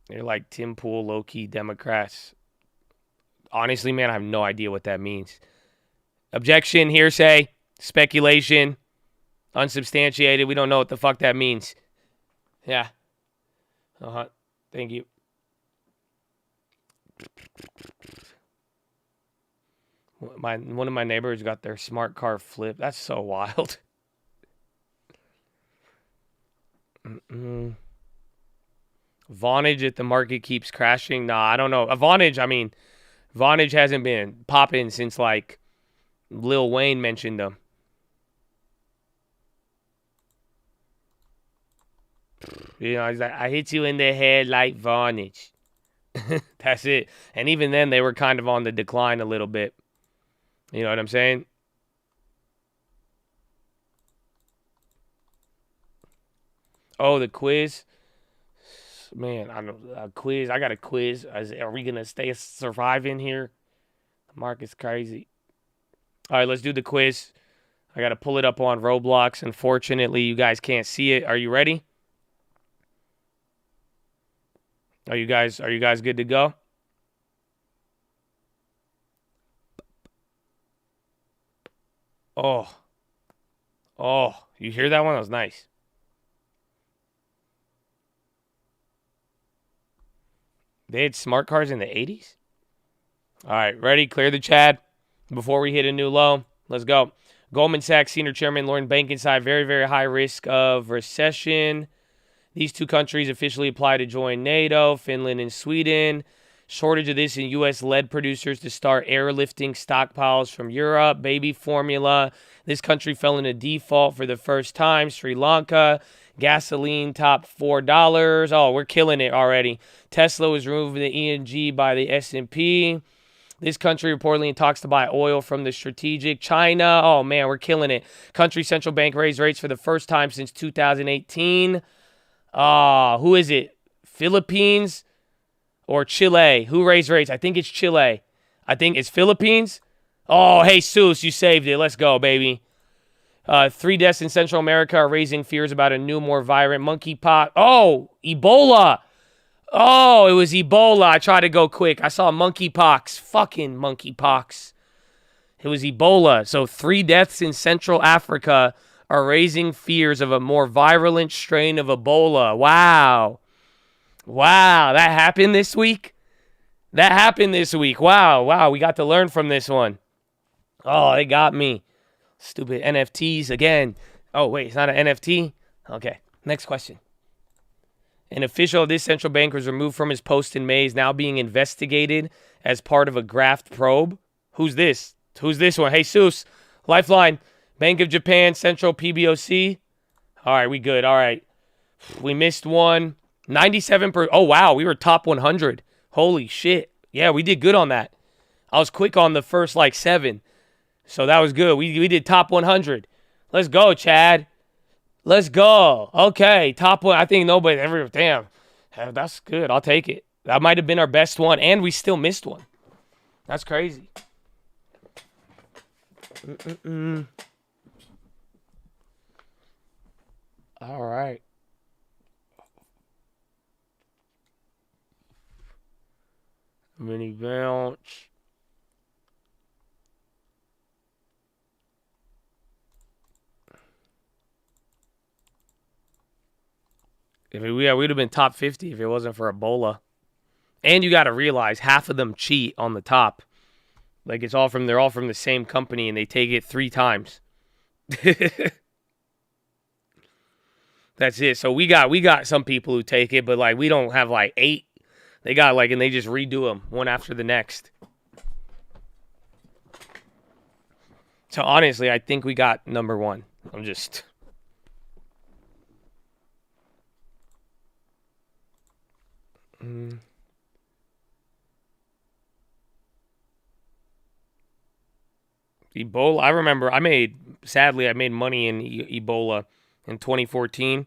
They're like Tim Pool, low-key Democrats. Honestly, man, I have no idea what that means. Objection, hearsay, speculation, unsubstantiated. We don't know what the fuck that means. Yeah. Thank you. One of my neighbors got their smart car flipped. That's so wild. Vonage, if the market keeps crashing. Nah, I don't know. Vonage hasn't been popping since, like, Lil Wayne mentioned them. You know, he's like, I hit you in the head like varnish. That's it. And even then, they were kind of on the decline a little bit. You know what I'm saying? Oh, the quiz. Man, I don't a quiz. I got a quiz. Are we gonna survive in here? The market's crazy. All right, let's do the quiz. I gotta pull it up on Roblox. Unfortunately, you guys can't see it. Are you ready? Are you guys good to go? Oh. Oh, you hear that one? That was nice. They had smart cars in the 80s? All right, ready? Clear the chat before we hit a new low. Let's go. Goldman Sachs Senior Chairman Lauren Bankenside, very, very high risk of recession. These two countries officially apply to join NATO, Finland and Sweden. Shortage of this in U.S.-led producers to start airlifting stockpiles from Europe. Baby formula. This country fell into default for the first time. Sri Lanka. Gasoline top $4. Oh, we're killing it already. Tesla was removed from the E&G by the S&P. This country reportedly in talks to buy oil from the strategic. China. Oh, man, we're killing it. Country central bank raised rates for the first time since 2018. Who is it? Philippines or Chile? Who raised rates? I think it's Chile. I think it's Philippines. Oh, hey, Jesus, you saved it. Let's go, baby. 3 deaths in Central America are raising fears about a new, more virulent monkeypox. Oh, Ebola. Oh, it was Ebola. I tried to go quick. I saw monkeypox. Fucking monkeypox. It was Ebola. So 3 deaths in Central Africa are raising fears of a more virulent strain of Ebola. Wow. Wow, that happened this week? That happened this week. Wow, we got to learn from this one. Oh, they got me. Stupid NFTs again. Oh, wait, it's not an NFT? Okay, next question. An official of this central bank was removed from his post in May, is now being investigated as part of a graft probe. Who's this? Who's this one? Jesus, Lifeline, Bank of Japan, Central PBOC. All right, we good. All right. We missed one. 97%. Oh, wow, we were top 100. Holy shit. Yeah, we did good on that. I was quick on the first, 7. So that was good. We did top 100. Let's go, Chad. Let's go. Okay, top one. I think nobody ever. Damn, that's good. I'll take it. That might have been our best one, and we still missed one. That's crazy. All right. Mini bounce. We'd have been top 50 if it wasn't for Ebola. And you got to realize half of them cheat on the top. Like they're all from the same company and they take it 3 times. That's it. So we got some people who take it, but we don't have 8. They got and they just redo them one after the next. So honestly, I think we got number 1. I'm just. Ebola. I remember I made money in Ebola in 2014.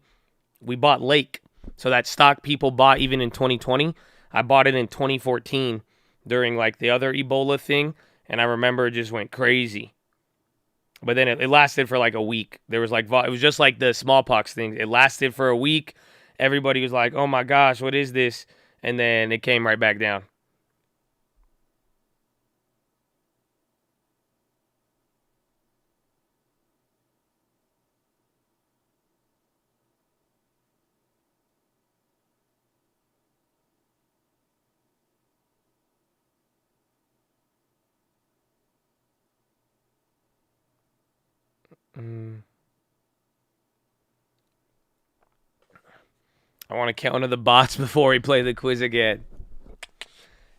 We bought Lake. So that stock people bought even in 2020. I bought it in 2014 during the other Ebola thing. And I remember it just went crazy. But then it lasted for a week. There was it was just like the smallpox thing. It lasted for a week. Everybody was like, oh my gosh, what is this? And then it came right back down. I want to count to the bots before we play the quiz again.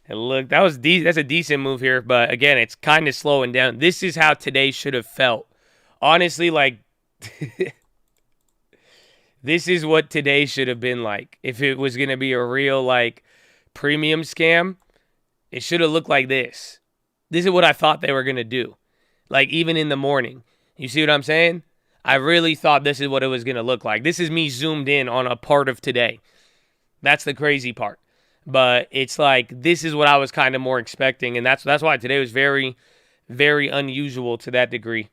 And look, that's a decent move here, but again, it's kind of slowing down. This is how today should have felt. Honestly, This is what today should have been like. If it was going to be a real, like, premium scam, it should have looked like this. This is what I thought they were going to do. Like, even in the morning. You see what I'm saying? I really thought this is what it was going to look like. This is me zoomed in on a part of today. That's the crazy part. But it's like, this is what I was kind of more expecting. And that's why today was very, very unusual to that degree.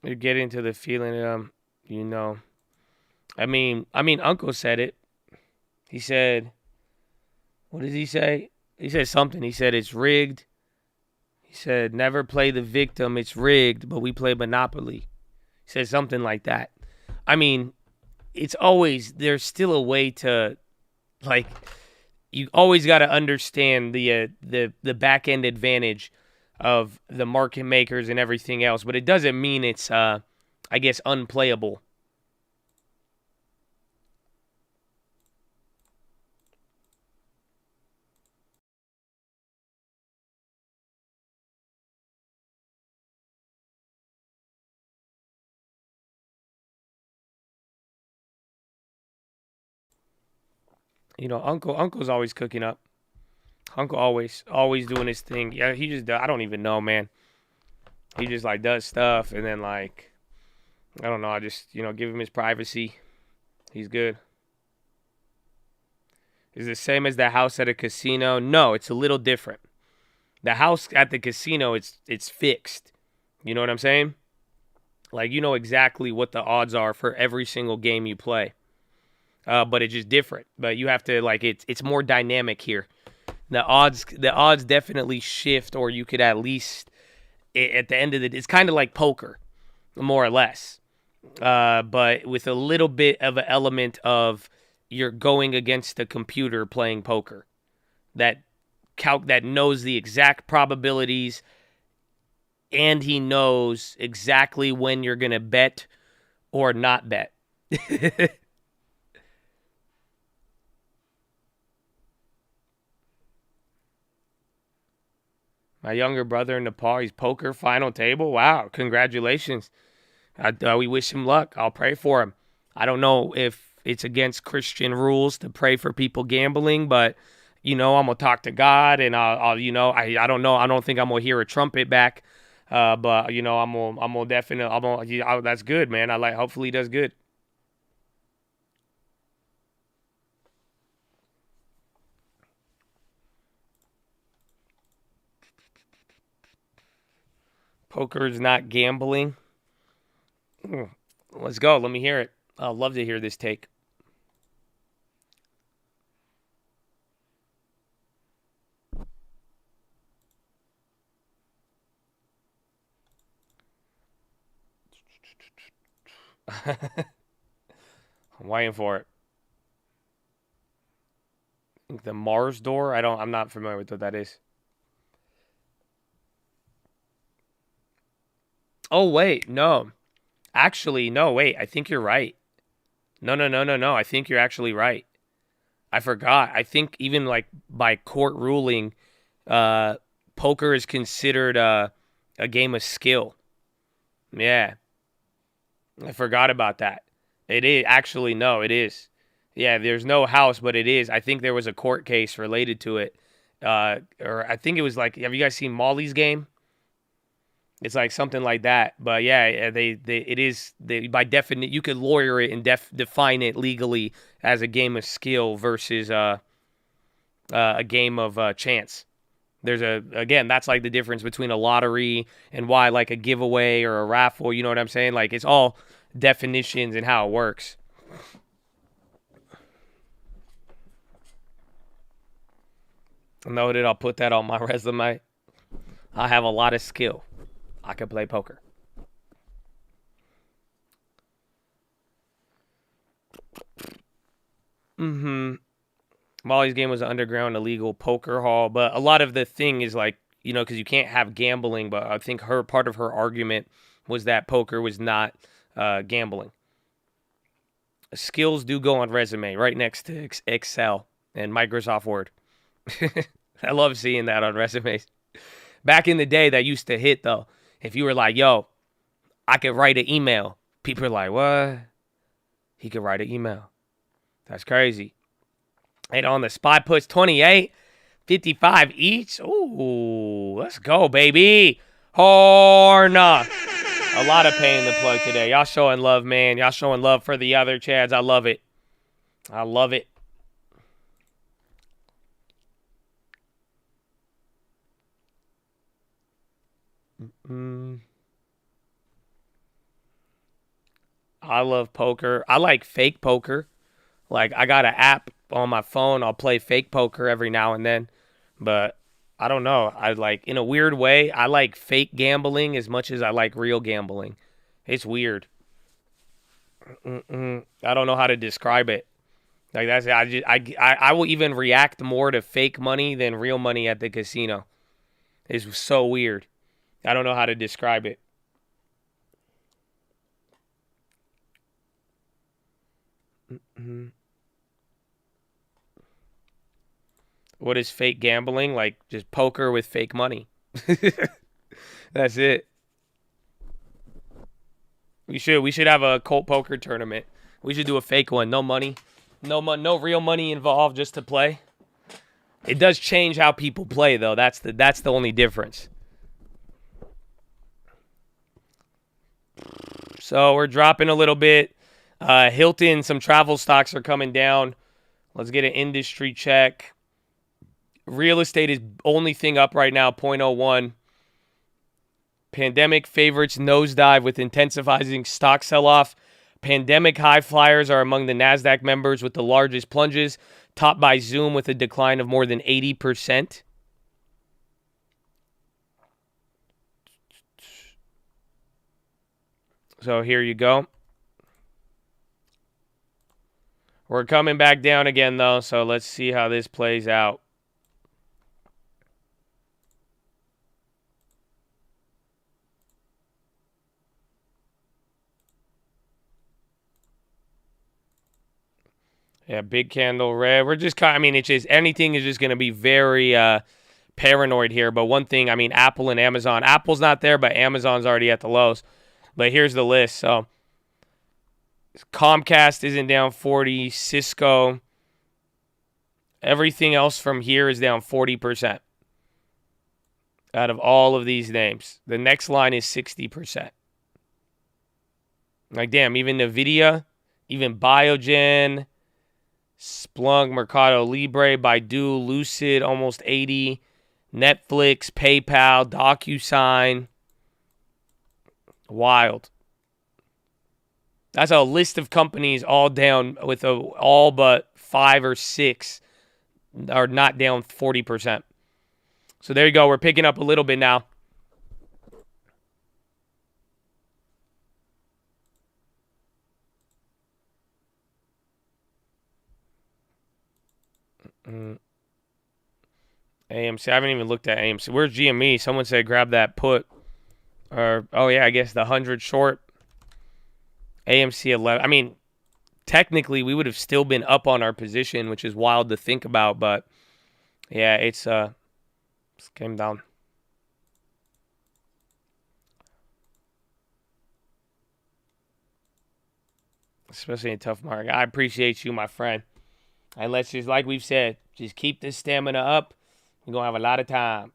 You're getting to the feeling, you know. I mean, Uncle said it. He said, what did he say? He said something. He said it's rigged. He said, never play the victim. It's rigged, but we play Monopoly. He said something like that. I mean, it's always, there's still a way to, like, you always got to understand the back end advantage of the market makers and everything else, but it doesn't mean it's, I guess, unplayable. You know, Uncle's always cooking up. Uncle always doing his thing. Yeah, he just, I don't even know, man. He just, like, does stuff, and then, like, I don't know, I just, you know, give him his privacy. He's good. Is it the same as the house at a casino? No, it's a little different. The house at the casino, it's fixed. You know what I'm saying? Like, you know exactly what the odds are for every single game you play. But it's just different. But you have to, like, it's more dynamic here. The odds definitely shift, or you could at least, at the end of it's kind of like poker, more or less. But with a little bit of an element of you're going against the computer playing poker. That knows the exact probabilities, and he knows exactly when you're going to bet or not bet. My younger brother in Nepal, he's poker final table. Wow, congratulations. We wish him luck. I'll pray for him. I don't know if it's against Christian rules to pray for people gambling, but, you know, I'm going to talk to God, and I'll you know, I don't know. I don't think I'm going to hear a trumpet back, but, you know, I'm going to definitely, that's good, man. Hopefully he does good. Poker is not gambling. Let's go. Let me hear it. I'd love to hear this take. I'm waiting for it. I think the Mars door. I'm not familiar with what that is. Oh, wait, no. Actually, no, wait, I think you're right. No. I think you're actually right. I forgot. I think even, like, by court ruling, poker is considered a game of skill. Yeah. I forgot about that. It is. Actually, no, it is. Yeah, there's no house, but it is. I think there was a court case related to it. Or I think it was like, have you guys seen Molly's Game? It's like something like that, but yeah, it is by definition. You could lawyer it and define it legally as a game of skill versus a game of chance. Again, that's like the difference between a lottery and why like a giveaway or a raffle. You know what I'm saying? Like it's all definitions and how it works. Noted. I'll put that on my resume. I have a lot of skill. I can play poker. Molly's game was an underground illegal poker hall, but a lot of the thing is like, you know, because you can't have gambling, but I think part of her argument was that poker was not gambling. Skills do go on resume right next to Excel and Microsoft Word. I love seeing that on resumes. Back in the day, that used to hit, though. If you were like, yo, I could write an email. People are like, what? He could write an email. That's crazy. And on the spot puts 28, 55 each. Ooh, let's go, baby. Horna. A lot of pain in the plug today. Y'all showing love, man. Y'all showing love for the other Chads. I love it. I love it. I love poker. I like fake poker. Like, I got an app on my phone. I'll play fake poker every now and then. But I don't know. I like, in a weird way, I like fake gambling as much as I like real gambling. It's weird. I don't know how to describe it. Like, that's I will even react more to fake money than real money at the casino. It's so weird. I don't know how to describe it. What is fake gambling? Like just poker with fake money. That's it. We should have a cult poker tournament. We should do a fake one. No money. No real money involved, just to play. It does change how people play though. That's the only difference. So we're dropping a little bit. Hilton, some travel stocks are coming down. Let's get an industry check. Real estate is only thing up right now, 0.01. Pandemic favorites nosedive with intensifying stock sell-off. Pandemic high flyers are among the Nasdaq members with the largest plunges, topped by Zoom with a decline of more than 80%. So here you go. We're coming back down again, though, so let's see how this plays out. Yeah, big candle red. We're just kind of, I mean, it's just, anything is just going to be very paranoid here. But one thing, I mean, Apple and Amazon. Apple's not there, but Amazon's already at the lows. But here's the list. So Comcast isn't down 40. Cisco. Everything else from here is down 40%. Out of all of these names. The next line is 60%. Like, damn, even NVIDIA, even Biogen, Splunk, Mercado Libre, Baidu, Lucid, almost 80. Netflix, PayPal, DocuSign. Wild. That's a list of companies all down with all but 5 or 6 are not down 40%. So there you go. We're picking up a little bit now. AMC. I haven't even looked at AMC. Where's GME? Someone said grab that put. Or, oh yeah, I guess the 100 short. AMC 11. I mean, technically we would have still been up on our position, which is wild to think about, but yeah, it's came down. Especially in a tough market. I appreciate you, my friend. And let's just, like we've said, just keep this stamina up. We're going to have a lot of time.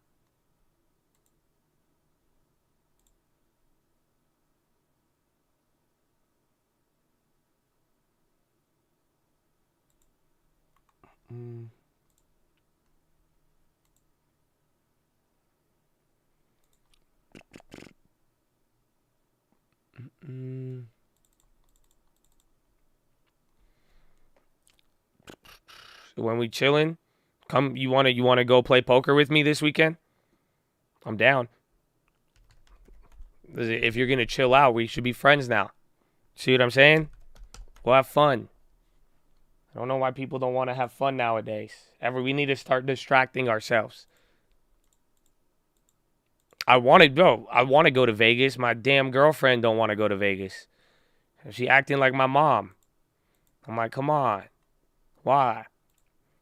So when we chilling, come. You wanna go play poker with me this weekend? I'm down. If you're gonna chill out, we should be friends now. See what I'm saying? We'll have fun. I don't know why people don't want to have fun nowadays. We need to start distracting ourselves. I want to go to Vegas. My damn girlfriend don't want to go to Vegas. She acting like my mom. I'm like, come on. Why?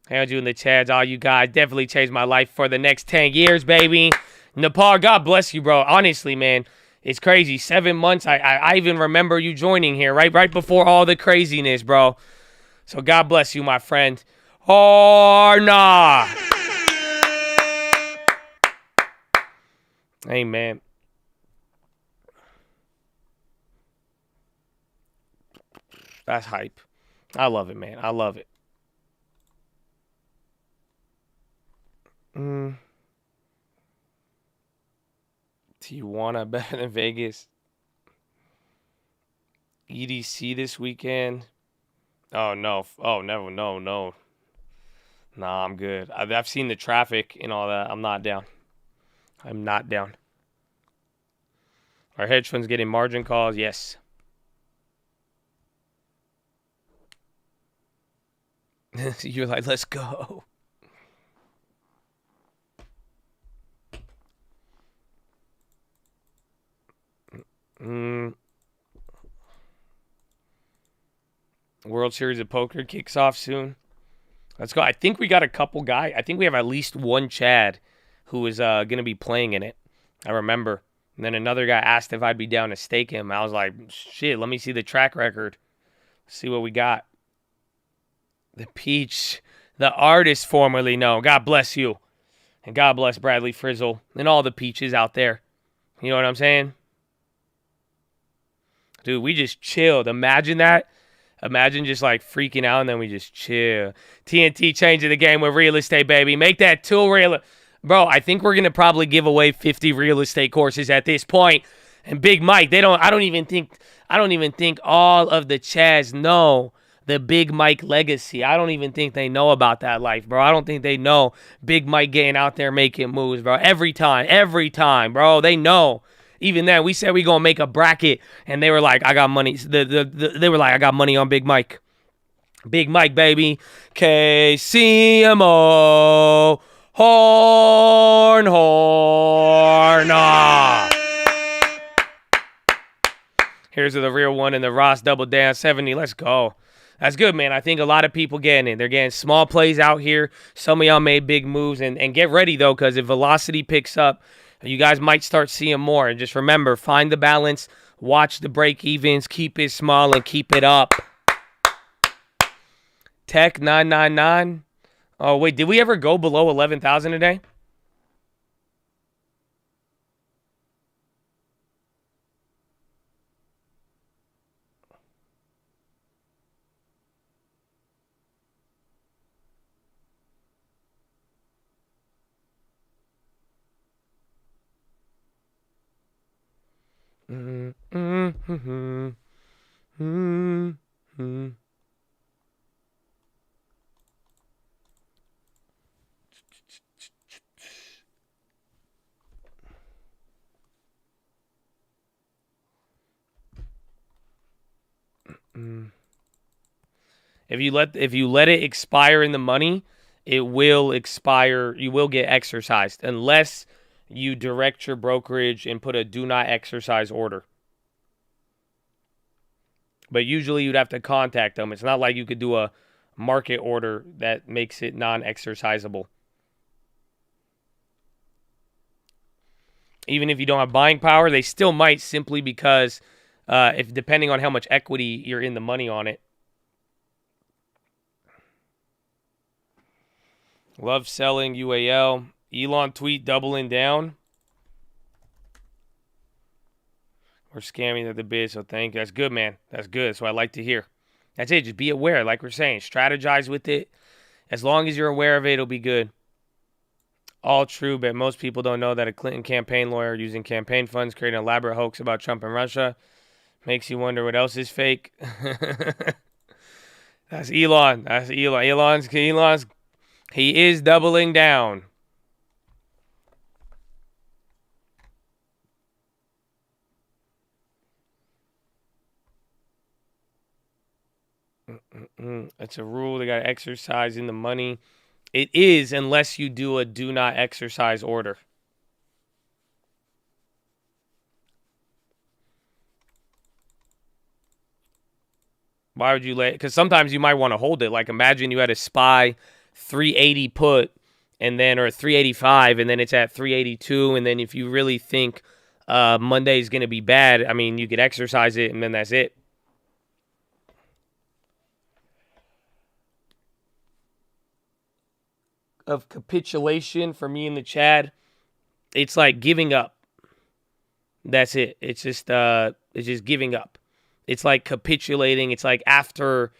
Hand you in the chats. All you guys definitely changed my life for the next 10 years, baby. Nepal, God bless you, bro. Honestly, man, it's crazy. 7 months. I even remember you joining here right before all the craziness, bro. So God bless you, my friend. Or nah. Amen. That's hype. I love it, man. I love it. Tijuana better than Vegas. EDC this weekend. Oh, no. Oh, never. No. Nah, I'm good. I've seen the traffic and all that. I'm not down. I'm not down. Our hedge funds getting margin calls? Yes. You're like, let's go. World Series of Poker kicks off soon. Let's go. I think we got a couple guys. I think we have at least one Chad who is going to be playing in it. I remember. And then another guy asked if I'd be down to stake him. I was like, shit, let me see the track record. See what we got. The Peach, the artist formerly known. God bless you. And God bless Bradley Frizzle and all the Peaches out there. You know what I'm saying? Dude, we just chilled. Imagine that. Imagine just like freaking out and then we just chill. TNT changing the game with real estate, baby. Make that tool real. Bro, I think we're going to probably give away 50 real estate courses at this point. And Big Mike, I don't even think all of the Chads know the Big Mike legacy. I don't even think they know about that life, bro. I don't think they know Big Mike getting out there making moves, bro. Every time, bro. They know. Even then, we said we gonna make a bracket, and they were like, "I got money." They were like, "I got money on Big Mike." Big Mike, baby. KCMO. Horn. Here's the real one in the Ross double down 70. Let's go. That's good, man. I think a lot of people getting it. They're getting small plays out here. Some of y'all made big moves, and get ready though, because if velocity picks up, you guys might start seeing more. And just remember, find the balance, watch the break evens, keep it small, and keep it up. Tech 999. Oh, wait, did we ever go below 11,000 a day? If you let it expire in the money, it will expire. You will get exercised unless you direct your brokerage and put a do not exercise order. But usually you'd have to contact them. It's not like you could do a market order that makes it non-exercisable. Even if you don't have buying power, they still might, simply because if depending on how much equity you're in the money on it. Love selling UAL. Elon tweet doubling down. We're scamming at the bid, so thank you. That's good, man. That's good. That's what I like to hear. That's it. Just be aware, like we're saying. Strategize with it. As long as you're aware of it, it'll be good. All true, but most people don't know that a Clinton campaign lawyer using campaign funds created an elaborate hoax about Trump and Russia. Makes you wonder what else is fake. That's Elon. That's Elon. Elon's he is doubling down. It's a rule. They got to exercise in the money. It is unless you do a do not exercise order. Why would you let? Because sometimes you might want to hold it. Like imagine you had a SPY 380 put and then or 385 and then it's at 382 and then if you really think Monday is going to be bad, I mean you could exercise it and then that's it. Of capitulation for me in the chat, it's like giving up. That's it. It's just giving up. It's like capitulating. It's like after.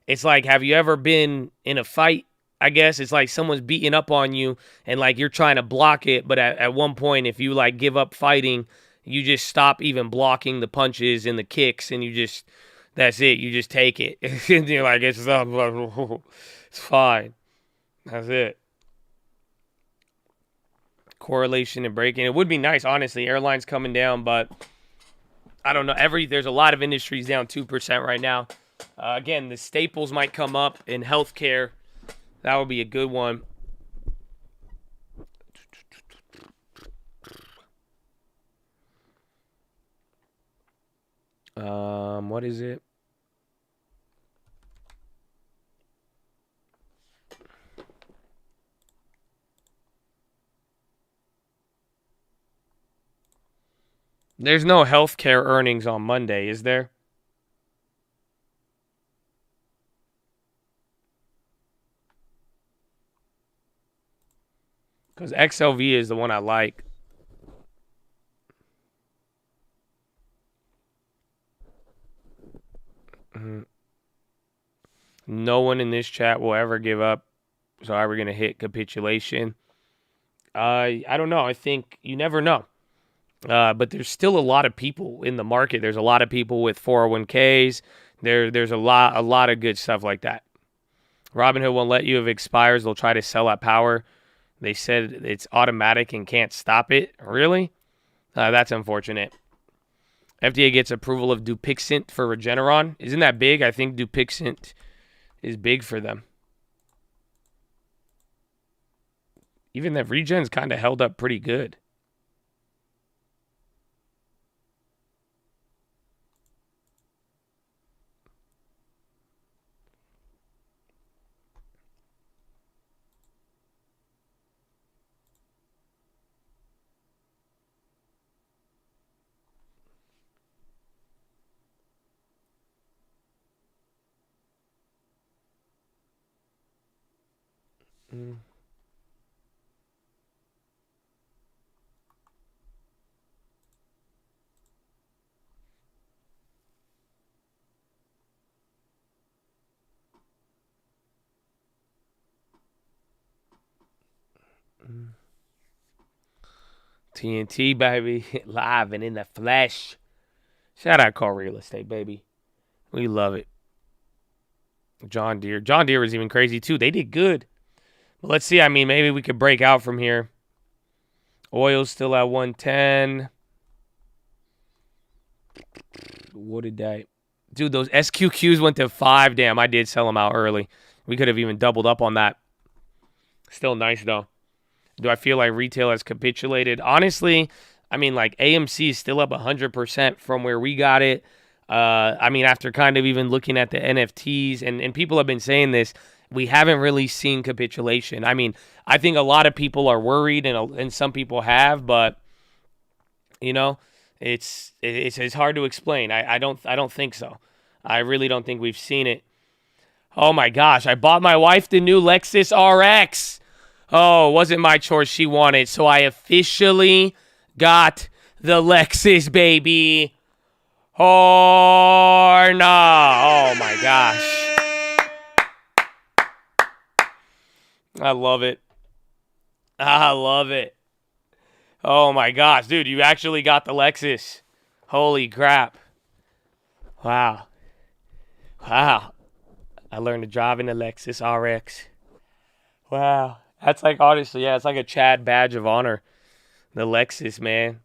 It's like, have you ever been in a fight? I guess it's like someone's beating up on you and like you're trying to block it, but at one point, if you like give up fighting, you just stop even blocking the punches and the kicks, and you just that's it. You just take it. And you're like it's fine. That's it. Correlation and breaking. It would be nice, honestly. Airlines coming down, but I don't know. There's a lot of industries down 2% right now. Again, the staples might come up in healthcare. That would be a good one. What is it? There's no healthcare earnings on Monday, is there? Because XLV is the one I like. No one in this chat will ever give up. So are we going to hit capitulation? I don't know. I think you never know. But there's still a lot of people in the market. There's a lot of people with 401ks. There's a lot of good stuff like that. Robinhood won't let you if it expires. They'll try to sell at power. They said it's automatic and can't stop it. Really? That's unfortunate. FDA gets approval of Dupixent for Regeneron. Isn't that big? I think Dupixent is big for them. Even that Regen's kind of held up pretty good. TNT, baby. Live and in the flesh. Shout out Car Real Estate, baby. We love it. John Deere. John Deere was even crazy, too. They did good. But let's see. I mean, maybe we could break out from here. Oil's still at 110. What did that? Dude, those SQQs went to 5. Damn, I did sell them out early. We could have even doubled up on that. Still nice, though. Do I feel like retail has capitulated? Honestly, I mean, like AMC is still up 100% from where we got it. I mean, after kind of even looking at the NFTs, and people have been saying this, we haven't really seen capitulation. I mean, I think a lot of people are worried, and some people have, but you know, it's hard to explain. I don't think so. I really don't think we've seen it. Oh my gosh, I bought my wife the new Lexus RX. Oh, it wasn't my choice. She wanted, so I officially got the Lexus, baby. Or no. Oh my gosh. I love it. I love it. Oh my gosh, dude, you actually got the Lexus. Holy crap. Wow. Wow. I learned to drive in the Lexus RX. Wow. That's like, honestly, yeah, it's like a Chad badge of honor. The Lexus, man.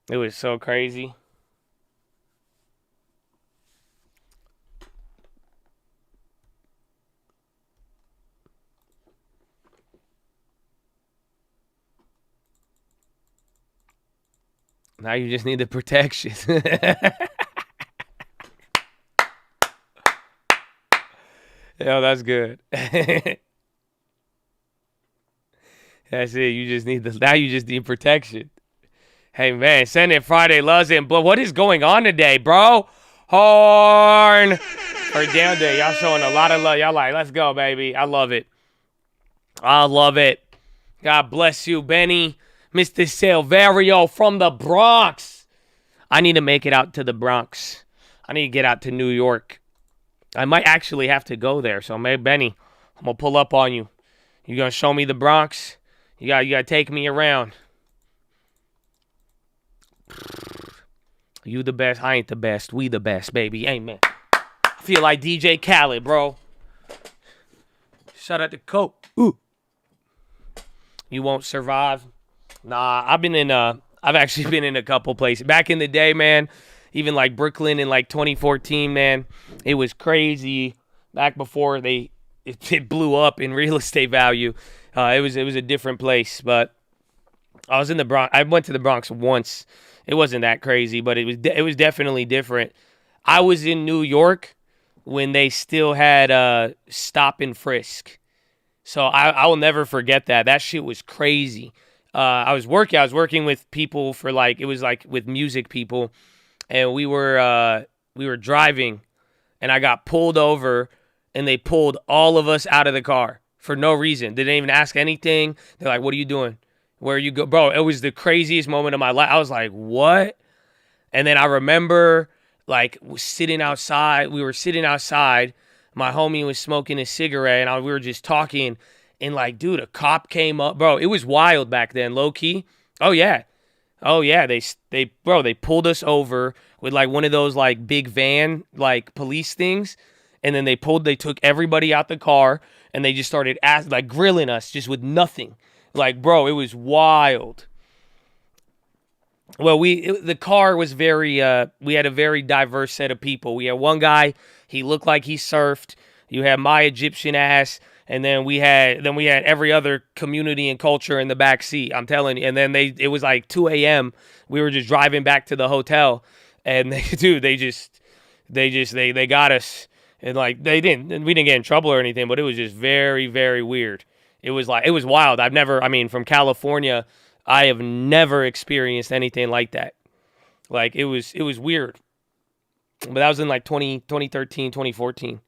It was so crazy. Now you just need the protection. Yo, that's good. That's it. You just need now you just need protection. Hey man, send it Friday loves it. But what is going on today, bro? Horn or down day. Y'all showing a lot of love. Y'all like, let's go, baby. I love it. I love it. God bless you, Benny. Mr. Silverio from the Bronx. I need to make it out to the Bronx. I need to get out to New York. I might actually have to go there. So maybe, Benny, I'm going to pull up on you. You going to show me the Bronx? You got to take me around. You the best. I ain't the best. We the best, baby. Amen. I feel like DJ Khaled, bro. Shout out to Coke. Ooh. You won't survive. Nah, I've actually been in a couple places. Back in the day, man, even like Brooklyn in like 2014, man, it was crazy. Back before it blew up in real estate value. It was a different place, but I was in the Bronx. I went to the Bronx once. It wasn't that crazy, but it was definitely different. I was in New York when they still had stop and frisk. So I will never forget that. That shit was crazy. I was working with people for it was like with music people, and we were driving, and I got pulled over, and they pulled all of us out of the car for no reason. They didn't even ask anything. They're like, "What are you doing? Where you go?" Bro, it was the craziest moment of my life. I was like, "What?" And then I remember sitting outside. We were sitting outside. My homie was smoking a cigarette, and we were just talking. And dude, a cop came up, bro. It was wild back then, low key. Oh yeah. They pulled us over with one of those big van police things, and then they took everybody out the car, and they just started grilling us just with nothing. Bro, it was wild. Well, the car was very. We had a very diverse set of people. We had one guy. He looked like he surfed. You had my Egyptian ass. And then we had every other community and culture in the back seat. I'm telling you. And then it was 2 a.m. We were just driving back to the hotel, and they got us, and we didn't get in trouble or anything, but it was just very, very weird. It was wild. From California, I have never experienced anything like that. It was weird. But that was in 2013, 2014.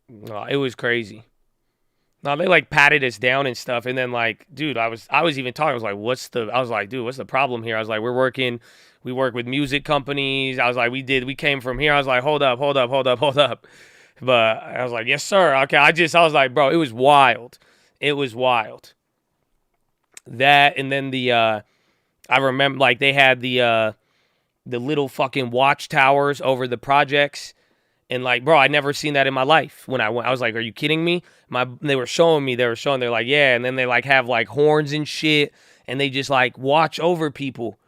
No, it was crazy. No, they patted us down and stuff, and then dude, I was even talking. I was like, dude, what's the problem here? I was like, we work with music companies. I was like, we came from here. I was like, hold up. But I was like, yes, sir. Okay, I was like, bro, it was wild. It was wild. That, and then I remember they had the little fucking watchtowers over the projects. And bro, I'd never seen that in my life. When I went, I was like, "Are you kidding me?" They were showing me. They're like, "Yeah," and then they have horns and shit, and they just watch over people.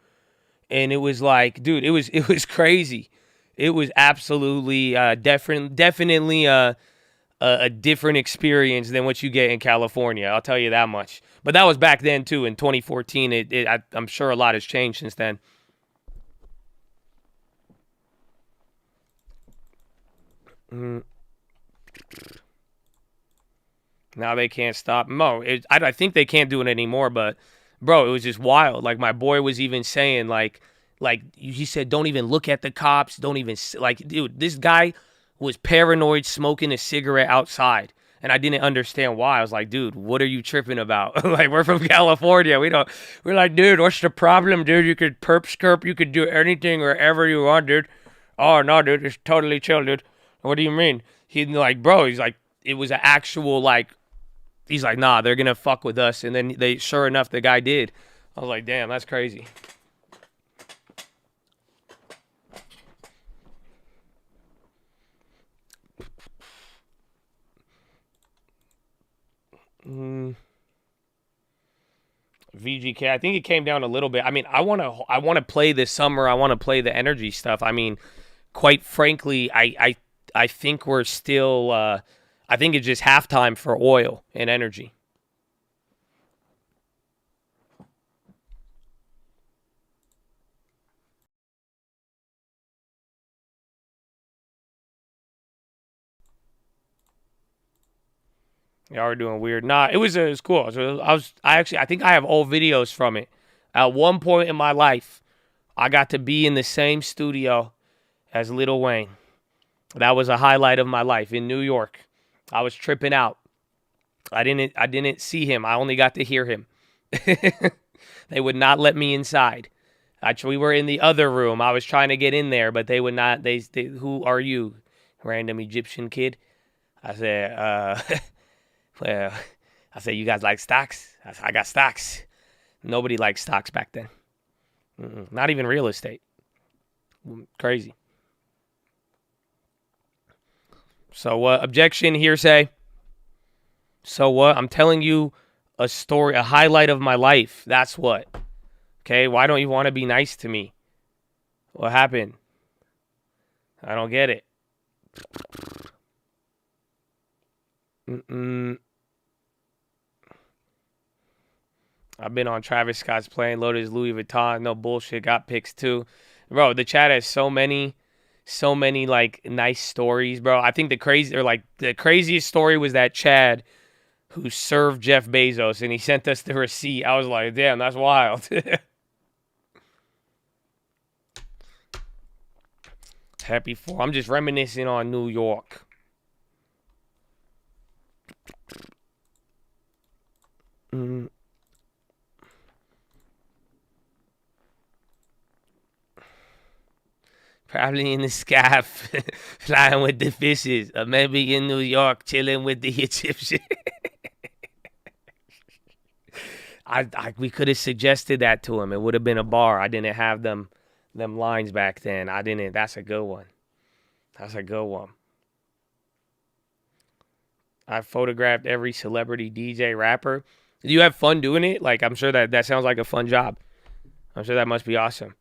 And it was dude, it was crazy. It was absolutely definitely a different experience than what you get in California. I'll tell you that much. But that was back then too, in 2014. I'm sure a lot has changed since then. Now they can't stop. No, I think they can't do it anymore. But bro, it was just wild. My boy was even saying he said, don't even look at the cops. Don't even dude. This guy was paranoid, smoking a cigarette outside, and I didn't understand why. I was like, dude, what are you tripping about? We're from California. We're like, dude, what's the problem, dude? You could perp skirp. You could do anything wherever you want, dude. Oh no, dude, it's totally chill, dude. What do you mean? He's bro, he's it was an actual, he's like, nah, they're going to fuck with us. And then sure enough, the guy did. I was like, damn, that's crazy. VGK, I think it came down a little bit. I want to play this summer. I want to play the energy stuff. Quite frankly, I think we're still I think it's just halftime for oil and energy. Y'all are doing weird. Nah, it was cool. So I think I have old videos from it. At one point in my life, I got to be in the same studio as Lil Wayne. That was a highlight of my life in New York. I was tripping out. I didn't see him. I only got to hear him. They would not let me inside. Actually, we were in the other room. I was trying to get in there, but they would not. They who are you, random Egyptian kid? I said, well, I said, you guys like stocks? I got stocks. Nobody liked stocks back then. Not even real estate. Crazy. So what? Objection, hearsay. So what? I'm telling you a story, a highlight of my life. That's what. Okay, why don't you want to be nice to me? What happened? I don't get it. I've been on Travis Scott's plane, loaded his Louis Vuitton. No bullshit. Got pics too. Bro, the chat has so many like nice stories, bro. I think the craziest story was that Chad who served Jeff Bezos and he sent us the receipt. I was like, damn, that's wild. Happy for. I'm just reminiscing on New York. Probably in the sky, flying with the fishes, or maybe in New York, chilling with the Egyptian. We could have suggested that to him. It would have been a bar. I didn't have them lines back then. I didn't. That's a good one. That's a good one. I photographed every celebrity, DJ, rapper. Do you have fun doing it? Like, I'm sure that sounds like a fun job. I'm sure that must be awesome.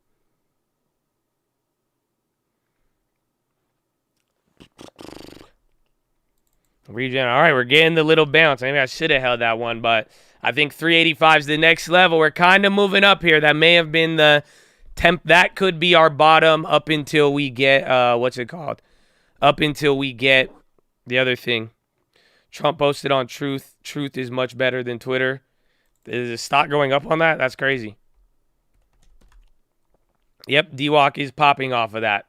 Regen. All right, we're getting the little bounce. Maybe I should have held that one, but I think 385 is the next level. We're kind of moving up here. That may have been the temp. That could be our bottom up until we get what's it called? Up until we get the other thing. Trump posted on Truth. Truth is much better than Twitter. Is the stock going up on that? That's crazy. Yep, DWalk is popping off of that.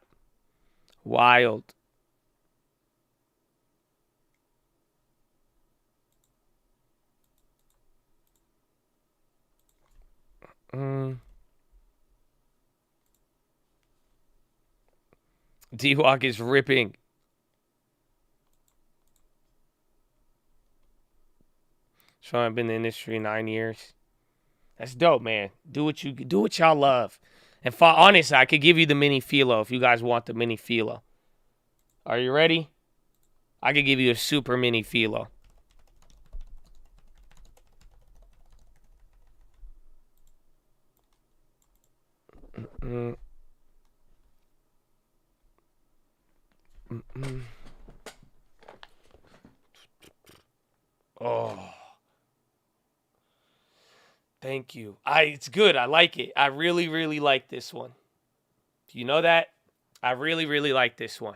Wild. DWalk is ripping. So I've been in the industry 9 years. That's dope, man. Do what y'all love. And honestly, I could give you the mini PHILO if you guys want the mini PHILO. Are you ready? I could give you a super mini PHILO. Oh. Thank you. It's good. I like it. I really, really like this one. Do you know that? I really, really like this one.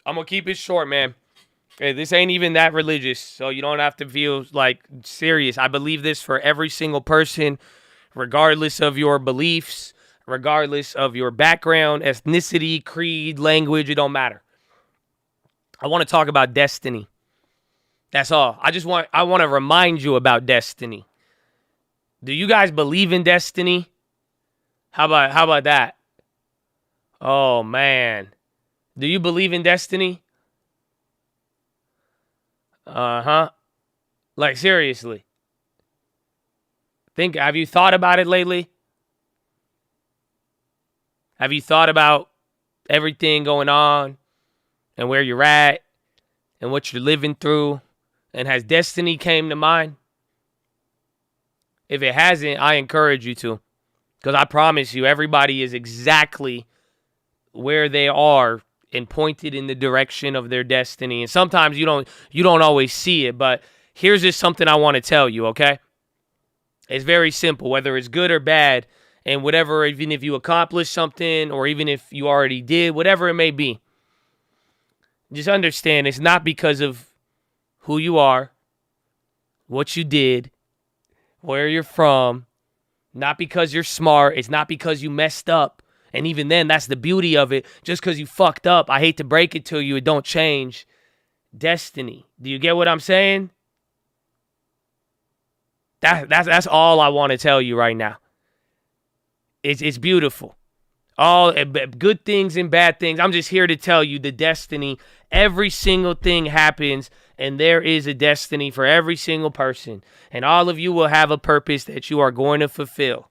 I'm going to keep it short, man. Hey, this ain't even that religious, so you don't have to feel like serious. I believe this for every single person, regardless of your beliefs, regardless of your background, ethnicity, creed, language, it don't matter. I want to talk about destiny. That's all. I want to remind you about destiny. Do you guys believe in destiny? How about that? Oh man. Do you believe in destiny? Uh-huh. Like seriously. Have you thought about it lately? Have you thought about everything going on and where you're at and what you're living through? And has destiny came to mind? If it hasn't, I encourage you to. Because I promise you, everybody is exactly where they are and pointed in the direction of their destiny. And sometimes you don't always see it, but here's just something I want to tell you, okay? It's very simple, whether it's good or bad, and whatever, even if you accomplish something or even if you already did, whatever it may be. Just understand it's not because of who you are, what you did, where you're from, not because you're smart. It's not because you messed up. And even then, that's the beauty of it. Just because you fucked up, I hate to break it to you, it don't change destiny. Do you get what I'm saying? That's all I want to tell you right now. It's beautiful. All good things and bad things. I'm just here to tell you the destiny. Every single thing happens, and there is a destiny for every single person. And all of you will have a purpose that you are going to fulfill.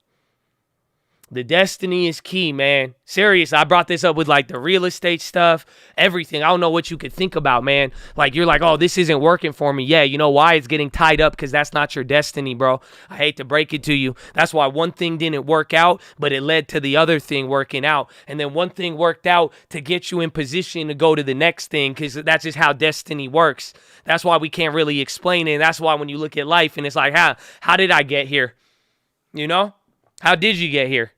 The destiny is key, man. Serious. I brought this up with like the real estate stuff, everything. I don't know what you could think about, man. Like you're like, oh, this isn't working for me. Yeah, you know why? It's getting tied up because that's not your destiny, bro. I hate to break it to you. That's why one thing didn't work out, but it led to the other thing working out. And then one thing worked out to get you in position to go to the next thing, because that's just how destiny works. That's why we can't really explain it. And that's why when you look at life and it's like, how did I get here? You know? How did you get here?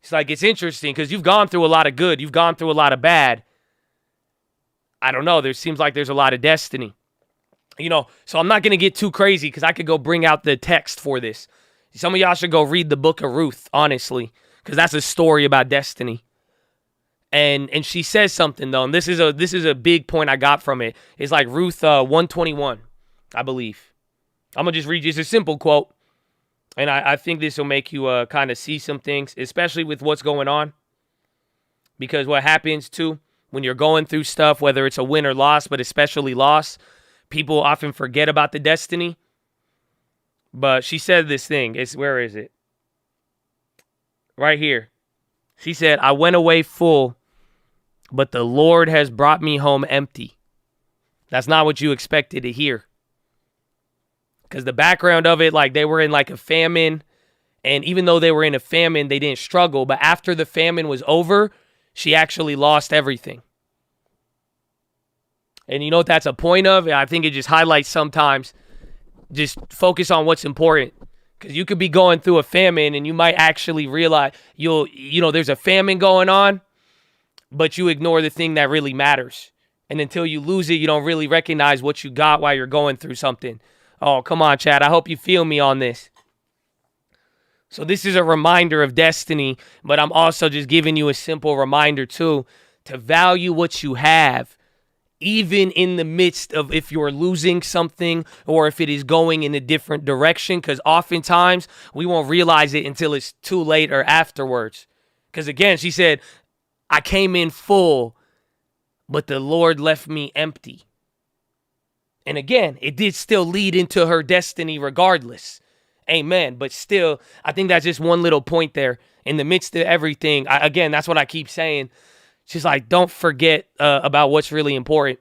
It's like, it's interesting because you've gone through a lot of good. You've gone through a lot of bad. I don't know. There seems like there's a lot of destiny. You know, so I'm not going to get too crazy because I could go bring out the text for this. Some of y'all should go read the book of Ruth, honestly, because that's a story about destiny. And she says something, though, and this is a big point I got from it. It's like Ruth 121, I believe. I'm going to just read you. It's a simple quote. And I think this will make you kind of see some things, especially with what's going on. Because what happens, too, when you're going through stuff, whether it's a win or loss, but especially loss, people often forget about the destiny. But she said this thing. Where is it? Right here. She said, I went away full, but the Lord has brought me home empty. That's not what you expected to hear. Because the background of it, like they were in like a famine. And even though they were in a famine, they didn't struggle. But after the famine was over, she actually lost everything. And you know what that's a point of? I think it just highlights sometimes just focus on what's important. Because you could be going through a famine and you might actually realize there's a famine going on, but you ignore the thing that really matters. And until you lose it, you don't really recognize what you got while you're going through something. Oh, come on, Chad. I hope you feel me on this. So this is a reminder of destiny, but I'm also just giving you a simple reminder, too, to value what you have, even in the midst of if you're losing something or if it is going in a different direction, because oftentimes we won't realize it until it's too late or afterwards. Because, again, she said, I came in full, but the Lord left me empty. And again, it did still lead into her destiny regardless. Amen. But still, I think that's just one little point there. In the midst of everything, again, that's what I keep saying. She's like, don't forget about what's really important,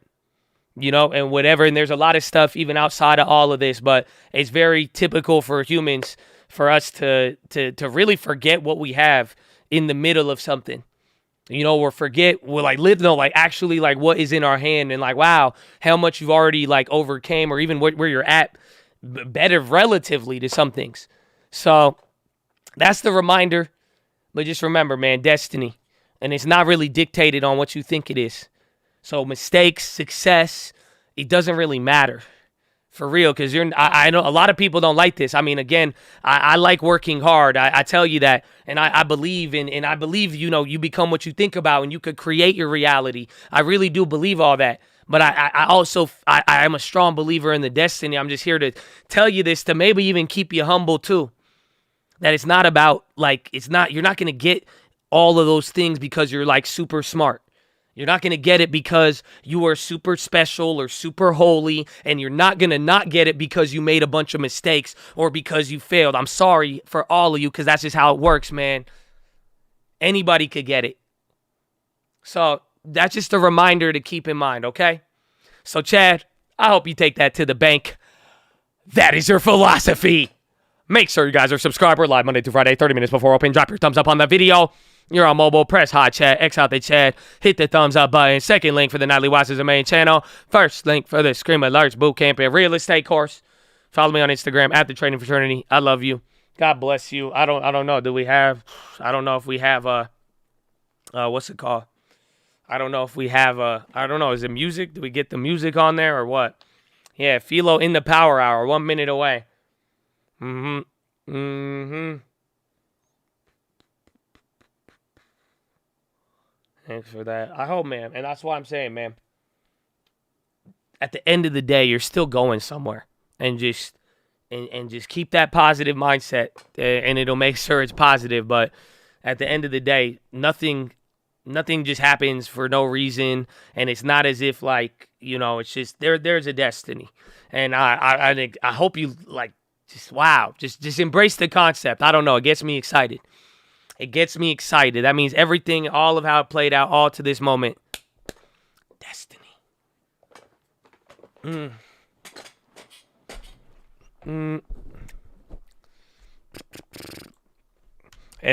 and whatever. And there's a lot of stuff even outside of all of this, but it's very typical for humans for us to really forget what we have in the middle of something. Or forget, actually what is in our hand and wow, how much you've already overcame or even where you're at better relatively to some things. So that's the reminder. But just remember, man, destiny. And it's not really dictated on what you think it is. So mistakes, success, it doesn't really matter. For real, because I know a lot of people don't like this. I mean, again, I like working hard. I tell you that. And I believe and I believe, you become what you think about and you could create your reality. I really do believe all that. But I also am a strong believer in the destiny. I'm just here to tell you this to maybe even keep you humble too. That it's not about you're not going to get all of those things because you're super smart. You're not going to get it because you are super special or super holy, and you're not going to not get it because you made a bunch of mistakes or because you failed. I'm sorry for all of you because that's just how it works, man. Anybody could get it. So that's just a reminder to keep in mind, okay? So, Chad, I hope you take that to the bank. That is your philosophy Make sure you guys are subscribed. We're live Monday through Friday, 30 minutes before open. Drop your thumbs up on the video. You're on mobile. Press hot chat. X out the chat. Hit the thumbs up button. Second link for the Nightly Watch is the main channel. First link for the Scream Alerts Bootcamp and Real Estate course. Follow me on Instagram at the Trading Fraternity. I love you. God bless you. I don't know. Do we have? I don't know if we have what's it called? I don't know if we have I don't know. Is it music? Do we get the music on there or what? Yeah, PHILO in the Power Hour. 1 minute away. Thanks for that. I hope, man. And that's why I'm saying, man, at the end of the day, you're still going somewhere. And just keep that positive mindset. And it'll make sure it's positive. But at the end of the day, nothing just happens for no reason. And it's not as if, like, you know, it's just there's a destiny. And I think I hope you, like, just embrace the concept. I don't know. It gets me excited. It gets me excited. That means everything, all of how it played out, all to this moment. Destiny.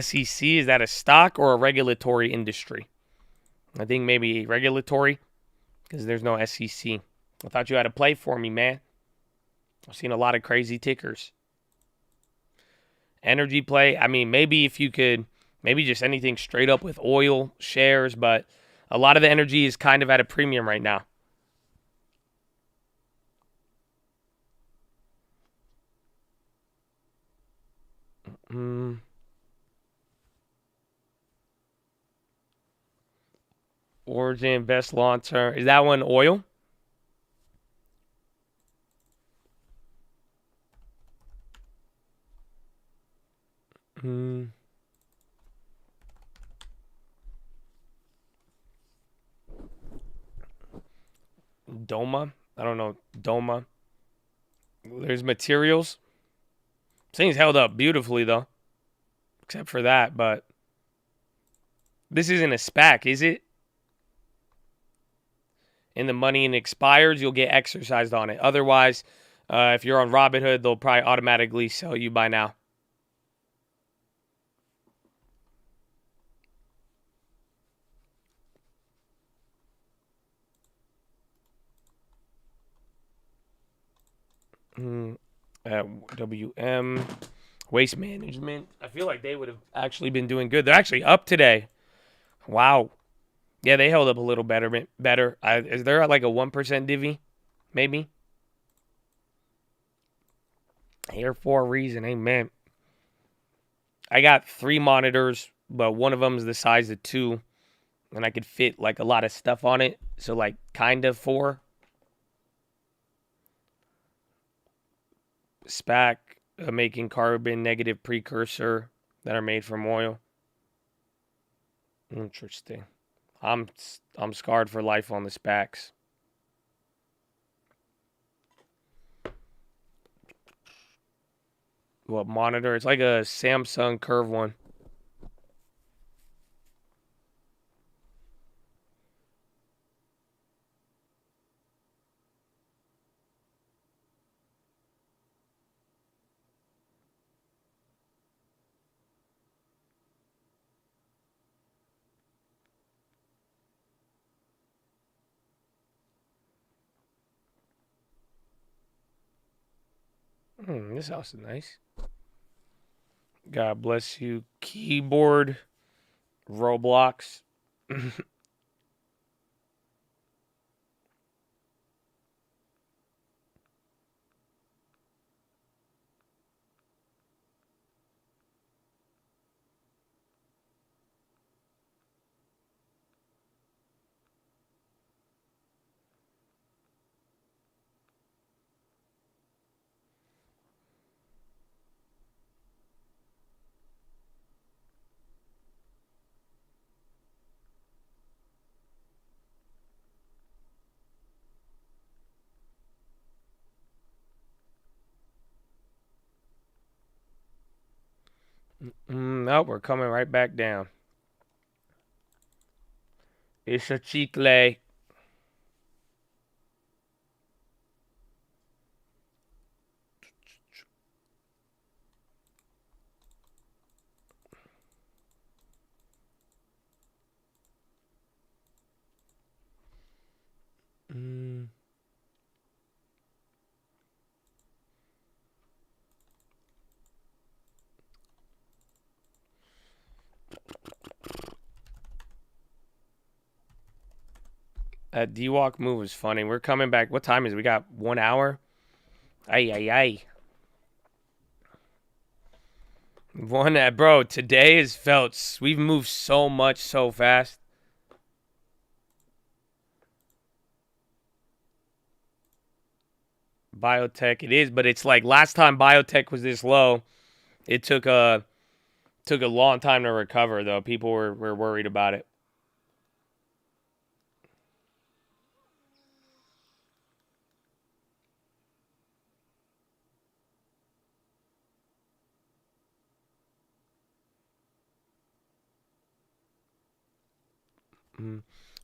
SEC, is that a stock or a regulatory industry? I think maybe regulatory, because there's no SEC. I thought you had to play for me, man. I've seen a lot of crazy tickers. Energy play, I mean, maybe if you could, maybe just anything straight up with oil shares, but a lot of the energy is kind of at a premium right now. Origin, best long term. Is that one oil? Doma? I don't know. Doma. There's materials. Things held up beautifully, though. Except for that, but this isn't a SPAC, is it? In the money and expires, you'll get exercised on it. Otherwise, if you're on Robinhood, they'll probably automatically sell you by now. WM Waste Management. I feel like they would have actually been doing good. They're actually up today. Wow. Yeah, they held up a little better. Is there like a 1% divvy? Maybe. Here for a reason. Amen. I got 3 monitors, but one of them is the size of 2. And I could fit like a lot of stuff on it. So like kind of 4. SPAC, making carbon negative precursor that are made from oil. Interesting. I'm scarred for life on the SPACs. What monitor? It's like a Samsung Curve one. This house is nice. God bless you. Keyboard. Roblox. No, we're coming right back down. It's a chicle. That D-Walk move was funny. We're coming back. What time is it? We got 1 hour? Ay. Bro, today has felt... We've moved so much so fast. Biotech, it is, but it's like last time biotech was this low, it took a long time to recover, though. People were worried about it.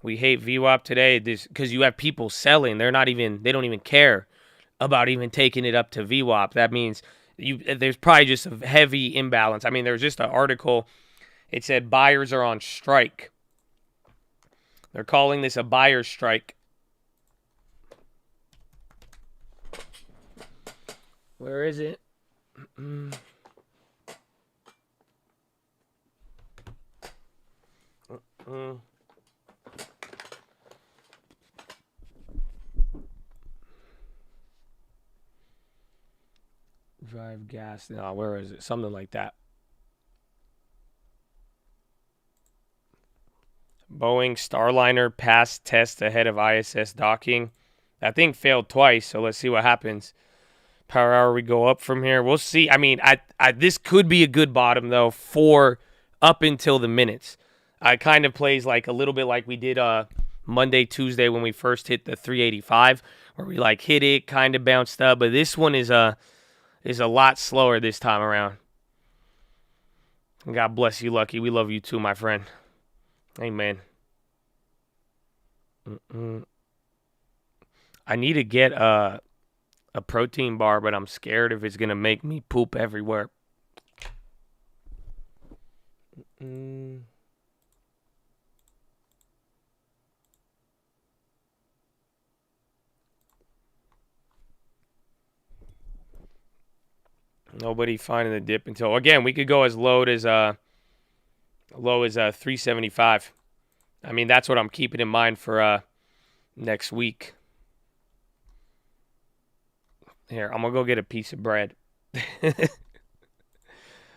We hate VWAP today because you have people selling. They don't even care about even taking it up to VWAP. That means there's probably just a heavy imbalance. I mean, there's just an article. It said buyers are on strike. They're calling this a buyer's strike. Where is it? Drive gas. No, where is it? Something like that. Boeing Starliner passed test ahead of ISS docking. That thing failed twice, so let's see what happens. Power hour, we go up from here. We'll see. I mean, this could be a good bottom, though, for up until the minutes. It kind of plays like a little bit like we did Monday, Tuesday when we first hit the 385, where we like hit it, kind of bounced up. But this one is a lot slower this time around. God bless you, Lucky. We love you too, my friend. Amen. I need to get a protein bar, but I'm scared if it's going to make me poop everywhere. Nobody finding the dip until, again, we could go as low as 375. I mean, that's what I'm keeping in mind for next week. Here, I'm going to go get a piece of bread.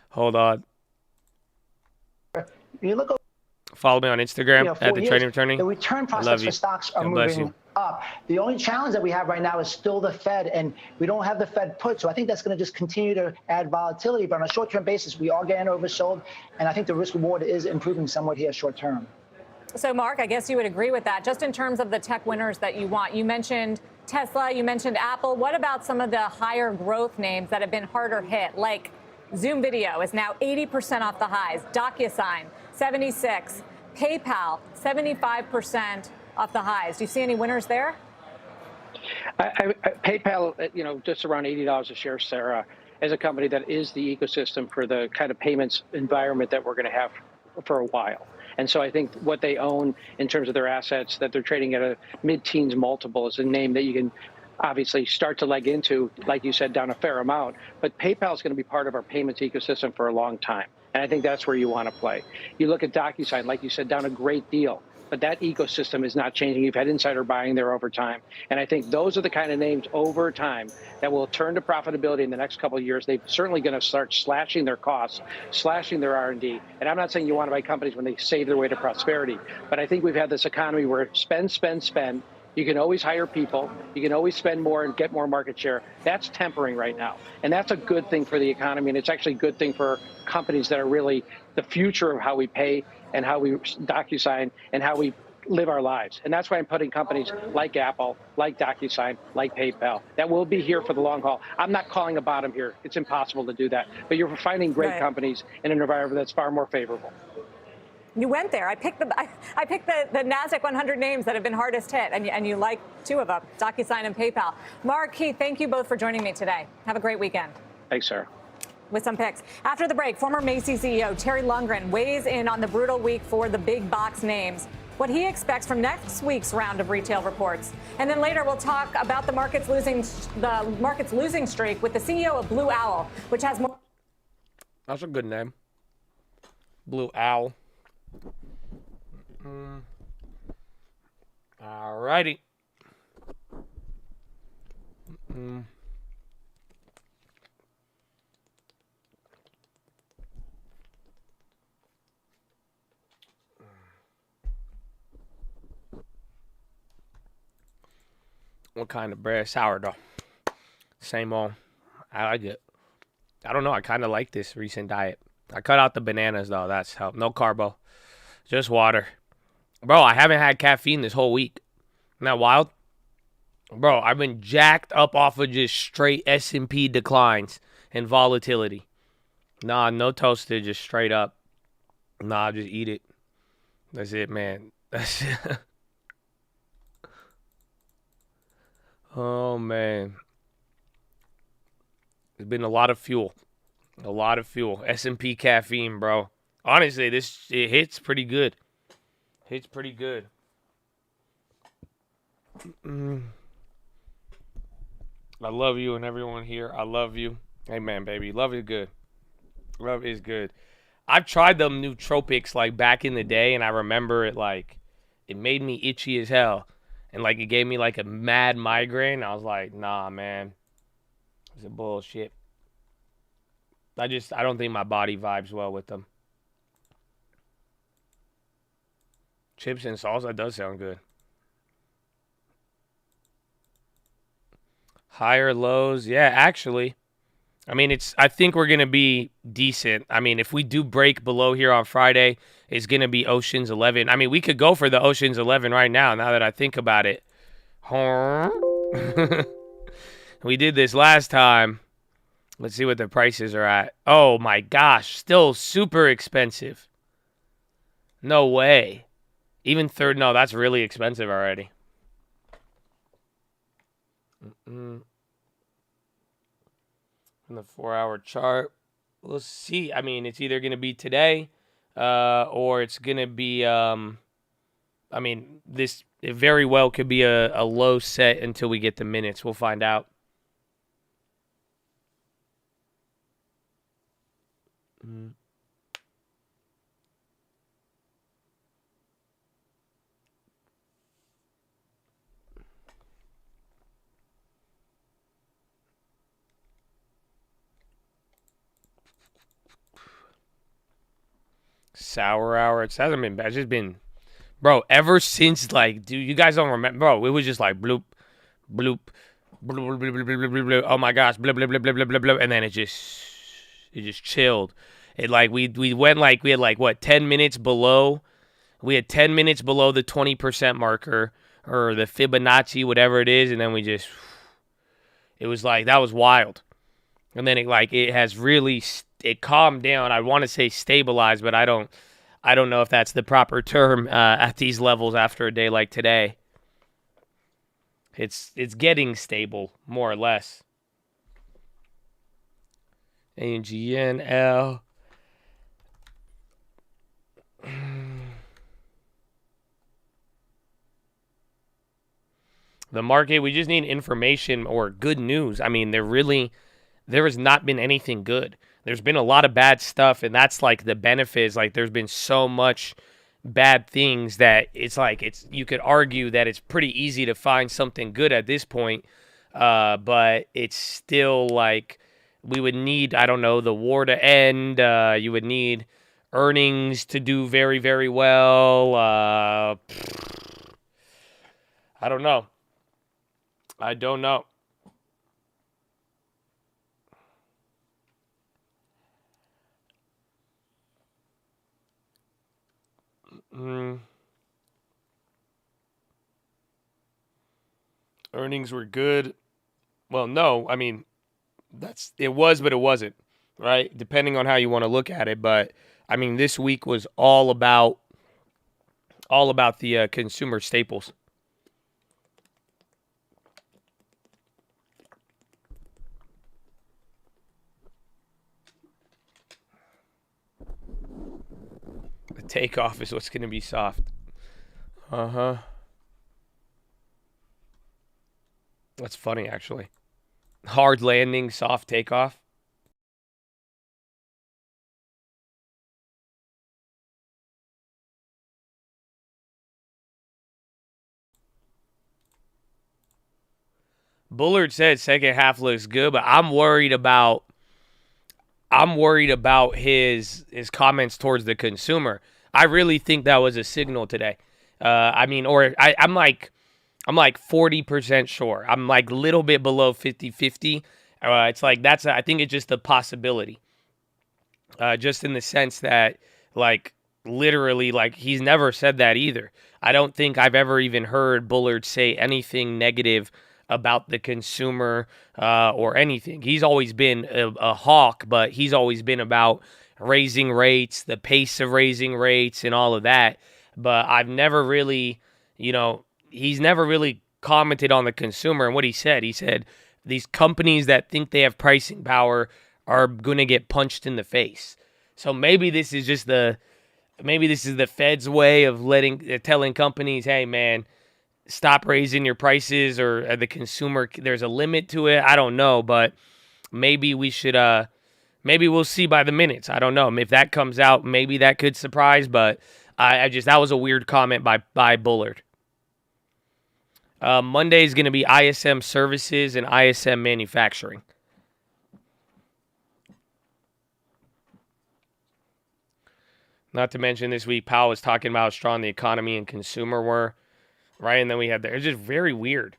Hold on. You look. Follow me on Instagram at the Trading Attorney. The return prospects for stocks are moving up. The only challenge that we have right now is still the Fed, and we don't have the Fed put. So I think that's going to just continue to add volatility. But on a short-term basis, we are getting oversold, and I think the risk reward is improving somewhat here short-term. So, Mark, I guess you would agree with that. Just in terms of the tech winners that you want, you mentioned Tesla, you mentioned Apple. What about some of the higher growth names that have been harder hit, like Zoom Video is now 80% off the highs, DocuSign 76%, PayPal 75% off the highs. Do you see any winners there? PayPal, just around $80 a share, Sarah, as a company that is the ecosystem for the kind of payments environment that we're going to have for a while. And so I think what they own in terms of their assets, that they're trading at a mid-teens multiple, is a name that you can obviously start to leg into, like you said, down a fair amount. But PayPal is going to be part of our payments ecosystem for a long time. And I think that's where you want to play. You look at DocuSign, like you said, down a great deal. But that ecosystem is not changing. You've had insider buying there over time. And I think those are the kind of names over time that will turn to profitability in the next couple of years. They're certainly going to start slashing their costs, slashing their R&D. And I'm not saying you want to buy companies when they save their way to prosperity. But I think we've had this economy where spend. You can always hire people. You can always spend more and get more market share. That's tempering right now. And that's a good thing for the economy. And it's actually a good thing for companies that are really the future of how we pay and how we DocuSign and how we live our lives. And that's why I'm putting companies like Apple, like DocuSign, like PayPal, that will be here for the long haul. I'm not calling a bottom here. It's impossible to do that. But you're finding great companies in an environment that's far more favorable. You went there. I picked the Nasdaq 100 names that have been hardest hit, and you like two of them, DocuSign and PayPal. Mark, Keith, thank you both for joining me today. Have a great weekend. Thanks, Sarah. With some picks. After the break, former Macy's CEO Terry Lundgren weighs in on the brutal week for the big box names, what he expects from next week's round of retail reports. And then later we'll talk about the market's losing streak with the CEO of Blue Owl, which has more. That's a good name. Blue Owl. Alrighty. What kind of bread? Sourdough. Same old. I like it. I don't know. I kind of like this recent diet. I cut out the bananas, though. That's helped. No carbo. Just water. Bro, I haven't had caffeine this whole week. Isn't that wild? Bro, I've been jacked up off of just straight S&P declines and volatility. Nah, no toasted. Just straight up. Nah, just eat it. That's it, man. That's it. Oh, man. There's been a lot of fuel. A lot of fuel. S&P caffeine, bro. Honestly, it hits pretty good. Hits pretty good. I love you and everyone here. I love you. Amen, baby. Love is good. Love is good. I've tried them nootropics like back in the day, and I remember it like it made me itchy as hell. And like it gave me like a mad migraine. I was like, nah, man. It's a bullshit. I don't think my body vibes well with them. Chips and salsa does sound good. Higher lows. Yeah, actually. I mean, I think we're going to be decent. I mean, if we do break below here on Friday, it's going to be Ocean's 11. I mean, we could go for the Ocean's 11 right now that I think about it. We did this last time. Let's see what the prices are at. Oh, my gosh. Still super expensive. No way. Even third. No, that's really expensive already. In the 4-hour chart. We'll see. I mean, it's either going to be today or it's going to be, I mean, it very well could be a low set until we get the minutes. We'll find out. Sour hour. It hasn't been bad. It's just been, bro, ever since, like, dude, you guys don't remember, bro, it was just like bloop, bloop, bloop, bloop, bloop, bloop, bloop, bloop. Oh my gosh, bloop, bloop, bloop, bloop, bloop, bloop, bloop. And then it just chilled. It like, we went like, we had like, what, 10 minutes below? We had 10 minutes below the 20% marker or the Fibonacci, whatever it is. And then it was like, that was wild. And then it has really, it calmed down. I want to say stabilized, but I don't know if that's the proper term at these levels after a day like today. It's getting stable, more or less. ANGNL. The market, we just need information or good news. I mean, there has not been anything good. There's been a lot of bad stuff, and that's like the benefits. Like, there's been so much bad things that it's like you could argue that it's pretty easy to find something good at this point, but it's still like we would need, I don't know, the war to end. You would need earnings to do very, very well. I don't know. I don't know. Earnings were good. Well, no, I mean, it was, but it wasn't, right? Depending on how you want to look at it. But I mean, this week was all about the consumer staples. The takeoff is what's going to be soft. Uh-huh. That's funny, actually. Hard landing, soft takeoff. Bullard said second half looks good, but I'm worried about his comments towards the consumer. I really think that was a signal today. I'm like 40% sure. I'm like a little bit below 50-50. It's like I think it's just a possibility. Just in the sense that, like, literally, like, he's never said that either. I don't think I've ever even heard Bullard say anything negative about the consumer or anything. He's always been a hawk, but he's always been about raising rates, the pace of raising rates, and all of that. But I've never really, he's never really commented on the consumer. And what he said these companies that think they have pricing power are going to get punched in the face. So maybe this is the Fed's way of telling companies, hey man, stop raising your prices, or the consumer, there's a limit to it. I don't know, but maybe we should maybe we'll see by the minutes. I don't know. If that comes out, maybe that could surprise, but that was a weird comment by Bullard. Monday is going to be ISM services and ISM manufacturing. Not to mention this week, Powell was talking about how strong the economy and consumer were, right? And then we had it's just very weird.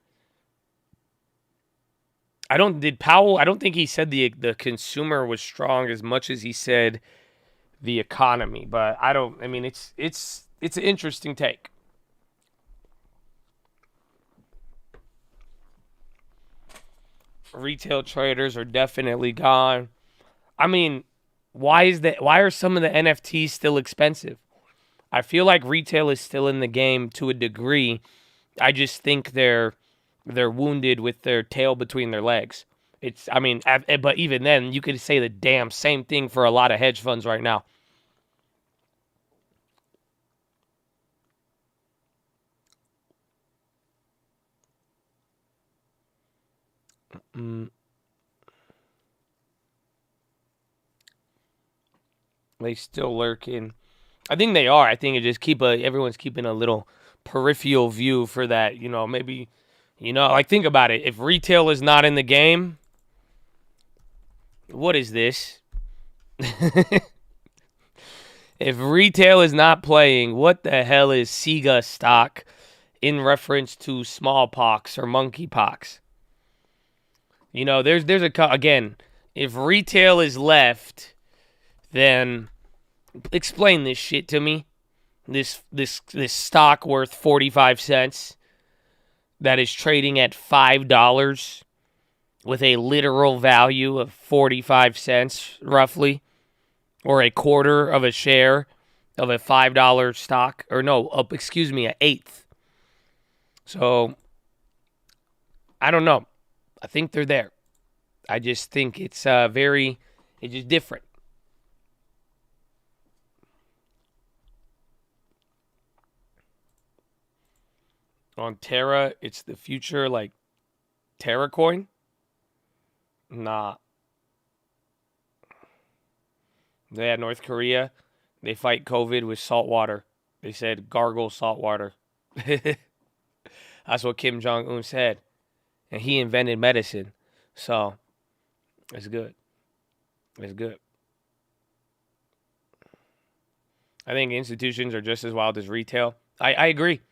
I don't think he said the consumer was strong as much as he said the economy, but it's an interesting take. Retail traders are definitely gone. I mean, why are some of the NFTs still expensive? I feel like retail is still in the game to a degree. I just think they're wounded with their tail between their legs. But even then, you could say the damn same thing for a lot of hedge funds right now. They still lurking. I think they are. I think it just everyone's keeping a little peripheral view for that. Maybe, like, think about it. If retail is not in the game, what is this? If retail is not playing, what the hell is Sega stock in reference to smallpox or monkeypox? Again, if retail is left, then explain this shit to me. This stock worth 45 cents that is trading at $5 with a literal value of 45 cents roughly, or a quarter of a share of a $5 stock, or no, an eighth. So I don't know. I think they're there. I just think it's just different. On Terra, it's the future, like Terra coin? Nah. They had North Korea. They fight COVID with salt water. They said gargle salt water. That's what Kim Jong-un said. And he invented medicine. So, it's good. It's good. I think institutions are just as wild as retail. I agree.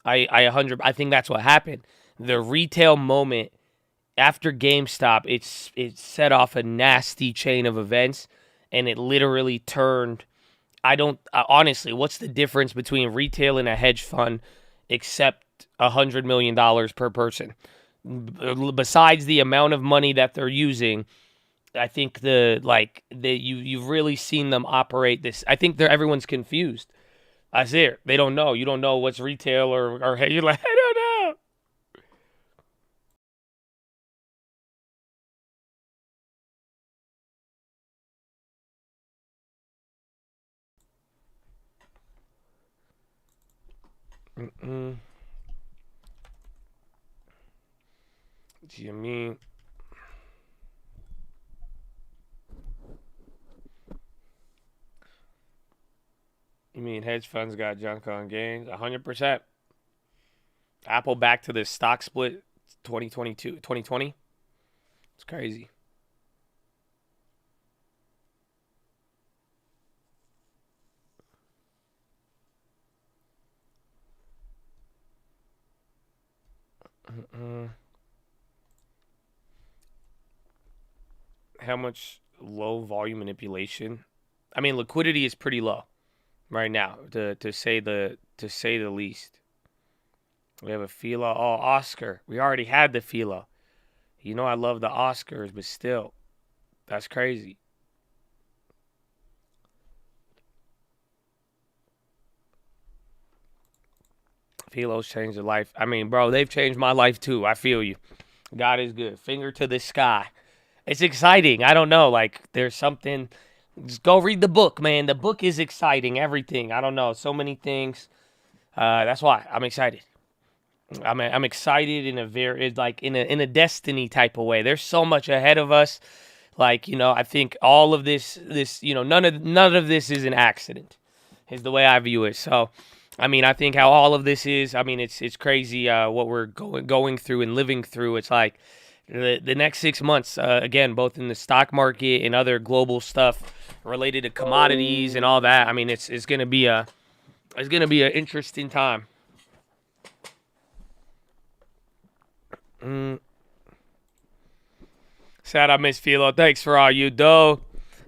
I think that's what happened. The retail moment after GameStop, it set off a nasty chain of events, and it literally turned. Honestly, what's the difference between retail and a hedge fund except $100 million per person? Besides the amount of money that they're using, I think you've really seen them operate this. I think everyone's confused. That's it. They don't know. You don't know what's retail or you're like, I don't know. Do you mean? You mean hedge funds got junk on gains? 100%. Apple back to the stock split 2022, 2020. It's crazy. How much low volume manipulation? I mean, liquidity is pretty low right now, to say the least. We have a PHILO. Oh, Oscar. We already had the PHILO. You know I love the Oscars, but still, that's crazy. PHILO's changed their life. I mean, bro, they've changed my life too. I feel you. God is good. Finger to the sky. It's exciting. I don't know. Like, there's something. Just go read the book, man. The book is exciting. Everything. I don't know. So many things. That's why I'm excited. I'm excited in a very, like, in a destiny type of way. There's so much ahead of us. Like, you know, I think all of this, you know, none of this is an accident, is the way I view it. So, I mean, I think how all of this is, I mean, it's crazy what we're going through and living through. It's like the next 6 months, again, both in the stock market and other global stuff related to commodities and all that. I mean, it's gonna be an interesting time. Shout out Miss PHILO. Thanks for all you do.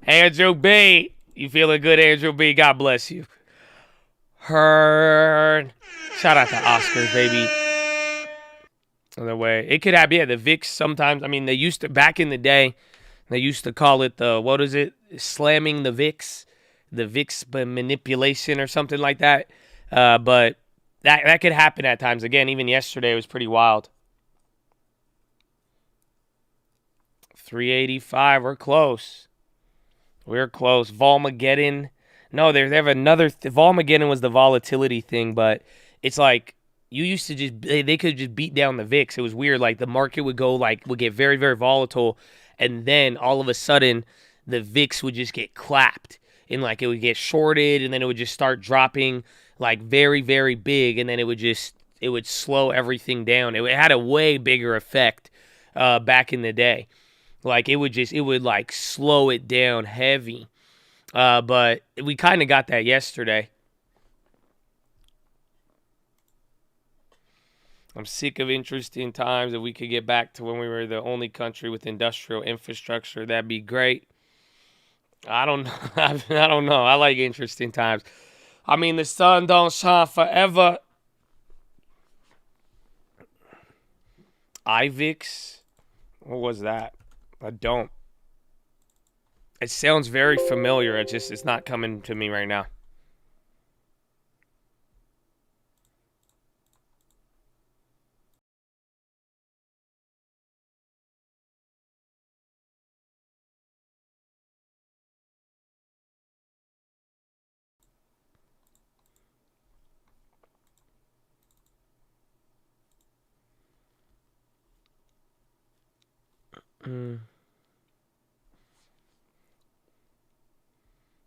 Andrew B. You feeling good, Andrew B? God bless you. Hearn. Shout out to Oscars, baby. Other way. It could happen. Yeah, the VIX sometimes. I mean, they used to, back in the day, they used to call it the, what is it? Slamming the VIX. The VIX manipulation or something like that. But that could happen at times. Again, even yesterday it was pretty wild. 385. We're close. We're close. Volmageddon. No, they have another. Volmageddon was the volatility thing, but it's like you used to just, they could just beat down the VIX. It was weird. Like the market would get very, very volatile, and then all of a sudden the VIX would just get clapped, and like it would get shorted, and then it would just start dropping like very, very big, and then it would slow everything down. It had a way bigger effect back in the day. Like it would like slow it down heavy. But we kind of got that yesterday. I'm sick of interesting times. If we could get back to when we were the only country with industrial infrastructure, that'd be great. I don't know. I don't know. I like interesting times. I mean, the sun don't shine forever. IVIX? What was that? I don't. It sounds very familiar. It's not coming to me right now.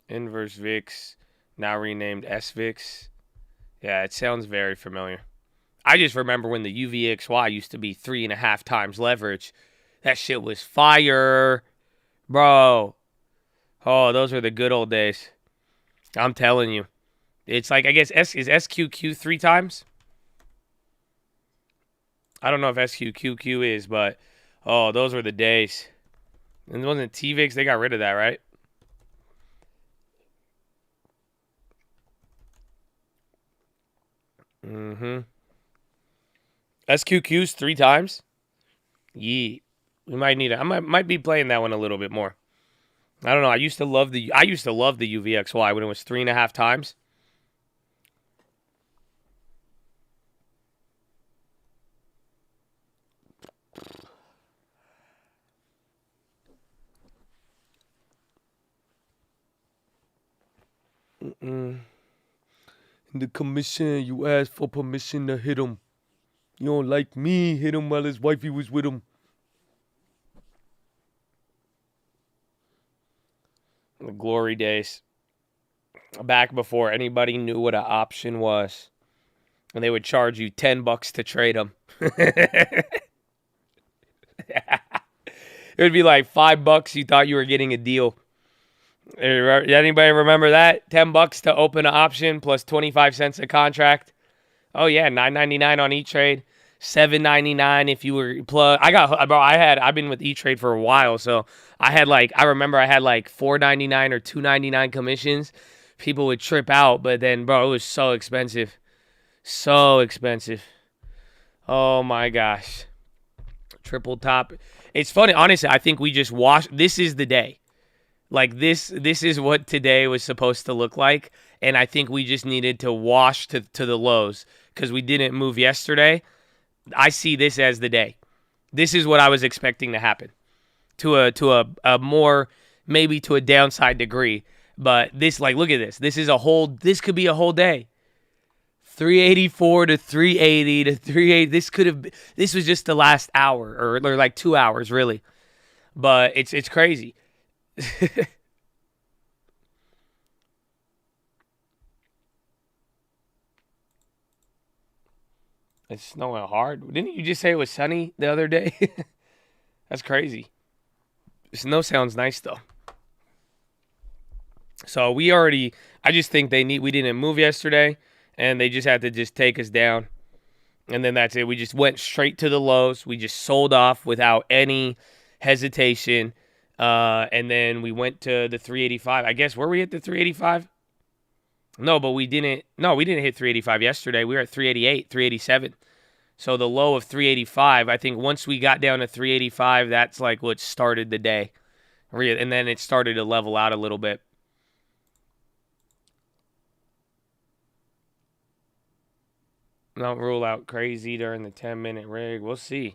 Inverse VIX, now renamed SVIX. Yeah, it sounds very familiar. I just remember when the UVXY used to be 3.5 times leverage. That shit was fire, bro. Oh, those were the good old days. I'm telling you. It's like, I guess, is SQQ 3 times? I don't know if SQQQ is, but, oh, those were the days. And it wasn't TVIX. They got rid of that, right? SQQ's 3 times? Yeah. We might need it. I might be playing that one a little bit more. I don't know. I used to love the UVXY when it was 3.5 times. In the commission, you asked for permission to hit him. You don't like me, hit him while his wifey was with him. The glory days. Back before anybody knew what an option was. And they would charge you $10 to trade them. It would be like $5 you thought you were getting a deal. Anybody remember that? $10 to open an option plus 25 cents a contract. Oh yeah, $9.99 on E-Trade, $7.99 if you were plug. I've been with E-Trade for a while, so I remember I had like $4.99 or $2.99 commissions. People would trip out, but then bro, it was so expensive. So expensive. Oh my gosh. Triple top. It's funny, honestly, I think we just washed. This is the day. Like this is what today was supposed to look like. And I think we just needed to wash to the lows because we didn't move yesterday. I see this as the day. This is what I was expecting to happen to a more, maybe to a downside degree. But this, like, look at this. This could be a whole day. 384 to 380 to 380. This was just the last hour or like 2 hours really. But it's crazy. It's snowing hard. Didn't you just say it was sunny the other day? That's crazy. Snow sounds nice though. So I just think we didn't move yesterday and they just had to just take us down. And then that's it. We just went straight to the lows. We just sold off without any hesitation. And then we went to the 385. I guess, were we at the 385? No, but we didn't hit 385 yesterday. We were at 388, 387. So the low of 385, I think once we got down to 385, that's like what started the day. And then it started to level out a little bit. Don't rule out crazy during the 10-minute rig. We'll see.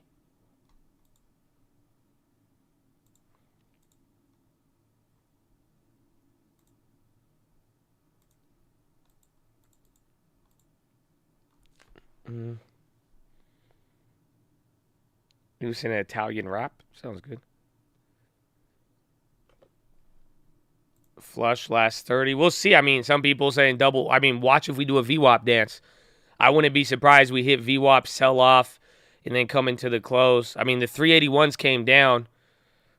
Loose an Italian wrap. Sounds good. Flush last 30. We'll see. I mean, some people saying double. I mean, watch if we do a VWAP dance. I wouldn't be surprised we hit VWAP, sell off, and then come into the close. I mean, the 381s came down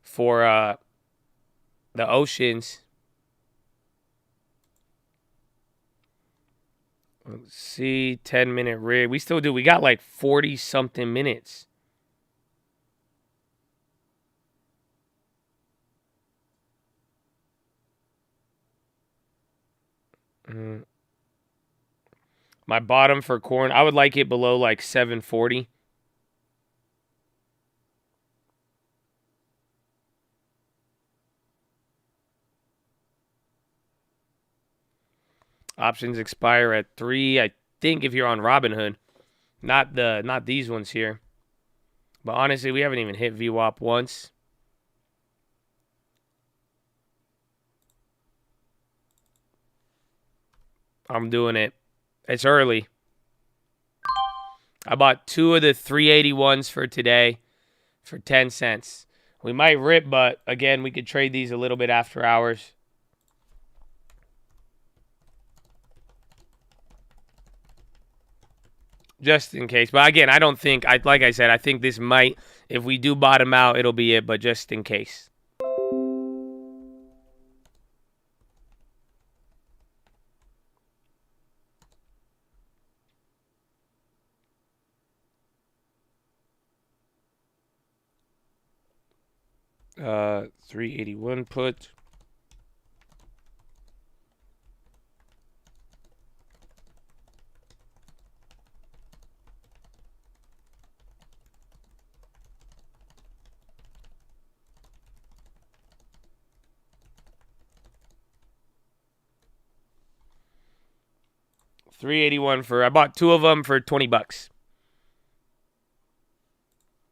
for the Oceans. Let's see, 10-minute rig. We still do. We got like 40-something minutes. My bottom for corn, I would like it below like 740. Options expire at 3. I think if you're on Robinhood, not these ones here. But honestly, we haven't even hit VWAP once. I'm doing it. It's early. I bought 2 of the 381s for today for 10 cents. We might rip, but again, we could trade these a little bit after hours. Just in case. But again, I don't think, like I said, I think this might, if we do bottom out, it'll be it, but just in case. Uh, 381 put. $381 for, I bought 2 of them for $20.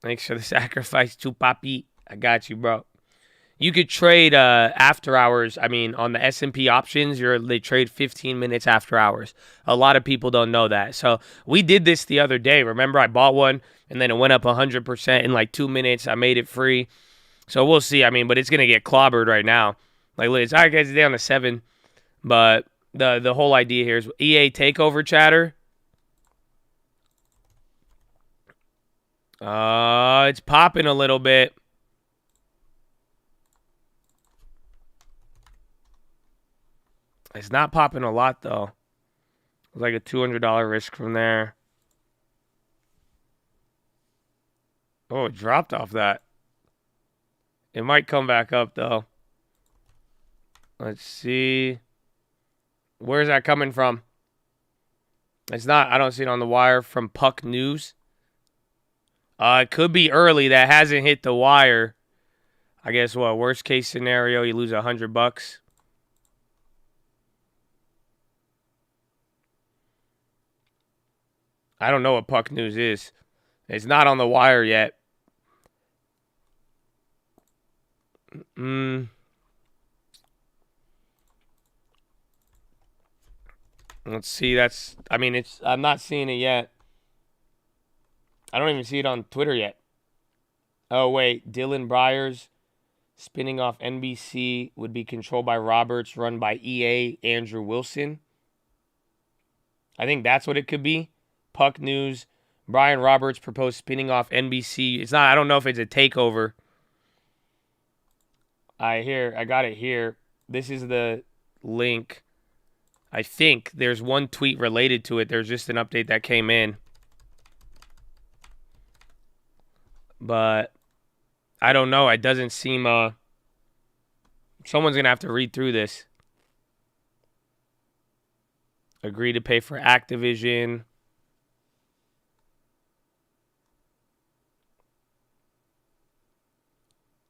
Thanks for the sacrifice, Chupapi. I got you, bro. You could trade after hours. I mean, on the S&P options, they trade 15 minutes after hours. A lot of people don't know that. So we did this the other day. Remember, I bought one, and then it went up 100% in like 2 minutes. I made it free. So we'll see. I mean, but it's going to get clobbered right now. Like, it's all right, guys, it's down to 7. But the whole idea here is EA takeover chatter. It's popping a little bit. It's not popping a lot, though. It's like a $200 risk from there. Oh, it dropped off that. It might come back up, though. Let's see. Where's that coming from? It's not. I don't see it on the wire from Puck News. It could be early. That hasn't hit the wire. I guess what? Worst case scenario, you lose $100. I don't know what Puck News is. It's not on the wire yet. Let's see. I'm not seeing it yet. I don't even see it on Twitter yet. Oh, wait. Dylan Breyers spinning off NBC would be controlled by Roberts, run by EA Andrew Wilson. I think that's what it could be. Puck News. Brian Roberts proposed spinning off NBC. It's not. I don't know if it's a takeover. I got it here. This is the link. I think there's one tweet related to it. There's just an update that came in. But I don't know. It doesn't seem... someone's going to have to read through this. Agree to pay for Activision.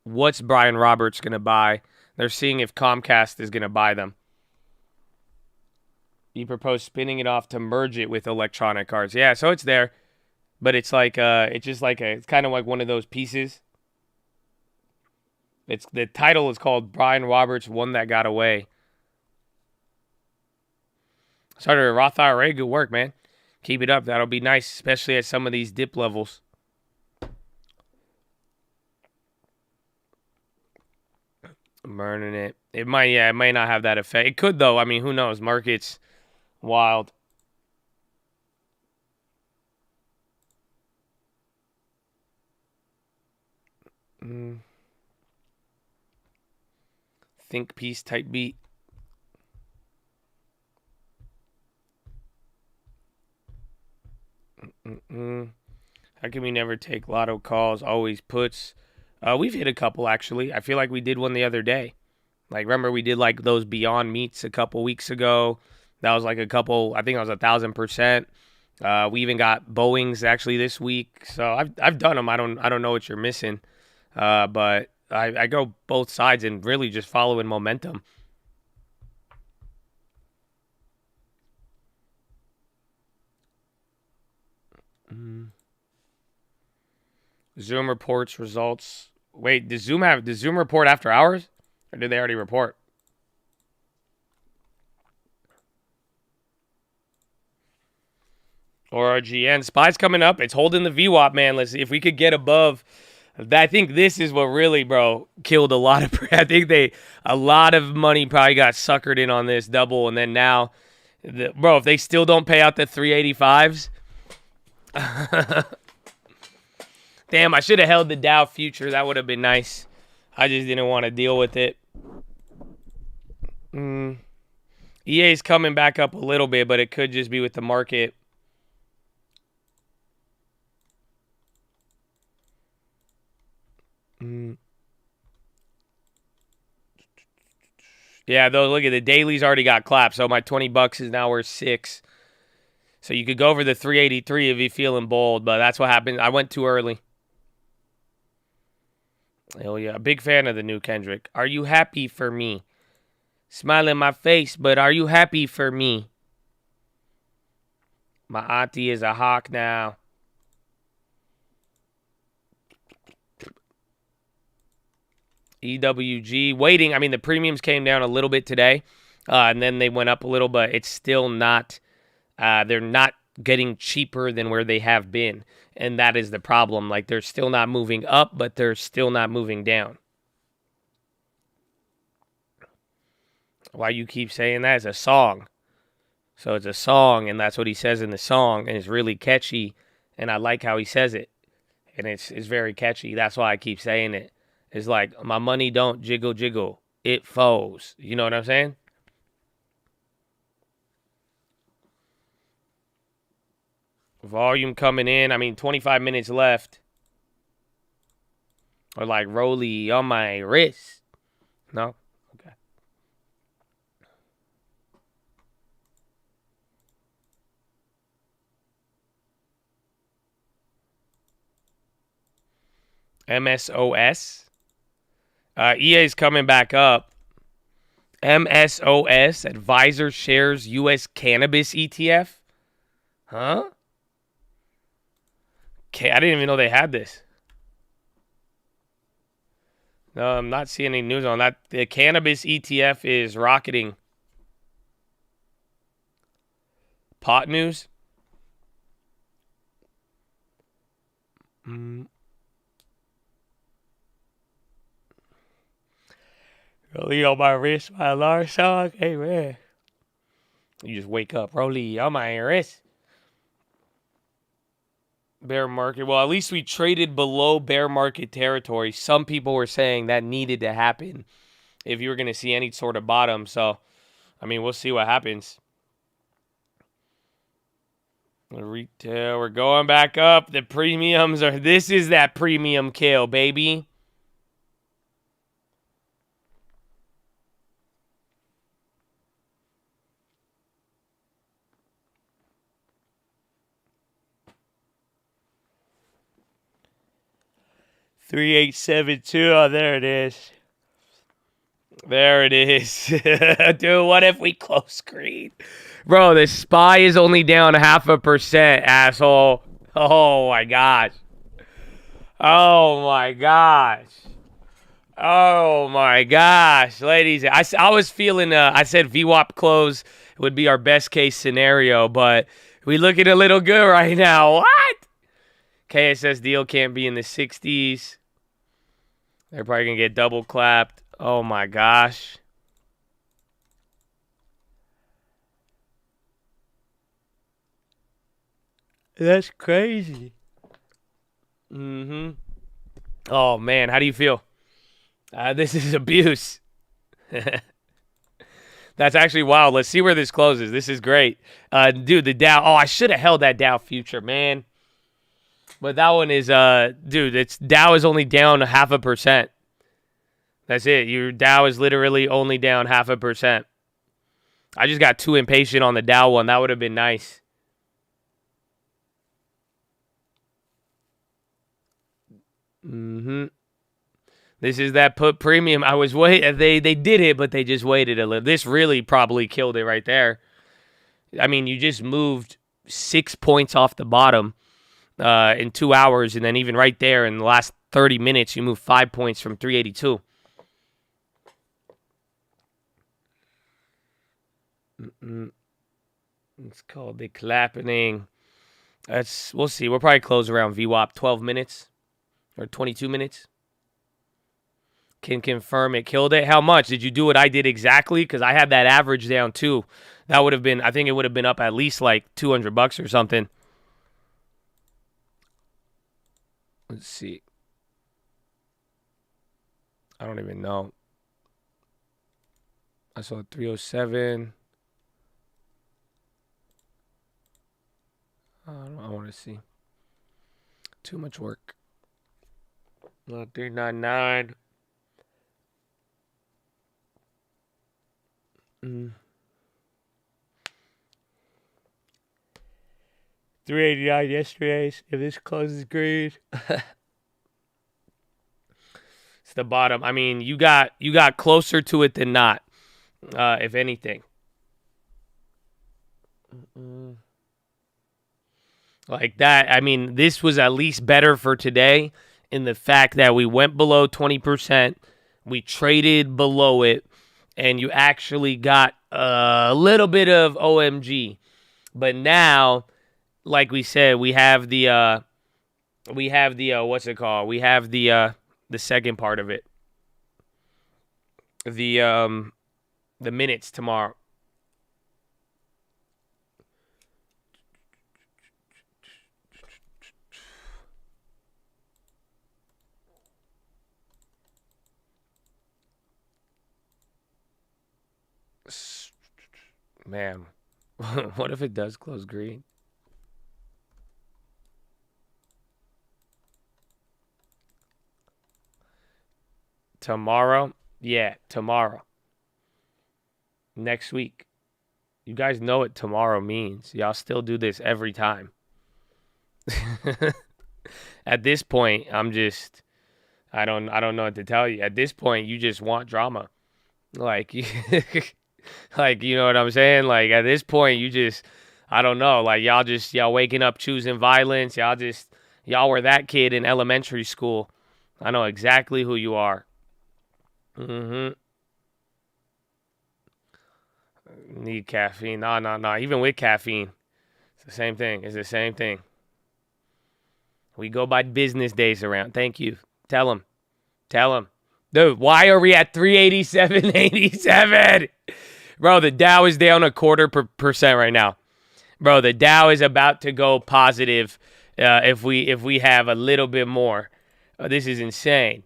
What's Brian Roberts going to buy? They're seeing if Comcast is going to buy them. He proposed spinning it off to merge it with Electronic Arts. Yeah, so it's there. But it's like it's kind of like one of those pieces. The title is called Brian Roberts One That Got Away. Started a Roth IRA, good work, man. Keep it up. That'll be nice, especially at some of these dip levels. I'm burning it. It might not have that effect. It could though. I mean, who knows? Market's wild. Think piece type beat. How can we never take lotto calls? Always puts. We've hit a couple, actually. I feel like we did one the other day. Like, remember we did, like, those Beyond Meats a couple weeks ago. That was, like, I think that was 1,000%. We even got Boeings, actually, this week. So I've done them. I don't know what you're missing. But I go both sides and really just following momentum. Zoom reports results. Wait, does Zoom report after hours? Or did they already report? Or RGN. SPY's coming up. It's holding the VWAP, man. Let's see if we could get above. I think this is what really, bro, killed a lot of. I think a lot of money probably got suckered in on this double, and then now, bro, if they still don't pay out the 385s, damn, I should have held the Dow future. That would have been nice. I just didn't want to deal with it. EA's coming back up a little bit, but it could just be with the market. Yeah, though, look at the daily's already got clapped, so my $20 is now worth 6. So you could go over the 383 if you're feeling bold, but that's what happened. I went too early. Hell yeah, big fan of the new Kendrick. Are you happy for me? Smile in my face, but are you happy for me? My auntie is a hawk now. EWG waiting. I mean, the premiums came down a little bit today, and then they went up a little, but it's still not. They're not getting cheaper than where they have been, and that is the problem. Like, they're still not moving up, but they're still not moving down. Why you keep saying that? It's a song. So it's a song, and that's what he says in the song, and it's really catchy, and I like how he says it, and it's very catchy. That's why I keep saying it. It's like, my money don't jiggle jiggle. It foes. You know what I'm saying? Volume coming in. I mean, 25 minutes left. Or like Rolly on my wrist. No? Okay. MSOS. EA's coming back up. MSOS, Advisor Shares U.S. Cannabis ETF. Huh? Okay, I didn't even know they had this. No, I'm not seeing any news on that. The cannabis ETF is rocketing. Pot news? Rolly on my wrist, my alarm song. Hey, man. You just wake up. Rolly on my wrist. Bear market. Well, at least we traded below bear market territory. Some people were saying that needed to happen if you were going to see any sort of bottom. So, I mean, we'll see what happens. The retail, we're going back up. The premiums are, this is that premium kill, baby. $3,872. Oh, there it is. There it is. Dude, what if we close screen? Bro, the SPY is only down 0.5%, asshole. Oh, my gosh. Oh, my gosh. Oh, my gosh. Ladies, I was feeling, I said VWAP close would be our best case scenario, but we looking a little good right now. What? KSS deal can't be in the 60s. They're probably going to get double clapped. Oh, my gosh. That's crazy. Oh, man. How do you feel? This is abuse. That's actually wild. Let's see where this closes. This is great. Dude, the Dow. Oh, I should have held that Dow future, man. But that one is, dude, it's Dow is only down 0.5%. That's it. Your Dow is literally only down 0.5%. I just got too impatient on the Dow one. That would have been nice. This is that put premium. I was waiting. They did it, but they just waited a little. This really probably killed it right there. I mean, you just moved 6 points off the bottom in 2 hours, and then even right there in the last 30 minutes, you moved 5 points from 382. It's called the clapping. We'll see. We'll probably close around VWAP 12 minutes or 22 minutes. Can confirm it killed it. How much? Did you do what I did exactly? Because I had that average down too. That would have been, I think it would have been up at least like $200 or something. Let's see. I don't even know. I saw 307. I want to see. Too much work. 399. 389 yesterday's. If this closes green. It's the bottom. I mean, you got closer to it than not, if anything. Like that. I mean, this was at least better for today in the fact that we went below 20%. We traded below it. And you actually got a little bit of OMG. But now, like we said, we have the what's it called? We have the second part of it. The minutes tomorrow. Man, what if it does close green? Tomorrow? Yeah, tomorrow. Next week. You guys know what tomorrow means. Y'all still do this every time. At this point, I don't know what to tell you. At this point, you just want drama. Like, like, you know what I'm saying? Like, at this point, you just, I don't know. Like, y'all waking up choosing violence. Y'all were that kid in elementary school. I know exactly who you are. Need caffeine. No. Even with caffeine, it's the same thing. It's the same thing. We go by business days around. Thank you. Tell him. Dude, why are we at 387.87? Bro, the Dow is down 0.25% right now. Bro, the Dow is about to go positive if we have a little bit more. This is insane.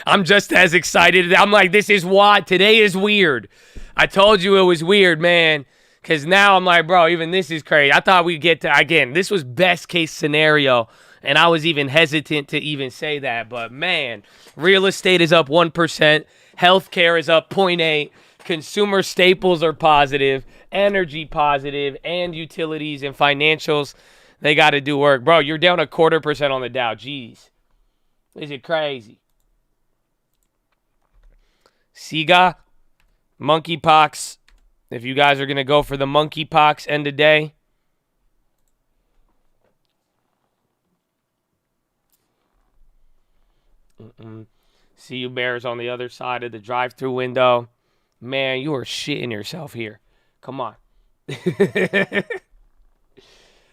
I'm just as excited. I'm like, this is what today is weird. I told you it was weird, man. Because now I'm like, bro, even this is crazy. I thought we'd get to, again, this was best case scenario. And I was even hesitant to even say that. But, man, real estate is up 1%. Healthcare is up 0.8%. Consumer staples are positive. Energy positive. And utilities and financials, they got to do work. Bro, you're down 0.25% on the Dow. Jeez. Is it crazy? Siga, monkeypox. If you guys are going to go for the monkeypox end of day. See you bears on the other side of the drive-thru window. Man, you are shitting yourself here. Come on. I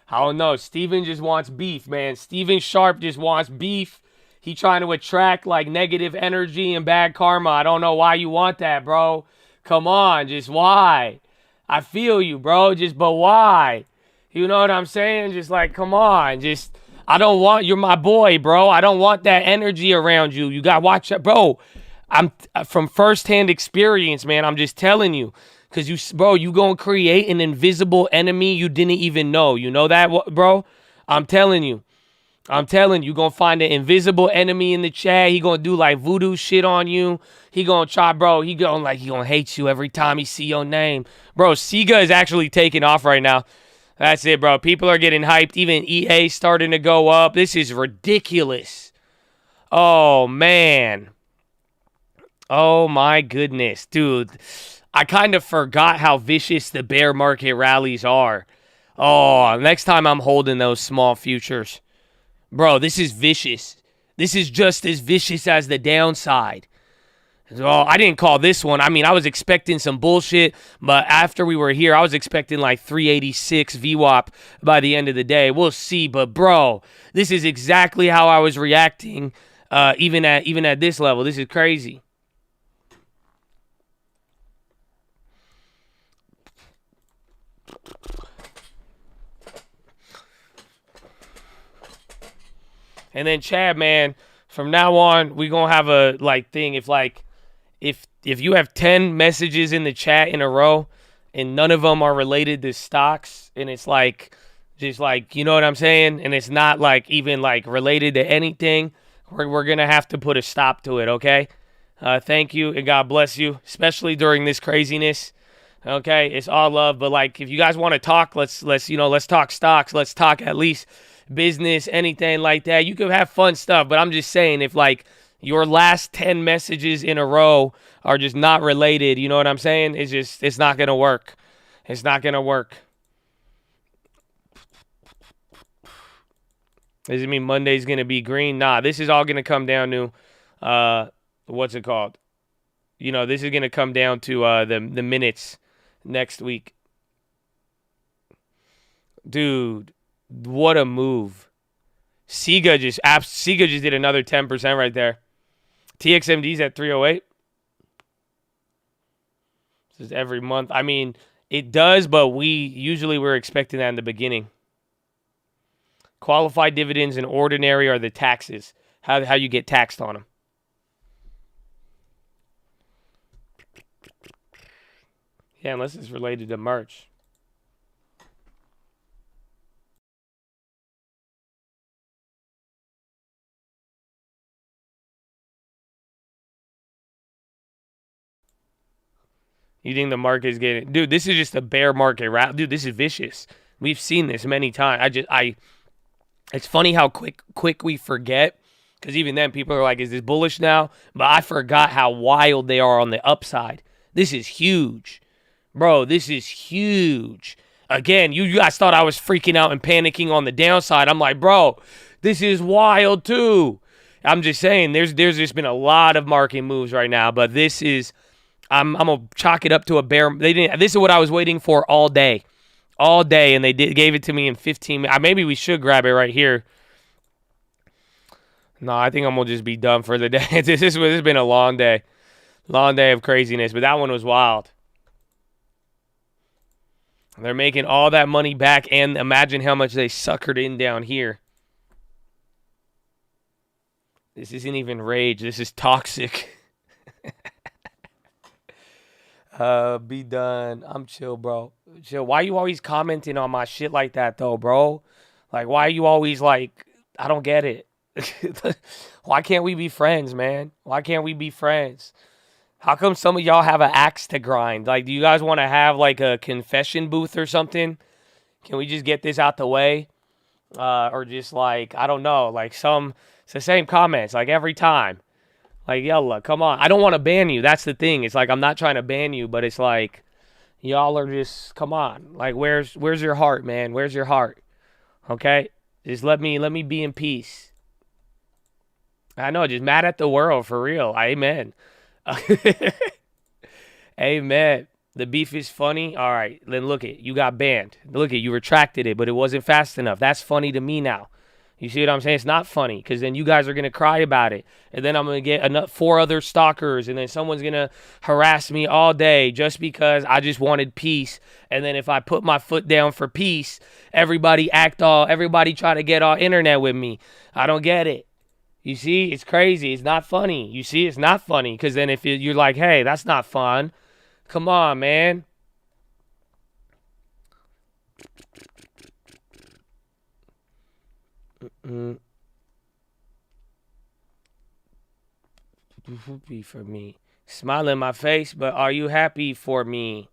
don't know. Steven just wants beef, man. Steven Sharp just wants beef. He trying to attract like negative energy and bad karma. I don't know why you want that, bro. Come on, just why? I feel you, bro. But why? You know what I'm saying? Just like, come on. I don't want, you're my boy, bro. I don't want that energy around you. You got to watch it, bro. I'm from firsthand experience, man. I'm just telling you. Because you going to create an invisible enemy you didn't even know. You know that, bro? I'm telling you. You're going to find an invisible enemy in the chat. He going to do like voodoo shit on you. He going to try, bro. He going to hate you every time he see your name. Bro, Siga is actually taking off right now. That's it, bro. People are getting hyped. Even EA starting to go up. This is ridiculous. Oh, man. Oh, my goodness. Dude, I kind of forgot how vicious the bear market rallies are. Oh, next time I'm holding those small futures. Bro, this is vicious. This is just as vicious as the downside. Oh, I didn't call this one. I mean, I was expecting some bullshit, but after we were here, I was expecting like 386 VWAP by the end of the day. We'll see, but bro, this is exactly how I was reacting even at this level. This is crazy. And then Chad, man, from now on, we going to have a thing if you have 10 messages in the chat in a row and none of them are related to stocks and it's just you know what I'm saying? And it's not even related to anything, we're going to have to put a stop to it, okay? Thank you and God bless you, especially during this craziness. Okay? It's all love, but if you guys want to talk, let's talk stocks, let's talk at least business, anything like that. You could have fun stuff, but I'm just saying if your last 10 messages in a row are just not related, you know what I'm saying? It's not going to work. It's not going to work. Does it mean Monday's going to be green? Nah, this is all going to come down to, what's it called? You know, this is going to come down to the minutes next week. Dude. What a move. Siga just did another 10% right there. TXMD's at 308. This is every month. I mean, it does, but we're expecting that in the beginning. Qualified dividends and ordinary are the taxes. How you get taxed on them. Yeah, unless it's related to merch. You think the market's getting... Dude, this is just a bear market rally. Dude, this is vicious. We've seen this many times. It's funny how quick we forget, because even then people are like, is this bullish now? But I forgot how wild they are on the upside. This is huge. Bro, this is huge. Again, you guys thought I was freaking out and panicking on the downside. I'm like, bro, this is wild too. I'm just saying, there's just been a lot of market moves right now, but this is... I'm gonna chalk it up to a bear. This is what I was waiting for all day, and they gave it to me in 15 minutes. Maybe we should grab it right here. No, I think I'm gonna just be done for the day. This has been a long day of craziness, but that one was wild. They're making all that money back, and imagine how much they suckered in down here. This isn't even rage. This is toxic. Be done. I'm chill, bro. Chill. Why you always commenting on my shit like that, though, bro? Like, why are you always like, I don't get it. Why can't we be friends, man? Why can't we be friends? How come some of y'all have an axe to grind? Like, do you guys want to have, like, a confession booth or something? Can we just get this out the way? Or just, like, I don't know. Like, it's the same comments, like, every time. Like, yalla, come on. I don't want to ban you. That's the thing. It's like, I'm not trying to ban you, but it's like, y'all are just, come on. Like, where's your heart, man? Where's your heart? Okay? Just let me be in peace. I know, just mad at the world, for real. Amen. Amen. The beef is funny. All right, then look it. You got banned. Look it. You retracted it, but it wasn't fast enough. That's funny to me now. You see what I'm saying? It's not funny, because then you guys are going to cry about it. And then I'm going to get 4 other stalkers, and then someone's going to harass me all day just because I just wanted peace. And then if I put my foot down for peace, everybody try to get all internet with me. I don't get it. You see? It's crazy. It's not funny. You see? It's not funny, because then if you're like, hey, that's not fun. Come on, man. Happy for me. Smile in my face, but are you happy for me?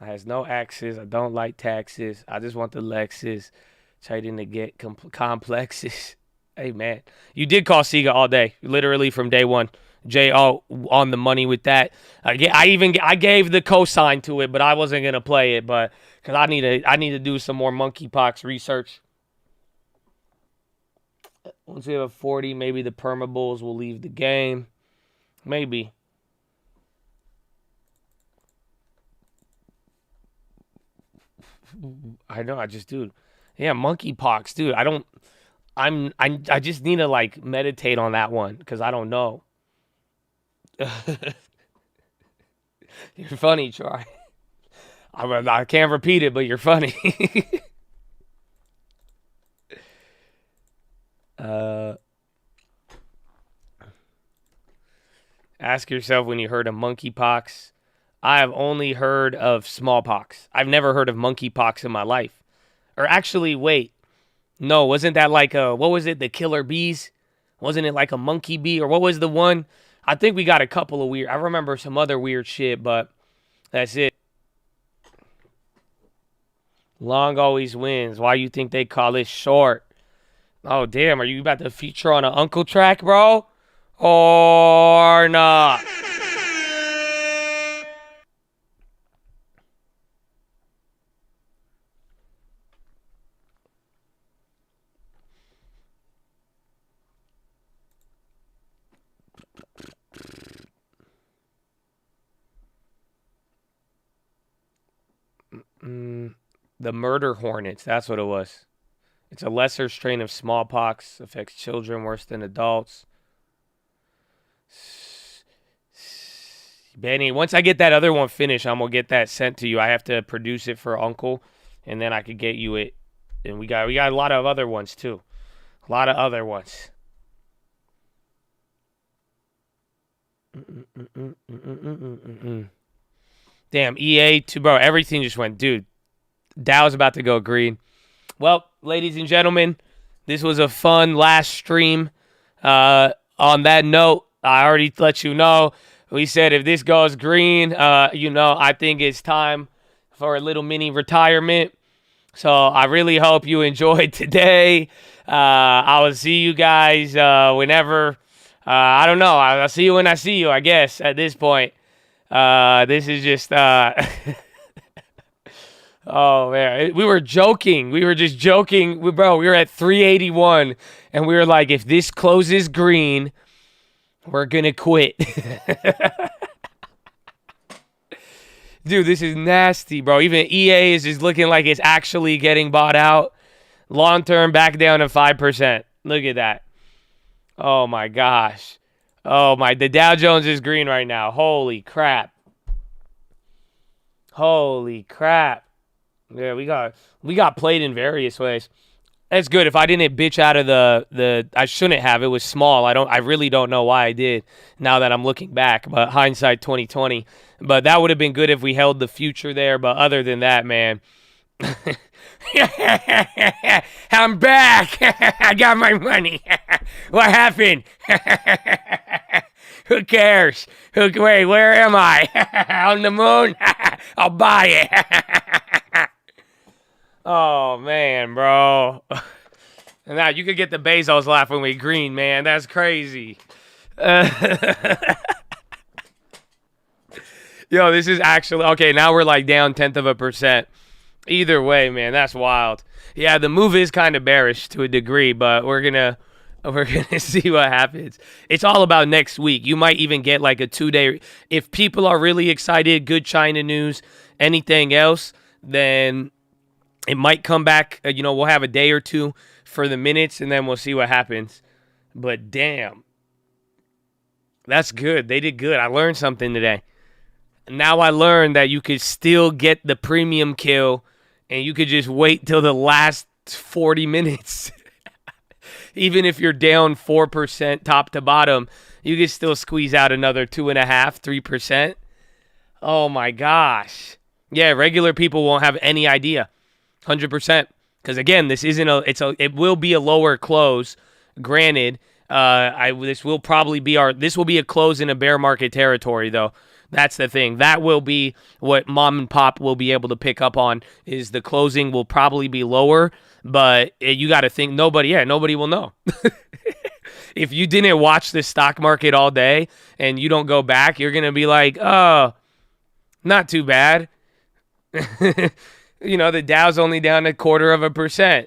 I has no axes. I don't like taxes. I just want the Lexus. Trading to get complexes. Hey, man. You did call Sega all day. Literally from day one. J.O. on the money with that. I gave the cosign to it, but I wasn't going to play it, but because I need to do some more monkeypox research. Once we have a 40, maybe the permabulls will leave the game. Maybe. I know, dude. Yeah, monkeypox, dude. I just need to like meditate on that one because I don't know. You're funny, Troy. I can't repeat it, but you're funny. Ask yourself when you heard of monkeypox. I have only heard of smallpox. I've never heard of monkeypox in my life. Or actually, wait. No, wasn't that like what was it? The killer bees? Wasn't it like a monkey bee? Or what was the one? I think we got a couple of weird. I remember some other weird shit, but that's it. Long always wins. Why you think they call it short? Oh, damn. Are you about to feature on an Uncle track, bro? Or not? The murder hornets. That's what it was. It's a lesser strain of smallpox. Affects children worse than adults. Benny, once I get that other one finished, I'm going to get that sent to you. I have to produce it for Uncle, and then I could get you it. And we got a lot of other ones, too. A lot of other ones. Damn, EA, too, bro. Everything just went, dude. Dow's about to go green. Well, ladies and gentlemen, this was a fun last stream. on that note, I already let you know. We said if this goes green, I think it's time for a little mini retirement. So I really hope you enjoyed today. I will see you guys whenever. I don't know. I'll see you when I see you, I guess, at this point. This is just... oh, man. We were joking. We were just joking. We were at 381, and we were like, if this closes green, we're going to quit. Dude, this is nasty, bro. Even EA is just looking like it's actually getting bought out. Long term, back down to 5%. Look at that. Oh, my gosh. The Dow Jones is green right now. Holy crap. Holy crap. Yeah, we got played in various ways. That's good. If I didn't bitch out of the I shouldn't have. It was small. I really don't know why I did now that I'm looking back, but hindsight 2020. But that would have been good if we held the future there, but other than that, man. I'm back. I got my money. What happened? Who cares? Wait, where am I? On the moon? I'll buy it. Oh, man, bro. Now, you could get the Bezos laughing with green, man. That's crazy. Yo, this is actually... Okay, now we're like down 0.1%. Either way, man, that's wild. Yeah, the move is kind of bearish to a degree, but we're gonna see what happens. It's all about next week. You might even get like a 2-day... If people are really excited, good China news, anything else, then... It might come back, we'll have a day or two for the minutes, and then we'll see what happens. But damn. That's good. They did good. I learned something today. Now I learned that you could still get the premium kill, and you could just wait till the last 40 minutes. Even if you're down 4% top to bottom, you can still squeeze out another 2.5%, 3%. Oh, my gosh. Yeah, regular people won't have any idea. 100%, because again, this isn't it will be a lower close. Granted, this will be a close in a bear market territory, though. That's the thing. That will be what mom and pop will be able to pick up on. Is the closing will probably be lower, but you got to think nobody will know. If you didn't watch the stock market all day and you don't go back, you're gonna be like, oh, not too bad. The Dow's only down 0.25%.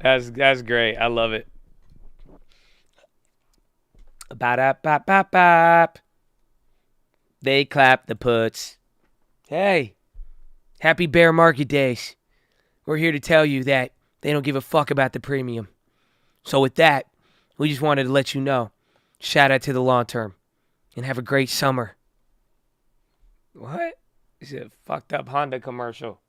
That's great. I love it. Ba-da-ba-ba-bap. They clap the puts. Hey, happy bear market days. We're here to tell you that they don't give a fuck about the premium. So with that, we just wanted to let you know. Shout out to the long term. And have a great summer. What? It's a fucked up Honda commercial.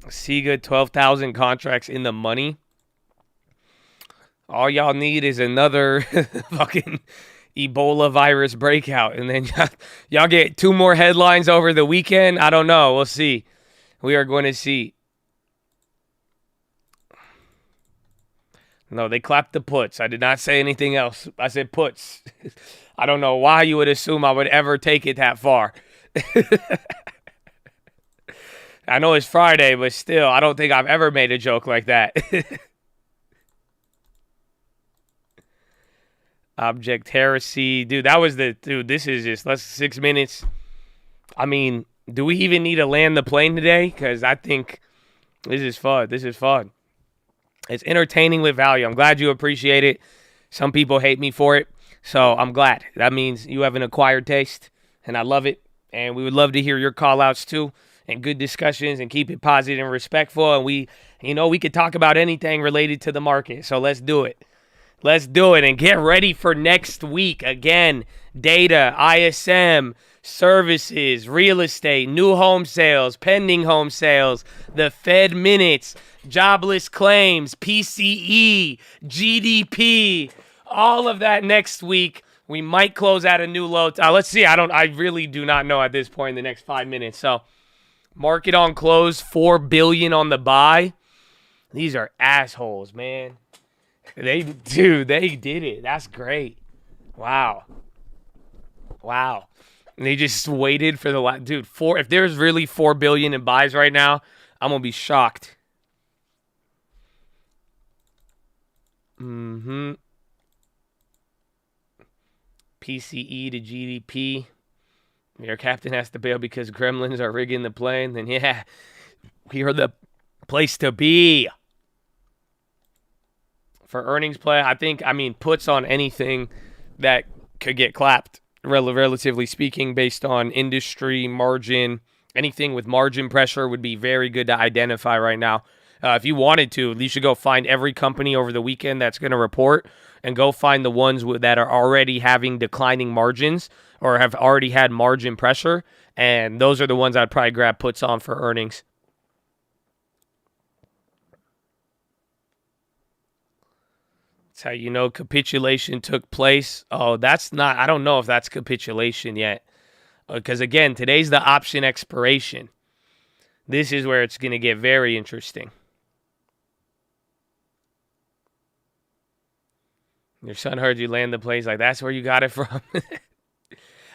Sega 12,000 contracts in the money. All y'all need is another fucking Ebola virus breakout, and then y'all get 2 more headlines over the weekend. I don't know. We'll see. We are going to see. No, they clapped the puts. I did not say anything else. I said puts. I don't know why you would assume I would ever take it that far. I know it's Friday, but still, I don't think I've ever made a joke like that. Object heresy. Dude, this is just less than 6 minutes. I mean, do we even need to land the plane today? Because I think this is fun. It's entertaining with value. I'm glad you appreciate it. Some people hate me for it, so I'm glad. That means you have an acquired taste, and I love it. And we would love to hear your call-outs, too, and good discussions, and keep it positive and respectful. And we could talk about anything related to the market, so let's do it. Let's do it and get ready for next week. Again, data, ISM, services, real estate, new home sales, pending home sales, the Fed minutes, jobless claims, PCE, GDP, all of that next week. We might close at a new low. Let's see. I really do not know at this point in the next 5 minutes. So market on close, $4 billion on the buy. These are assholes, man. They did it. That's great. Wow. And they just waited for the dude. If there's really $4 billion in buys right now, I'm gonna be shocked. PCE to GDP. Your captain has to bail because gremlins are rigging the plane. Then yeah, we are the place to be. For earnings play, I mean, puts on anything that could get clapped, relatively speaking, based on industry, margin. Anything with margin pressure would be very good to identify right now. If you wanted to, you should go find every company over the weekend that's going to report and go find the ones that are already having declining margins or have already had margin pressure. And those are the ones I'd probably grab puts on for earnings. That's how you know capitulation took place. Oh, I don't know if that's capitulation yet. Because, again, today's the option expiration. This is where it's going to get very interesting. Your son heard you land the plane. He's like, that's where you got it from?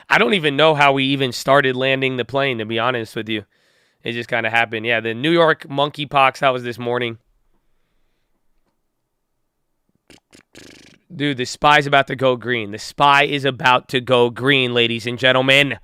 I don't even know how we even started landing the plane, to be honest with you. It just kind of happened. Yeah, the New York monkeypox, that was this morning. Dude, the SPY's about to go green. The SPY is about to go green, ladies and gentlemen.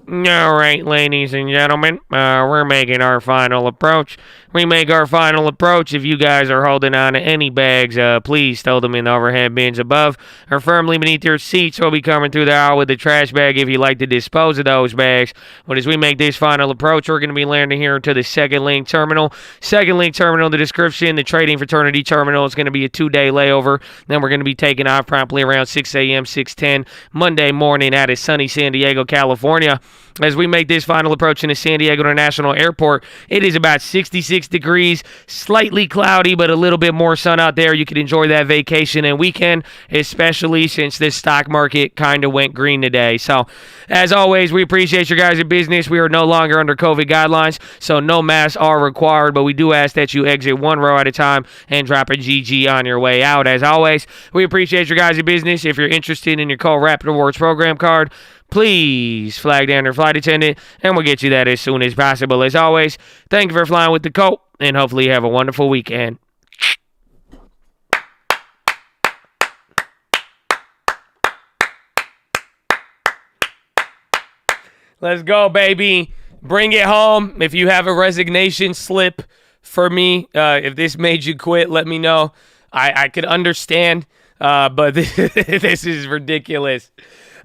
All right, ladies and gentlemen, we're making our final approach. We make our final approach. If you guys are holding on to any bags, please throw them in the overhead bins above or firmly beneath your seats. We'll be coming through the aisle with the trash bag if you'd like to dispose of those bags. But as we make this final approach, we're going to be landing here into the second link terminal. Second link terminal in the description. The trading fraternity terminal is going to be a 2-day layover. Then we're going to be taking off promptly around 6 a.m., 6:10 Monday morning out of sunny San Diego, California. As we make this final approach into San Diego International Airport, it is about 66 degrees, slightly cloudy, but a little bit more sun out there. You can enjoy that vacation and weekend, especially since this stock market kind of went green today. So, as always, we appreciate your guys' business. We are no longer under COVID guidelines, so no masks are required, but we do ask that you exit one row at a time and drop a GG on your way out. As always, we appreciate your guys' business. If you're interested in your Call Rapid Rewards program card, please flag down your flight attendant, and we'll get you that as soon as possible. As always, thank you for flying with the Colt, and hopefully you have a wonderful weekend. Let's go, baby. Bring it home. If you have a resignation slip for me, if this made you quit, let me know. I could understand, but this is ridiculous.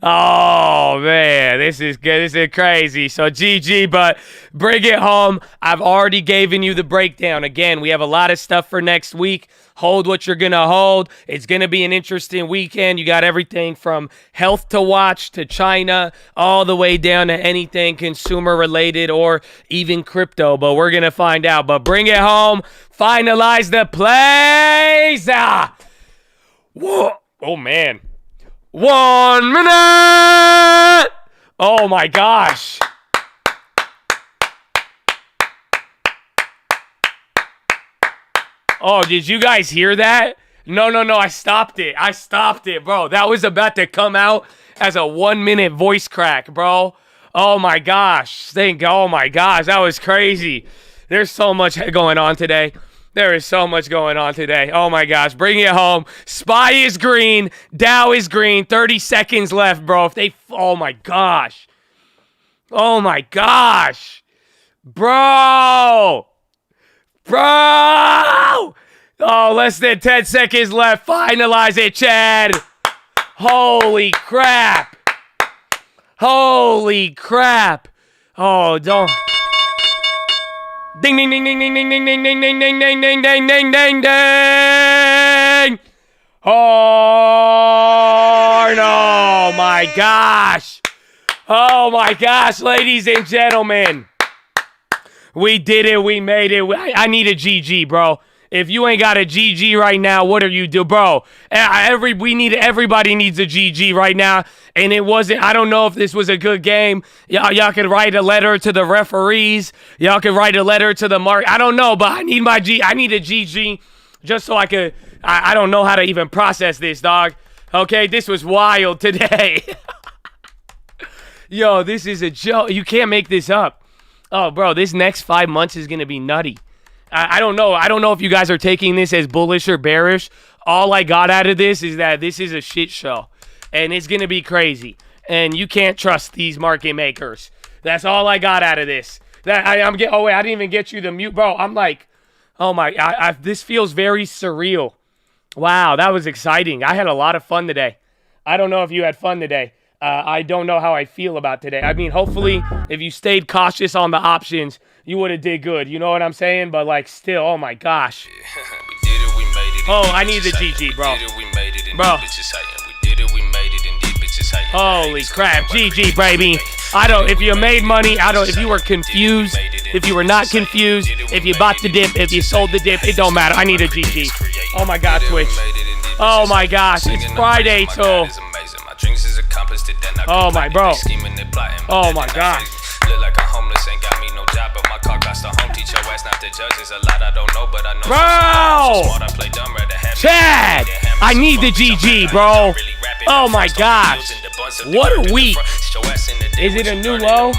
Oh, man, this is good. This is crazy. So, GG, but bring it home. I've already given you the breakdown. Again, we have a lot of stuff for next week. Hold what you're going to hold. It's going to be an interesting weekend. You got everything from health to watch to China, all the way down to anything consumer-related or even crypto. But we're going to find out. But bring it home. Finalize the plays. Whoa. Oh, man. 1 minute! Oh my gosh. Oh, did you guys hear that? No, I stopped it, bro. That was about to come out as a 1 minute voice crack, bro. Oh my gosh. Oh my gosh, that was crazy. There's so much going on today. There is so much going on today. Oh, my gosh. Bring it home. SPY is green. Dow is green. 30 seconds left, bro. Oh, my gosh. Oh, my gosh. Bro. Oh, less than 10 seconds left. Finalize it, Chad. Holy crap. Oh, don't. Ding, ding, ding, ding, ding, ding, ding, ding, ding, ding, ding, ding, ding, ding, ding, ding, ding. Oh. my gosh. Oh, my gosh, ladies and gentlemen. We did it. We made it. I need a GG, bro. If you ain't got a GG right now, what are you doing, bro? Everybody needs a GG right now. And it wasn't, I don't know if this was a good game. Y'all could write a letter to the referees. Y'all could write a letter to the mark. I don't know, but I need a GG just so I don't know how to even process this, dog. Okay, this was wild today. Yo, this is a joke. You can't make this up. Oh, bro, this next 5 months is going to be nutty. I don't know. I don't know if you guys are taking this as bullish or bearish. All I got out of this is that this is a shit show. And it's going to be crazy. And you can't trust these market makers. That's all I got out of this. I didn't even get you the mute. Bro, I'm like, oh my, this feels very surreal. Wow, that was exciting. I had a lot of fun today. I don't know if you had fun today. I don't know how I feel about today. I mean, hopefully, if you stayed cautious on the options, you would have did good. You know what I'm saying? But, like, still, oh, my gosh. Oh, I need the GG, bro. Bro. Holy crap. GG, baby. If you made money, if you were confused, if you were not confused, if you bought the dip, if you sold the dip, it don't matter. I need a GG. Oh, my God, Twitch. Oh, my gosh. It's Friday, so... Oh my bro. Oh my gosh. Look like I'm homeless, ain't got me no job, but my car costs the home teach your ass not the judge. There's a lot I don't know, but I know bro. Chad, I need the GG, bro. Oh my gosh. What a week. Is it a new low?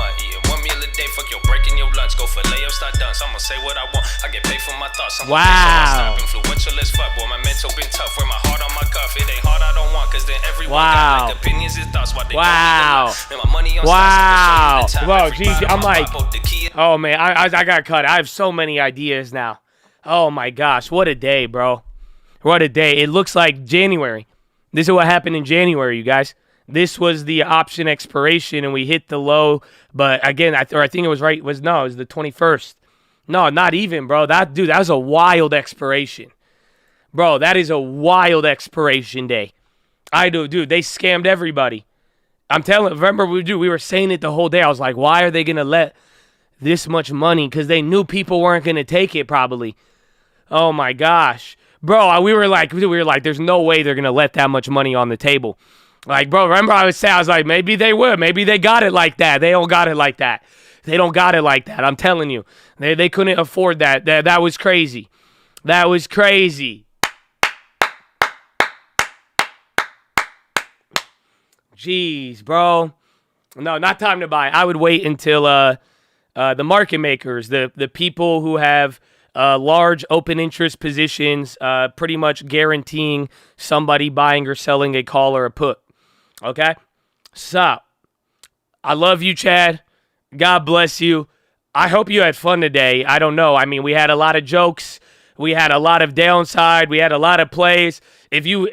Wow. Wow. Wow. Wow. Whoa, GG. I'm like, oh man, I got cut. I have so many ideas now. Oh my gosh, what a day, bro. What a day. It looks like January. This is what happened in January, you guys. This was the option expiration, and we hit the low. But again, I think it was right. It was the 21st. No, not even, bro. That was a wild expiration. Bro, that is a wild expiration day. Dude, they scammed everybody. I'm telling, remember, we were saying it the whole day. I was like, why are they going to let this much money? Because they knew people weren't going to take it, probably. Oh, my gosh. Bro, we were like, there's no way they're going to let that much money on the table. Like, bro, remember I was like, maybe they would. Maybe they got it like that. They don't got it like that. They don't got it like that. I'm telling you. They couldn't afford that. That was crazy. That was crazy. Jeez, bro. No, not time to buy. I would wait until the market makers, the people who have large open interest positions, pretty much guaranteeing somebody buying or selling a call or a put. Okay? So, I love you, Chad. God bless you. I hope you had fun today. I don't know. I mean, we had a lot of jokes. We had a lot of downside. We had a lot of plays. If you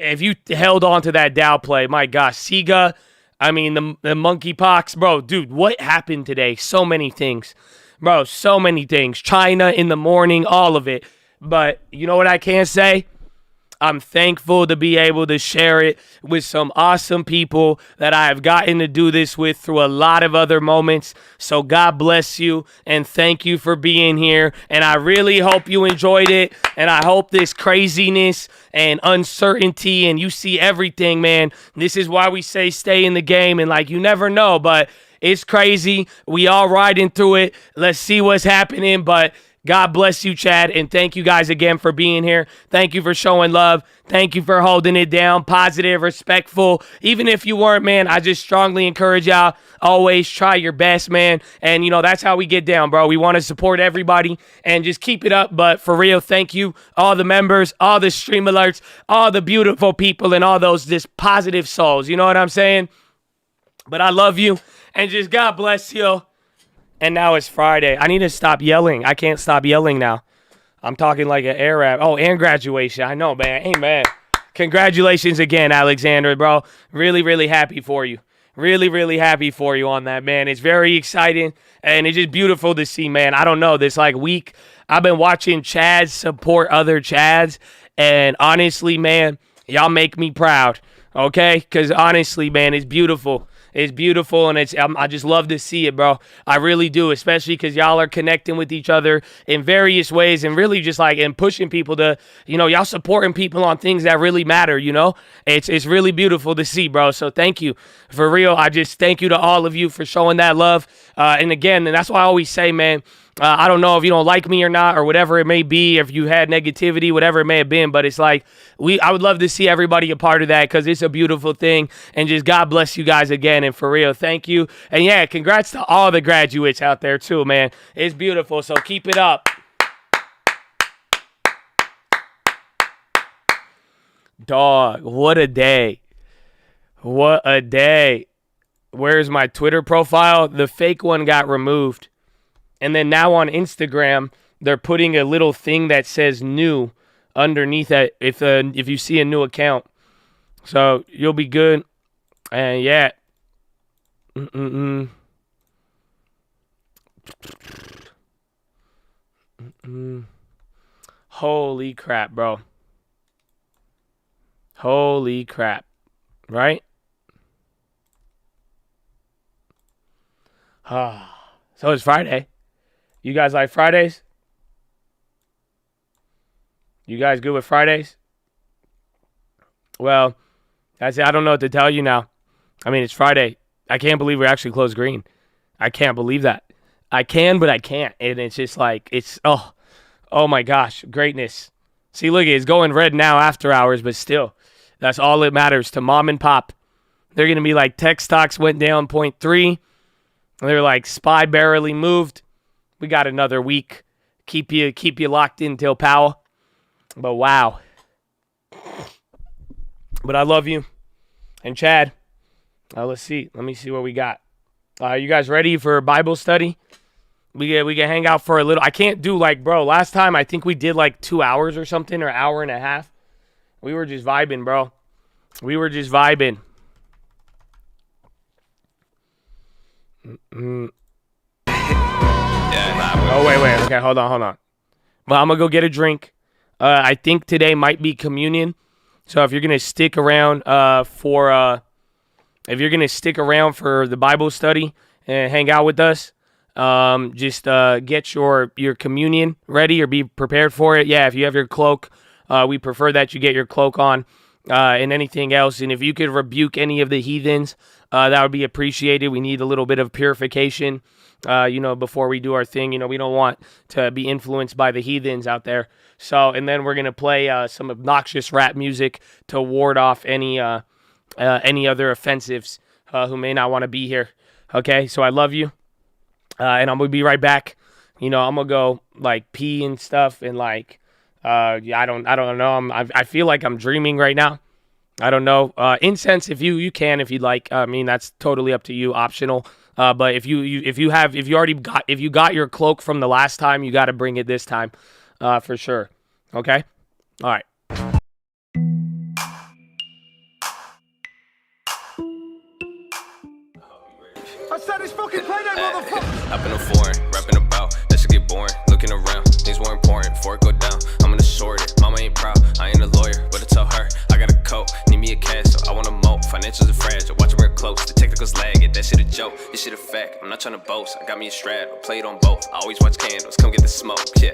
held on to that Dow play, my gosh, Sega, I mean, the monkeypox, bro, dude, what happened today? So many things. Bro, so many things. China in the morning, all of it. But you know what I can say? I'm thankful to be able to share it with some awesome people that I have gotten to do this with through a lot of other moments. So God bless you and thank you for being here. And I really hope you enjoyed it. And I hope this craziness and uncertainty and you see everything, man. This is why we say stay in the game. And like, you never know, but it's crazy. We all riding through it. Let's see what's happening. But God bless you, Chad, and thank you guys again for being here. Thank you for showing love. Thank you for holding it down, positive, respectful. Even if you weren't, man, I just strongly encourage y'all, always try your best, man. And, you know, that's how we get down, bro. We want to support everybody and just keep it up. But for real, thank you, all the members, all the stream alerts, all the beautiful people, and all those just positive souls. You know what I'm saying? But I love you, and just God bless you. And now it's Friday. I need to stop yelling. I can't stop yelling now. I'm talking like an Arab. Oh, and graduation. I know, man. Amen. Congratulations again, Alexander, bro. Really, really happy for you. Really, really happy for you on that, man. It's very exciting, and it's just beautiful to see, man. I don't know, this like week, I've been watching Chads support other Chads, and honestly, man, y'all make me proud. okay? Because honestly, man, it's beautiful. It's beautiful, and I just love to see it, bro. I really do, especially because y'all are connecting with each other in various ways and really just like and pushing people to, y'all supporting people on things that really matter, It's really beautiful to see, bro. So thank you. For real, I just thank you to all of you for showing that love. And again, and that's why I always say, man, I don't know if you don't like me or not or whatever it may be, if you had negativity, whatever it may have been, but it's like I would love to see everybody a part of that because it's a beautiful thing, and just God bless you guys again, and for real, thank you. And yeah, congrats to all the graduates out there too, man. It's beautiful, so keep it up. Dog, what a day. What a day. Where's my Twitter profile? The fake one got removed. And then now on Instagram, they're putting a little thing that says new underneath that if you see a new account. So you'll be good. And yeah. Holy crap, bro. Holy crap. Right? So it's Friday. You guys like Fridays? You guys good with Fridays? Well, I don't know what to tell you now. I mean, it's Friday. I can't believe we're actually closed green. I can't believe that. I can, but I can't. And it's just like, oh my gosh, greatness. See, look, it's going red now after hours, but still, that's all that matters to mom and pop. They're going to be like, tech stocks went down 0.3. They're like, SPY barely moved. We got another week. Keep you locked in till Powell. But wow. But I love you. And Chad. Let's see. Let me see what we got. You guys ready for Bible study? We can hang out for a little. I can't do bro, last time I think we did 2 hours or something, or an hour and a half. We were just vibing, bro. We were just vibing. Oh, wait. Okay, hold on. Well, I'm going to go get a drink. I think today might be communion. So if you're going to stick around for the Bible study and hang out with us, just get your communion ready or be prepared for it. Yeah, if you have your cloak, we prefer that you get your cloak on and anything else. And if you could rebuke any of the heathens, that would be appreciated. We need a little bit of purification, before we do our thing. We don't want to be influenced by the heathens out there. So, and then we're going to play some obnoxious rap music to ward off any other offensives who may not want to be here. Okay, so I love you. And I'm going to be right back. I'm going to go pee and stuff. And I don't know. I feel like I'm dreaming right now. I don't know. Incense, if you can, if you'd like. I mean, that's totally up to you, optional. But if you got your cloak from the last time, you got to bring it this time, for sure. Okay. All right. I said it's fucking payday, motherfucker. Up in a foreign, rapping about that should get boring. Looking around, things more important before it go down. I'm gonna short it. Mama ain't proud. I ain't a lawyer, but I tell her I got a coat. Need me a castle. I want a moat. Financials are fragile. Watch 'em real close. The technicals lagging. That shit a joke. This shit a fact. I'm not trying to boast. I got me a straddle. Played on both. I always watch candles. Come get the smoke. Yeah.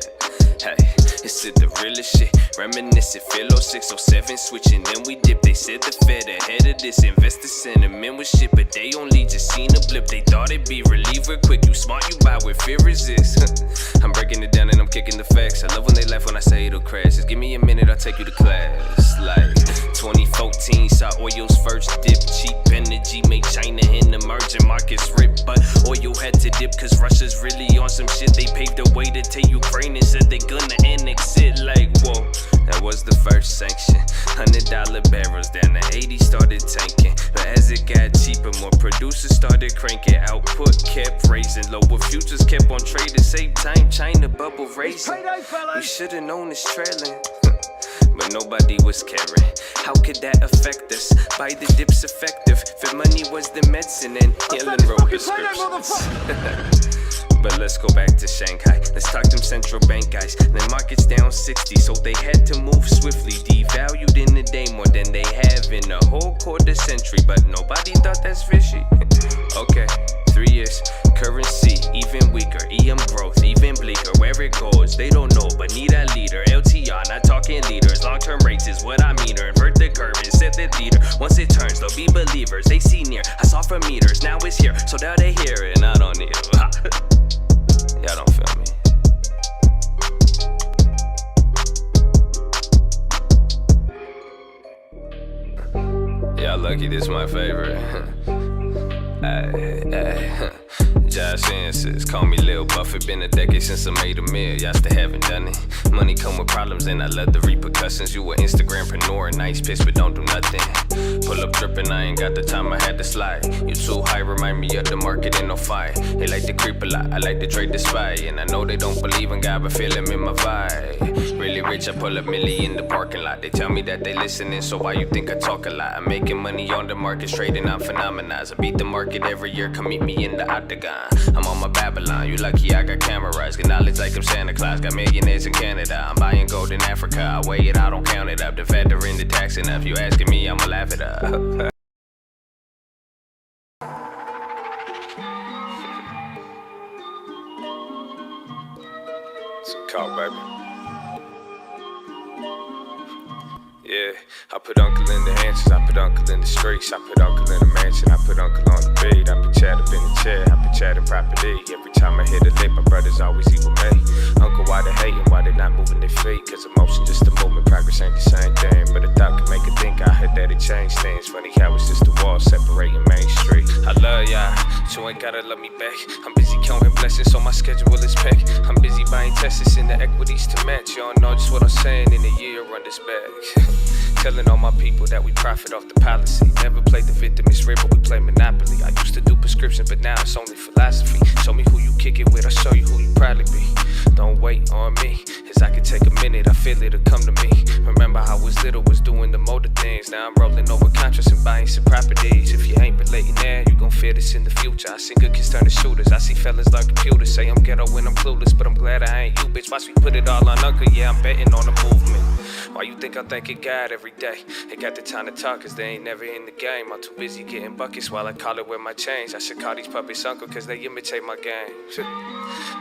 Hey, it's the realest shit. Reminiscent. PHILO 607 switching. Then we dip. They said the Fed ahead of this. Investor sentiment with shit, but they only just seen a blip. They thought it'd be relief real quick. You smart, you buy where fear exists. I'm breaking it down and I'm kicking the facts. I love when they laugh when I say it'll crash. Just give me a minute, I'll take you to class. Like 2014, saw oil's first dip. Cheap energy made China and emerging markets rip. But oil had to dip cause Russia's really on some shit. They paved the way to take Ukraine and said they gonna annex it. Like, whoa, that was the first sanction. $100 barrels down to 80 started tanking. But as it got cheaper, more producers started cranking. Output kept raising. Lower futures kept on trading. Same time, China bubble raising. We should've known it's trailing. But nobody was caring. How could that affect us? Buy the dips effective. If money was the medicine and healing wrote prescriptions. But let's go back to Shanghai. Let's talk them central bank guys. The market's down 60, so they had to move swiftly. Devalued in a day more than they have in a whole quarter century. But nobody thought that's fishy. Okay, 3 years, currency even weaker. EM growth even bleaker. Where it goes, they don't know, but need a leader. LTR, not talking leaders. Long-term rates is what I mean. Or invert the curve and set the leader. Once it turns, they'll be believers. They see near. I saw for meters, now it's here. So now they hear it, and I don't need it. Y'all don't feel me. Y'all lucky this my favorite. Josh Answers, call me Lil Buffett. Been a decade since I made a meal, y'all still haven't done it. Money come with problems and I love the repercussions. You an Instagrampreneur, nice piss but don't do nothing. Pull up trippin', I ain't got the time, I had to slide. You too high, remind me of the market in no fire. They like to creep a lot, I like to trade the spy. And I know they don't believe in God, but feel him in my vibe. Really rich, I pull up Millie in the parking lot. They tell me that they listening, so why you think I talk a lot? I'm making money on the market, trading on phenomena. I beat the market every year, come meet me in the octagon. I'm on my Babylon, you lucky I got cameras. Get knowledge like I'm Santa Claus, got millionaires in Canada. I'm buying gold in Africa, I weigh it, I don't count it up. The factor in the tax enough, you asking me, I'ma laugh it up. It's a call, baby. Yeah, I put uncle in the answers, I put uncle in the streets, I put uncle in the mansion, I put uncle on the beat, I put Chad up in the chair, I put Chad in property. Every time I hit a lick, my brothers always equal me. Uncle, why they hating, why they not moving their feet? Cause emotion just a movement, progress ain't the same thing. But a thought can make it think, I heard that it changed things. Funny how it's just a wall separating Main Street. I love y'all, but you ain't gotta love me back. I'm busy counting blessings, so my schedule is packed. I'm busy buying tests in the equities to match. You don't know just what I'm saying, in a year run this back. Telling all my people that we profit off the policy. Never played the victim, it's real, but we play Monopoly. I used to do prescription, but now it's only philosophy. Show me who you kick it with, I'll show you who you probably be. Don't wait on me, cause I can take a minute, I feel it'll come to me. Remember how I was little, was doing the motor things. Now I'm rolling over contracts and buying some properties. If you ain't relating now, you gon' feel this in the future. I see good kids turn to shooters, I see fellas learn computers. Say I'm ghetto when I'm clueless, but I'm glad I ain't you, bitch. Watch me put it all on Uncle, yeah, I'm betting on the movement. Why you think I'm thanking God every day? Ain't got the time to talk cause they ain't never in the game. I'm too busy getting buckets while I call it with my change. I should call these puppets uncle cause they imitate my game.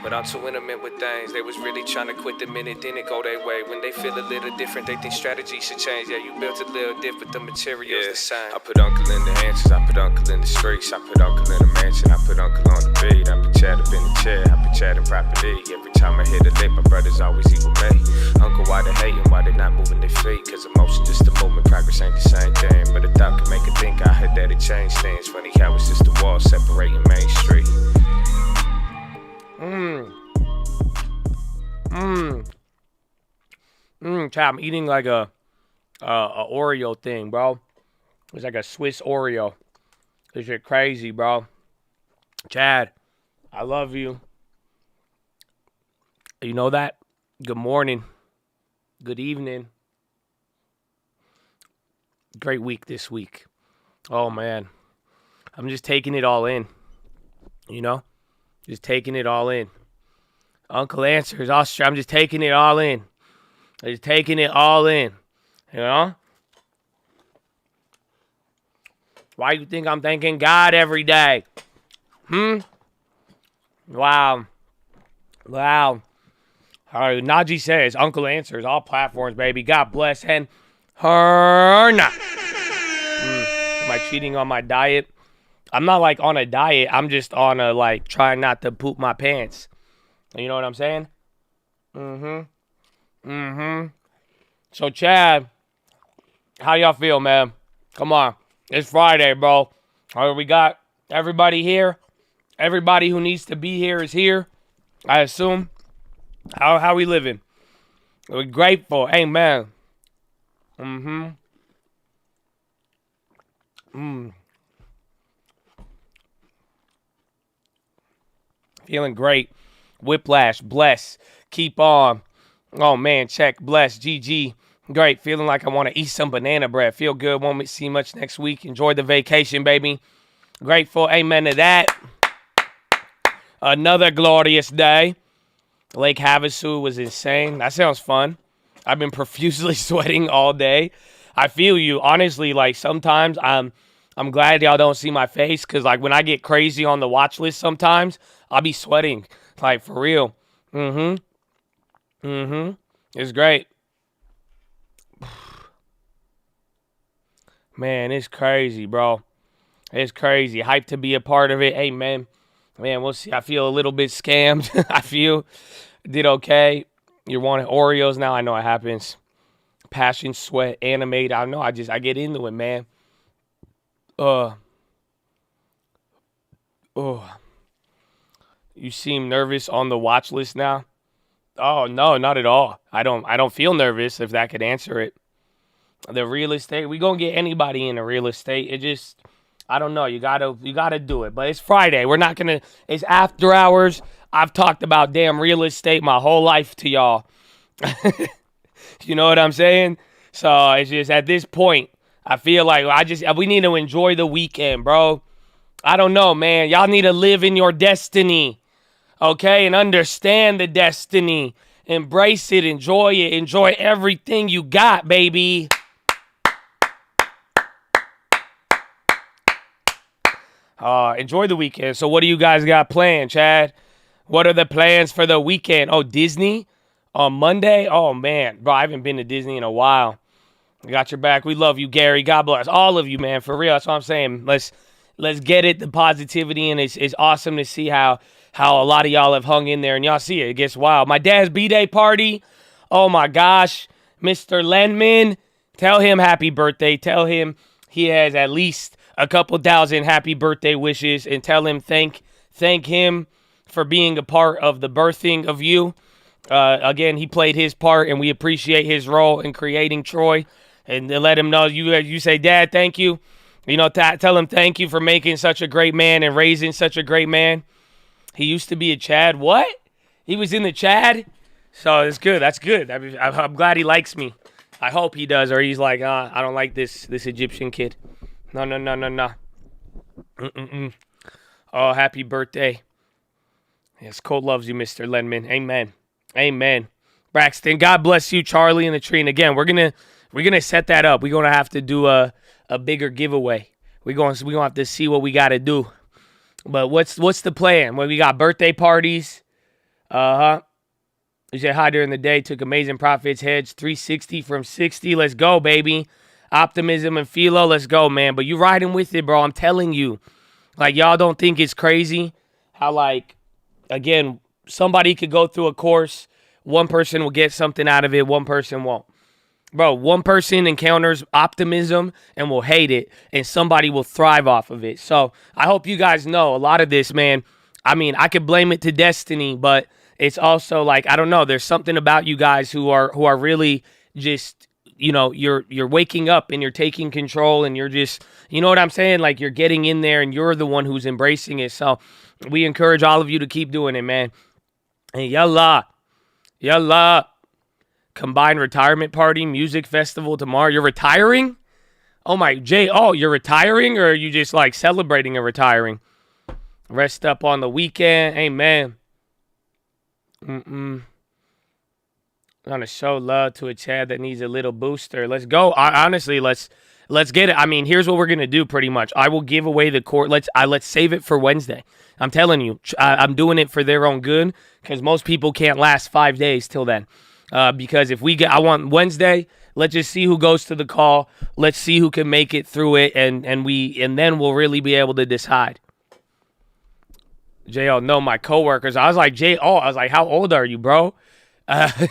But I'm too intimate with things. They was really trying to quit the minute didn't go their way. When they feel a little different, they think strategy should change. Yeah, you built a little different, the material's the same. I put uncle in the answers, I put uncle in the streets, I put uncle in the mansion, I put uncle on the beat, I put Chad up in the chair, I put Chad in property. Every time I hit a lick, my brothers always equal me. Uncle, why they hating, why they not moving their feet? Cause emotion just a movement, progress ain't the same thing. But a thought can make it think, I heard that it changed things. Funny how it's just a wall separating Main Street. Chad, I'm eating like a Oreo thing, bro. It's like a Swiss Oreo. This shit crazy, bro. Chad, I love you. You know that? Good morning. Good evening. Great week this week. Oh, man. I'm just taking it all in. You know? Just taking it all in. Uncle Answers, I'm just taking it all in. I'm just taking it all in. You know? Why you think I'm thanking God every day? Wow. Najee says, Uncle Answers, all platforms, baby. God bless and her not. Am I cheating on my diet? I'm not like on a diet. I'm just on a like trying not to poop my pants. You know what I'm saying? So Chad, how y'all feel, man? Come on. It's Friday, bro. All right, we got everybody here. Everybody who needs to be here is here, I assume. How we living? We're grateful. Amen. Feeling great. Whiplash. Bless. Keep on. Oh, man. Check. Bless. GG. Great. Feeling like I want to eat some banana bread. Feel good. Won't see much next week. Enjoy the vacation, baby. Grateful. Amen to that. Another glorious day. Lake Havasu was insane. That sounds fun. I've been profusely sweating all day. I feel you. Honestly, like sometimes I'm glad y'all don't see my face because like when I get crazy on the watch list sometimes, I'll be sweating. Like for real. It's great. Man, it's crazy, bro. It's crazy. Hyped to be a part of it. Hey, man, we'll see. I feel a little bit scammed. I feel did okay. You're wanting Oreos now. I know it happens. Passion, sweat, animate. I know. I get into it, man. You seem nervous on the watch list now. Oh no, not at all. I don't feel nervous if that could answer it. The real estate, we gonna get anybody in the real estate. It just, I don't know. You gotta do it. But it's Friday. We're not gonna. It's after hours. I've talked about damn real estate my whole life to y'all. You know what I'm saying? So it's just at this point, I feel like we need to enjoy the weekend, bro. I don't know, man. Y'all need to live in your destiny, okay, and understand the destiny. Embrace it. Enjoy it. Enjoy everything you got, baby. Enjoy the weekend. So what do you guys got planned, Chad? What are the plans for the weekend? Oh, Disney on Monday? Oh, man. Bro, I haven't been to Disney in a while. I got your back. We love you, Gary. God bless all of you, man. For real. That's what I'm saying. Let's get it, the positivity, and it's awesome to see how a lot of y'all have hung in there, and y'all see it. It gets wild. My dad's B-Day party. Oh, my gosh. Mr. Lenman, tell him happy birthday. Tell him he has at least a couple thousand happy birthday wishes, and tell him thank him for being a part of the birthing of you. Again, he played his part, and we appreciate his role in creating Troy. And to let him know, you say, Dad, thank you. You know, tell him thank you for making such a great man and raising such a great man. He used to be a Chad. What? He was in the Chad? So it's good. That's good. I'm glad he likes me. I hope he does, or he's like, I don't like this Egyptian kid. No. Oh, happy birthday. Yes, Cole loves you, Mr. Lenman. Amen. Braxton, God bless you, Charlie and the tree. And again, we're gonna set that up. We're gonna have to do a bigger giveaway. We're gonna have to see what we gotta do. But what's the plan? Well, we got birthday parties. You said hi during the day. Took amazing profits. Hedge 360 from 60. Let's go, baby. Optimism and PHILO. Let's go, man. But you riding with it, bro. I'm telling you. Like, y'all don't think it's crazy how, like, again, somebody could go through a course. One person will get something out of it. One person won't. Bro, one person encounters optimism and will hate it, and somebody will thrive off of it. So I hope you guys know a lot of this, man. I mean, I could blame it to destiny, but it's also like, I don't know. There's something about you guys who are really just, you know, you're waking up and you're taking control and you're just, you know what I'm saying? Like, you're getting in there and you're the one who's embracing it. So we encourage all of you to keep doing it, man. And yallah. Combined retirement party, music festival tomorrow. You're retiring? Oh my, Jay. Oh, you're retiring, or are you just like celebrating and retiring? Rest up on the weekend. Amen. I'm gonna show love to a Chad that needs a little booster. Let's go. Honestly, let's get it. I mean, here's what we're gonna do. Pretty much, I will give away the court. Let's save it for Wednesday. I'm telling you, I'm doing it for their own good because most people can't last 5 days till then. Because if I want Wednesday, let's just see who goes to the call. Let's see who can make it through it, and then we'll really be able to decide. J.O., no, my coworkers. I was like, how old are you, bro?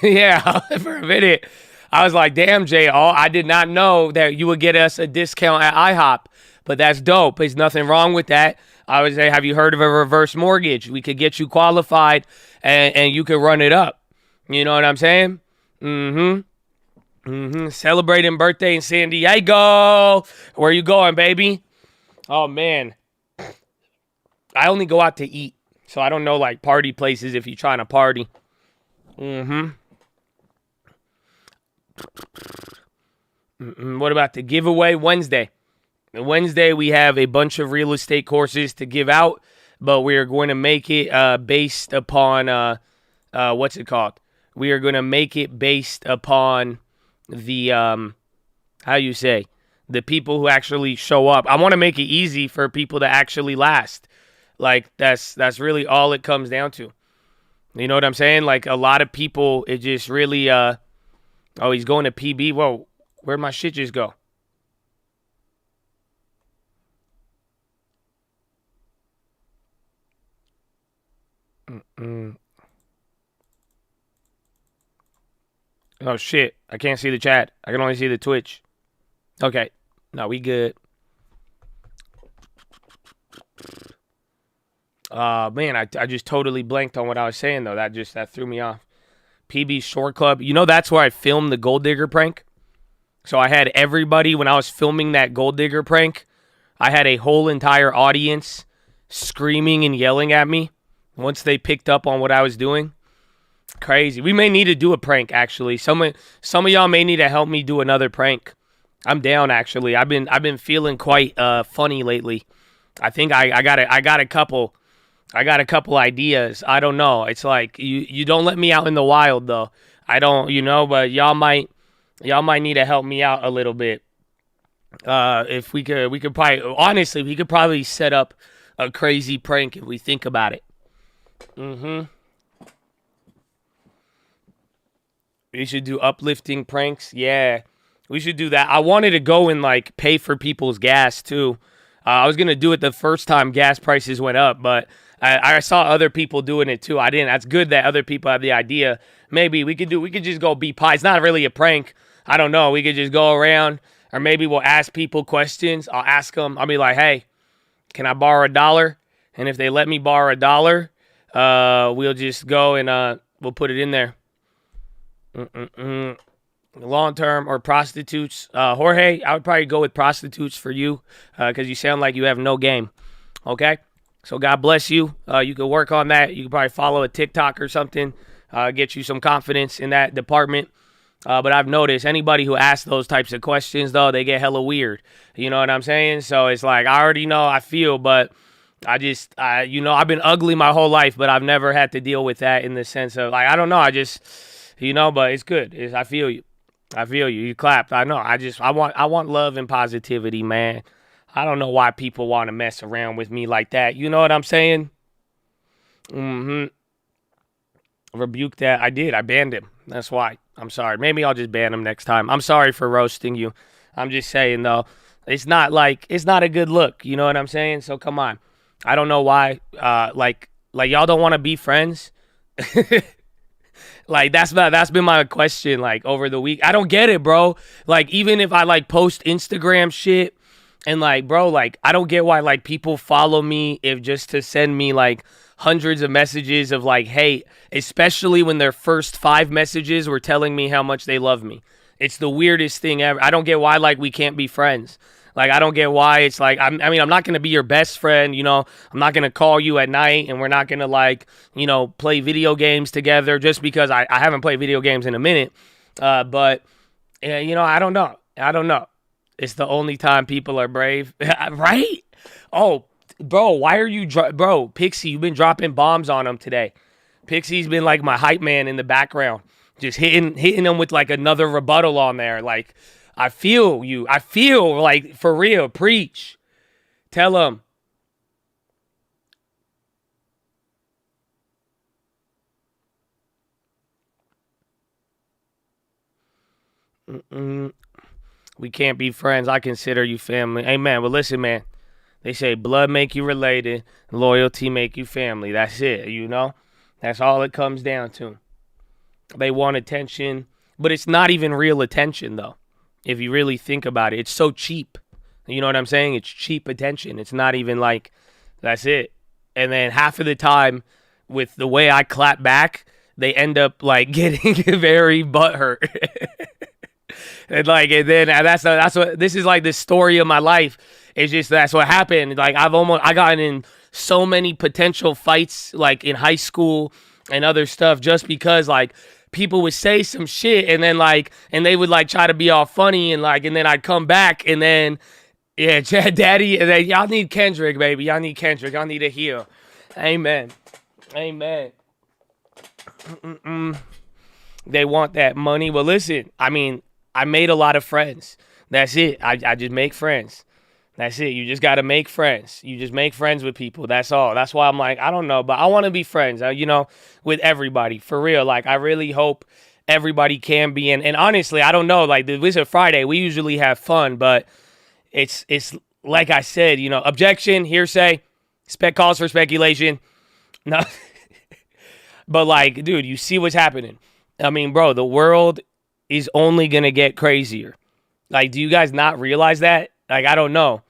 Yeah, for a minute. I was like, damn, J.O., I did not know that you would get us a discount at IHOP, but that's dope. There's nothing wrong with that. I would say, have you heard of a reverse mortgage? We could get you qualified, and you could run it up. You know what I'm saying? Celebrating birthday in San Diego. Where you going, baby? Oh, man. I only go out to eat, so I don't know, like, party places if you're trying to party. What about the giveaway? Wednesday, we have a bunch of real estate courses to give out. but we are going to make it based upon what's it called? We are going to make it based upon the how you say, the people who actually show up. I want to make it easy for people to actually last. Like that's really all it comes down to. You know what I'm saying? Like a lot of people, it just really oh, he's going to PB. Whoa, where'd my shit just go? Oh shit, I can't see the chat. I can only see the Twitch. Okay, no, we good. Man, I just totally blanked on what I was saying though. That threw me off. PB Short Club. You know that's where I filmed the Gold Digger prank? So I had everybody, when I was filming that Gold Digger prank, I had a whole entire audience screaming and yelling at me once they picked up on what I was doing. Crazy. We may need to do a prank, actually. Some of y'all may need to help me do another prank. I'm down, actually. I've been feeling quite funny lately. I think I got a couple ideas. I don't know. It's like you don't let me out in the wild though. I don't, but y'all might need to help me out a little bit. If we could probably set up a crazy prank if we think about it. We should do uplifting pranks. Yeah, we should do that. I wanted to go and like pay for people's gas too. I was gonna do it the first time gas prices went up, but I saw other people doing it too. I didn't. That's good that other people have the idea. Maybe we could just go be pie. It's not really a prank. I don't know. We could just go around, or maybe we'll ask people questions. I'll ask them. I'll be like, hey, can I borrow $1? And if they let me borrow $1, we'll just go and we'll put it in there. Long term or prostitutes. Jorge, I would probably go with prostitutes for you because you sound like you have no game. Okay? So God bless you. You can work on that. You can probably follow a TikTok or something. Get you some confidence in that department. But I've noticed anybody who asks those types of questions, though, they get hella weird. You know what I'm saying? So it's like, I already know, I feel, but I've been ugly my whole life, but I've never had to deal with that in the sense of, like, I don't know. I just, but it's good. I feel you. I feel you. You clapped. I know. I want love and positivity, man. I don't know why people want to mess around with me like that. You know what I'm saying? Rebuke that. I did. I banned him. That's why. I'm sorry. Maybe I'll just ban him next time. I'm sorry for roasting you. I'm just saying, though, it's not a good look. You know what I'm saying? So come on. I don't know why. Like y'all don't want to be friends. Like that's been my question like over the week. I don't get it, bro. Like even if I like post Instagram shit and like, bro, like I don't get why like people follow me if just to send me like hundreds of messages of like hate, especially when their first 5 messages were telling me how much they love me. It's the weirdest thing ever. I don't get why like we can't be friends. Like, I don't get why it's like, I'm not going to be your best friend, I'm not going to call you at night and we're not going to like, play video games together just because I haven't played video games in a minute. But, I don't know. It's the only time people are brave. Right? Oh, bro, why are you, bro, Pixie, you've been dropping bombs on him today. Pixie's been like my hype man in the background, just hitting him with like another rebuttal on there. Like, I feel you. I feel like, for real, preach. Tell him. We can't be friends. I consider you family. Amen. But listen, man. They say blood make you related, loyalty make you family. That's it, That's all it comes down to. They want attention, but it's not even real attention, though. If you really think about it, it's so cheap. You know what I'm saying? It's cheap attention. It's not even like, that's it. And then half of the time, with the way I clap back, they end up like getting very butthurt. and that's what this is like. The story of my life. It's just that's what happened. Like I gotten in so many potential fights, like in high school and other stuff, just because like. People would say some shit and then like, and they would like try to be all funny and like, and then I'd come back and then, yeah, Daddy, and then y'all need Kendrick, baby. Y'all need Kendrick. Y'all need to heal. Amen. Amen. They want that money. Well, listen, I mean, I made a lot of friends. That's it. I just make friends. That's it. You just got to make friends. You just make friends with people. That's all. That's why I'm like, I don't know, but I want to be friends, with everybody. For real. Like, I really hope everybody can be. And honestly, I don't know. Like, this is a Friday. We usually have fun, but it's like I said, objection, hearsay, calls for speculation. No. But, like, dude, you see what's happening. I mean, bro, the world is only going to get crazier. Like, do you guys not realize that? Like, I don't know.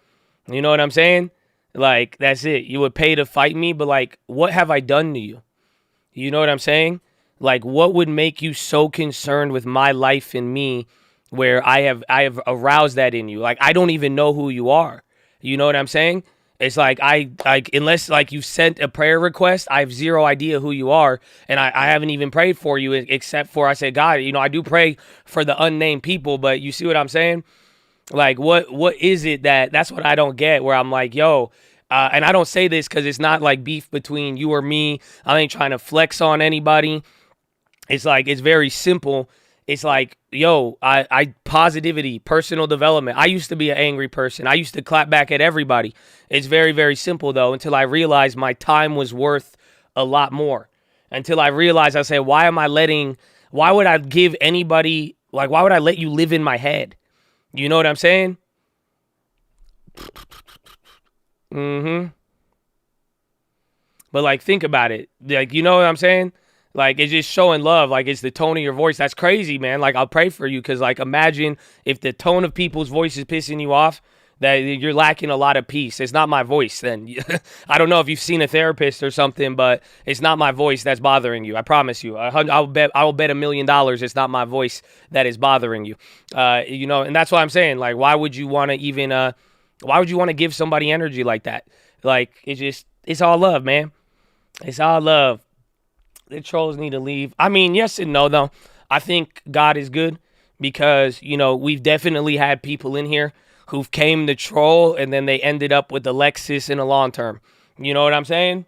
You know what I'm saying? Like, that's it. You would pay to fight me, but, like, what have I done to you? You know what I'm saying? Like, what would make you so concerned with my life and me where I have aroused that in you? Like, I don't even know who you are. You know what I'm saying? It's like, unless, like, you sent a prayer request, I have zero idea who you are, and I haven't even prayed for you except for I said, God, I do pray for the unnamed people, but you see what I'm saying? Like, what is it that's what I don't get, where I'm like, yo, and I don't say this because it's not like beef between you or me. I ain't trying to flex on anybody. It's like, it's very simple. It's like, yo, I positivity, personal development. I used to be an angry person. I used to clap back at everybody. It's very, very simple, though, until I realized my time was worth a lot more. Until I realized, I said, why would I give anybody, like, why would I let you live in my head? You know what I'm saying? But, like, think about it. Like, you know what I'm saying? Like, it's just showing love. Like, it's the tone of your voice. That's crazy, man. Like, I'll pray for you because, like, imagine if the tone of people's voice is pissing you off, that you're lacking a lot of peace. It's not my voice then. I don't know if you've seen a therapist or something, but it's not my voice that's bothering you. I promise you. I will bet $1 million it's not my voice that is bothering you. And that's why I'm saying, like, why would you want to give somebody energy like that? Like, it's all love, man. It's all love. The trolls need to leave. I mean, yes and no, though. I think God is good because, we've definitely had people in here who've came to troll and then they ended up with the Lexus in the long term. You know what I'm saying?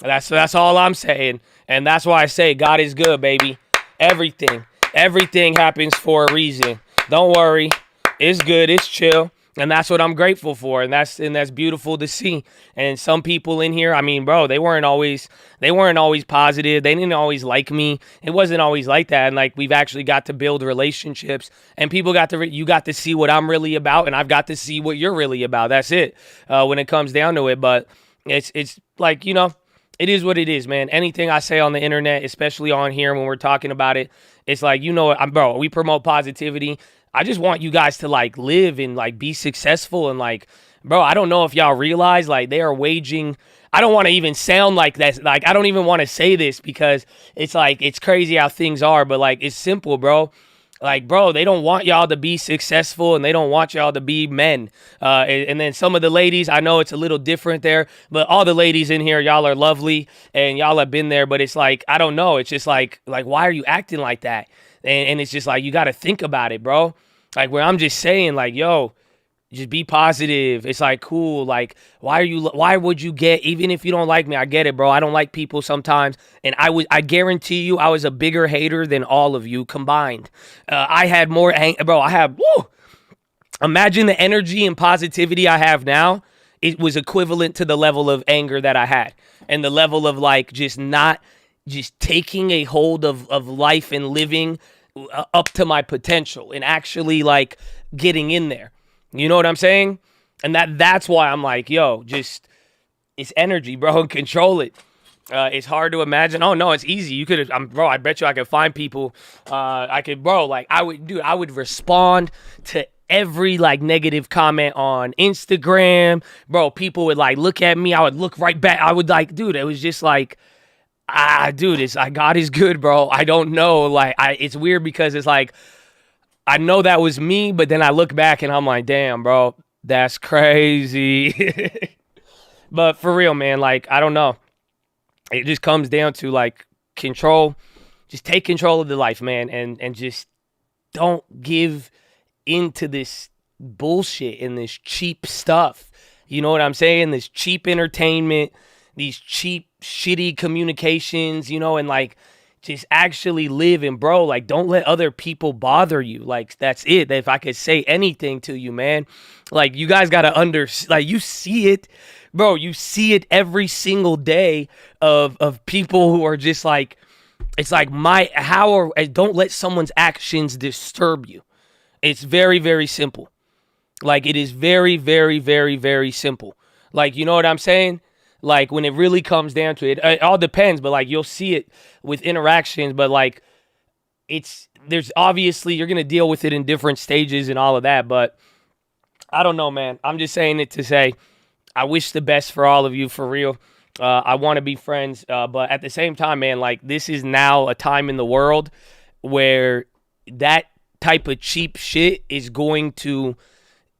That's all I'm saying. And that's why I say God is good, baby. Everything happens for a reason. Don't worry. It's good. It's chill. And that's what I'm grateful for. And that's beautiful to see. And some people in here, I mean, bro, they weren't always positive. They didn't always like me. It wasn't always like that. And like, we've actually got to build relationships and people you got to see what I'm really about. And I've got to see what you're really about. That's it. When it comes down to it. But it's like, it is what it is, man. Anything I say on the internet, especially on here when we're talking about it, it's like, bro, we promote positivity. I just want you guys to like live and like be successful and like, bro, I don't know if y'all realize like they are waging. I don't want to even sound like that. Like, I don't even want to say this because it's like, it's crazy how things are, but like, it's simple, bro. Like, bro, they don't want y'all to be successful and they don't want y'all to be men. And then some of the ladies, I know it's a little different there, but all the ladies in here, y'all are lovely and y'all have been there, but it's like, I don't know. It's just like, why are you acting like that? And it's just like, you got to think about it, bro. Like, where I'm just saying, like, yo, just be positive. It's like, cool. Like, why would you get, even if you don't like me, I get it, bro. I don't like people sometimes. And I guarantee you, I was a bigger hater than all of you combined. I had more, imagine the energy and positivity I have now. It was equivalent to the level of anger that I had and the level of like, just taking a hold of life and living up to my potential and actually like getting in there. You know what I'm saying? And that's why I'm like, yo, just, it's energy, bro, and control it. It's hard to imagine. Oh no, it's easy. You could, bro, I bet you I could find people. I would respond to every like negative comment on Instagram. Bro, people would like look at me. I would look right back. I would like, dude, it was just like, dude, it's like, God is good, bro. I don't know. Like, it's weird because it's like, I know that was me, but then I look back and I'm like, damn, bro, that's crazy. But for real, man, like, I don't know. It just comes down to like control. Just take control of the life, man. And just don't give into this bullshit and this cheap stuff. You know what I'm saying? This cheap entertainment, these cheap shitty communications, you know, and like just actually live. And bro, like, don't let other people bother you. Like, that's it. If I could say anything to you, man, like, you guys got to like, you see it, bro. You see it every single day of people who are just like, it's like don't let someone's actions disturb you. It's very, very simple. Like, it is very, very, very, very simple. Like, you know what I'm saying? Like, when it really comes down to it, it all depends, but like, you'll see it with interactions, but like, there's obviously, you're going to deal with it in different stages and all of that, but I don't know, man. I'm just saying it to say, I wish the best for all of you, for real. I want to be friends, but at the same time, man, like, this is now a time in the world where that type of cheap shit is going to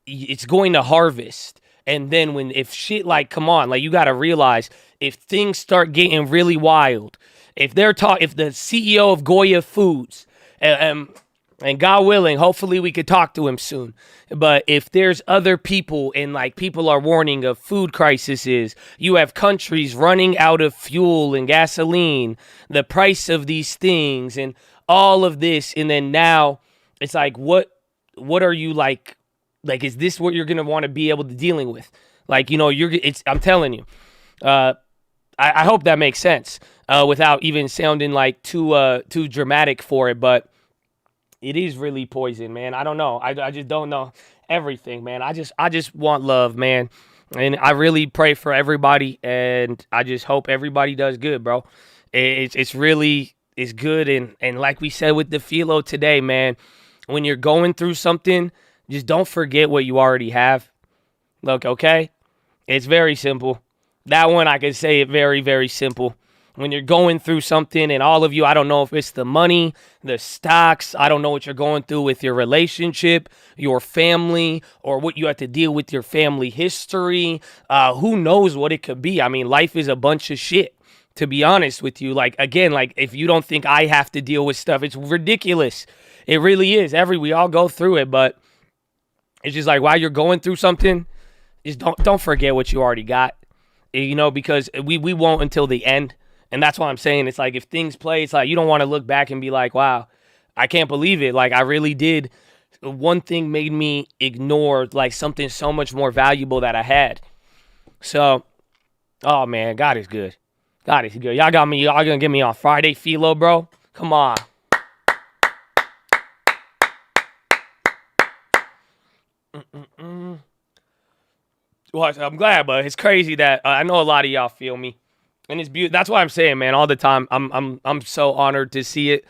harvest. And then if shit, like, come on, like, you got to realize, if things start getting really wild, if the CEO of Goya Foods, and God willing, hopefully we could talk to him soon. But if there's other people, and like, people are warning of food crises, you have countries running out of fuel and gasoline, the price of these things and all of this. And then now it's like, what are you like, is this what you're going to want to be able to dealing with? Like, you know, I'm telling you, I hope that makes sense, without even sounding like too dramatic for it, but it is really poison, man. I don't know. I just don't know everything, man. I just want love, man. And I really pray for everybody, and I just hope everybody does good, bro. It's good. And like we said with the PHILO today, man, when you're going through something, just don't forget what you already have. Look, okay? It's very simple. That one, I can say it very, very simple. When you're going through something, and all of you, I don't know if it's the money, the stocks, I don't know what you're going through with your relationship, your family, or what you have to deal with your family history. Who knows what it could be? I mean, life is a bunch of shit, to be honest with you. Like, again, like, if you don't think I have to deal with stuff, it's ridiculous. It really is. We all go through it, but it's just like, while you're going through something, just don't forget what you already got, you know, because we won't until the end. And that's why I'm saying, it's like, if things play, it's like, you don't want to look back and be like, wow, I can't believe it. Like, I really did. One thing made me ignore like something so much more valuable that I had. So, oh man, God is good. God is good. Y'all gonna get me on Friday, PHILO, bro? Come on. Well, I'm glad, but it's crazy that I know a lot of y'all feel me, and it's beautiful. That's why I'm saying, man, all the time, I'm so honored to see it,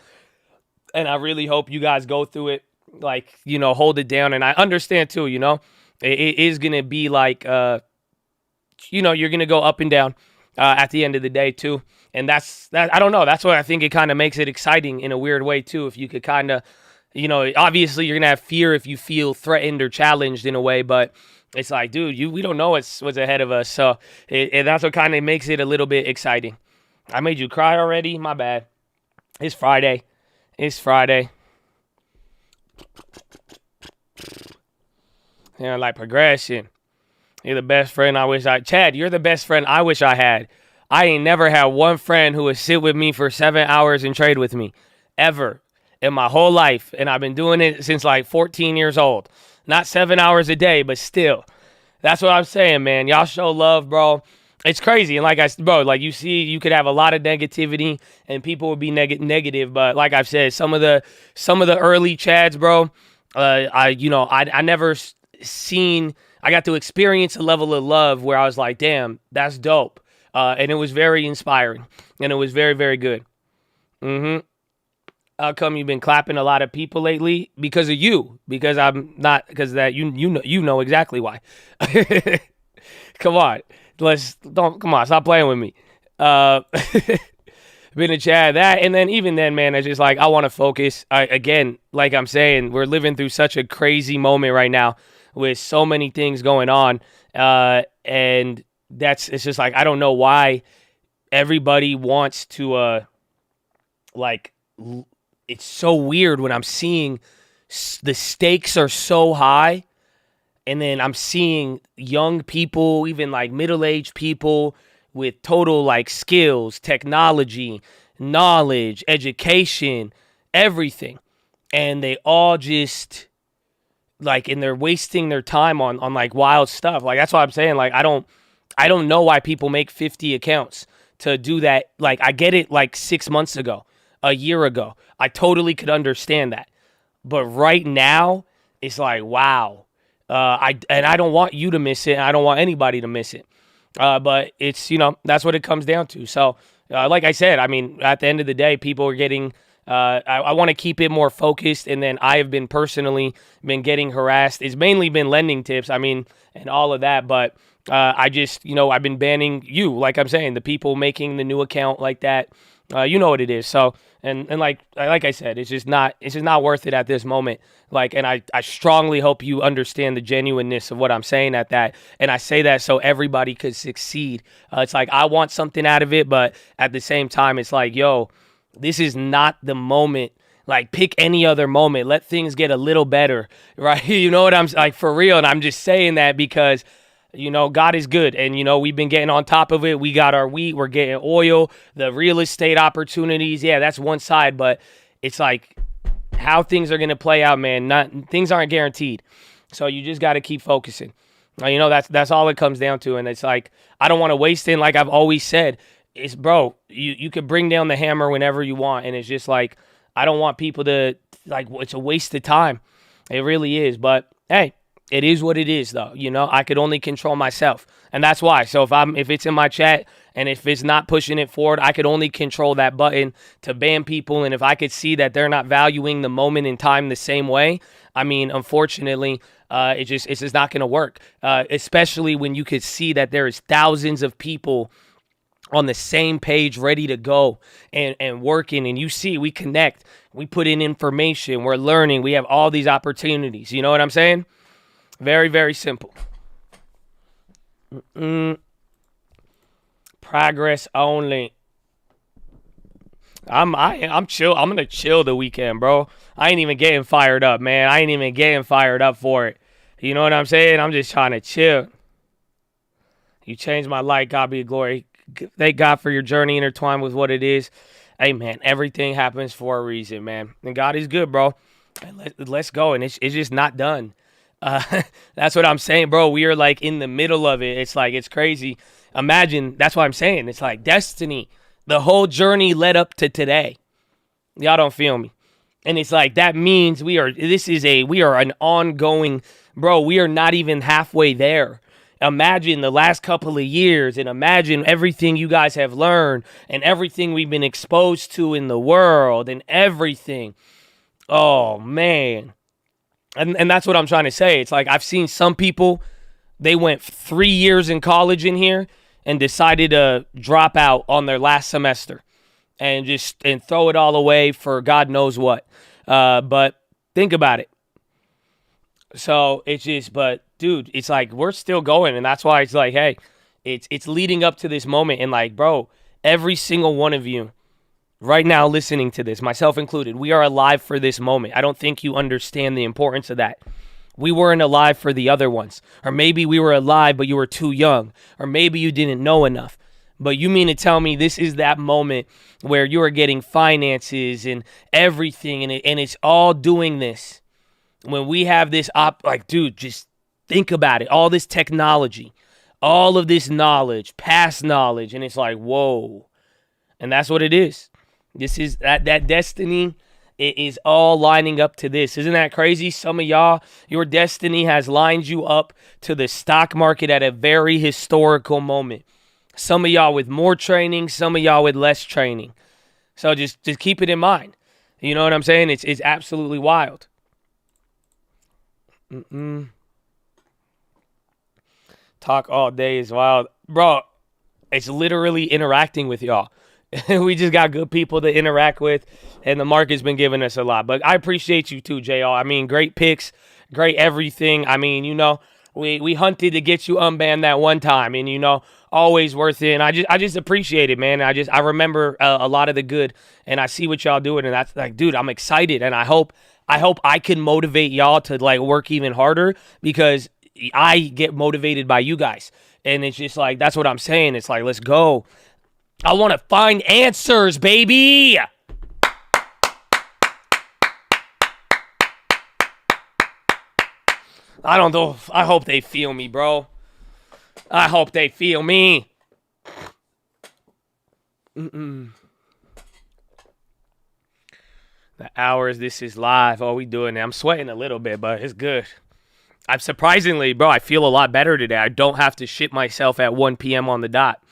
and I really hope you guys go through it, like, you know, hold it down. And I understand too, you know, it is gonna be like, you know, you're gonna go up and down at the end of the day too, and that. I don't know. That's why I think it kind of makes it exciting in a weird way too. If you could kind of, you know, obviously you're gonna have fear if you feel threatened or challenged in a way, but it's like, dude, we don't know what's ahead of us. So that's what kind of makes it a little bit exciting. I made you cry already? My bad. It's Friday. It's Friday. Yeah, like progression. You're the best friend Chad, you're the best friend I wish I had. I ain't never had one friend who would sit with me for 7 hours and trade with me. Ever. In my whole life. And I've been doing it since like 14 years old. Not 7 hours a day, but still. That's what I'm saying, man. Y'all show love, bro. It's crazy. And like like you see, you could have a lot of negativity and people would be negative. But like I've said, some of the early Chads, bro, I never seen, I got to experience a level of love where I was like, damn, that's dope. And it was very inspiring. And it was very, very good. How come you've been clapping a lot of people lately? Because of you. Because I'm not. Because that you know exactly why. Come on, come on, stop playing with me. Been a chat that, and then even then, man, it's just like I want to focus. Again, like I'm saying, we're living through such a crazy moment right now with so many things going on, and it's just like I don't know why everybody wants to it's so weird when I'm seeing the stakes are so high, and then I'm seeing young people, even like middle-aged people, with total like skills, technology, knowledge, education, everything. And they all just like, and they're wasting their time on like wild stuff. Like, that's what I'm saying. Like, I don't know why people make 50 accounts to do that. Like, I get it like 6 months ago, a year ago. I totally could understand that. But right now, it's like, wow. I don't want you to miss it. And I don't want anybody to miss it. But it's, that's what it comes down to. So, like I said, I mean, at the end of the day, people are getting, I want to keep it more focused. And then I have been personally been getting harassed. It's mainly been lending tips. I mean, and all of that. But I just, I've been banning you, like I'm saying, the people making the new account like that. You know what it is. So, and like I said, it's just not worth it at this moment. Like, and I strongly hope you understand the genuineness of what I'm saying at that. And I say that so everybody could succeed. It's like, I want something out of it, but at the same time, it's like, yo, this is not the moment. Like, pick any other moment. Let things get a little better, right? You know what I'm like, for real. And I'm just saying that because, God is good. And, we've been getting on top of it. We got our wheat. We're getting oil, the real estate opportunities. Yeah, that's one side. But it's like how things are going to play out, man. Things aren't guaranteed. So you just got to keep focusing. That's all it comes down to. And it's like, I don't want to waste it. Like I've always said, it's, bro, you could bring down the hammer whenever you want. And it's just like, I don't want people to, like, it's a waste of time. It really is. But, hey. It is what it is, though. I could only control myself. And that's why. So if it's in my chat and if it's not pushing it forward, I could only control that button to ban people. And if I could see that they're not valuing the moment in time the same way, I mean, unfortunately, it's just not going to work. Especially when you could see that there is thousands of people on the same page ready to go and working. And you see, we connect. We put in information. We're learning. We have all these opportunities. You know what I'm saying? Very, very simple. Progress only. I'm chill. I'm gonna chill the weekend, bro. I ain't even getting fired up, man. I ain't even getting fired up for it. You know what I'm saying? I'm just trying to chill. You changed my life. God be the glory. Thank God for your journey intertwined with what it is. Hey, man, everything happens for a reason, man. And God is good, bro. And let's go. And it's just not done. That's what I'm saying, bro. We are like in the middle of it. It's like, it's crazy. Imagine, that's what I'm saying. It's like destiny. The whole journey led up to today. Y'all don't feel me. And it's like, that means we are an ongoing, bro, we are not even halfway there. Imagine the last couple of years and imagine everything you guys have learned and everything we've been exposed to in the world and everything. Oh, man. And that's what I'm trying to say. It's like, I've seen some people, they went 3 years in college in here and decided to drop out on their last semester and throw it all away for God knows what. But think about it. So it's just, but dude, it's like, we're still going. And that's why it's like, hey, it's leading up to this moment. And like, bro, every single one of you right now listening to this, myself included, we are alive for this moment. I don't think you understand the importance of that. We weren't alive for the other ones. Or maybe we were alive, but you were too young. Or maybe you didn't know enough. But you mean to tell me this is that moment where you are getting finances and everything, and it's all doing this. When we have this, like, dude, just think about it. All this technology, all of this knowledge, past knowledge, and it's like, whoa. And that's what it is. This is that destiny. It is all lining up to this. Isn't that crazy? Some of y'all, your destiny has lined you up to the stock market at a very historical moment. Some of y'all with more training, some of y'all with less training. So just keep it in mind. You know what I'm saying? It's absolutely wild. Talk all day is wild. Bro, it's literally interacting with y'all. We just got good people to interact with, and the market's been giving us a lot. But I appreciate you too, JR. I mean, great picks, great everything. I mean, we hunted to get you unbanned that one time, and always worth it. And I just appreciate it, man. I remember a lot of the good, and I see what y'all doing, and that's like, dude, I'm excited, and I hope I can motivate y'all to like work even harder, because I get motivated by you guys. And it's just like, that's what I'm saying. It's like, let's go. I want to find answers, baby. I don't know. I hope they feel me, bro. I hope they feel me. The hours, this is live. Oh, we doing it. I'm sweating a little bit, but it's good. I'm surprisingly, bro, I feel a lot better today. I don't have to shit myself at 1 p.m. on the dot.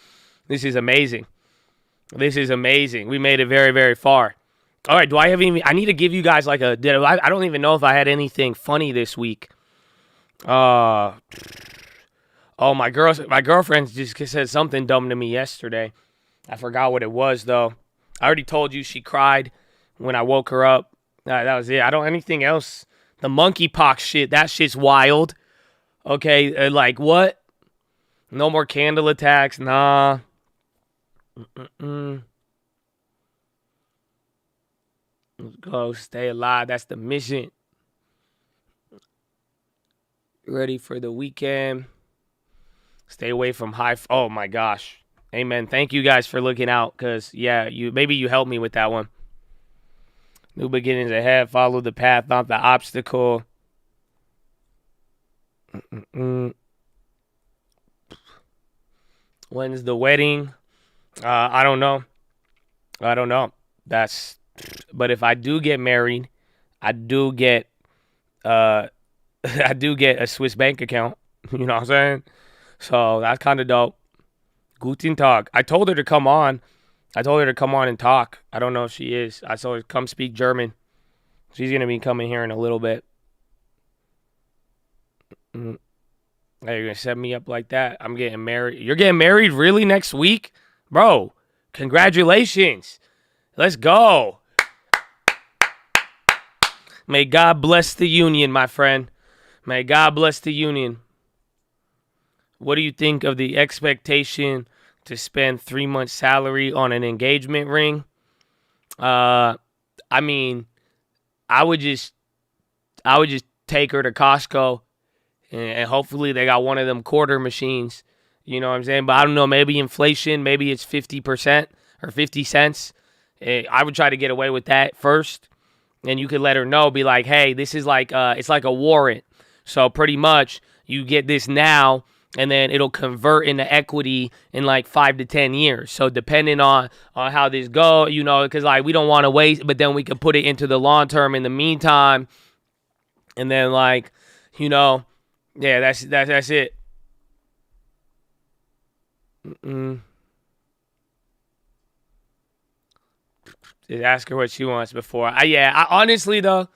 This is amazing. This is amazing. We made it very, very far. All right, do I have any? I need to give you guys like I don't even know if I had anything funny this week. Oh, my girlfriend just said something dumb to me yesterday. I forgot what it was though. I already told you she cried when I woke her up. That was it. I don't anything else. The monkeypox shit, that shit's wild. Okay, like what? No more candle attacks. Nah. Let's go. Stay alive. That's the mission. Ready for the weekend. Stay away from oh my gosh. Amen. Thank you guys for looking out. Because, yeah, maybe you helped me with that one. New beginnings ahead. Follow the path, not the obstacle. When's the wedding? I don't know. But if I do get married, I do get a Swiss bank account. You know what I'm saying? So that's kind of dope. Guten Tag. I told her to come on. And talk. I don't know if she is. I told her come speak German. She's going to be coming here in a little bit. Hey, you're going to set me up like that? I'm getting married. You're getting married really next week? Bro, congratulations. Let's go. May God bless the union, my friend. May God bless the union. What do you think of the expectation to spend 3 months' salary on an engagement ring? I mean, I would just take her to Costco and hopefully they got one of them quarter machines. You know what I'm saying? But I don't know, maybe inflation, maybe it's 50% or 50 cents. I would try to get away with that first. And you could let her know, be like, hey, this is like, it's like a warrant. So pretty much you get this now, and then it'll convert into equity in like 5 to 10 years. So depending on how this go, you know, because like we don't want to waste, but then we can put it into the long term in the meantime. And then like, you know, yeah, that's it. Just ask her what she wants before. I honestly though,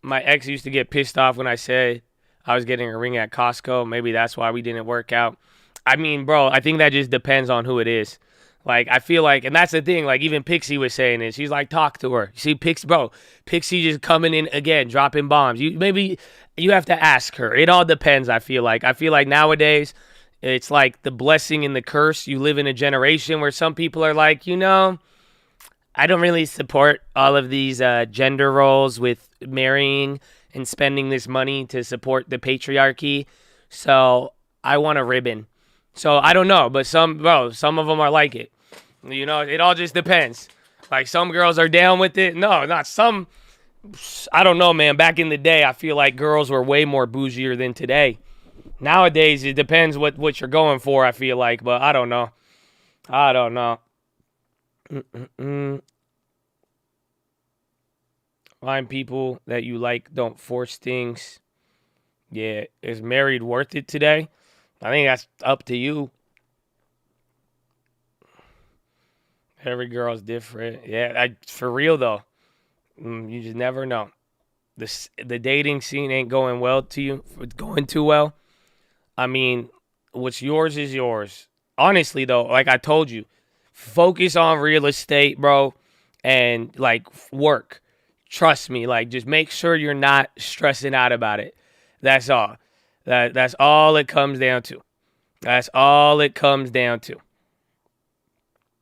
my ex used to get pissed off when I said I was getting a ring at Costco. Maybe that's why we didn't work out. I mean, bro, I think that just depends on who it is. Like, I feel like, and that's the thing, like, even Pixie was saying this. She's like, talk to her. You see, Pixie just coming in again, dropping bombs. Maybe you have to ask her. It all depends, I feel like. I feel like nowadays, it's like the blessing and the curse. You live in a generation where some people are like, you know, I don't really support all of these gender roles with marrying and spending this money to support the patriarchy. So I want a ribbon. So I don't know, but some of them are like it. You know, it all just depends. Like some girls are down with it. No, not some. I don't know, man. Back in the day, I feel like girls were way more bougier than today. Nowadays, it depends what you're going for, I feel like, but I don't know. Find people that you like, don't force things. Yeah, is married worth it today? I think that's up to you. Every girl's different. Yeah, for real though. You just never know. The dating scene ain't going well to you. It's going too well. I mean, what's yours is yours. Honestly though, like I told you, focus on real estate, bro, and like work. Trust me, like just make sure you're not stressing out about it. That's all. That's all it comes down to. That's all it comes down to.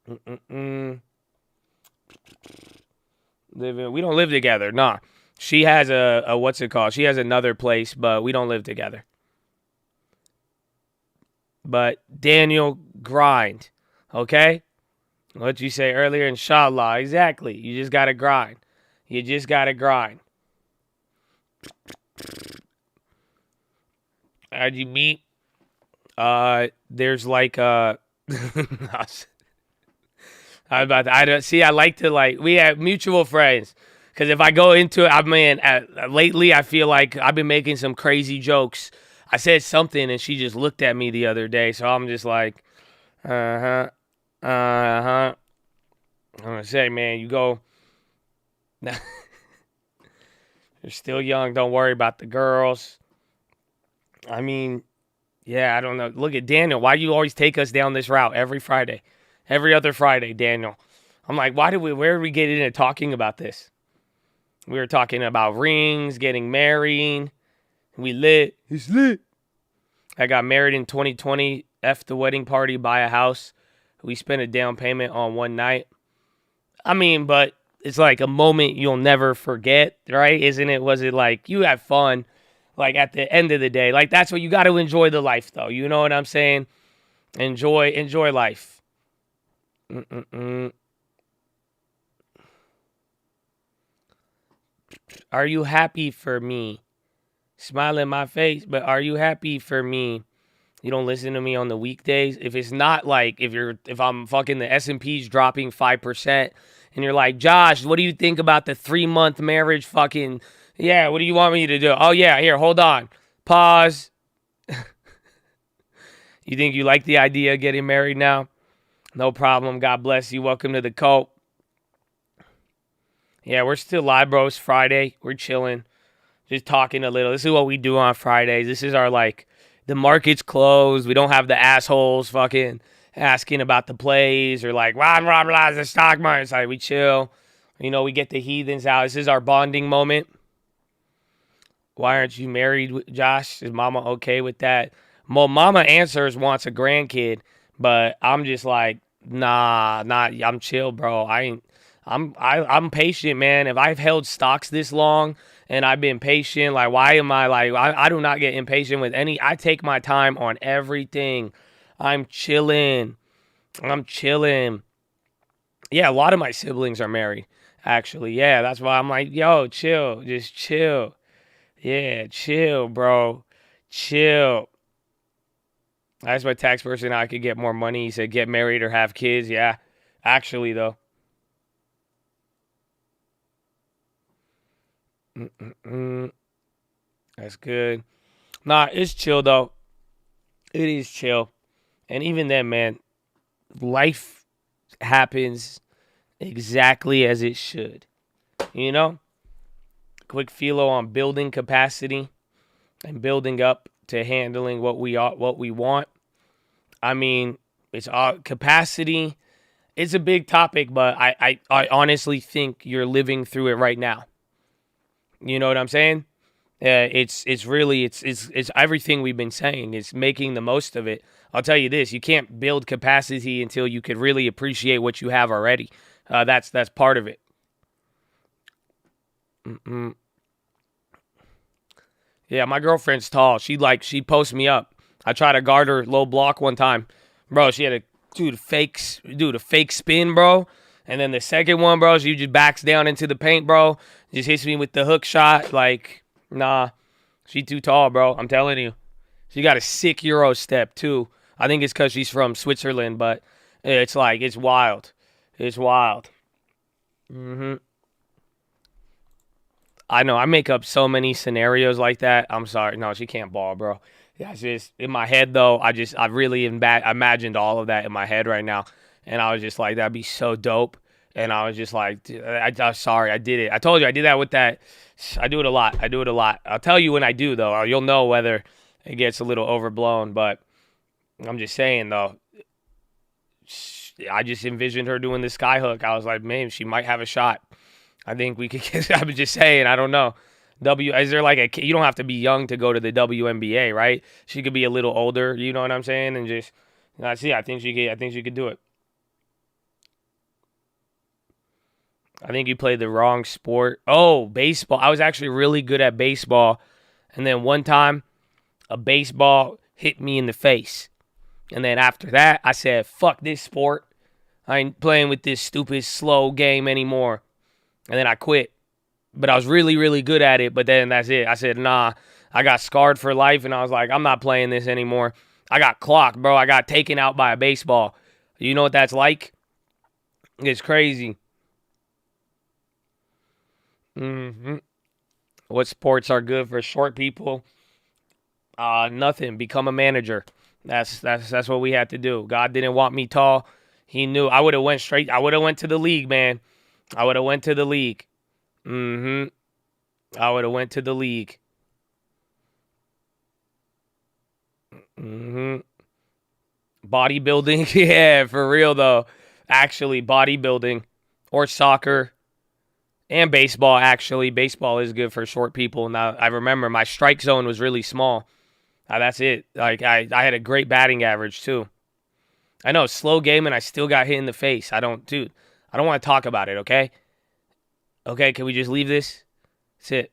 We don't live together. Nah. She has a what's it called? She has another place, but we don't live together. But Daniel, grind. Okay? What you say earlier, inshallah. Exactly. You just got to grind. You just got to grind. How'd you meet? There's like I like to we have mutual friends. Because if I go into it, lately I feel like I've been making some crazy jokes. I said something and she just looked at me the other day. So I'm just like, I'm going to say, man, you go. You're still young. Don't worry about the girls. I mean, yeah, I don't know. Look at Daniel. Why do you always take us down this route every Friday? Every other Friday, Daniel. I'm like, where did we get into talking about this? We were talking about rings, getting married. We lit. It's lit. I got married in 2020. F the wedding party, buy a house. We spent a down payment on one night. I mean, but it's like a moment you'll never forget, right? Isn't it? Was it like you had fun? Like at the end of the day, like that's what you got to enjoy the life, though. You know what I'm saying? Enjoy life. Are you happy for me? Smile in my face, but are you happy for me? You don't listen to me on the weekdays. If it's not like if I'm fucking the S&P's dropping 5% and you're like, Josh, what do you think about the 3-month marriage fucking, yeah, what do you want me to do? Oh yeah, here, hold on. Pause. You think you like the idea of getting married now? No problem. God bless you. Welcome to the cult. Yeah, we're still live, bros. Friday. We're chilling. Just talking a little. This is what we do on Fridays. This is our, the market's closed. We don't have the assholes fucking asking about the plays or blah, blah, blah, the stock market. It's like we chill. You know, we get the heathens out. This is our bonding moment. Why aren't you married, Josh? Is mama okay with that? Well, mama answers wants a grandkid, but I'm just like, nah, I'm chill, bro. I'm patient, man. If I've held stocks this long and I've been patient, why am I do not get impatient with any. I take my time on everything. I'm chilling. Yeah, a lot of my siblings are married, actually. Yeah, that's why I'm like, yo, chill. Just chill. Yeah, chill, bro. Chill. I asked my tax person how I could get more money. He said, get married or have kids. Yeah, actually, though. That's good. Nah, it's chill, though. It is chill. And even then, man, life happens exactly as it should. You know? Quick PHILO on building capacity and building up to handling what we want. I mean, it's capacity. It's a big topic, but I honestly think you're living through it right now. You know what I'm saying? It's everything we've been saying. It's making the most of it. I'll tell you this: you can't build capacity until you could really appreciate what you have already. That's part of it. Yeah, my girlfriend's tall. She posts me up. I tried to guard her low block one time, bro. She had a fake spin, bro. And then the second one, bro, she just backs down into the paint, bro. Just hits me with the hook shot. Nah, she too tall, bro. I'm telling you. She got a sick Euro step, too. I think it's because she's from Switzerland, but it's wild. It's wild. I know. I make up so many scenarios like that. I'm sorry. No, she can't ball, bro. Yeah, it's just in my head, though. I really imagined all of that in my head right now. And I was just like, that'd be so dope. And I was just like, dude, I'm sorry, I did it. I told you I did that with that. I do it a lot. I'll tell you when I do, though. You'll know whether it gets a little overblown. But I'm just saying, though, I just envisioned her doing the sky hook. I was like, man, she might have a shot. I think we could get, I'm just saying, I don't know. Is there you don't have to be young to go to the WNBA, right? She could be a little older, you know what I'm saying? And just, I think she could do it. I think you played the wrong sport. Oh, baseball. I was actually really good at baseball. And then one time, a baseball hit me in the face. And then after that, I said, fuck this sport. I ain't playing with this stupid, slow game anymore. And then I quit. But I was really, really good at it. But then that's it. I said, nah, I got scarred for life. And I was like, I'm not playing this anymore. I got clocked, bro. I got taken out by a baseball. You know what that's like? It's crazy. What sports are good for short people? Nothing. Become a manager. That's what we had to do. God didn't want me tall. He knew I would have went straight. I would have went to the league, man. I would have went to the league. I would have went to the league. Bodybuilding, yeah, for real though. Actually, bodybuilding or soccer and baseball. Actually, baseball is good for short people. Now I remember my strike zone was really small. That's it. Like I had a great batting average too. I know, slow game, and I still got hit in the face. I don't want to talk about it, okay? Okay, can we just leave this? That's it.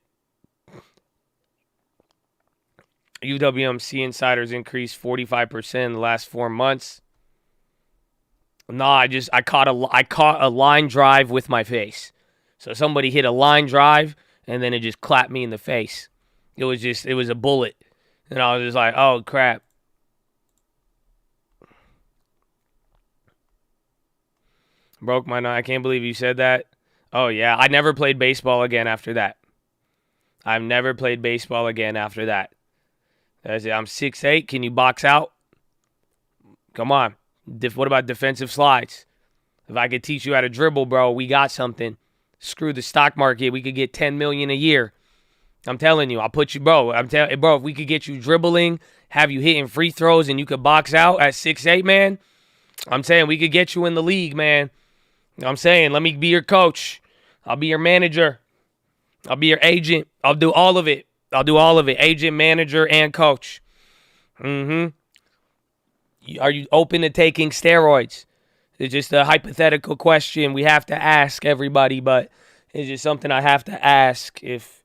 UWMC insiders increased 45% in the last 4 months. Nah, I caught a line drive with my face. So somebody hit a line drive, and then it just clapped me in the face. It was a bullet. And I was just like, oh, crap. Broke my nose. I can't believe you said that. Oh, yeah. I never played baseball again after that. I've never played baseball again after that. That's it. I'm 6'8". Can you box out? Come on. What about defensive slides? If I could teach you how to dribble, bro, we got something. Screw the stock market. We could get $10 million a year. I'm telling you. I'll put you, bro. Bro, if we could get you dribbling, have you hitting free throws, and you could box out at 6'8", man, I'm saying we could get you in the league, man. I'm saying, let me be your coach. I'll be your manager. I'll be your agent. I'll do all of it. Agent, manager, and coach. Are you open to taking steroids? It's just a hypothetical question we have to ask everybody, but it's just something I have to ask. If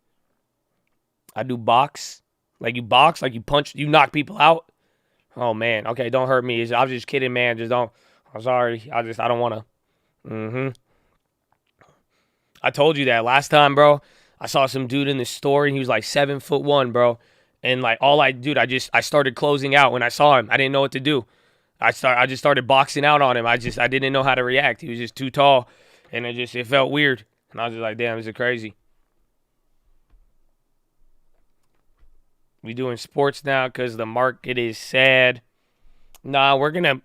I do box, like you punch, you knock people out. Oh, man. Okay, don't hurt me. I was just kidding, man. Just don't. I'm sorry. I don't want to. I told you that last time, bro. I saw some dude in the store, and he was like 7'1", bro. And like I started closing out when I saw him. I didn't know what to do. I just started boxing out on him. I didn't know how to react. He was just too tall, and it felt weird. And I was just like, damn, this is crazy. We doing sports now because the market is sad. Nah, can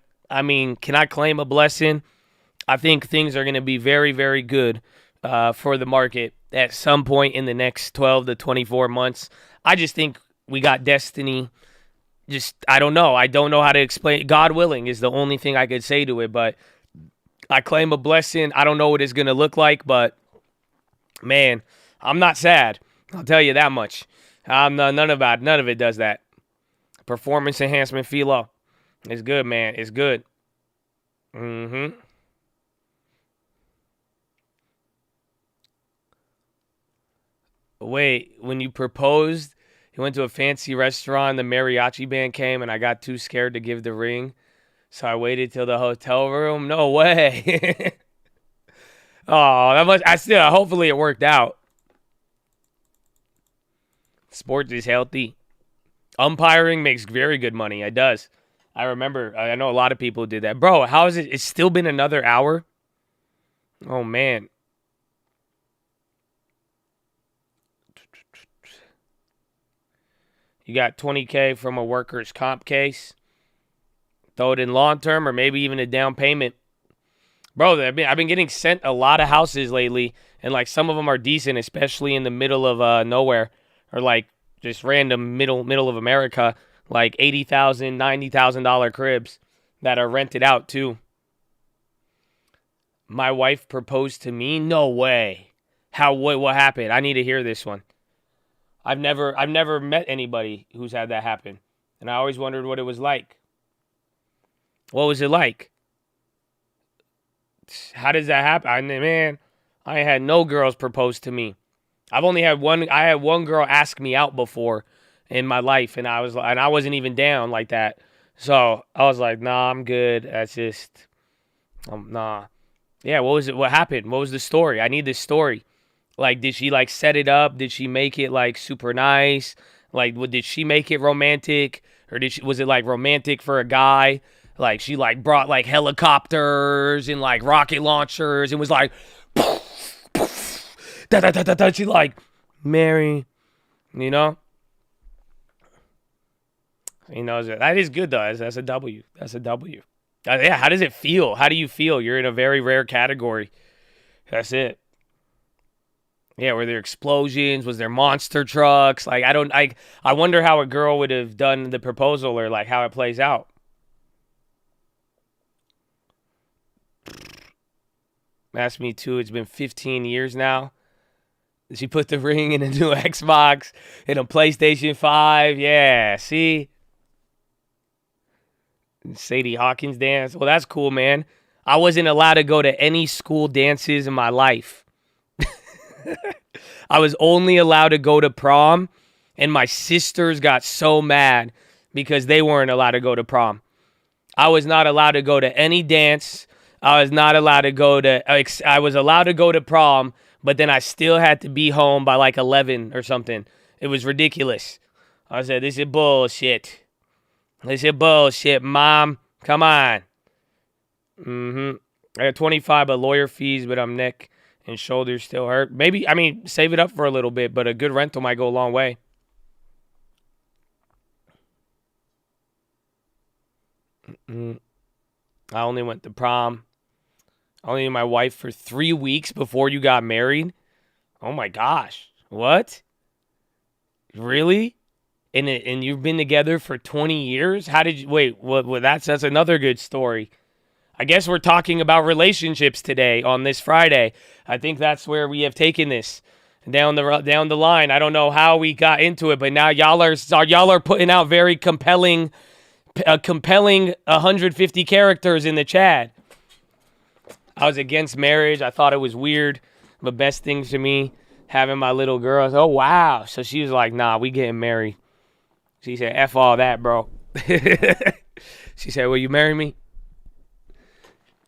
I claim a blessing? I think things are going to be very, very good for the market at some point in the next 12 to 24 months. I just think we got destiny. I don't know. I don't know how to explain. God willing is the only thing I could say to it, but I claim a blessing. I don't know what it's going to look like, but man, I'm not sad. I'll tell you that much. None of it does that. Performance enhancement PHILO. It's good, man. It's good. Wait, when you proposed, you went to a fancy restaurant, the mariachi band came, and I got too scared to give the ring, so I waited till the hotel room? No way. Oh, hopefully it worked out. Sports is healthy. Umpiring makes very good money. It does. I remember, I know a lot of people did that. Bro, how is it? It's still been another hour? Oh, man. You got $20K from a workers' comp case. Throw it in long term or maybe even a down payment. Bro, I've been getting sent a lot of houses lately, and like some of them are decent, especially in the middle of nowhere, or like just random middle of America, like $80,000, $90,000 cribs that are rented out too. My wife proposed to me? No way. What happened? I need to hear this one. I've never met anybody who's had that happen, and I always wondered what it was like. What was it like? How does that happen? Man, I had no girls propose to me. I've only had one. I had one girl ask me out before in my life, and I wasn't even down like that. So I was like, nah, I'm good. That's just, nah. Yeah, what was it? What happened? What was the story? I need this story. Like, did she like set it up? Did she make it like super nice? Like, did she make it romantic? Or was it like romantic for a guy? Like, she like brought like helicopters and like rocket launchers and was like, poof, poof, da da da da da. She like, Mary, you know? He knows it. That is good though. That's a W. That's a W. Yeah, how does it feel? How do you feel? You're in a very rare category. That's it. Yeah, were there explosions? Was there monster trucks? Like, I wonder how a girl would have done the proposal or like how it plays out. Ask me too. It's been 15 years now. She put the ring in a new Xbox, in a PlayStation 5. Yeah, see? Sadie Hawkins dance. Well, that's cool, man. I wasn't allowed to go to any school dances in my life. I was only allowed to go to prom, and my sisters got so mad because they weren't allowed to go to prom. I was not allowed to go to any dance. I was not allowed to go to, I was allowed to go to prom, but then I still had to be home by like 11 or something. It was ridiculous. I said, this is bullshit. This is bullshit, Mom. Come on. I got 25, but lawyer fees, but I'm neck and shoulders still hurt. Maybe, save it up for a little bit, but a good rental might go a long way. I only went to prom. I only knew my wife for 3 weeks before you got married. Oh my gosh. What? Really? And you've been together for 20 years? How did you, wait, what, that's another good story. I guess we're talking about relationships today on this Friday. I think that's where we have taken this down the line. I don't know how we got into it, but now y'all are putting out very compelling 150 characters in the chat. I was against marriage. I thought it was weird. The best thing to me, having my little girls. Oh, wow. So she was like, nah, we getting married. She said, F all that, bro. She said, will you marry me?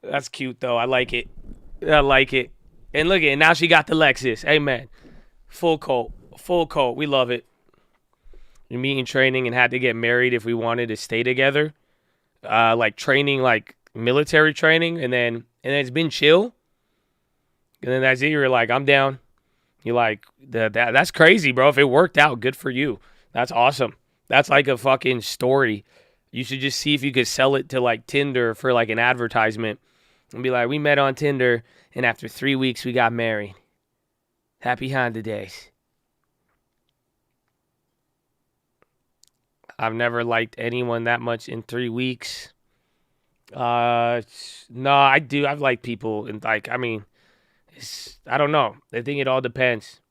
That's cute, though. I like it. I like it. And look at it. Now she got the Lexus. Amen. Full coat. Full coat. We love it. We meet in training and had to get married if we wanted to stay together. Like training, like military training. And then it's been chill. And then that's it. You're like, I'm down. You're like, that's crazy, bro. If it worked out, good for you. That's awesome. That's like a fucking story. You should just see if you could sell it to like Tinder for like an advertisement. And be like, we met on Tinder, and after 3 weeks, we got married. Happy Honda days. I've never liked anyone that much in 3 weeks. No, I do. I've liked people, and I don't know. I think it all depends.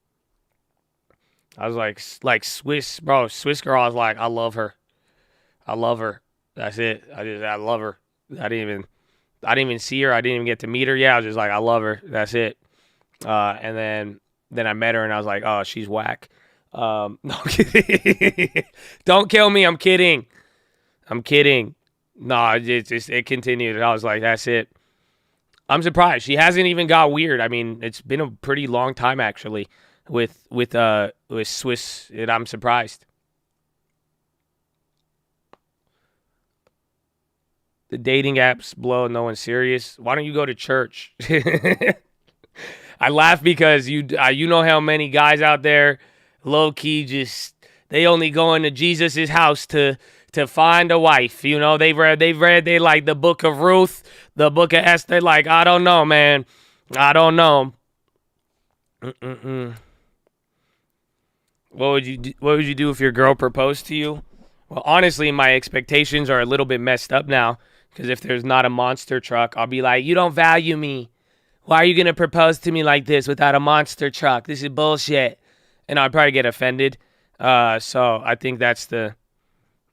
I was like Swiss girl. I was like, I love her. I love her. That's it. I love her. I didn't even see her. I didn't even get to meet her. Yeah, I was just like, I love her. That's it. And then I met her and I was like, oh, she's whack. No, I'm kidding. Don't kill me. I'm kidding. No, it continued. I was like, that's it. I'm surprised. She hasn't even got weird. I mean, it's been a pretty long time actually with Swiss, and I'm surprised. The dating apps blow. No one's serious. Why don't you go to church? I laugh because you know how many guys out there, low key, just they only go into Jesus's house to find a wife. You know, they like the book of Ruth, the book of Esther. Like, I don't know, man. I don't know. What would you do if your girl proposed to you? Well, honestly, my expectations are a little bit messed up now. Because if there's not a monster truck, I'll be like, you don't value me. Why are you going to propose to me like this without a monster truck? This is bullshit. And I'd probably get offended. So I think that's the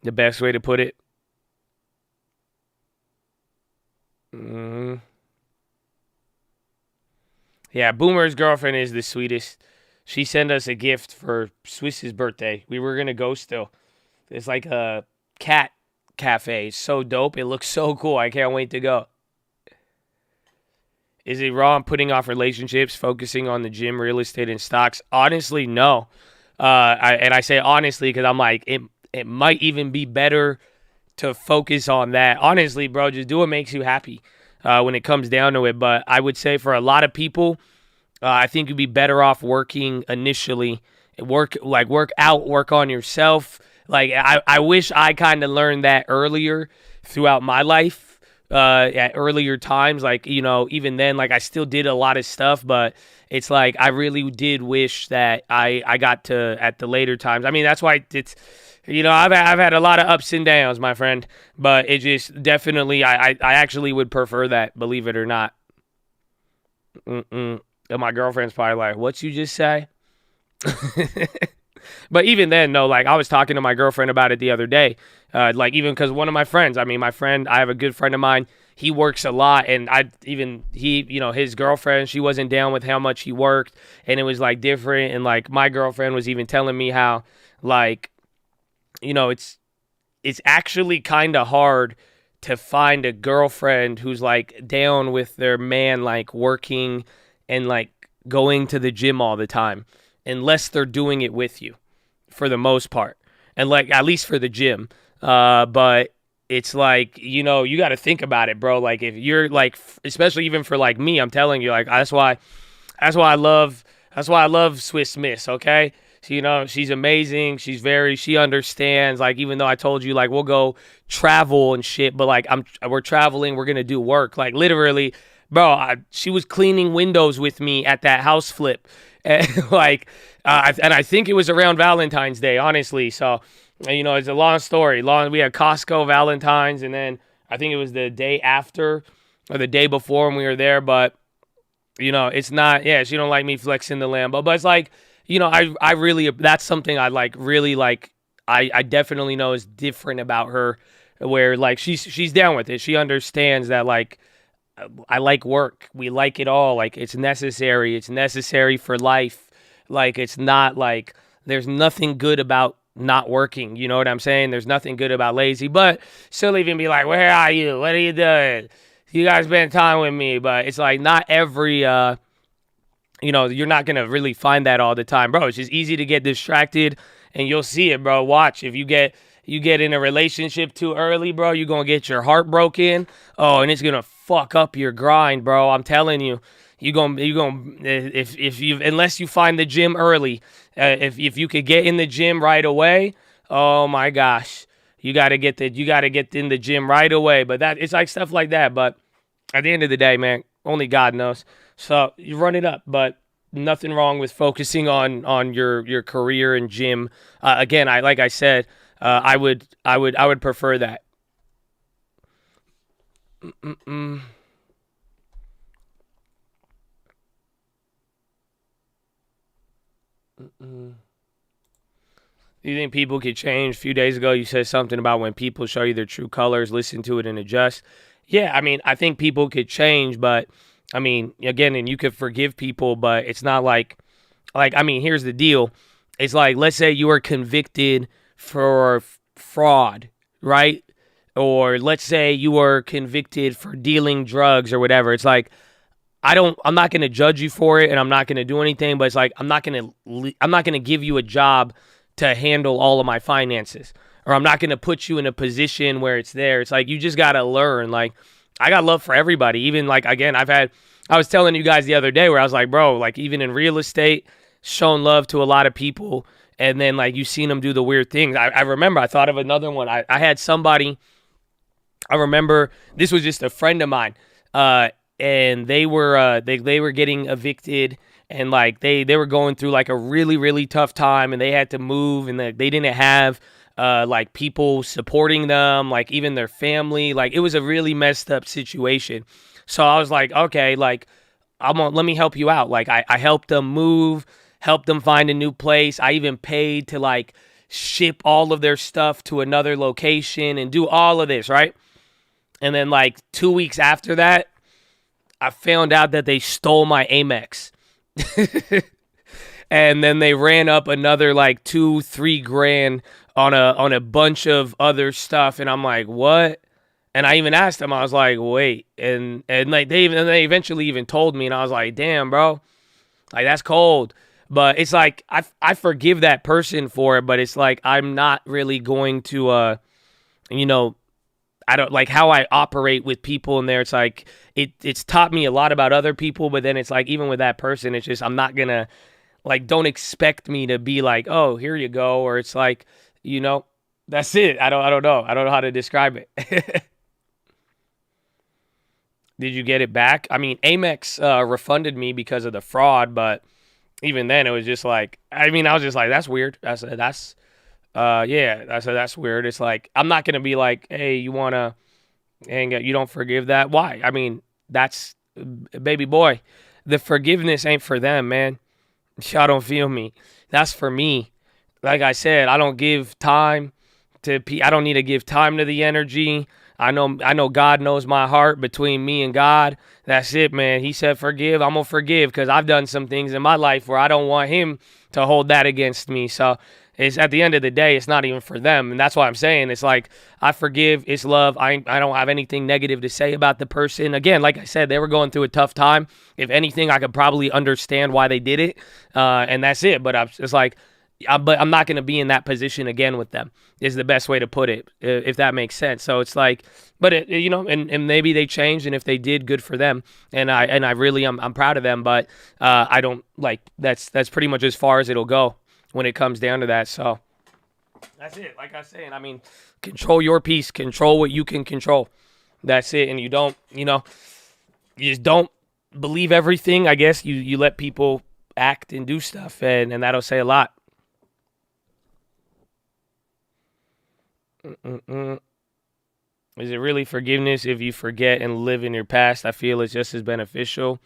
best way to put it. Yeah, Boomer's girlfriend is the sweetest. She sent us a gift for Swiss's birthday. We were going to go still. It's like a cat cafe. It's so dope. It looks so cool. I can't wait to go. Is it wrong putting off relationships, focusing on the gym, real estate, and stocks? Honestly, no. I say honestly because I'm like, it might even be better to focus on that. Honestly, bro, just do what makes you happy when it comes down to it. But I would say for a lot of people, I think you'd be better off working initially. Work out, work on yourself. Like, I wish I kind of learned that earlier throughout my life. At earlier times, like, you know, even then, like, I still did a lot of stuff, but it's like I really did wish that I got to at the later times. I mean, that's why it's, you know, I've had a lot of ups and downs, my friend, but it just definitely, I actually would prefer that, believe it or not. And my girlfriend's probably like, what'd you just say? But even then, no, like, I was talking to my girlfriend about it the other day. Like, even because one of my friends, I have a good friend of mine. He works a lot, and his girlfriend, she wasn't down with how much he worked, and it was, like, different. And, like, my girlfriend was even telling me how, like, you know, it's actually kind of hard to find a girlfriend who's, like, down with their man, like, working and, like, going to the gym all the time, unless they're doing it with you for the most part. And, like, at least for the gym. But it's like, you know, you got to think about it, bro. Like, if you're like, especially even for like me, I'm telling you, like, that's why I love Swiss Miss. Okay. So, you know, she's amazing. She understands, like, even though I told you, like, we'll go travel and shit, but like, we're traveling, we're going to do work. Like, literally, bro, she was cleaning windows with me at that house flip. And like, and I think it was around Valentine's Day, honestly. So, you know, it's a long story. We had Costco, Valentine's, and then I think it was the day after or the day before when we were there. But, you know, it's not, yeah, she don't like me flexing the Lambo. But it's like, you know, I really, that's something I like, really like, I definitely know is different about her, where like she's down with it. She understands that, like, I like work. We like it all. Like, it's necessary. It's necessary for life. Like, it's not like there's nothing good about not working. You know what I'm saying? There's nothing good about lazy, but she'll even be like, where are you? What are you doing? You guys spend time with me. But it's like not every, you know, you're not going to really find that all the time, bro. It's just easy to get distracted, and you'll see it, bro. Watch. If you get in a relationship too early, bro, you're going to get your heart broken. Oh, and it's going to fuck up your grind, bro. I'm telling you. Unless you find the gym early, if you could get in the gym right away, oh my gosh, you got to get in the gym right away. But that, it's like stuff like that. But at the end of the day, man, only God knows. So you run it up, but nothing wrong with focusing on your career and gym. Again, like I said, I would prefer that. Do you think people could change? A few days ago, you said something about when people show you their true colors, listen to it and adjust. Yeah, I mean, I think people could change, but I mean, again, and you could forgive people, but it's not like, I mean, here's the deal. It's like, let's say you were convicted for fraud, right? Or let's say you were convicted for dealing drugs or whatever. It's like, I'm not going to judge you for it, and I'm not going to do anything, but it's like, I'm not going to give you a job to handle all of my finances, or I'm not going to put you in a position where it's there. It's like, you just got to learn. Like, I got love for everybody. Even like, again, I was telling you guys the other day where I was like, bro, like, even in real estate, shown love to a lot of people. And then like, you've seen them do the weird things. I remember, I thought of another one. I had somebody, I remember this was just a friend of mine. And they were getting evicted, and like they were going through like a really, really tough time, and they had to move, and they didn't have like people supporting them, like even their family. Like, it was a really messed up situation. So I was like, okay, like, let me help you out. Like, I helped them move, helped them find a new place. I even paid to like ship all of their stuff to another location and do all of this, right? And then like 2 weeks after that, I found out that they stole my Amex. and then they ran up another like 2-3 grand on a bunch of other stuff, and I'm like, what? And I even asked them, I was like, wait, and like they eventually even told me, and I was like, damn, bro, like that's cold. But it's like I forgive that person for it, but it's like I'm not really going to you know, I don't like how I operate with people in there. It's like it's taught me a lot about other people, but then it's like even with that person, it's just I'm not gonna like don't expect me to be like, oh, here you go, or it's like, you know, that's it. I don't know how to describe it. Did you get it back? I mean, Amex refunded me because of the fraud, but even then it was just like, I mean, I was just like, that's weird. I said that's weird. It's like, I'm not going to be like, hey, you want to hang out? You don't forgive that? Why? I mean, that's, baby boy, the forgiveness ain't for them, man. Y'all don't feel me. That's for me. Like I said, I don't give time to, I don't need to give time to the energy. I know God knows my heart. Between me and God, that's it, man. He said forgive. I'm going to forgive because I've done some things in my life where I don't want him to hold that against me. So it's at the end of the day, it's not even for them. And that's why I'm saying it's like I forgive. It's love. I don't have anything negative to say about the person. Again, like I said, they were going through a tough time. If anything, I could probably understand why they did it. And that's it. But it's like, but I'm not going to be in that position again with them is the best way to put it, if that makes sense. So it's like, but you know, and maybe they changed, and if they did, good for them. And I really, I'm proud of them, but I don't like, that's pretty much as far as it'll go when it comes down to that. So that's it. Like I was saying, I mean, control your peace, control what you can control. That's it. And you don't, you know, you just don't believe everything. I guess you let people act and do stuff, and that'll say a lot. Is it really forgiveness if you forget and live in your past? I feel it's just as beneficial.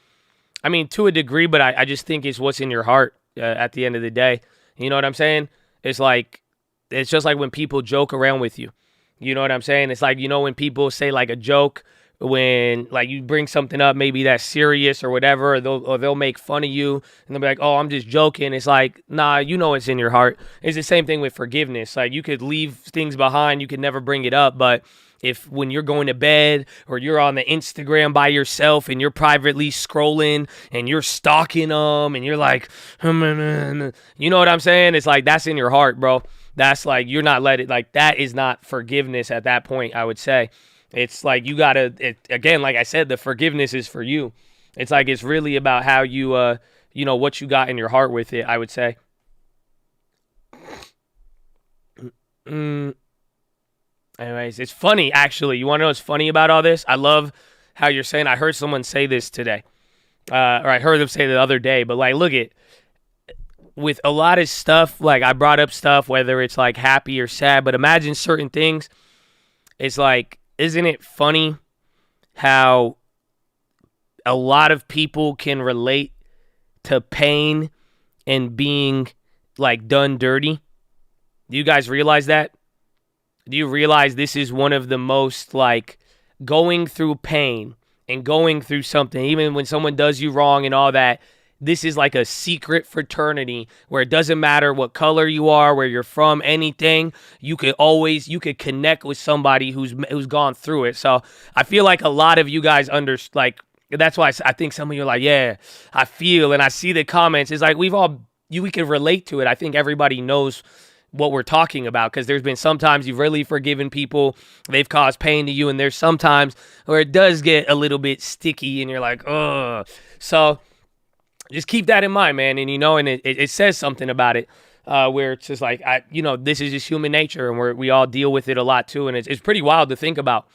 I mean, to a degree, but I just think it's what's in your heart at the end of the day. You know what I'm saying? It's like, it's just like when people joke around with you. You know what I'm saying? It's like, you know, when people say like a joke, when like you bring something up, maybe that's serious or whatever, or they'll make fun of you and they'll be like, oh, I'm just joking. It's like, nah, you know, it's in your heart. It's the same thing with forgiveness. Like you could leave things behind. You could never bring it up. But if when you're going to bed or you're on the Instagram by yourself and you're privately scrolling and you're stalking them and you're like, you know what I'm saying? It's like, that's in your heart, bro. That's like, you're not like, that is not forgiveness at that point, I would say. It's like you got to, again, like I said, the forgiveness is for you. It's like it's really about how you, you know, what you got in your heart with it, I would say. Anyways, it's funny, actually. You want to know what's funny about all this? I love how you're saying, I heard someone say this today, or I heard them say it the other day, but like, look at, with a lot of stuff, like I brought up stuff, whether it's like happy or sad, but imagine certain things. It's like, isn't it funny how a lot of people can relate to pain and being like done dirty? Do you guys realize that? Do you realize this is one of the most like going through pain and going through something, even when someone does you wrong and all that? This is like a secret fraternity where it doesn't matter what color you are, where you're from, anything. You could connect with somebody who's gone through it. So I feel like a lot of you guys that's why I think some of you are like, yeah, I feel, and I see the comments. It's like we can relate to it. I think everybody knows what we're talking about because there's been sometimes you've really forgiven people, they've caused pain to you, and there's sometimes where it does get a little bit sticky and you're like, ugh. So just keep that in mind, man. And, you know, and it says something about it where it's just like, this is just human nature and we all deal with it a lot too. And it's pretty wild to think about.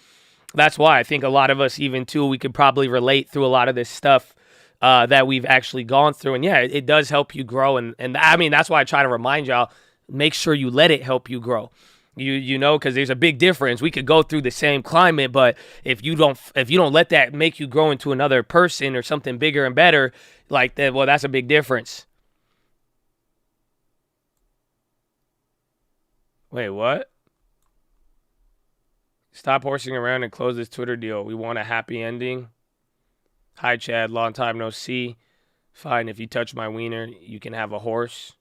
That's why I think a lot of us even too, we could probably relate through a lot of this stuff that we've actually gone through. And yeah, it does help you grow. And I mean, that's why I try to remind y'all, make sure you let it help you grow. You know, because there's a big difference. We could go through the same climate, but if you don't let that make you grow into another person or something bigger and better like that, well, that's a big difference. Wait, what? Stop horsing around and close this Twitter deal. We want a happy ending. Hi, Chad. Long time no see. Fine, if you touch my wiener, you can have a horse.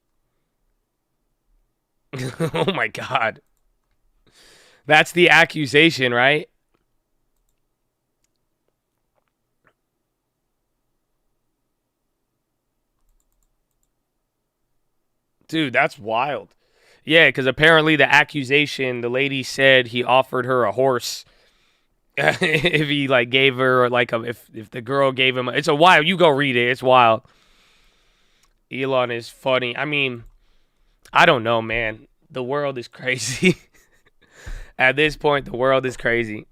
Oh my God. That's the accusation, right? Dude, that's wild. Yeah, because apparently the accusation, the lady said he offered her a horse if he like gave her like if the girl gave him. It's a wild. You go read it. It's wild. Elon is funny. I mean, I don't know, man. The world is crazy. At this point, the world is crazy.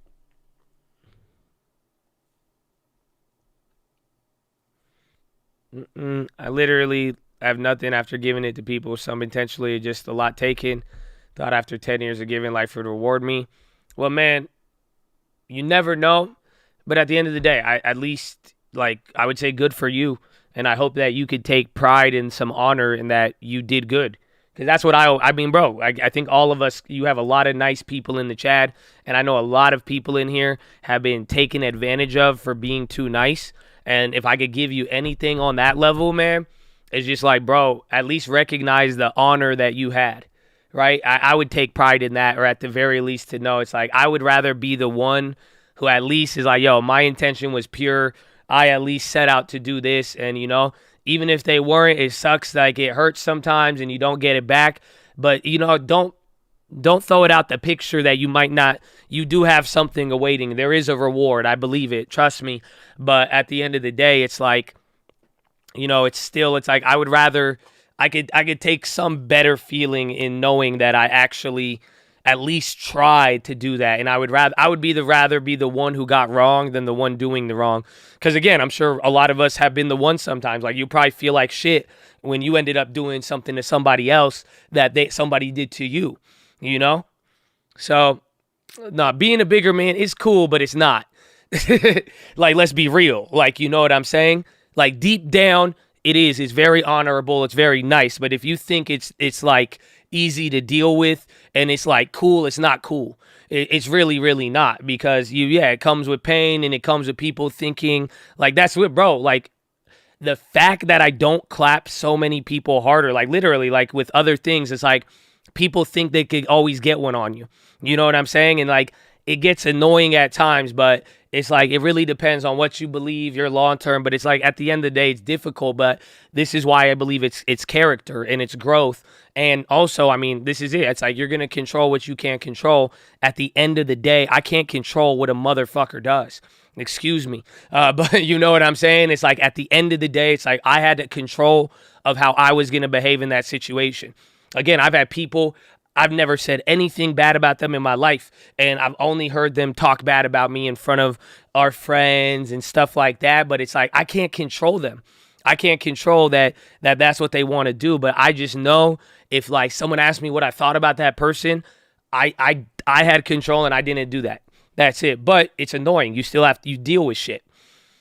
I literally have nothing after giving it to people. Some intentionally, just a lot taken. Thought after 10 years of giving, life would reward me. Well, man, you never know. But at the end of the day, at least, like, I would say good for you. And I hope that you could take pride and some honor in that you did good. Because that's what I mean, bro, I think all of us, you have a lot of nice people in the chat. And I know a lot of people in here have been taken advantage of for being too nice. And if I could give you anything on that level, man, it's just like, bro, at least recognize the honor that you had, right? I would take pride in that, or at the very least to know it's like I would rather be the one who at least is like, yo, my intention was pure. I at least set out to do this. And, you know, even if they weren't, it sucks. Like it hurts sometimes and you don't get it back. But, you know, don't throw it out the picture that you might not. You do have something awaiting. There is a reward. I believe it. Trust me. But at the end of the day, it's like, you know, it's like I would rather I could take some better feeling in knowing that I actually at least tried to do that. And I would rather be the one who got wrong than the one doing the wrong. Because again, I'm sure a lot of us have been the one sometimes. Like you probably feel like shit when you ended up doing something to somebody else that somebody did to you, you know? So, no, being a bigger man is cool, but it's not. Like, let's be real. Like, you know what I'm saying? Like, deep down, it's very honorable. It's very nice. But if you think it's like easy to deal with and it's like cool, it's not cool. It's really, really not, because it comes with pain and it comes with people thinking like that's what, bro, like the fact that I don't clap so many people harder, like literally like with other things, it's like people think they could always get one on you. You know what I'm saying? And like it gets annoying at times, but it's like it really depends on what you believe, your long term. But it's like at the end of the day, it's difficult. But this is why I believe it's character and it's growth. And also, I mean, this is it. It's like you're going to control what you can't control. At the end of the day, I can't control what a motherfucker does. Excuse me. But you know what I'm saying? It's like at the end of the day, it's like I had the control of how I was going to behave in that situation. Again, I've had people, I've never said anything bad about them in my life, and I've only heard them talk bad about me in front of our friends and stuff like that. But it's like I can't control them. I can't control that's what they want to do. But I just know if like someone asked me what I thought about that person, I had control and I didn't do that. That's it. But it's annoying. You still you deal with shit.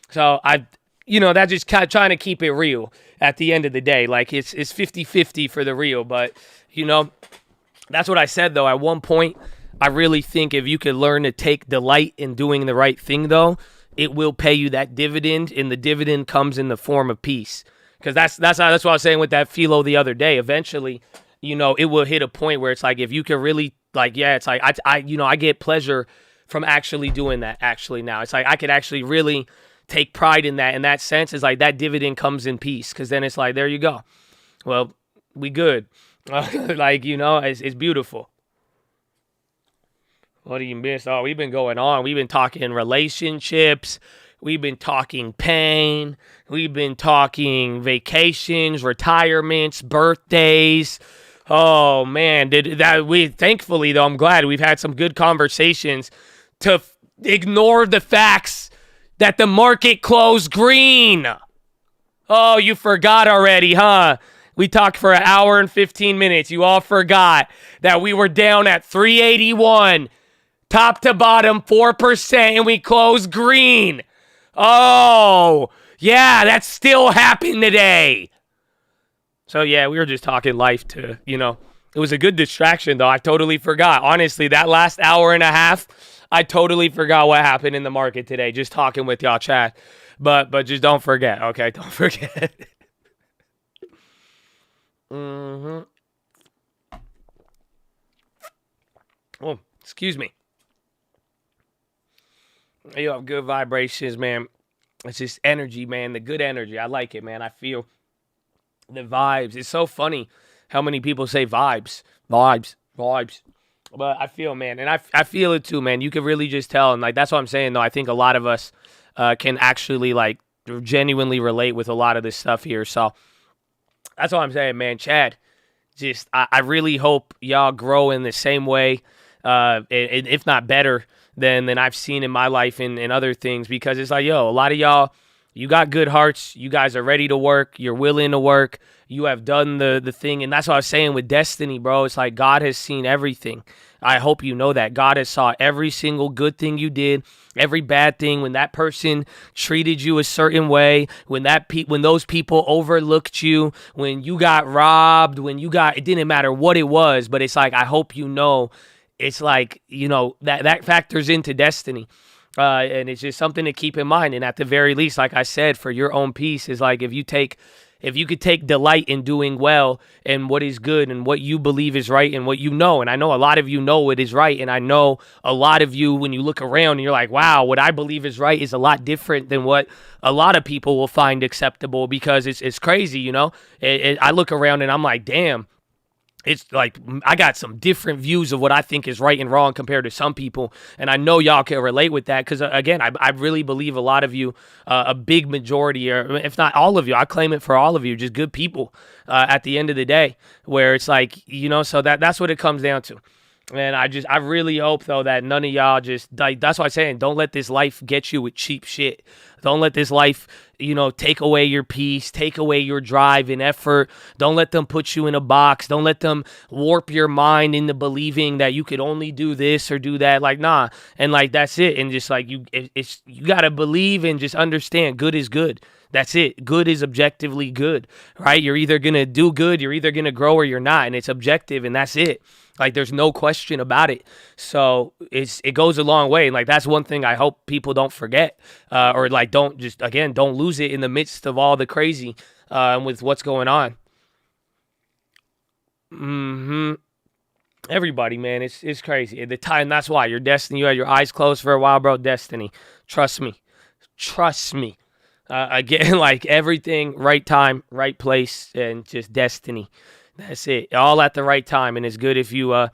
So that's just kind of trying to keep it real at the end of the day. Like it's 50-50 for the real. But that's what I said though. At one point, I really think if you could learn to take delight in doing the right thing though, it will pay you that dividend, and the dividend comes in the form of peace. Because that's what I was saying with that PHILO the other day. Eventually, it will hit a point where it's like if you can really it's like I get pleasure from actually doing that. Actually, now it's like I could actually really take pride in that. In that sense, it's like that dividend comes in peace. Because then it's like there you go. Well, we good. It's beautiful. What do you miss? Oh, we've been going on. We've been talking relationships. We've been talking pain. We've been talking vacations, retirements, birthdays. Oh, man. Thankfully, though, I'm glad we've had some good conversations to ignore the facts that the market closed green. Oh, you forgot already, huh? We talked for an hour and 15 minutes. You all forgot that we were down at 381. Top to bottom, 4%, and we closed green. Oh, yeah, that still happened today. So, yeah, we were just talking life to, It was a good distraction, though. I totally forgot. Honestly, that last hour and a half, I totally forgot what happened in the market today, just talking with y'all, chat. But just don't forget, okay? Don't forget. Oh, excuse me. You have good vibrations, man. It's just energy, man. The good energy. I like it, man. I feel the vibes. It's so funny how many people say vibes. But I feel, man, and I feel it too, man. You can really just tell, and like that's what I'm saying, though. I think a lot of us can actually like genuinely relate with a lot of this stuff here. So that's what I'm saying, man. Chad, just I really hope y'all grow in the same way, and if not better than I've seen in my life and other things, because it's like, yo, a lot of y'all, you got good hearts. You guys are ready to work. You're willing to work. You have done the thing. And that's what I was saying with destiny, bro. It's like God has seen everything. I hope you know that. God has saw every single good thing you did, every bad thing, when that person treated you a certain way, when those people overlooked you, when you got robbed, it didn't matter what it was, but it's like, I hope you know, it's like, you know, that factors into destiny. And it's just something to keep in mind. And at the very least, like I said, for your own peace, is like if you could take delight in doing well and what is good and what you believe is right and what you know. And I know a lot of you know what is right. And I know a lot of you, when you look around and you're like, wow, what I believe is right is a lot different than what a lot of people will find acceptable, because it's crazy, you know. I look around and I'm like, damn. It's like I got some different views of what I think is right and wrong compared to some people. And I know y'all can relate with that because, again, I really believe a lot of you, a big majority, or if not all of you, I claim it for all of you, just good people at the end of the day, where it's like, you know, so that's what it comes down to. And I really hope, though, that none of y'all just, like, that's why I'm saying, don't let this life get you with cheap shit. Don't let this life, you know, take away your peace, take away your drive and effort. Don't let them put you in a box. Don't let them warp your mind into believing that you could only do this or do that. Like, nah. And like, that's it. And just like, you got to believe and just understand good is good. That's it. Good is objectively good, right? You're either going to do good, you're either going to grow, or you're not. And it's objective, and that's it. Like, there's no question about it. So it goes a long way. And like, that's one thing I hope people don't forget, or like, don't lose it in the midst of all the crazy with what's going on. Everybody, man, it's crazy. At the time, that's why your destiny, you had your eyes closed for a while, bro. Destiny. Trust me. Again, like everything, right time, right place, and just destiny. That's it. All at the right time. And it's good if you,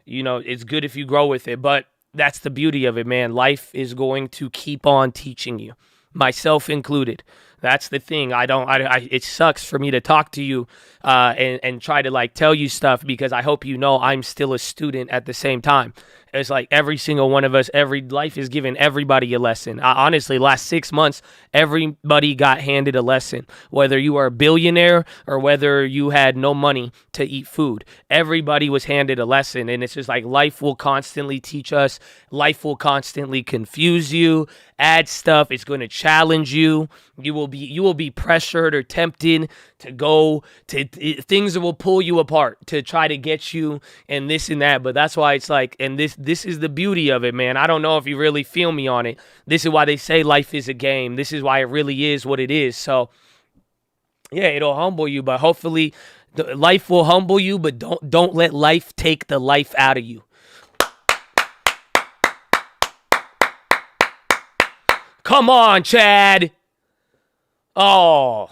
it's good if you grow with it. But that's the beauty of it, man. Life is going to keep on teaching you, myself included. That's the thing. It sucks for me to talk to you and try to like tell you stuff, because I hope you know I'm still a student at the same time. It's like every single one of us, every life is giving everybody a lesson. Honestly, last 6 months, everybody got handed a lesson. Whether you are a billionaire or whether you had no money to eat food, everybody was handed a lesson. And it's just like life will constantly teach us. Life will constantly confuse you, add stuff. It's going to challenge you. You will be pressured or tempted to go to things that will pull you apart to try to get you and this and that. But that's why it's like, and this is the beauty of it, man. I don't know if you really feel me on it. This is why they say life is a game. This is why it really is what it is. So yeah, it'll humble you, but hopefully life will humble you, but don't let life take the life out of you. Come on, Chad. Oh,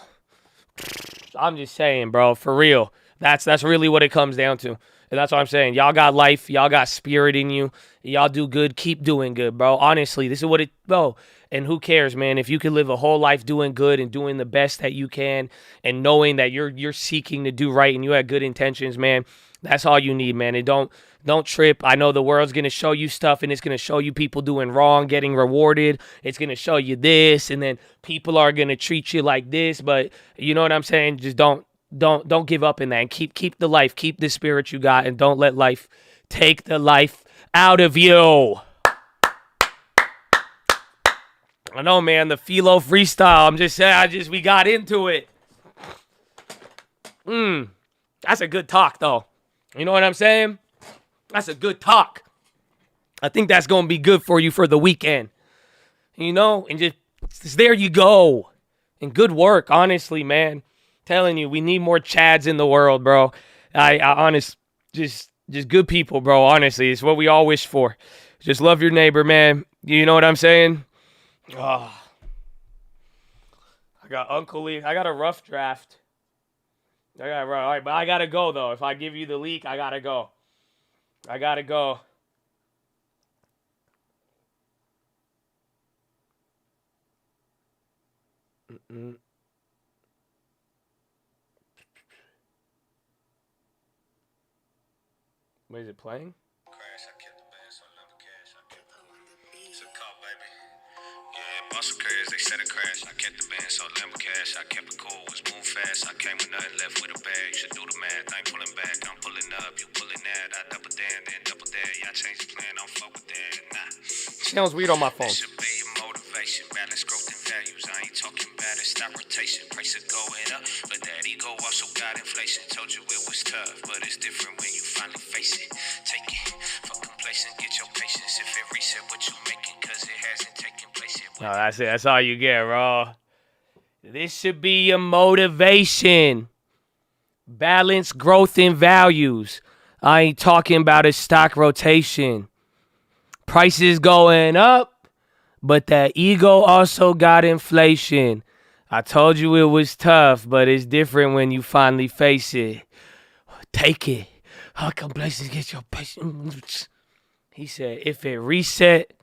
I'm just saying, bro, for real. That's really what it comes down to. And that's what I'm saying. Y'all got life. Y'all got spirit in you. Y'all do good. Keep doing good, bro. Honestly, this is what bro. And who cares, man? If you can live a whole life doing good and doing the best that you can and knowing that you're seeking to do right and you have good intentions, man, that's all you need, man. And don't trip. I know the world's going to show you stuff, and it's going to show you people doing wrong, getting rewarded. It's going to show you this, and then people are going to treat you like this. But you know what I'm saying? Just don't give up in that, and keep the life, keep the spirit you got, and don't let life take the life out of you. I know, man, the PHILO freestyle. I'm just saying, we got into it. That's a good talk, though. You know what I'm saying? That's a good talk. I think that's going to be good for you for the weekend. You know, and just there you go. And good work, honestly, man. Telling you, we need more Chads in the world, bro. I honest, just good people, bro. Honestly, it's what we all wish for. Just love your neighbor, man. You know what I'm saying? Oh. I got Uncle Lee. I got a rough draft. All right, but I gotta go though. If I give you the leak, I gotta go. I gotta go. What is it playing? Muscle cars, they said it crash. I kept the band, so lemon cash. I kept it cool, was moving fast. I came with nothing left with a bag. You should do the math. I ain't pulling back, I'm pulling up. You pulling that. I double down, then double that. Y'all change the plan, I'm fuck with that. Nah. Sounds weird on my phone. This should be your motivation. Balance growth and values. I ain't talking about it. Stop rotation. Prices going up, but that ego also got inflation. Told you it was tough, but it's different when you finally face it. Take it. Fuck complacent. Get your patience. If it reset what you making, cause it hasn't taken place yet. No, that's it. That's all you get, bro. This should be your motivation. Balance, growth, and values. I ain't talking about a stock rotation. Prices going up, but that ego also got inflation. I told you it was tough, but it's different when you finally face it. Take it. How come places get your patience? He said, if it reset,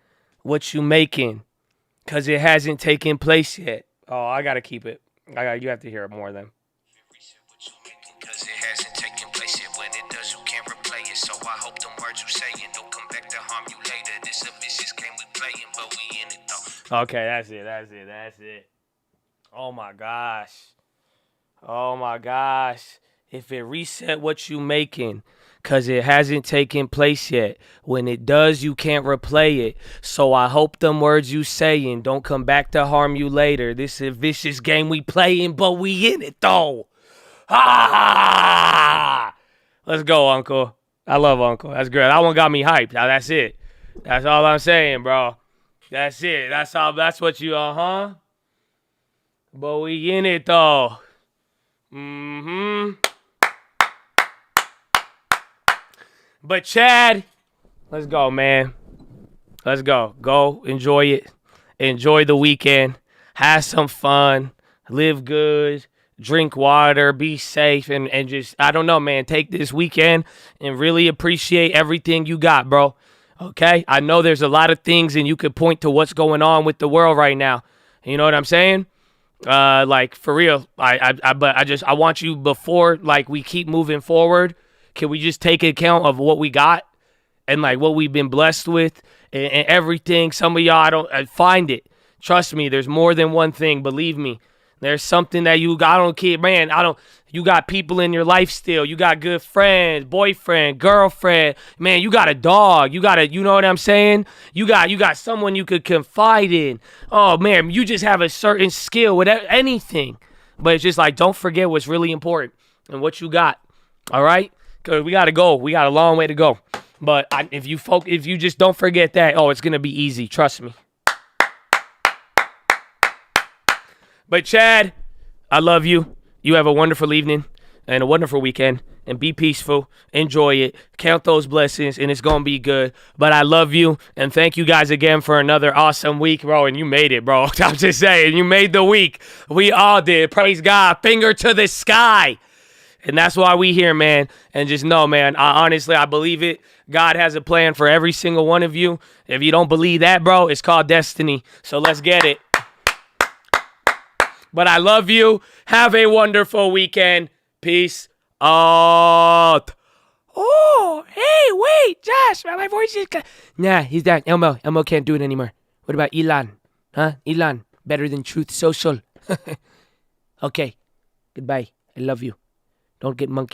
what you making? Because it hasn't taken place yet. Oh, I got to keep it. You have to hear it more then. Because it hasn't taken place yet. When it does, you can't replay it. So I hope them words you saying don't come back to harm you later. This a vicious game we playing, but we in it though. Okay, that's it. Oh my gosh. If it reset what you making, because it hasn't taken place yet. When it does, you can't replay it. So I hope them words you saying don't come back to harm you later. This is a vicious game we playing, but we in it though. Ah! Let's go, Uncle. I love Uncle. That's good. That one got me hyped. Now that's it. That's all I'm saying, bro. That's it. That's all. That's what you, But we in it though. But Chad, let's go, man. Let's go. Go enjoy it. Enjoy the weekend. Have some fun. Live good. Drink water. Be safe. And just, I don't know, man. Take this weekend and really appreciate everything you got, bro. Okay? I know there's a lot of things and you could point to what's going on with the world right now. You know what I'm saying? Like, for real. I want you before, like, we keep moving forward. Can we just take account of what we got and like what we've been blessed with and everything? Some of y'all, I find it. Trust me, there's more than one thing. Believe me. There's something that you got. You got people in your life still. You got good friends, boyfriend, girlfriend. Man, you got a dog. You know what I'm saying? You got someone you could confide in. Oh man, you just have a certain skill with anything. But it's just like, don't forget what's really important and what you got. All right? Because we got to go. We got a long way to go. But if you just don't forget that, it's going to be easy. Trust me. But Chad, I love you. You have a wonderful evening and a wonderful weekend. And be peaceful. Enjoy it. Count those blessings. And it's going to be good. But I love you. And thank you guys again for another awesome week, bro. And you made it, bro. I'm just saying. You made the week. We all did. Praise God. Finger to the sky. And that's why we here, man. And just know, man, I believe it. God has a plan for every single one of you. If you don't believe that, bro, it's called destiny. So let's get it. But I love you. Have a wonderful weekend. Peace out. Oh, hey, wait, Josh, my voice is... Nah, he's done. Elmo can't do it anymore. What about Elon? Huh? Elon, better than Truth Social. Okay, goodbye. I love you. Don't get monkey.